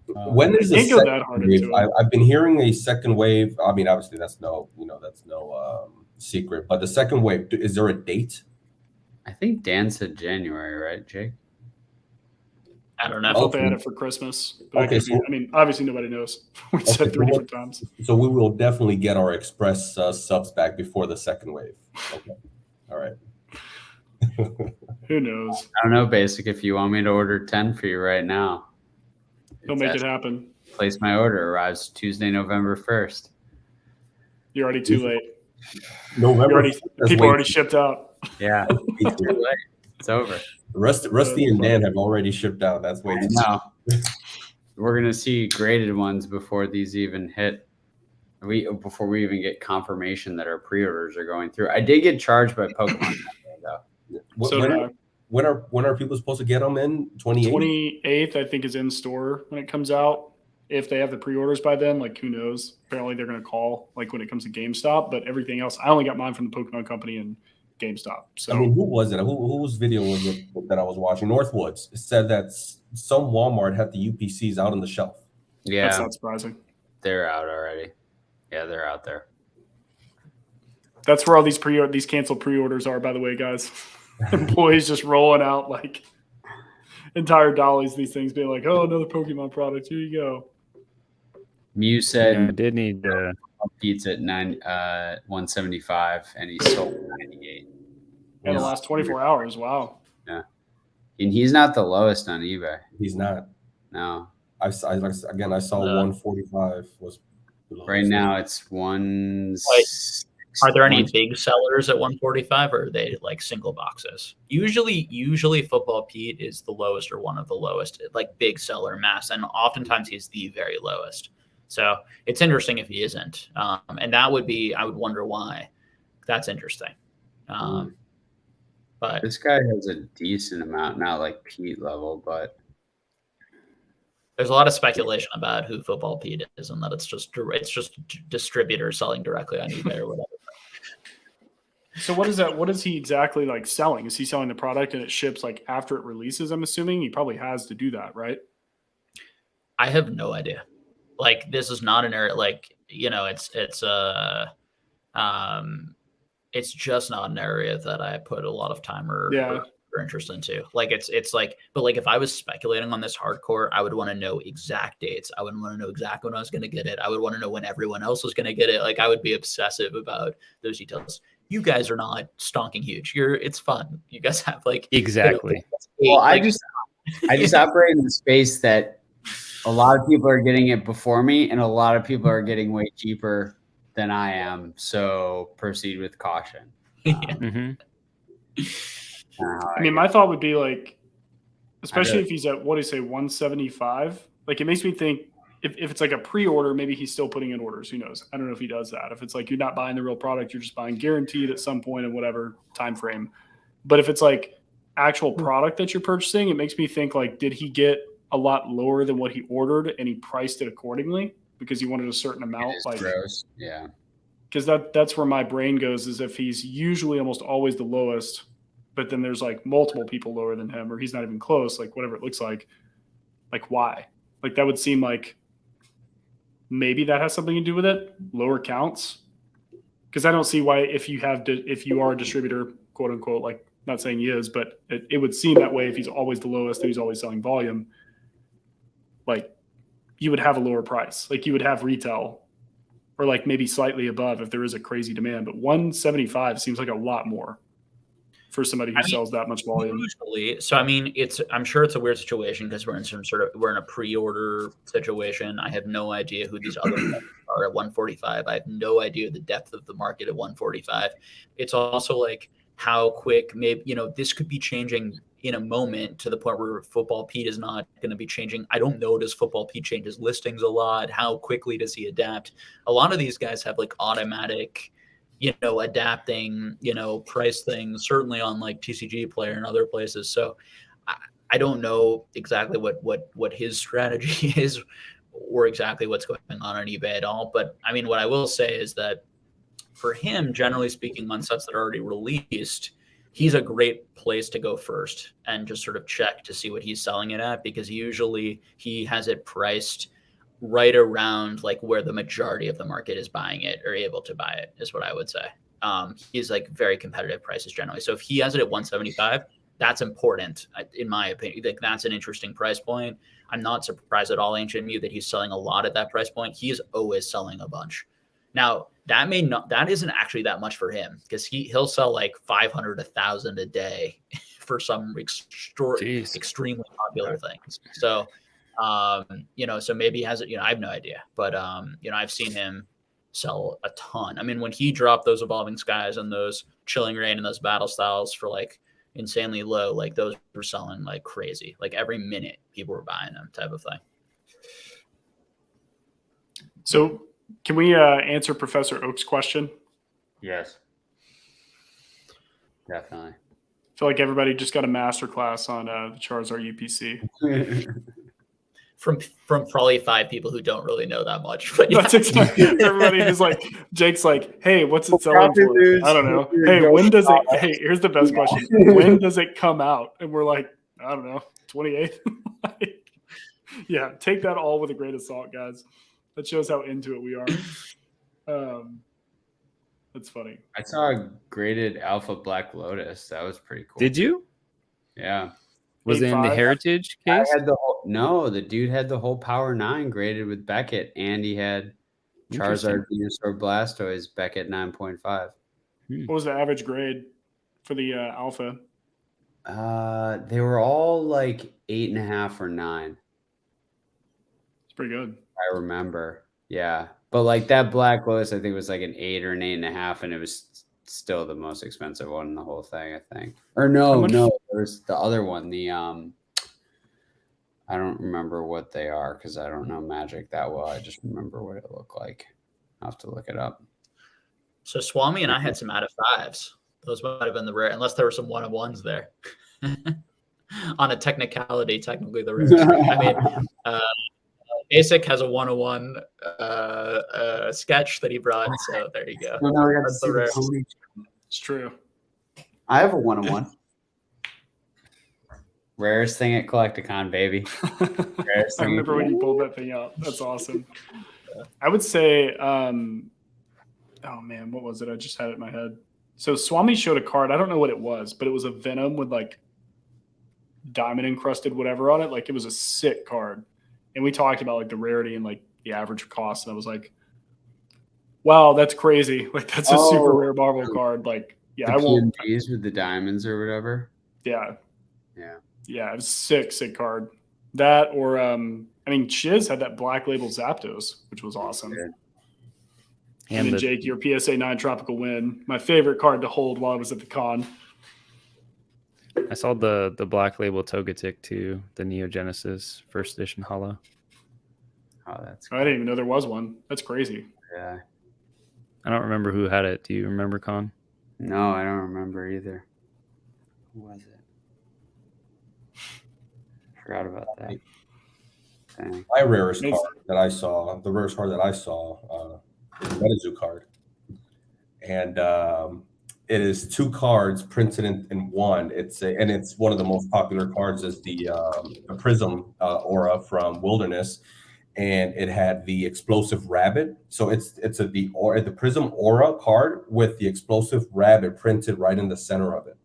When there's a second wave, I've been hearing a second wave. I mean, obviously that's no secret. But the second wave, is there a date? I think Dan said January, right, Jake? I don't know. I thought they had it for Christmas. But obviously nobody knows. We said 3 different times. So we will definitely get our Express subs back before the second wave. Okay. All right. Who knows? I don't know, Basic. If you want me to order 10 for you right now, he'll make it happen. Place my order. Arrives Tuesday, November 1st. You're already too late. November. People already shipped out. Yeah. It's too late. It's over. Rusty and Dan have already shipped out. That's way too soon. We're gonna see graded ones before these even hit. Before we even get confirmation that our pre-orders are going through. I did get charged by Pokemon though. When are people supposed to get them in? 28th? 28th, I think, is in store when it comes out. If they have the pre-orders by then, like who knows? Apparently they're gonna call like when it comes to GameStop, but everything else, I only got mine from the Pokemon Company and GameStop. So I mean, who was it? Whose video was it that I was watching? Northwoods. It said that some Walmart had the UPCs out on the shelf. Yeah, that's not surprising. They're out already. Yeah, they're out there. That's where all these canceled pre-orders are, by the way, guys. Employees just rolling out like entire dollies. These things being like, "Oh, another Pokemon product. Here you go." Mew said, I did need to Pete's at 175, and he sold 98 in the last 24 hours. Wow. Yeah, and he's not the lowest on eBay. He's not. No. I saw 145 was right now. It's one. Are there any big sellers at 145, or are they like single boxes? Usually Football Pete is the lowest or one of the lowest, like big seller mass, and oftentimes he's the very lowest. So it's interesting if he isn't, and that would be, I would wonder why. That's interesting. But this guy has a decent amount, not like Pete level, but there's a lot of speculation about who Football Pete is, and that it's just distributors selling directly on eBay or whatever. So what is that? What is he exactly like selling? Is he selling the product and it ships like after it releases? I'm assuming he probably has to do that, right? I have no idea. Like, this is not an area, like, you know, it's just not an area that I put a lot of time or interest into. Like, it's like, but like, if I was speculating on this hardcore, I would want to know exact dates. I would want to know exactly when I was going to get it. I would want to know when everyone else was going to get it. Like, I would be obsessive about those details. You guys are not stonking huge. It's fun. You guys have like exactly. Well, I just operate in the space that a lot of people are getting it before me, and a lot of people are getting way cheaper than I am. So proceed with caution. I mean, my thought would be like, especially if he's at, what do you say, 175? Like, it makes me think if it's like a pre-order, maybe he's still putting in orders. Who knows? I don't know if he does that. If it's like you're not buying the real product, you're just buying guaranteed at some point in whatever time frame. But if it's like actual product that you're purchasing, it makes me think like, did he get a lot lower than what he ordered and he priced it accordingly because he wanted a certain amount? Like, gross. Yeah. Because that's where my brain goes, is if he's usually almost always the lowest, but then there's like multiple people lower than him, or he's not even close, like whatever it looks like why? Like, that would seem like maybe that has something to do with it, lower counts. Because I don't see why, if you are a distributor, quote unquote, like, not saying he is, but it would seem that way if he's always the lowest and he's always selling volume, like, you would have a lower price. Like, you would have retail, or like maybe slightly above if there is a crazy demand. But 175 seems like a lot more for somebody who sells that much volume. Usually, so I mean, I'm sure it's a weird situation because we're in a pre-order situation. I have no idea who these other are at 145. I have no idea the depth of the market at 145. It's also like how quick, maybe, you know, this could be changing in a moment to the point where Football Pete is not going to be changing. I don't know. Does Football Pete change his listings a lot? How quickly does he adapt? A lot of these guys have like automatic, you know, adapting, you know, price things, certainly on like TCG Player and other places. So I don't know exactly what his strategy is or exactly what's going on eBay at all. But I mean, what I will say is that for him, generally speaking, on sets that are already released, he's a great place to go first and just sort of check to see what he's selling it at, because usually he has it priced right around like where the majority of the market is buying it or able to buy it, is what I would say. He's like very competitive prices generally. So if he has it at 175, that's important in my opinion. Like, that's an interesting price point. I'm not surprised at all, Ancient Mew, that he's selling a lot at that price point. He is always selling a bunch. Now, that isn't actually that much for him, because he'll sell like 500, 1,000 a day for some extremely popular things. So, you know, so maybe he has it, you know, I have no idea, but, you know, I've seen him sell a ton. I mean, when he dropped those Evolving Skies and those Chilling Reign and those Battle Styles for like insanely low, like those were selling like crazy. Like every minute people were buying them, type of thing. So can we answer Professor Oak's question? Yes. Definitely. I feel like everybody just got a master class on the Charizard UPC. From probably 5 people who don't really know that much. But yeah. That's exactly. Everybody is like, Jake's like, hey, what's it selling for? I don't know. Hey, when does it? Hey, here's the best question. When does it come out? And we're like, I don't know, 28th. Like, yeah, take that all with a grain of salt, guys. That shows how into it we are. That's funny. I saw a graded Alpha Black Lotus. That was pretty cool. Did you? Yeah. Was it in the Heritage case? The dude had the whole Power 9 graded with Beckett, and he had Charizard, Venusaur, Blastoise back at 9.5. What was the average grade for the alpha? They were all like 8.5 or 9. It's pretty good. I remember. Yeah. But like that Blastoise, I think was like an 8 or an 8.5, and it was still the most expensive one in the whole thing, I think. Or no, there's the other one. The I don't remember what they are because I don't know Magic that well. I just remember what it looked like. I'll have to look it up. So Swami and I had some out of 5s. Those might have been the rare, unless there were some 1-of-1s there. On a technicality, technically the rare. I mean, Basic has a 1-of-1 sketch that he brought, so there you go. That's the rare. It's true. I have a 1-of-1. Rarest thing at Collectacon, baby. I remember when you pulled that thing out. That's awesome. I would say, oh man, what was it? I just had it in my head. So Swami showed a card. I don't know what it was, but it was a Venom with like diamond encrusted whatever on it. Like it was a sick card. And we talked about like the rarity and like the average cost. And I was like, wow, that's crazy. Like that's a super rare Marvel card. Like, yeah, I won't. PMGs with the diamonds or whatever. Yeah. Yeah. Yeah, it was sick card. That or I mean, Chiz had that Black Label Zapdos, which was awesome. Yeah. And then Jake, your PSA 9 Tropical Wind, my favorite card to hold while I was at the con. I saw the Black Label Togetic too, the Neo Genesis first edition holo. Oh, that's cool. I didn't even know there was one. That's crazy. Yeah. I don't remember who had it. Do you remember, Con? No, I don't remember either. Who was it? Forgot about that. Dang. My rarest card that I saw, the rarest card that I saw, the Metazoo card. And it is 2 cards printed in one. It's one of the most popular cards is the Prism Aura from Wilderness. And it had the Explosive Rabbit. So it's the Prism Aura card with the Explosive Rabbit printed right in the center of it.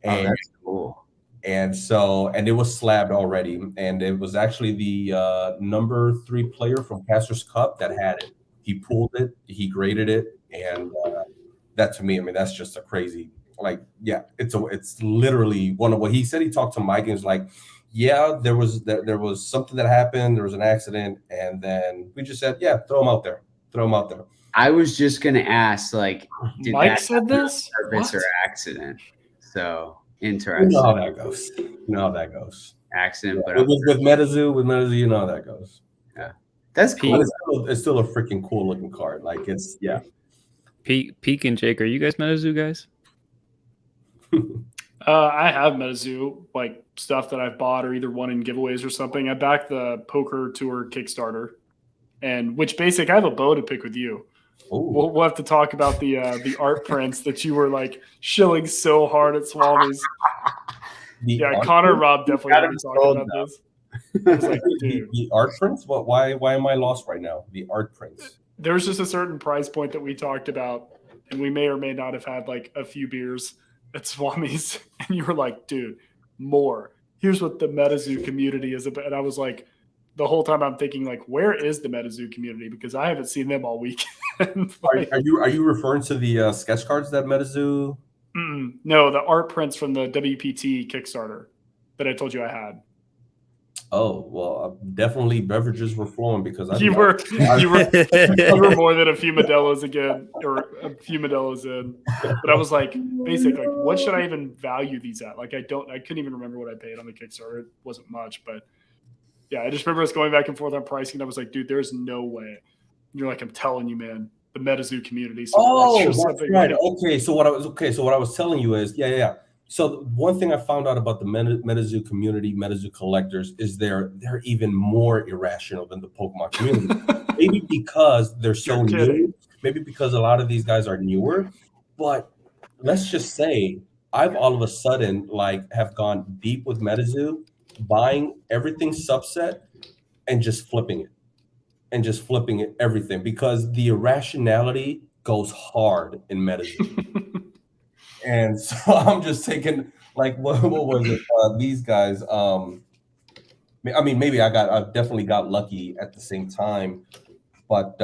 And that's cool. And it was slabbed already. And it was actually the number 3 player from Caster's Cup that had it. He pulled it, he graded it, and that to me, I mean, that's just a crazy, like, yeah, it's literally one of what he said. He talked to Mike and was like, yeah, there was something that happened, there was an accident, and then we just said, yeah, throw him out there. I was just gonna ask, like, did Mike said this? Purpose or accident? So interesting. You know how that goes. Accident, but with Metazoo, you know how that goes. Yeah. That's cool. It's still a freaking cool looking card. Like it's Peak and Jake, are you guys Metazoo guys? I have Metazoo, like stuff that I've bought or either won in giveaways or something. I backed the Poker Tour Kickstarter, and which Basic, I have a bow to pick with you. We'll have to talk about the art prints that you were like shilling so hard at Swami's. Connor Rob definitely going to be talking about this. Like, the art prints? Why am I lost right now? The art prints. There's just a certain price point that we talked about, and we may or may not have had like a few beers at Swami's, and you were like, dude, more. Here's what the Metazoo community is about. And I was like, the whole time I'm thinking, like, where is the Metazoo community? Because I haven't seen them all week. Like, are you referring to the sketch cards that Metazoo? No, the art prints from the WPT Kickstarter that I told you I had. Oh, well, definitely beverages were flowing because you were more than a few Modelo's again, or a few Modelo's in. But I was like, basically, like, what should I even value these at? Like, I couldn't even remember what I paid on the Kickstarter. It wasn't much, but yeah, I just remember us going back and forth on pricing. And I was like, dude, there's no way. And you're like, I'm telling you, man, the Metazoo community. That's right. Okay, so what I was telling you is, yeah. So one thing I found out about the Metazoo community, Metazoo collectors, is they're even more irrational than the Pokemon community. Maybe because they're so new. Maybe because a lot of these guys are newer. But let's just say I've all of a sudden have gone deep with Metazoo, buying everything subset and just flipping it, everything, because the irrationality goes hard in Metazoo. And so I'm just taking, like, what was it? These guys. I mean, maybe I definitely got lucky at the same time. But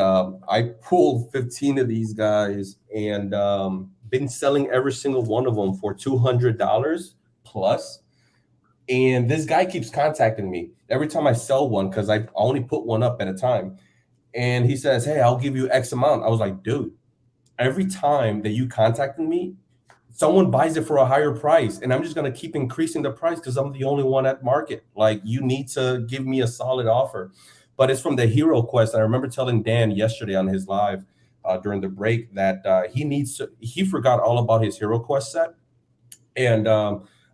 I pulled 15 of these guys and been selling every single one of them for $200 plus. And this guy keeps contacting me every time I sell one because I only put one up at a time. And he says, hey, I'll give you X amount. I was like, dude, every time that you contacted me, someone buys it for a higher price. And I'm just going to keep increasing the price because I'm the only one at market. Like, you need to give me a solid offer. But it's from the Hero Quest. I remember telling Dan yesterday on his live during the break that he forgot all about his Hero Quest set. And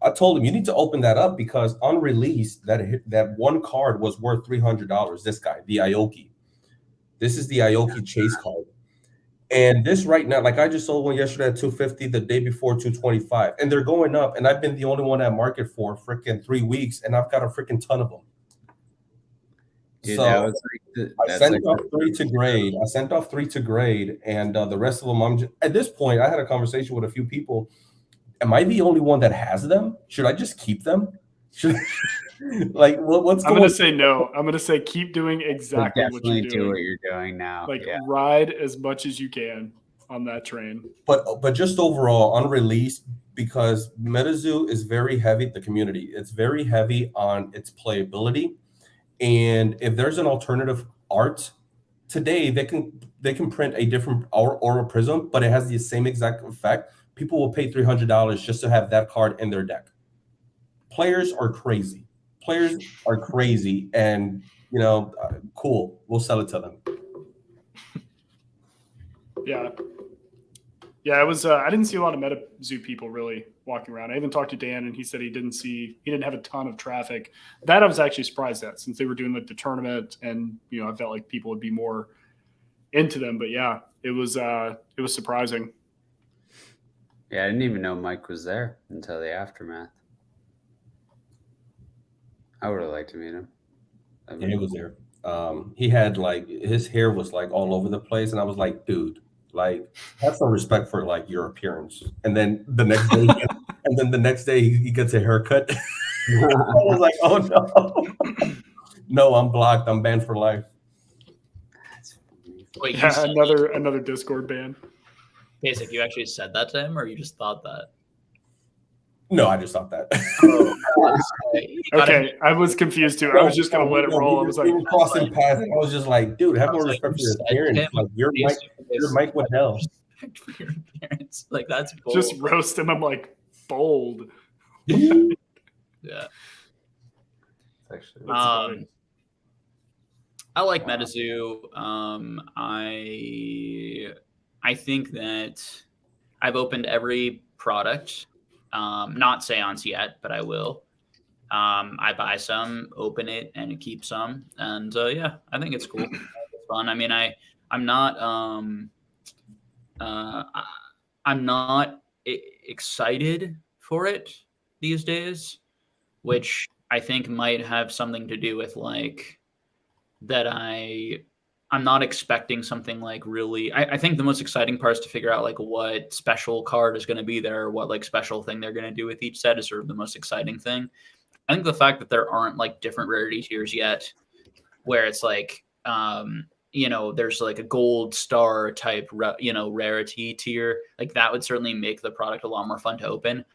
I told him, you need to open that up because on release, that one card was worth $300. This guy, the Aoki. This is the Aoki chase card. And this right now, like I just sold one yesterday at $250, the day before $225. And they're going up. And I've been the only one at market for freaking 3 weeks. And I've got a freaking ton of them. Dude, So I sent off three to grade. And the rest of them, at this point, I had a conversation with a few people. Am I the only one that has them? Should I just keep them? Like, what's I'm going to say no. I'm going to say keep doing exactly what you're doing. Do what you're doing now. Like, ride as much as you can on that train. But just overall, on release, because Metazoo is very heavy, the community, it's very heavy on its playability. And if there's an alternative art today, they can print a different Aura Prism, but it has the same exact effect. People will pay $300 just to have that card in their deck. Players are crazy. And cool. We'll sell it to them. Yeah. It was. I didn't see a lot of Metazoo people really walking around. I even talked to Dan, and he said he didn't have a ton of traffic. That I was actually surprised at, since they were doing like the tournament, and I felt like people would be more into them. But yeah, it was surprising. Yeah, I didn't even know Mike was there until the aftermath. I would have liked to meet him. Yeah, he was there. He had his hair was all over the place, and I was like, dude, have some respect for your appearance. And then the next day, he gets a haircut. I was like, oh no, no, I'm blocked. I'm banned for life. Wait, another Discord ban. Basic, you actually said that to him, or you just thought that? No, I just thought that. Okay, I was confused too. I was just gonna let it roll. I was like, crossing paths. I was just like, dude, have more respect for your appearance. Your Mike Waddell. Respect for your appearance. That's bold. Just roast him. I'm like, bold. Yeah. Actually, I like Metazoo. I think that I've opened every product. Not Seance yet, but I will. I buy some, open it, and keep some. And I think it's cool. It's fun. I mean, I'm not excited for it these days, which I think might have something to do with that I'm not expecting something really. I think the most exciting part is to figure out what special card is going to be there, or what special thing they're going to do with each set is sort of the most exciting thing. I think the fact that there aren't different rarity tiers yet, where it's there's a gold star type rarity tier, that would certainly make the product a lot more fun to open.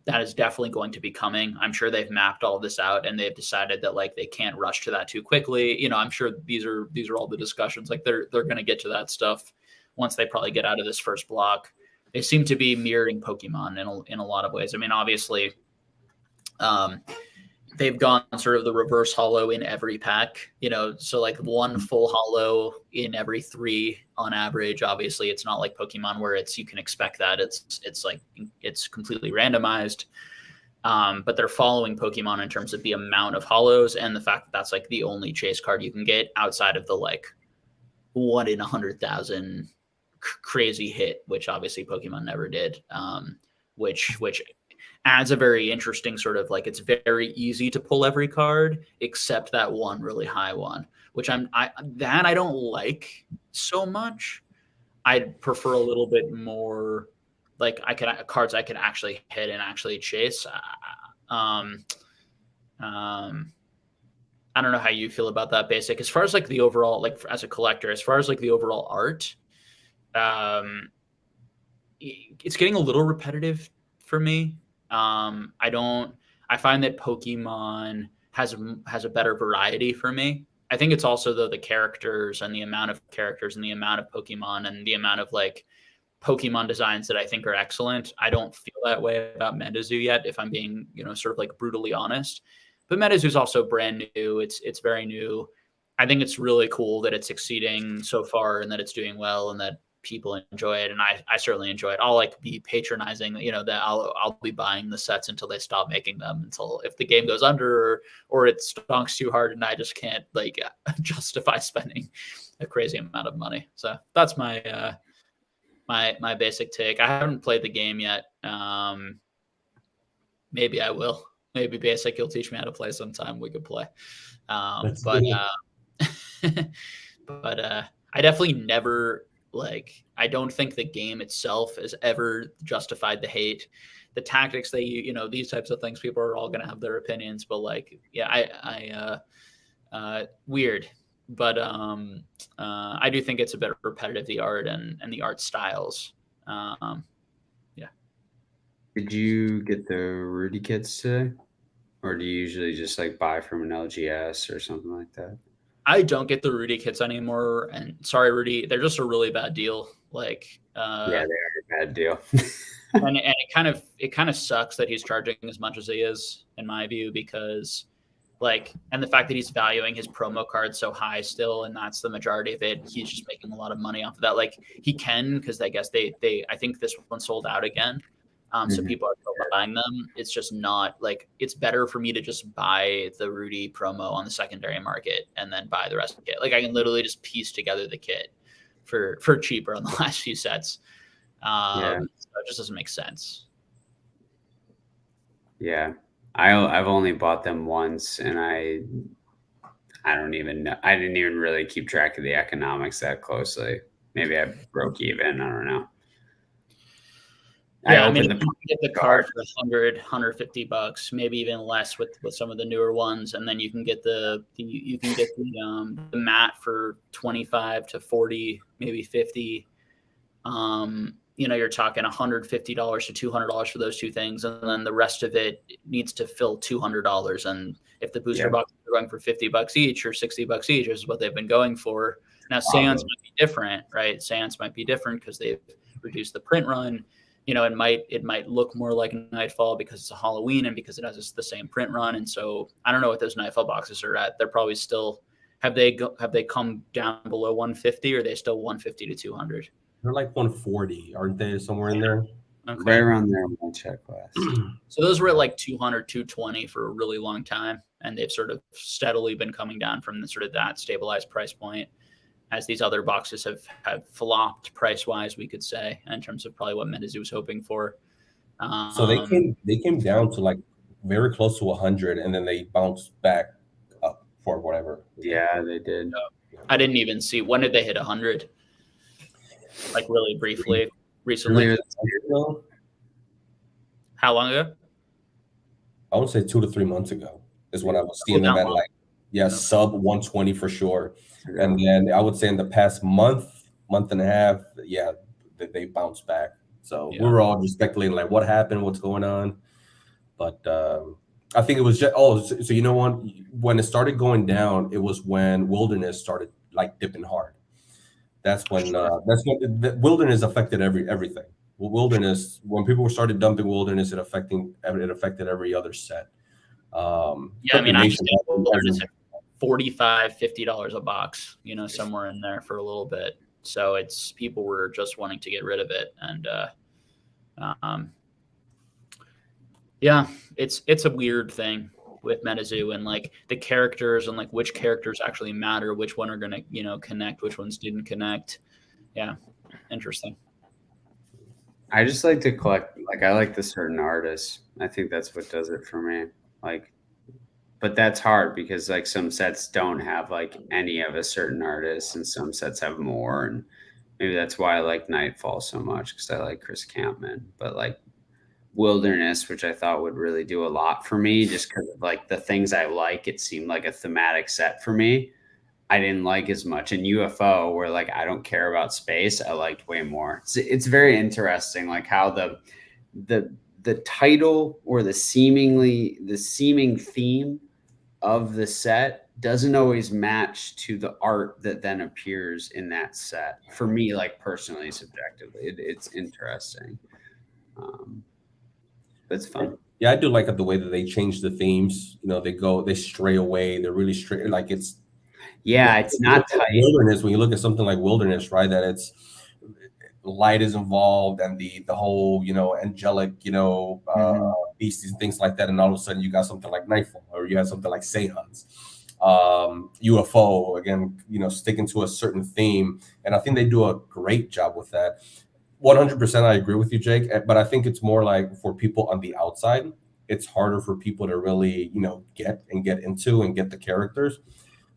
That is definitely going to be coming. I'm sure they've mapped all this out, and they've decided that they can't rush to that too quickly. I'm sure these are all the discussions. They're going to get to that stuff once they probably get out of this first block. They seem to be mirroring Pokemon in a lot of ways. I mean, obviously, they've gone sort of the reverse holo in every pack, so one full holo in every 3 on average. Obviously, it's not like Pokemon where you can expect that. It's completely randomized. But they're following Pokemon in terms of the amount of holos and the fact that that's the only chase card you can get outside of the 1 in 100,000 crazy hit, which obviously Pokemon never did. Which adds a very interesting sort of it's very easy to pull every card except that one really high one, which I don't like so much. I'd prefer a little bit more cards I could actually hit and actually chase. I don't know how you feel about that, Basic. As far as like the overall, like as a collector, as far as like the overall art, it's getting a little repetitive for me. I find that Pokemon has a better variety for me. I think it's also though the characters and the amount of characters and the amount of Pokemon and the amount of like Pokemon designs that I think are excellent. I don't feel that way about Metazoo yet, if I'm being, sort of like brutally honest. But Metazoo is also brand new. It's very new. I think it's really cool that it's succeeding so far and that it's doing well and that people enjoy it. And I certainly enjoy it. I'll like be patronizing, that I'll be buying the sets until they stop making them, until if the game goes under or it stonks too hard and I just can't like justify spending a crazy amount of money. So that's my my basic take. I haven't played the game yet. Maybe I will. Maybe Basic, you'll teach me how to play sometime. We could play. But I definitely never I don't think the game itself has ever justified the hate. The tactics these types of things, people are all going to have their opinions, but weird. But I do think it's a bit repetitive, the art and the art styles. Did you get the Rudy kits today? Or do you usually just buy from an LGS or something like that? I don't get the Rudy kits anymore. And sorry, Rudy, they're just a really bad deal. Yeah, they are a bad deal. and it kind of sucks that he's charging as much as he is, in my view, because and the fact that he's valuing his promo card so high still, and that's the majority of it. He's just making a lot of money off of that. He can, because I guess I think this one sold out again. So people are still buying them. It's just not it's better for me to just buy the Rudy promo on the secondary market and then buy the rest of the kit. I can literally just piece together the kit for cheaper on the last few sets. So it just doesn't make sense. Yeah. I've only bought them once, and I don't even know. I didn't even really keep track of the economics that closely. Maybe I broke even. I don't know. Yeah, you can get the card for $100-$150, maybe even less with some of the newer ones, and then you can get the mat for $25 to $40, maybe $50. You're talking $150 to $200 for those two things, and then the rest of it needs to fill $200. And if the booster boxes are going for $50 each or $60 each, is what they've been going for. Now, Seance might be different, right? Seance might be different because they've reduced the print run. It might look more like Nightfall because it's a Halloween and because it has the same print run. And so I don't know what those Nightfall boxes are at. They're probably still have they come down below 150, or are they still 150 to 200? They're 140, aren't they? Somewhere in there. Okay. Right around there in my check class. So those were at 200, 220 for a really long time, and they've sort of steadily been coming down from that stabilized price point, as these other boxes have flopped price-wise, we could say, in terms of probably what Metazoo was hoping for. So they came down to very close to 100, and then they bounced back up for whatever. Yeah, they did. I didn't even see, when did they hit 100? Really briefly, recently. How long ago? I would say 2 to 3 months ago is when I was seeing them at sub 120 for sure. And then I would say in the past month and a half, they bounced back. So we were all just speculating what happened, what's going on. But I think it was just so you know what? When it started going down, it was when Wilderness started dipping hard. That's when the Wilderness affected everything. Wilderness, when people started dumping Wilderness, it affected every other set. I think Wilderness $45, $50 a box, somewhere in there for a little bit. So it's people were just wanting to get rid of it. And it's a weird thing with Metazoo and the characters and which characters actually matter, which one are going to, connect, which ones didn't connect. Yeah. Interesting. I just like to collect, I like the certain artists. I think that's what does it for me. But that's hard because some sets don't have any of a certain artist, and some sets have more. And maybe that's why I like Nightfall so much, because I like Chris Campman. But Wilderness, which I thought would really do a lot for me, just because of like the things I like. It seemed like a thematic set for me. I didn't like as much. And UFO, where like I don't care about space, I liked way more. It's very interesting, like how the title or the seeming theme of the set doesn't always match to the art that then appears in that set. For me, like personally, subjectively, it's interesting. But it's fun. Yeah, I do like the way that they change the themes. You know, they stray away. They're really straight. Like it's not tight. Wilderness. When you look at something like Wilderness, right, that it's light is involved and the whole, you know, angelic, you know, beasties and things like that, and all of a sudden you got something like Nightfall, or you have something like Seance. UFO, again, you know, sticking to a certain theme, and I think they do a great job with that. 100% I agree with you, Jake, but I think it's more like for people on the outside, it's harder for people to really, you know, get into and get the characters.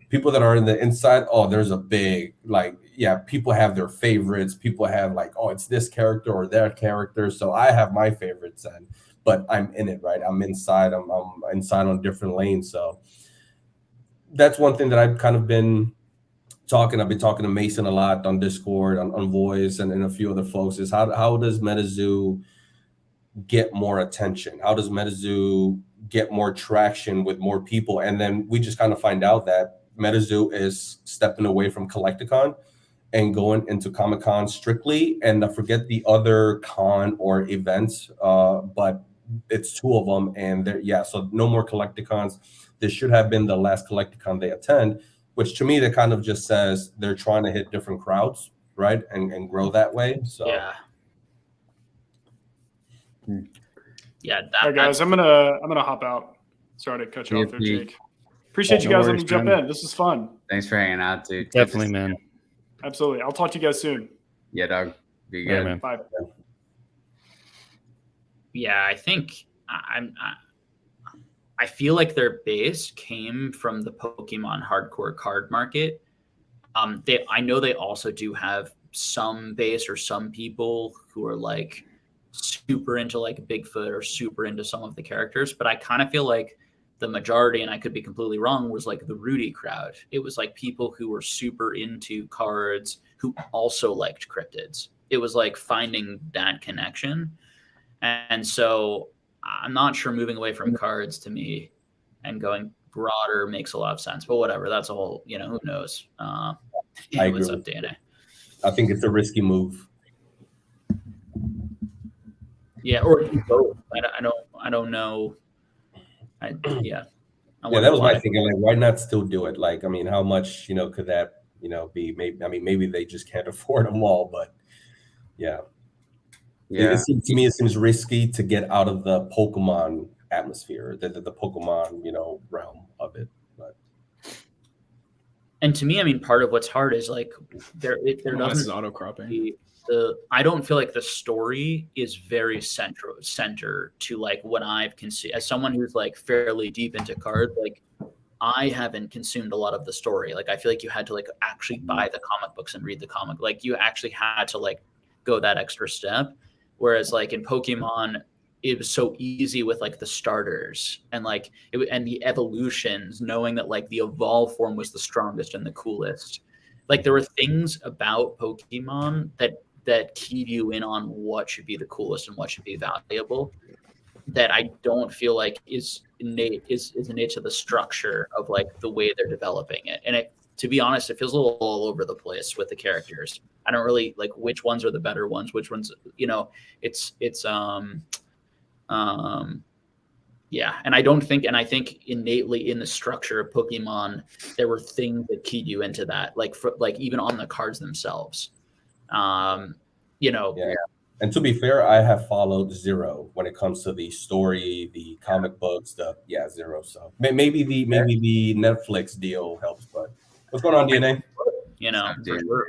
People that are in the inside, oh, there's a big, like, yeah, people have their favorites. People have like, oh, it's this character or that character. So I have my favorites, but I'm in it, right? I'm inside. I'm inside on different lanes. So that's one thing that I've kind of been talking. I've been talking to Mason a lot on Discord, on Voice, and a few other folks. Is how does Metazoo get more attention? How does Metazoo get more traction with more people? And then we just kind of find out that Metazoo is stepping away from Collectacon and going into Comic-Con strictly, and I forget the other con or events, but it's 2 of them, and so no more Collectacons. This should have been the last Collectacon they attend, which to me that kind of just says they're trying to hit different crowds, right, and grow that way. So yeah. All right, guys, I'm gonna hop out. Sorry to cut you off there, Jake. Appreciate you guys letting me jump in. This is fun. Thanks for hanging out, dude. Definitely, man. Absolutely. I'll talk to you guys soon. Yeah, dog. Be good. Yeah, man. Bye. Yeah, I think I feel like their base came from the Pokemon hardcore card market. I know they also do have some base or some people who are like super into like Bigfoot or super into some of the characters, but I kind of feel like the majority, and I could be completely wrong, was like the Rudy crowd. It was like people who were super into cards who also liked cryptids. It was like finding that connection. And so I'm not sure moving away from cards to me and going broader makes a lot of sense, but whatever. That's a whole, you know, who knows? I agree. What's up, Dana? I think it's a risky move. Yeah, or both. I don't know. That was my thinking. Like, why not still do it? Like, I mean, how much, you know, could that, you know, be? Maybe they just can't afford them all, but yeah. To me, it seems risky to get out of the Pokemon atmosphere, the Pokemon, you know, realm of it. But and to me, I mean, part of what's hard is like there doesn't auto cropping. I don't feel like the story is very center to like what I've consumed as someone who's like fairly deep into cards. Like I haven't consumed a lot of the story. Like I feel like you had to like actually buy the comic books and read the comic. Like you actually had to like go that extra step. Whereas like in Pokemon, it was so easy with like the starters and like and the evolutions, knowing that like the evolve form was the strongest and the coolest. Like there were things about Pokemon that keyed you in on what should be the coolest and what should be valuable that I don't feel like is innate to the structure of like the way they're developing it. And to be honest, it feels a little all over the place with the characters. I don't really like which ones are the better ones, which ones, you know, and I think innately in the structure of Pokemon, there were things that keyed you into that, like even on the cards themselves. You know. Yeah. And to be fair, I have followed zero when it comes to the story, the comic books, zero. So maybe the Netflix deal helps, but what's going on, DNA? You know, for sure.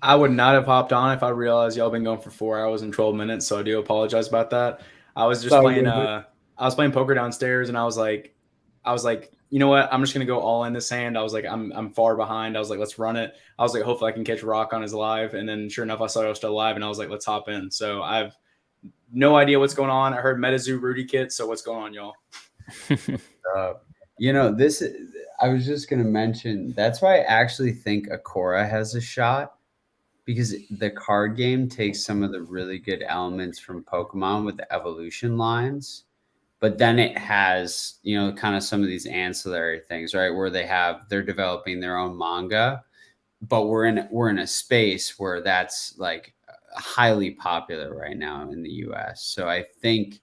I would not have hopped on if I realized y'all been going for 4 hours and 12 minutes. So I do apologize about that. I was just playing. I was playing poker downstairs, and I was like, you know what? I'm just gonna go all in this hand. I was like, I'm far behind. I was like, let's run it. I was like, hopefully I can catch Rock on his live. And then sure enough, I saw I was still live, and I was like, let's hop in. So I've no idea what's going on. I heard Metazoo Rudy kit. So what's going on, y'all? I was just going to mention, that's why I actually think Akora has a shot, because the card game takes some of the really good elements from Pokemon with the evolution lines, but then it has, kind of some of these ancillary things, right? Where they're developing their own manga, but we're in a space where that's like highly popular right now in the US. So I think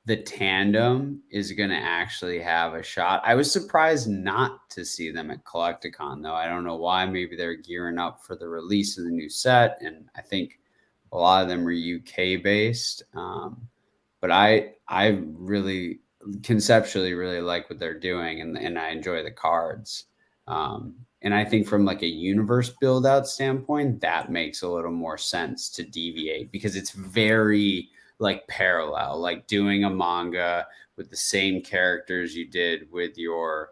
the tandem is going to actually have a shot. I was surprised not to see them at Collectacon, though. I don't know why. Maybe they're gearing up for the release of the new set, and I think a lot of them are UK based. But I really conceptually really like what they're doing, and I enjoy the cards. And I think from like a universe build out standpoint, that makes a little more sense to deviate, because it's very like parallel, like doing a manga with the same characters you did with your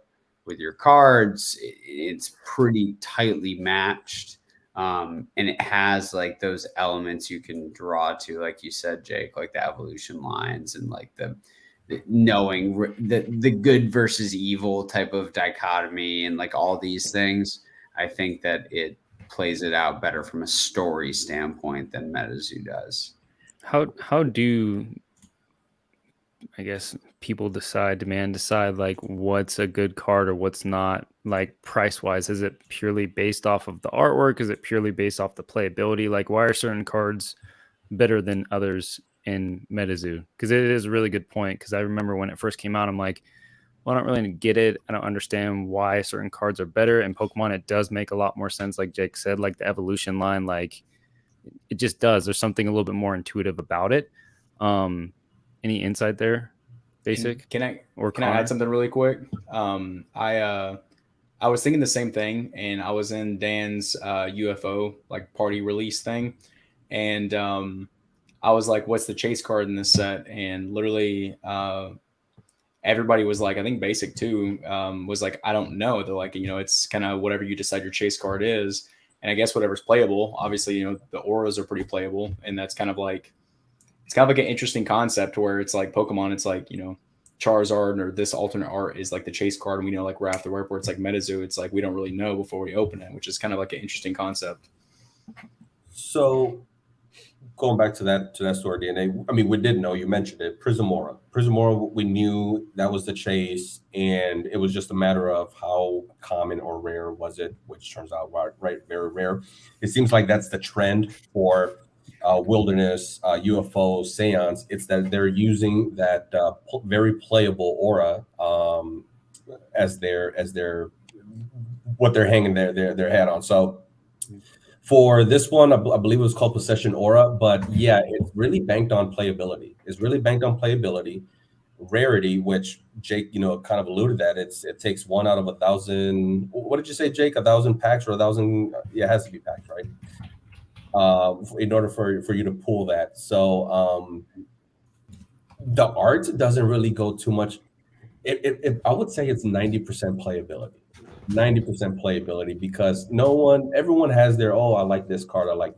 cards. It's pretty tightly matched. And it has like those elements you can draw to, like you said, Jake, like the evolution lines and like the knowing the good versus evil type of dichotomy and like all these things. I think that it plays it out better from a story standpoint than Metazoo does. How do, I guess, demand decide like what's a good card or what's not, like price wise? Is it purely based off of the artwork? Is it purely based off the playability? Like, why are certain cards better than others in Metazoo? Because it is a really good point. Because I remember when it first came out, I'm like, well, I don't really get it. I don't understand why certain cards are better. In Pokemon, it does make a lot more sense. Like Jake said, like the evolution line, like it just does. There's something a little bit more intuitive about it. Any insight there, Basic? Can I add something really quick? I was thinking the same thing, and I was in Dan's UFO like party release thing, and I was like, "What's the chase card in this set?" And literally, everybody was like, I think Basic too, was like, "I don't know." They're like, it's kind of whatever you decide your chase card is. And I guess whatever's playable, obviously, the auras are pretty playable. And that's kind of like, it's kind of like an interesting concept where it's like Pokemon, it's like, Charizard or this alternate art is like the chase card. And we know like right after work where it's like Metazoo, it's like, we don't really know before we open it, which is kind of like an interesting concept. So going back to that story, DNA, I mean, we did know, you mentioned it, Prismora, we knew that was the chase, and it was just a matter of how common or rare was it, which turns out right very rare. It seems like that's the trend for Wilderness, UFO, Seance. It's that they're using that very playable aura as their what they're hanging their hat on. So for this one, I believe it was called Possession Aura, but yeah, it's really banked on playability. Rarity, which Jake, kind of alluded that it takes 1 out of 1,000. What did you say, Jake? 1,000 packs or 1,000? Yeah, it has to be packs, right? In order for you to pull that. So the art doesn't really go too much. I would say it's 90% playability. 90% playability, because everyone has their, I like this card, I like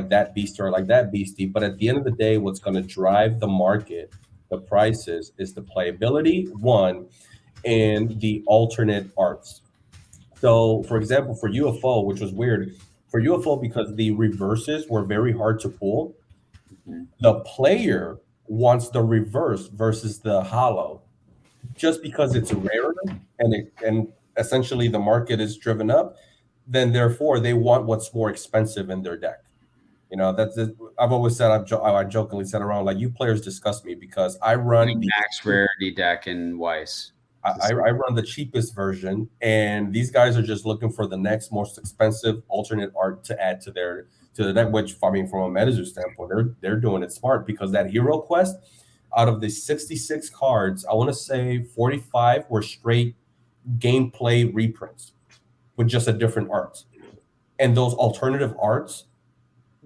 that beast, or I like that beastie. But at the end of the day, what's going to drive the market, the prices, is the playability, one, and the alternate arts. So, for example, for UFO, which was weird, for UFO, because the reverses were very hard to pull, the player wants the reverse versus the hollow, just because it's rarer and essentially the market is driven up, then therefore they want what's more expensive in their deck. That's it. I've always said, I jokingly said around, like, you players disgust me because I run the max rarity deck in Weiss. I run the cheapest version, and these guys are just looking for the next most expensive alternate art to add to the deck, which, I mean, from a Metazoo standpoint, they're doing it smart, because that hero quest, out of the 66 cards, I want to say 45 were straight gameplay reprints with just a different art, and those alternative arts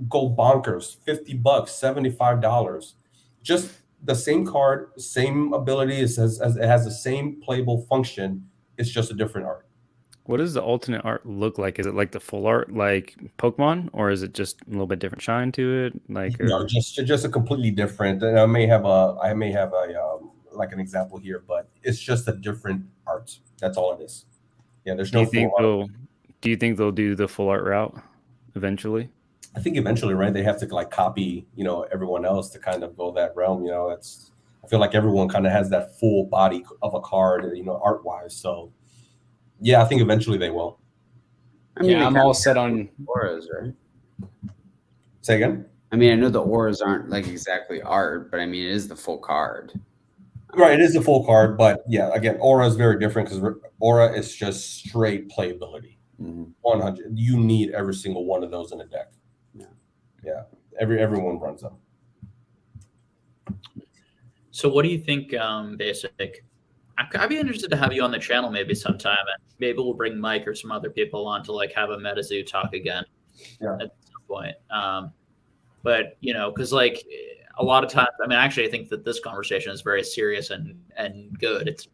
go bonkers. $50, $75, just the same card, same ability. It has the same playable function. It's just a different art. What does the alternate art look like? Is it like the full art like Pokemon, or is it just a little bit different shine to it? Like, No, just a completely different. And I may have a like an example here, but it's just a different art. That's all it is. Yeah, there's no full art. Do you think they'll do the full art route eventually? I think eventually, right? They have to like copy, everyone else to kind of go that realm. I feel like everyone kind of has that full body of a card, art wise. So yeah, I think eventually they will. I mean, I'm all set on auras, right? Say again? I mean, I know the auras aren't like exactly art, but I mean, it is the full card. Right, it is a full card, but yeah, again, aura is very different because aura is just straight playability. 100. You need every single one of those in a deck. Yeah. Everyone runs them. So what do you think, Basic? I'd be interested to have you on the channel maybe sometime, and maybe we'll bring Mike or some other people on to like have a Metazoo talk again at some point. But because like a lot of times, I mean, actually, I think that this conversation is very serious and good. It's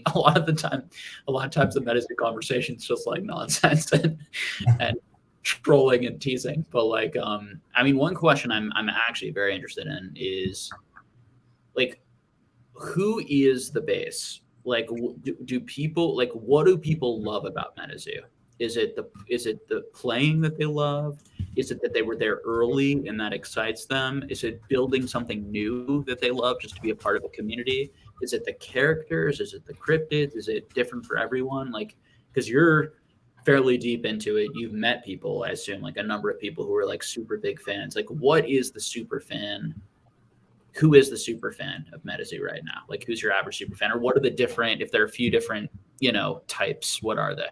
a lot of times the Metazoo conversation is just like nonsense and trolling and teasing. But like, I mean, one question I'm actually very interested in is like, who is the base? Like, do people like, what do people love about Metazoo? Is it the playing that they love? Is it that they were there early and that excites them? Is it building something new that they love just to be a part of a community? Is it the characters? Is it the cryptids? Is it different for everyone? Like, because you're fairly deep into it, you've met people, I assume, like a number of people who are like super big fans. Like, what is the super fan? Who is the super fan of Metazoo right now? Like, who's your average super fan? Or what are the different, if there are a few different, types, what are they?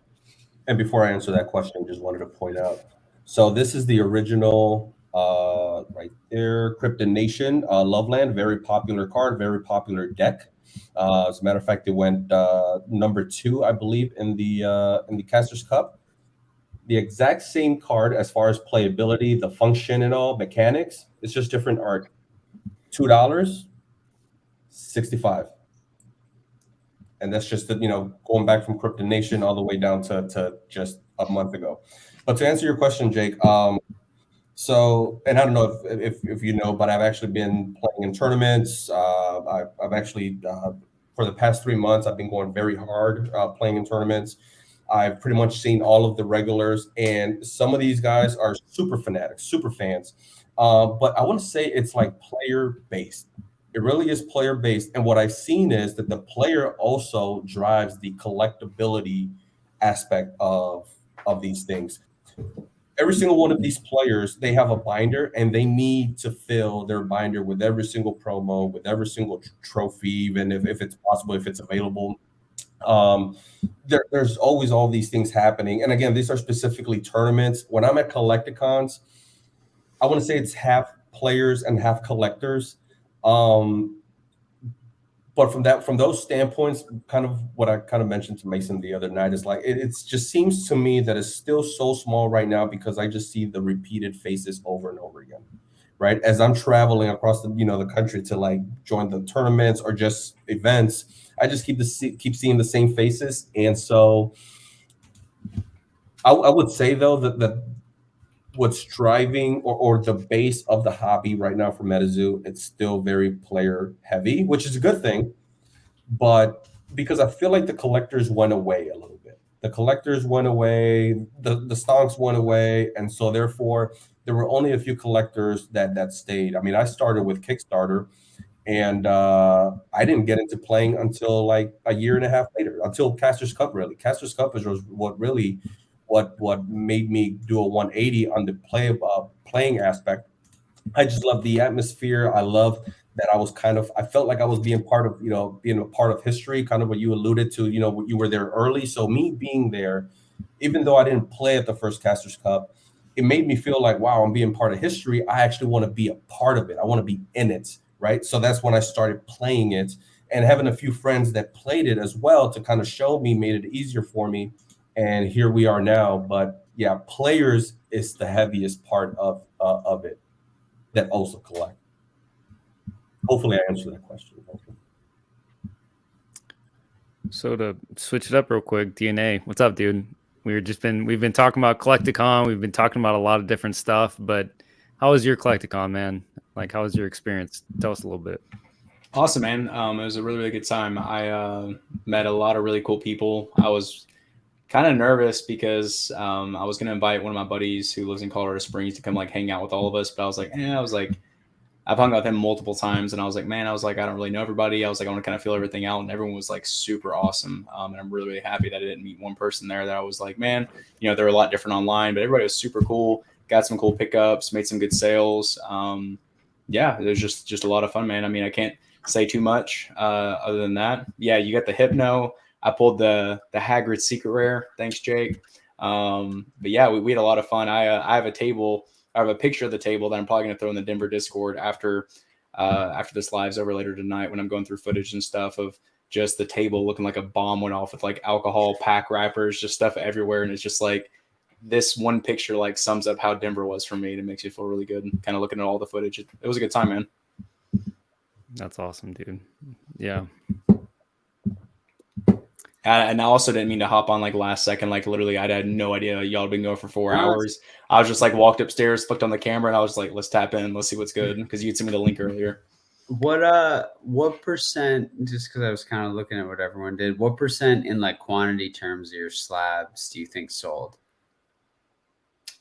And before I answer that question, just wanted to point out, so this is the original right there, Cryptid Nation, Loveland, very popular card, very popular deck. As a matter of fact, it went number 2, I believe, in the Casters Cup. The exact same card as far as playability, the function and all, mechanics, it's just different art. $2, 65. And that's just, going back from Cryptid Nation all the way down to just a month ago. But to answer your question, Jake, so, and I don't know if you know, but I've actually been playing in tournaments. I've actually, for the past 3 months, I've been going very hard playing in tournaments. I've pretty much seen all of the regulars, and some of these guys are super fanatics, super fans. But I want to say it's like player-based. It really is player-based. And what I've seen is that the player also drives the collectability aspect of these things. Every single one of these players, they have a binder, and they need to fill their binder with every single promo, with every single trophy, even if it's possible, if it's available. There's always all these things happening. And again, these are specifically tournaments. When I'm at Collectacons, I want to say it's half players and half collectors. But from those standpoints, kind of what I kind of mentioned to Mason the other night is like, it just seems to me that it's still so small right now because I just see the repeated faces over and over again, right? As I'm traveling across the country to like join the tournaments or just events, I just keep seeing the same faces. And so I would say though that what's driving or the base of the hobby right now for Metazoo, it's still very player heavy, which is a good thing. But because I feel like the collectors went away a little bit. The collectors went away, the stonks went away. And so therefore there were only a few collectors that stayed. I mean, I started with Kickstarter, and I didn't get into playing until like a year and a half later, until Casters Cup really. Casters Cup was what made me do a 180 on the playing aspect. I just love the atmosphere. I love that I felt like I was being part of history, kind of what you alluded to, you were there early. So me being there, even though I didn't play at the first Casters Cup, it made me feel like, wow, I'm being part of history. I actually want to be a part of it. I want to be in it, right? So that's when I started playing it, and having a few friends that played it as well to kind of show me made it easier for me. And here we are now. But yeah, players is the heaviest part of it that also collect. Hopefully I answered that question. So to switch it up real quick, DNA, what's up, dude? We've been talking about Collectacon. We've been talking about a lot of different stuff, but how was your Collectacon, man? Like, how was your experience? Tell us a little bit. Awesome, man. It was a really, really good time. I met a lot of really cool people. I was kind of nervous because I was going to invite one of my buddies who lives in Colorado Springs to come like hang out with all of us. But I was like, I've hung out with him multiple times, and I was like, I don't really know everybody. I was like, I want to kind of feel everything out, and everyone was like super awesome. And I'm really, really happy that I didn't meet one person there that I was like, man, you know, they're a lot different online, but everybody was super cool. Got some cool pickups, made some good sales. Yeah, it was just a lot of fun, man. I mean, I can't say too much other than that. Yeah, you got the Hypno. I pulled the Hagrid Secret Rare. Thanks, Jake. But yeah, we had a lot of fun. I have a table. I have a picture of the table that I'm probably going to throw in the Denver Discord after this live's over later tonight when I'm going through footage and stuff of just the table looking like a bomb went off with like alcohol pack wrappers, just stuff everywhere. And it's just like this one picture like sums up how Denver was for me. And it makes you feel really good. Kind of looking at all the footage. It was a good time, man. That's awesome, dude. Yeah. And I also didn't mean to hop on like last second. Like literally, I had no idea y'all had been going for 4 hours. I was just like walked upstairs, flicked on the camera, and I was like, let's tap in, let's see what's good. Because you'd sent me the link earlier. What percent? Just because I was kind of looking at what everyone did. What percent in like quantity terms of your slabs do you think sold?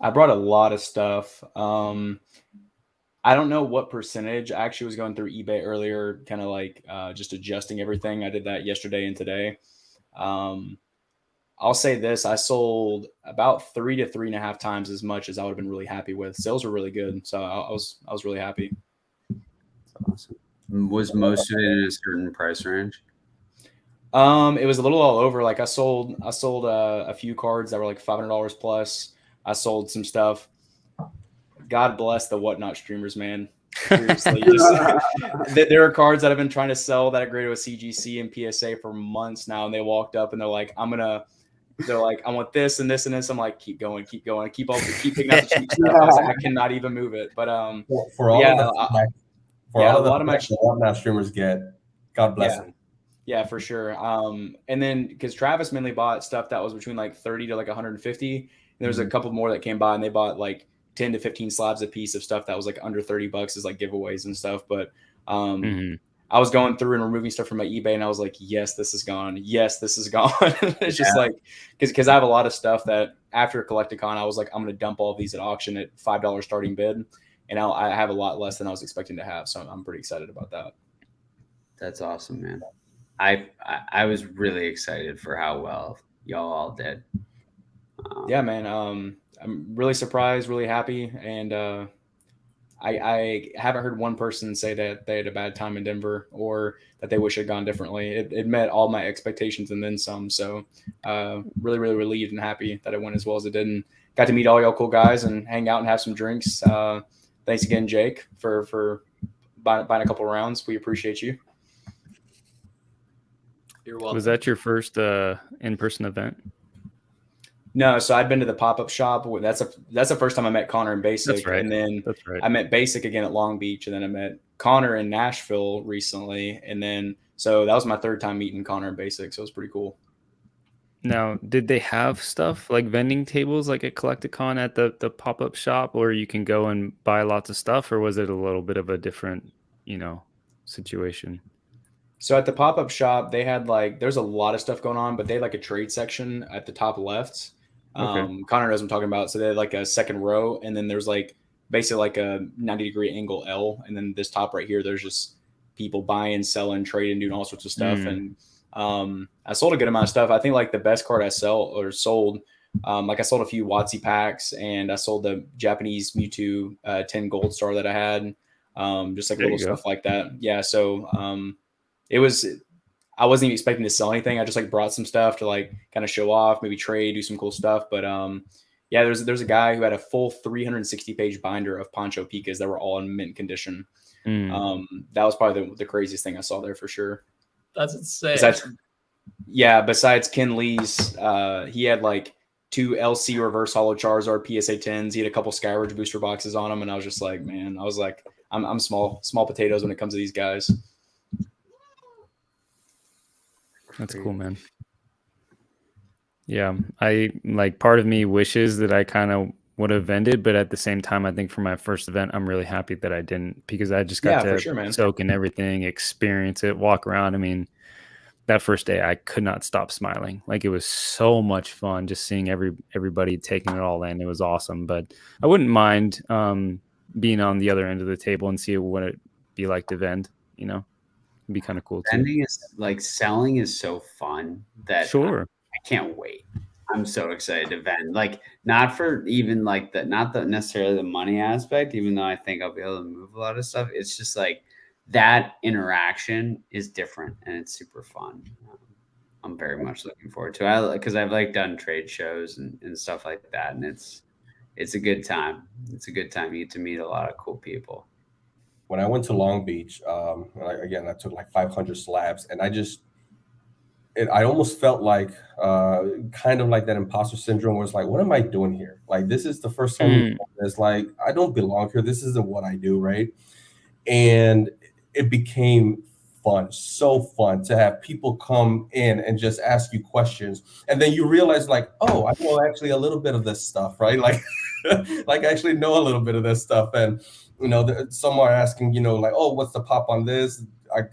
I brought a lot of stuff. I don't know what percentage. I actually was going through eBay earlier, kind of like just adjusting everything. I did that yesterday and today. I'll say this: I sold about 3 to 3.5 times as much as I would have been really happy with. Sales were really good, so I was really happy. That's awesome. Was most of it in a certain price range? It was a little all over. Like I sold a few cards that were like $500 plus. I sold some stuff. God bless the Whatnot streamers, man. Seriously, there are cards that I've been trying to sell that are graded with CGC and PSA for months now, and they walked up and they're like, I want this and this and this. I'm like, keep going, keep picking up the cheap stuff. I was like, I cannot even move it. But for all of the Whatnot streamers get, God bless them. Yeah, for sure. And then because Travis mainly bought stuff that was between like 30 to like 150, and there was a couple more that came by and they bought like 10 to 15 slabs a piece of stuff that was like under $30 as like giveaways and stuff. But I was going through and removing stuff from my eBay and I was like, yes, this is gone. Yes, this is gone. It's just like, because I have a lot of stuff that after Collectacon, I was like, I'm going to dump all of these at auction at $5 starting bid. And now I have a lot less than I was expecting to have. So I'm pretty excited about that. That's awesome, man. I was really excited for how well y'all all did. Yeah, man. I'm really surprised, really happy. And I haven't heard one person say that they had a bad time in Denver or that they wish it had gone differently. It met all my expectations and then some. So really, really relieved and happy that it went as well as it did. And got to meet all y'all cool guys and hang out and have some drinks. Thanks again, Jake, for buying a couple rounds. We appreciate you. You're welcome. Was that your first in-person event? No, so I'd been to the pop-up shop. That's the first time I met Connor in Basic. That's right. And then I met Basic again at Long Beach, and then I met Connor in Nashville recently. And then so that was my third time meeting Connor in Basic. So it was pretty cool. Now, did they have stuff like vending tables like at Collectacon at the pop-up shop, or you can go and buy lots of stuff, or was it a little bit of a different, situation? So at the pop-up shop, they had there's a lot of stuff going on, but they had like a trade section at the top left. Okay. Connor knows what I'm talking about. So they had like a second row, and then there's like basically like a 90-degree angle L, and then this top right here, there's just people buying, selling, trading, doing all sorts of stuff. And I sold a good amount of stuff. I think like the best card I sold, I sold a few WOTC packs, and I sold the Japanese Mewtwo 10 gold star that I had, just like little stuff like that. Yeah, so I wasn't even expecting to sell anything. I just like brought some stuff to like kind of show off, maybe trade, do some cool stuff. But yeah, there's a guy who had a full 360-page binder of Poncho Pikas that were all in mint condition. That was probably the craziest thing I saw there for sure. That's insane. Besides Ken Lee's, he had like 2 LC reverse holo Charizard PSA 10s. He had a couple Skyridge booster boxes on them, and I was just like, man, I'm small potatoes when it comes to these guys. That's cool, man. Yeah, I like part of me wishes that I kind of would have vended, but at the same time, I think for my first event, I'm really happy that I didn't, because I just got to soak in everything, experience it, walk around. I mean, that first day, I could not stop smiling. Like, it was so much fun just seeing everybody taking it all in. It was awesome. But I wouldn't mind being on the other end of the table and see what it'd be like to vend. You know, it'd be kind of cool too. Vending is like, selling is so fun that I can't wait. I'm so excited to vend. Like, not for even like not necessarily the money aspect, even though I think I'll be able to move a lot of stuff. It's just like that interaction is different and it's super fun. I'm very much looking forward to it because I've like done trade shows and stuff like that, and it's a good time. It's a good time. You get to meet a lot of cool people. When I went to Long Beach, I took like 500 slabs, and I almost felt like kind of like that imposter syndrome, where it's like, what am I doing here? Like, this is the first time it's like, I don't belong here. This isn't what I do, right? And it became fun, so fun to have people come in and just ask you questions. And then you realize like, oh, I know actually a little bit of this stuff, right? Like, like I actually know a little bit of this stuff. And, you know, some are asking, you know, like, oh, what's the pop on this? I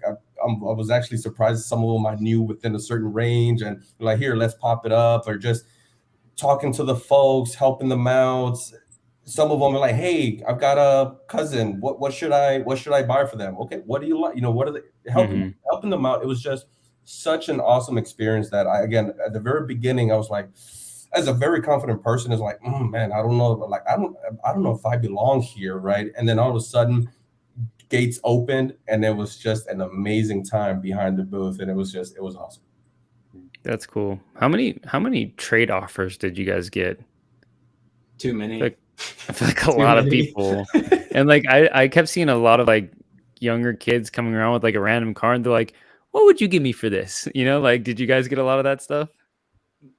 was actually surprised some of them I knew within a certain range, and like, here, let's pop it up, or just talking to the folks, helping them out. Some of them are like, hey, I've got a cousin. What should I buy for them? Okay, what do you like? You know, what are they helping them out? It was just such an awesome experience that again, at the very beginning, I was like, as a very confident person, is like, man, I don't know, like I don't know if I belong here, right? And then all of a sudden, gates opened, and it was just an amazing time behind the booth, and it was awesome. That's cool. How many trade offers did you guys get? Too many. I feel like a lot of people, and like I kept seeing a lot of like younger kids coming around with like a random card, and they're like, "What would you give me for this?" You know, like, did you guys get a lot of that stuff?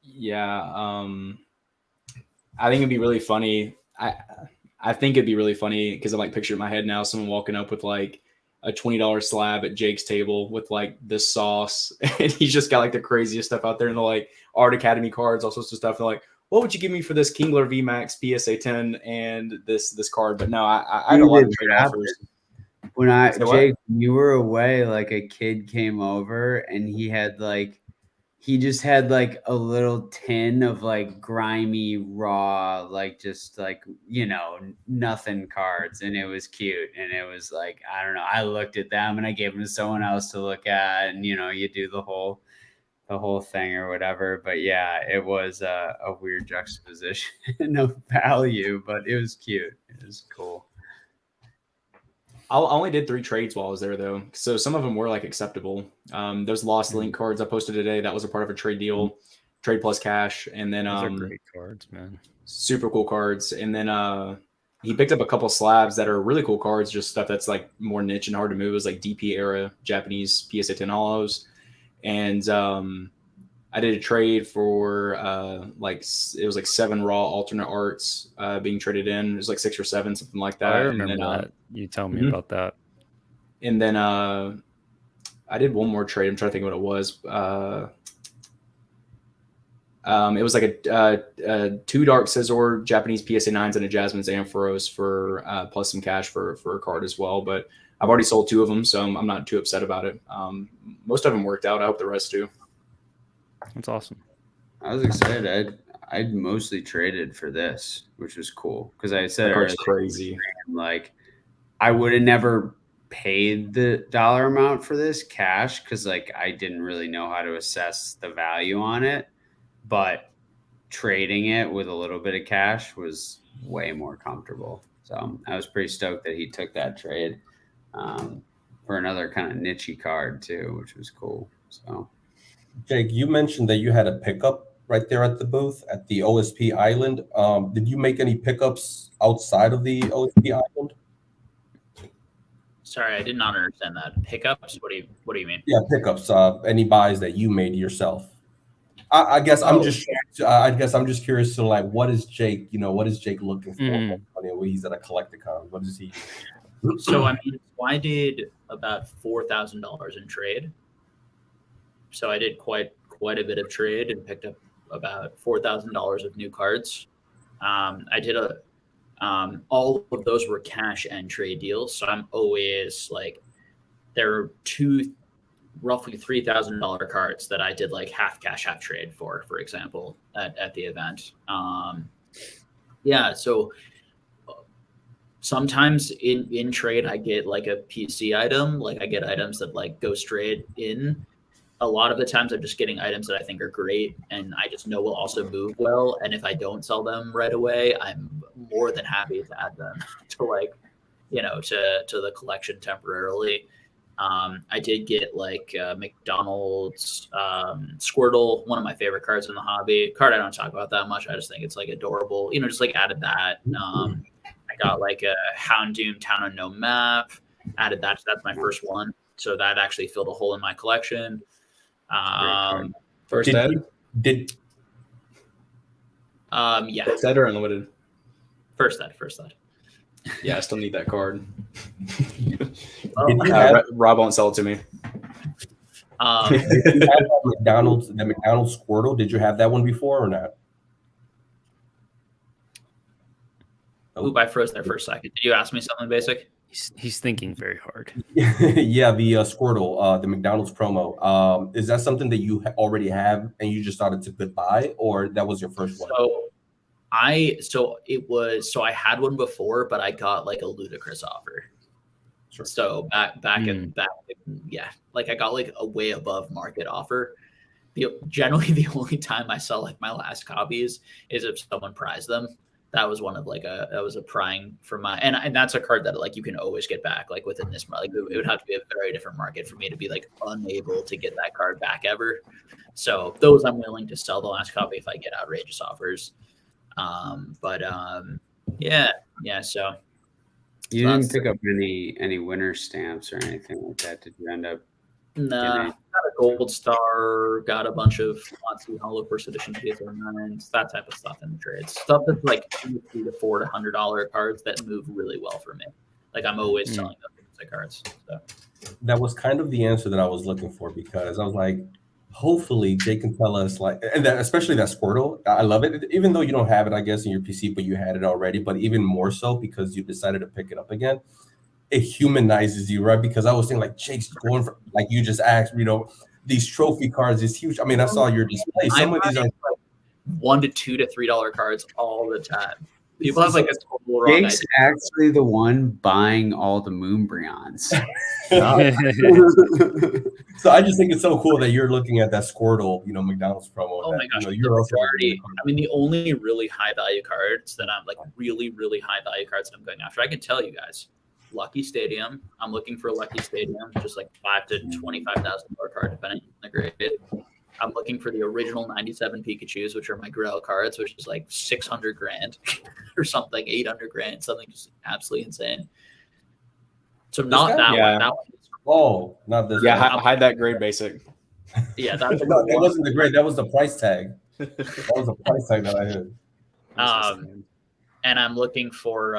Yeah, I think it'd be really funny. I think it'd be really funny because I like picture in my head now someone walking up with like a $20 slab at Jake's table with like this sauce, and he's just got like the craziest stuff out there, and the like Art Academy cards, all sorts of stuff. And they're like, what would you give me for this Kingler VMAX PSA 10 and this card? But no, I had a lot of trade offers. When Jake, you were away, like a kid came over and he just had like a little tin of like grimy raw, like just like, you know, nothing cards, and it was cute. And it was like, I don't know, I looked at them and I gave them to someone else to look at, and you know, you do the whole thing or whatever. But yeah, it was a weird juxtaposition of value, but it was cute. It was cool. I only did 3 trades while I was there, though. So some of them were like acceptable. Those Lost Link cards I posted today, that was a part of a trade deal, trade plus cash. And then those are great cards, man. Super cool cards. And then he picked up a couple slabs that are really cool cards, just stuff that's like more niche and hard to move. It was like DP era Japanese PSA 10 hollows. And I did a trade for it was like 7 raw alternate arts being traded in. It was like 6 or 7, something like that. I remember that. You tell me about that. And then I did one more trade. I'm trying to think what it was. It was like a 2 Dark Scizor Japanese PSA 9s and a Jasmine's Ampharos for plus some cash for a card as well. But I've already sold 2 of them, so I'm not too upset about it. Most of them worked out. I hope the rest do. That's awesome. I was excited. I'd mostly traded for this, which was cool because I said earlier, crazy. Like, I would have never paid the dollar amount for this cash because like I didn't really know how to assess the value on it, but trading it with a little bit of cash was way more comfortable. So I was pretty stoked that he took that trade for another kind of niche-y card too, which was cool. So. Jake, you mentioned that you had a pickup right there at the booth at the OSP Island. Did you make any pickups outside of the OSP Island? Sorry, I did not understand that. Pickups? What do you mean? Yeah, pickups. Any buys that you made yourself? I guess I'm just curious to like, what is Jake? You know, what is Jake looking for when he's at a Collectacon? What is he? So I mean, I did about $4,000 in trade. So I did quite a bit of trade and picked up about $4,000 of new cards. I did all of those were cash and trade deals. So I'm always like, there are roughly $3,000 cards that I did like half cash, half trade for example, at the event. So sometimes in trade, I get like a PC item, like I get items that like go straight in. A lot of the times I'm just getting items that I think are great and I just know will also move well. And if I don't sell them right away, I'm more than happy to add them to like, to the collection temporarily. I did get like McDonald's Squirtle, one of my favorite cards in the hobby. Card I don't talk about that much. I just think it's like adorable. Just like added that. I got like a Houndoom Town Unknown map. Added that. So that's my first one. So that actually filled a hole in my collection. First ed? Yeah. First ed or unlimited? First ed. Yeah, I still need that card. Have, Rob won't sell it to me. did you have the McDonald's Squirtle? Did you have that one before or not? Oop, I froze there for a second. Did you ask me something basic? He's thinking very hard. Yeah, the Squirtle, the McDonald's promo. Is that something that you already have and you just thought it's a good buy, or that was your first one? I had one before, but I got like a ludicrous offer. Sure. So back in like I got like a way above market offer. Generally the only time I sell like my last copies is if someone prized them. That was one of like that was a prying from my, and that's a card that like you can always get back like within this, like it would have to be a very different market for me to be like unable to get that card back ever. So those I'm willing to sell the last copy if I get outrageous offers. So you didn't pick up any winner stamps or anything like that, did you end up? Nah, got a gold star, got a bunch of WOTC Hollow First Edition PS09s, that type of stuff in the trades. Stuff that's like $3 to $4 to $100 cards that move really well for me. Like I'm always selling those cards. So. That was kind of the answer that I was looking for, because I was like, hopefully they can tell us, like, and that, especially that Squirtle, I love it, even though you don't have it, I guess, in your PC, but you had it already, but even more so because you decided to pick it up again. It humanizes you, right? Because I was thinking like Jake's going for, like you just asked, these trophy cards is huge. I mean, I saw your display. Some of these are $1 to $2 to $3 cards all the time. People have like a total wrong Jake's idea. actually the one buying all the Moonbryons. So I just think it's so cool that you're looking at that Squirtle, McDonald's promo. Oh my gosh, you're also the only really high value cards that I'm like really, really high value cards that I'm going after. I can tell you guys, Lucky Stadium. I'm looking for a Lucky Stadium, just like $5,000 to $25,000 card, depending on the grade. I'm looking for the original 97 Pikachus, which are my Grail cards, which is like $600,000 or something, $800,000, something just absolutely insane. So not that one. That one. Oh, not this. Yeah, one. hide that grade basic. Yeah, that's no, that wasn't the grade. That was the price tag. That was the price tag that I had. And I'm looking for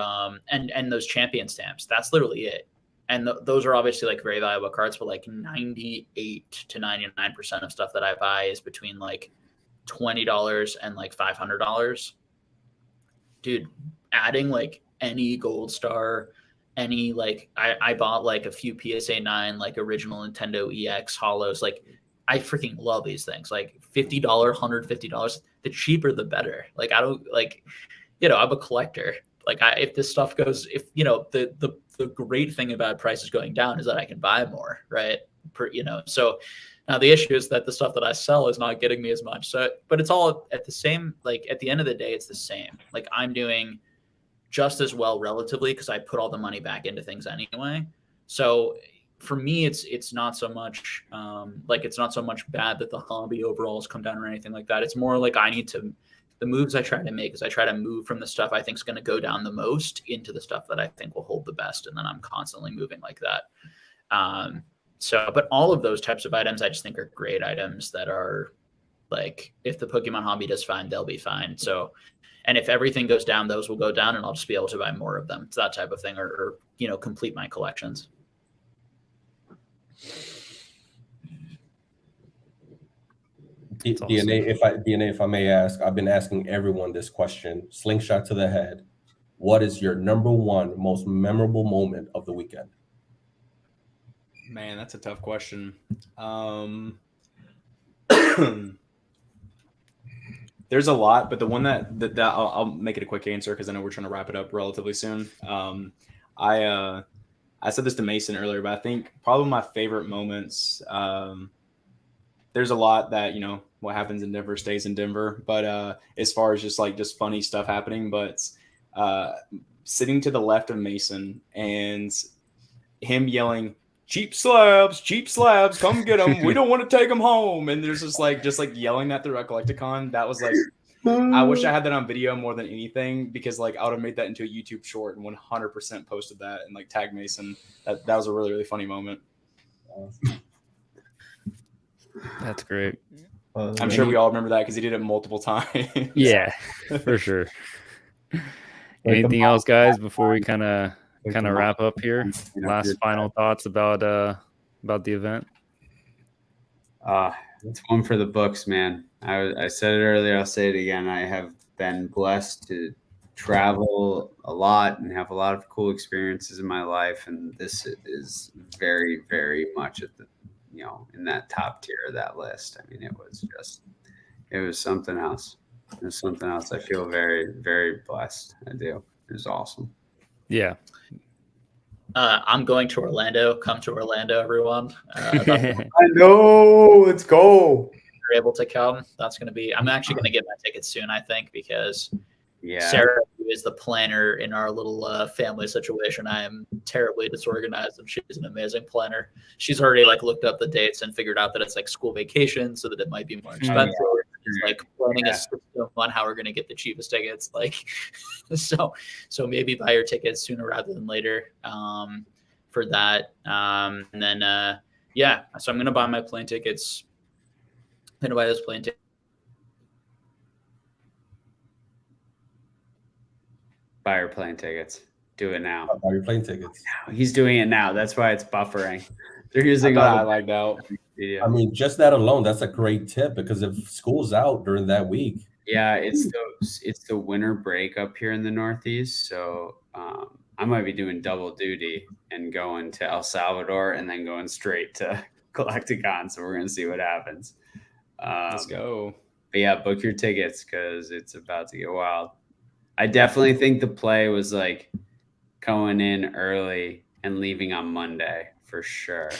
and those champion stamps. That's literally it. And those are obviously like very valuable cards, but like 98 to 99% of stuff that I buy is between like $20 and like $500. Dude, adding like any gold star, any like I bought like a few PSA 9 like original Nintendo EX hollows. Like I freaking love these things. Like $50, $150. The cheaper the better. Like I don't like, I'm a collector. Like if this stuff goes, the great thing about prices going down is that I can buy more, right? So now the issue is that the stuff that I sell is not getting me as much. So, but it's all at the same, like at the end of the day, it's the same. Like I'm doing just as well relatively because I put all the money back into things anyway. So for me, it's not so much it's not so much bad that the hobby overall has come down or anything like that. It's more like the moves I try to make is I try to move from the stuff I think is going to go down the most into the stuff that I think will hold the best. And then I'm constantly moving like that. But all of those types of items, I just think are great items that are like, if the Pokemon hobby does fine, they'll be fine. So, and if everything goes down, those will go down and I'll just be able to buy more of them. It's that type of thing or complete my collections. DNA, if I may ask, I've been asking everyone this question. Slingshot to the head. What is your number one most memorable moment of the weekend? Man, that's a tough question. There's a lot, but the one that I'll make it a quick answer because I know we're trying to wrap it up relatively soon. I said this to Mason earlier, but I think probably my favorite moments. There's a lot that, what happens in Denver stays in Denver, but as far as just funny stuff happening, but sitting to the left of Mason and him yelling, cheap slabs, come get them. We don't want to take them home. And there's just yelling that through a Collectacon. That was I wish I had that on video more than anything, because I would have made that into a YouTube short and 100% posted that and tagged Mason. That was a really, really funny moment. That's great. I'm sure we all remember that because he did it multiple times. Yeah, for sure. Anything else, guys, before we kind of wrap up here? Last final thoughts about the event. It's one for the books, man. I said it earlier, I'll say it again. I have been blessed to travel a lot and have a lot of cool experiences in my life, and this is very, very much at the in that top tier of that list. I mean, it was something else. It was something else. I feel very, very blessed. I do. It was awesome. Yeah. I'm going to Orlando. Come to Orlando, everyone. I know. Let's go. You're able to come. That's going to be. I'm actually going to get my tickets soon, I think, because yeah, Sarah, who is the planner in our little family situation, I am terribly disorganized, and she's an amazing planner. She's already looked up the dates and figured out that it's school vacation, so that it might be more expensive. She's planning a system on how we're going to get the cheapest tickets. So maybe buy your tickets sooner rather than later for that. And then so I'm going to buy my plane tickets. I'm going to buy those plane tickets. Buy your plane tickets. Do it now. Buy your plane tickets. He's doing it now. That's why it's buffering. They're using I lagged out. Video. I mean, just that alone, that's a great tip, because if school's out during that week. Yeah, it's the winter break up here in the Northeast. So I might be doing double duty and going to El Salvador and then going straight to Collectacon. So we're going to see what happens. Let's go. But yeah, book your tickets because it's about to get wild. I definitely think the play was going in early and leaving on Monday for sure.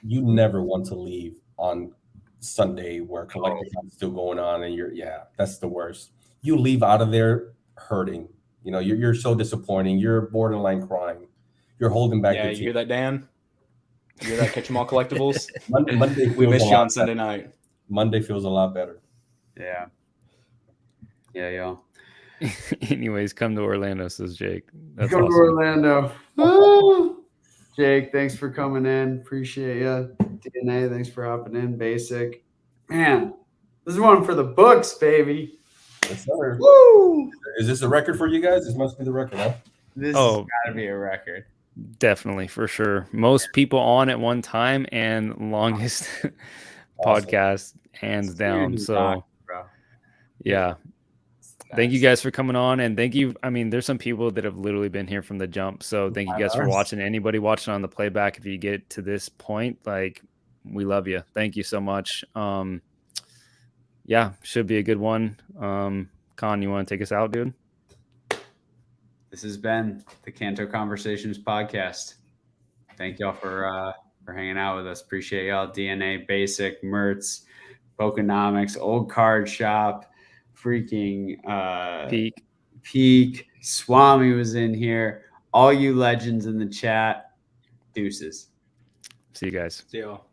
You never want to leave on Sunday where Collectacon's still going on, and that's the worst. You leave out of there hurting. You're so disappointing. You're borderline crying. You're holding back. Yeah, you hear that, Dan? You hear that? Ketchum all collectibles. Monday we missed you on Sunday night. Monday feels a lot better. Yeah. Yeah, y'all. Anyways, come to Orlando, says Jake. That's come awesome. to Orlando. Jake, thanks for coming in. Appreciate you. DNA, thanks for hopping in. Basic. Man, this is one for the books, baby. Yes, sir. Woo! Is this a record for you guys? This must be the record, huh? This has got to be a record. Definitely, for sure. Most people on at one time and longest podcast, hands down. So, yeah. Thank you guys for coming on, and thank you. I mean, there's some people that have literally been here from the jump. So thank you guys for watching. Anybody watching on the playback, if you get to this point, we love you. Thank you so much. Yeah, should be a good one. Con, you want to take us out, dude? This has been the Kanto Conversations Podcast. Thank y'all for hanging out with us. Appreciate y'all. DNA, Basic, Mertz, Pokenomics, Old Card Shop, freaking Peak, Swami was in here. All you legends in the chat. Deuces. See you guys. See y'all.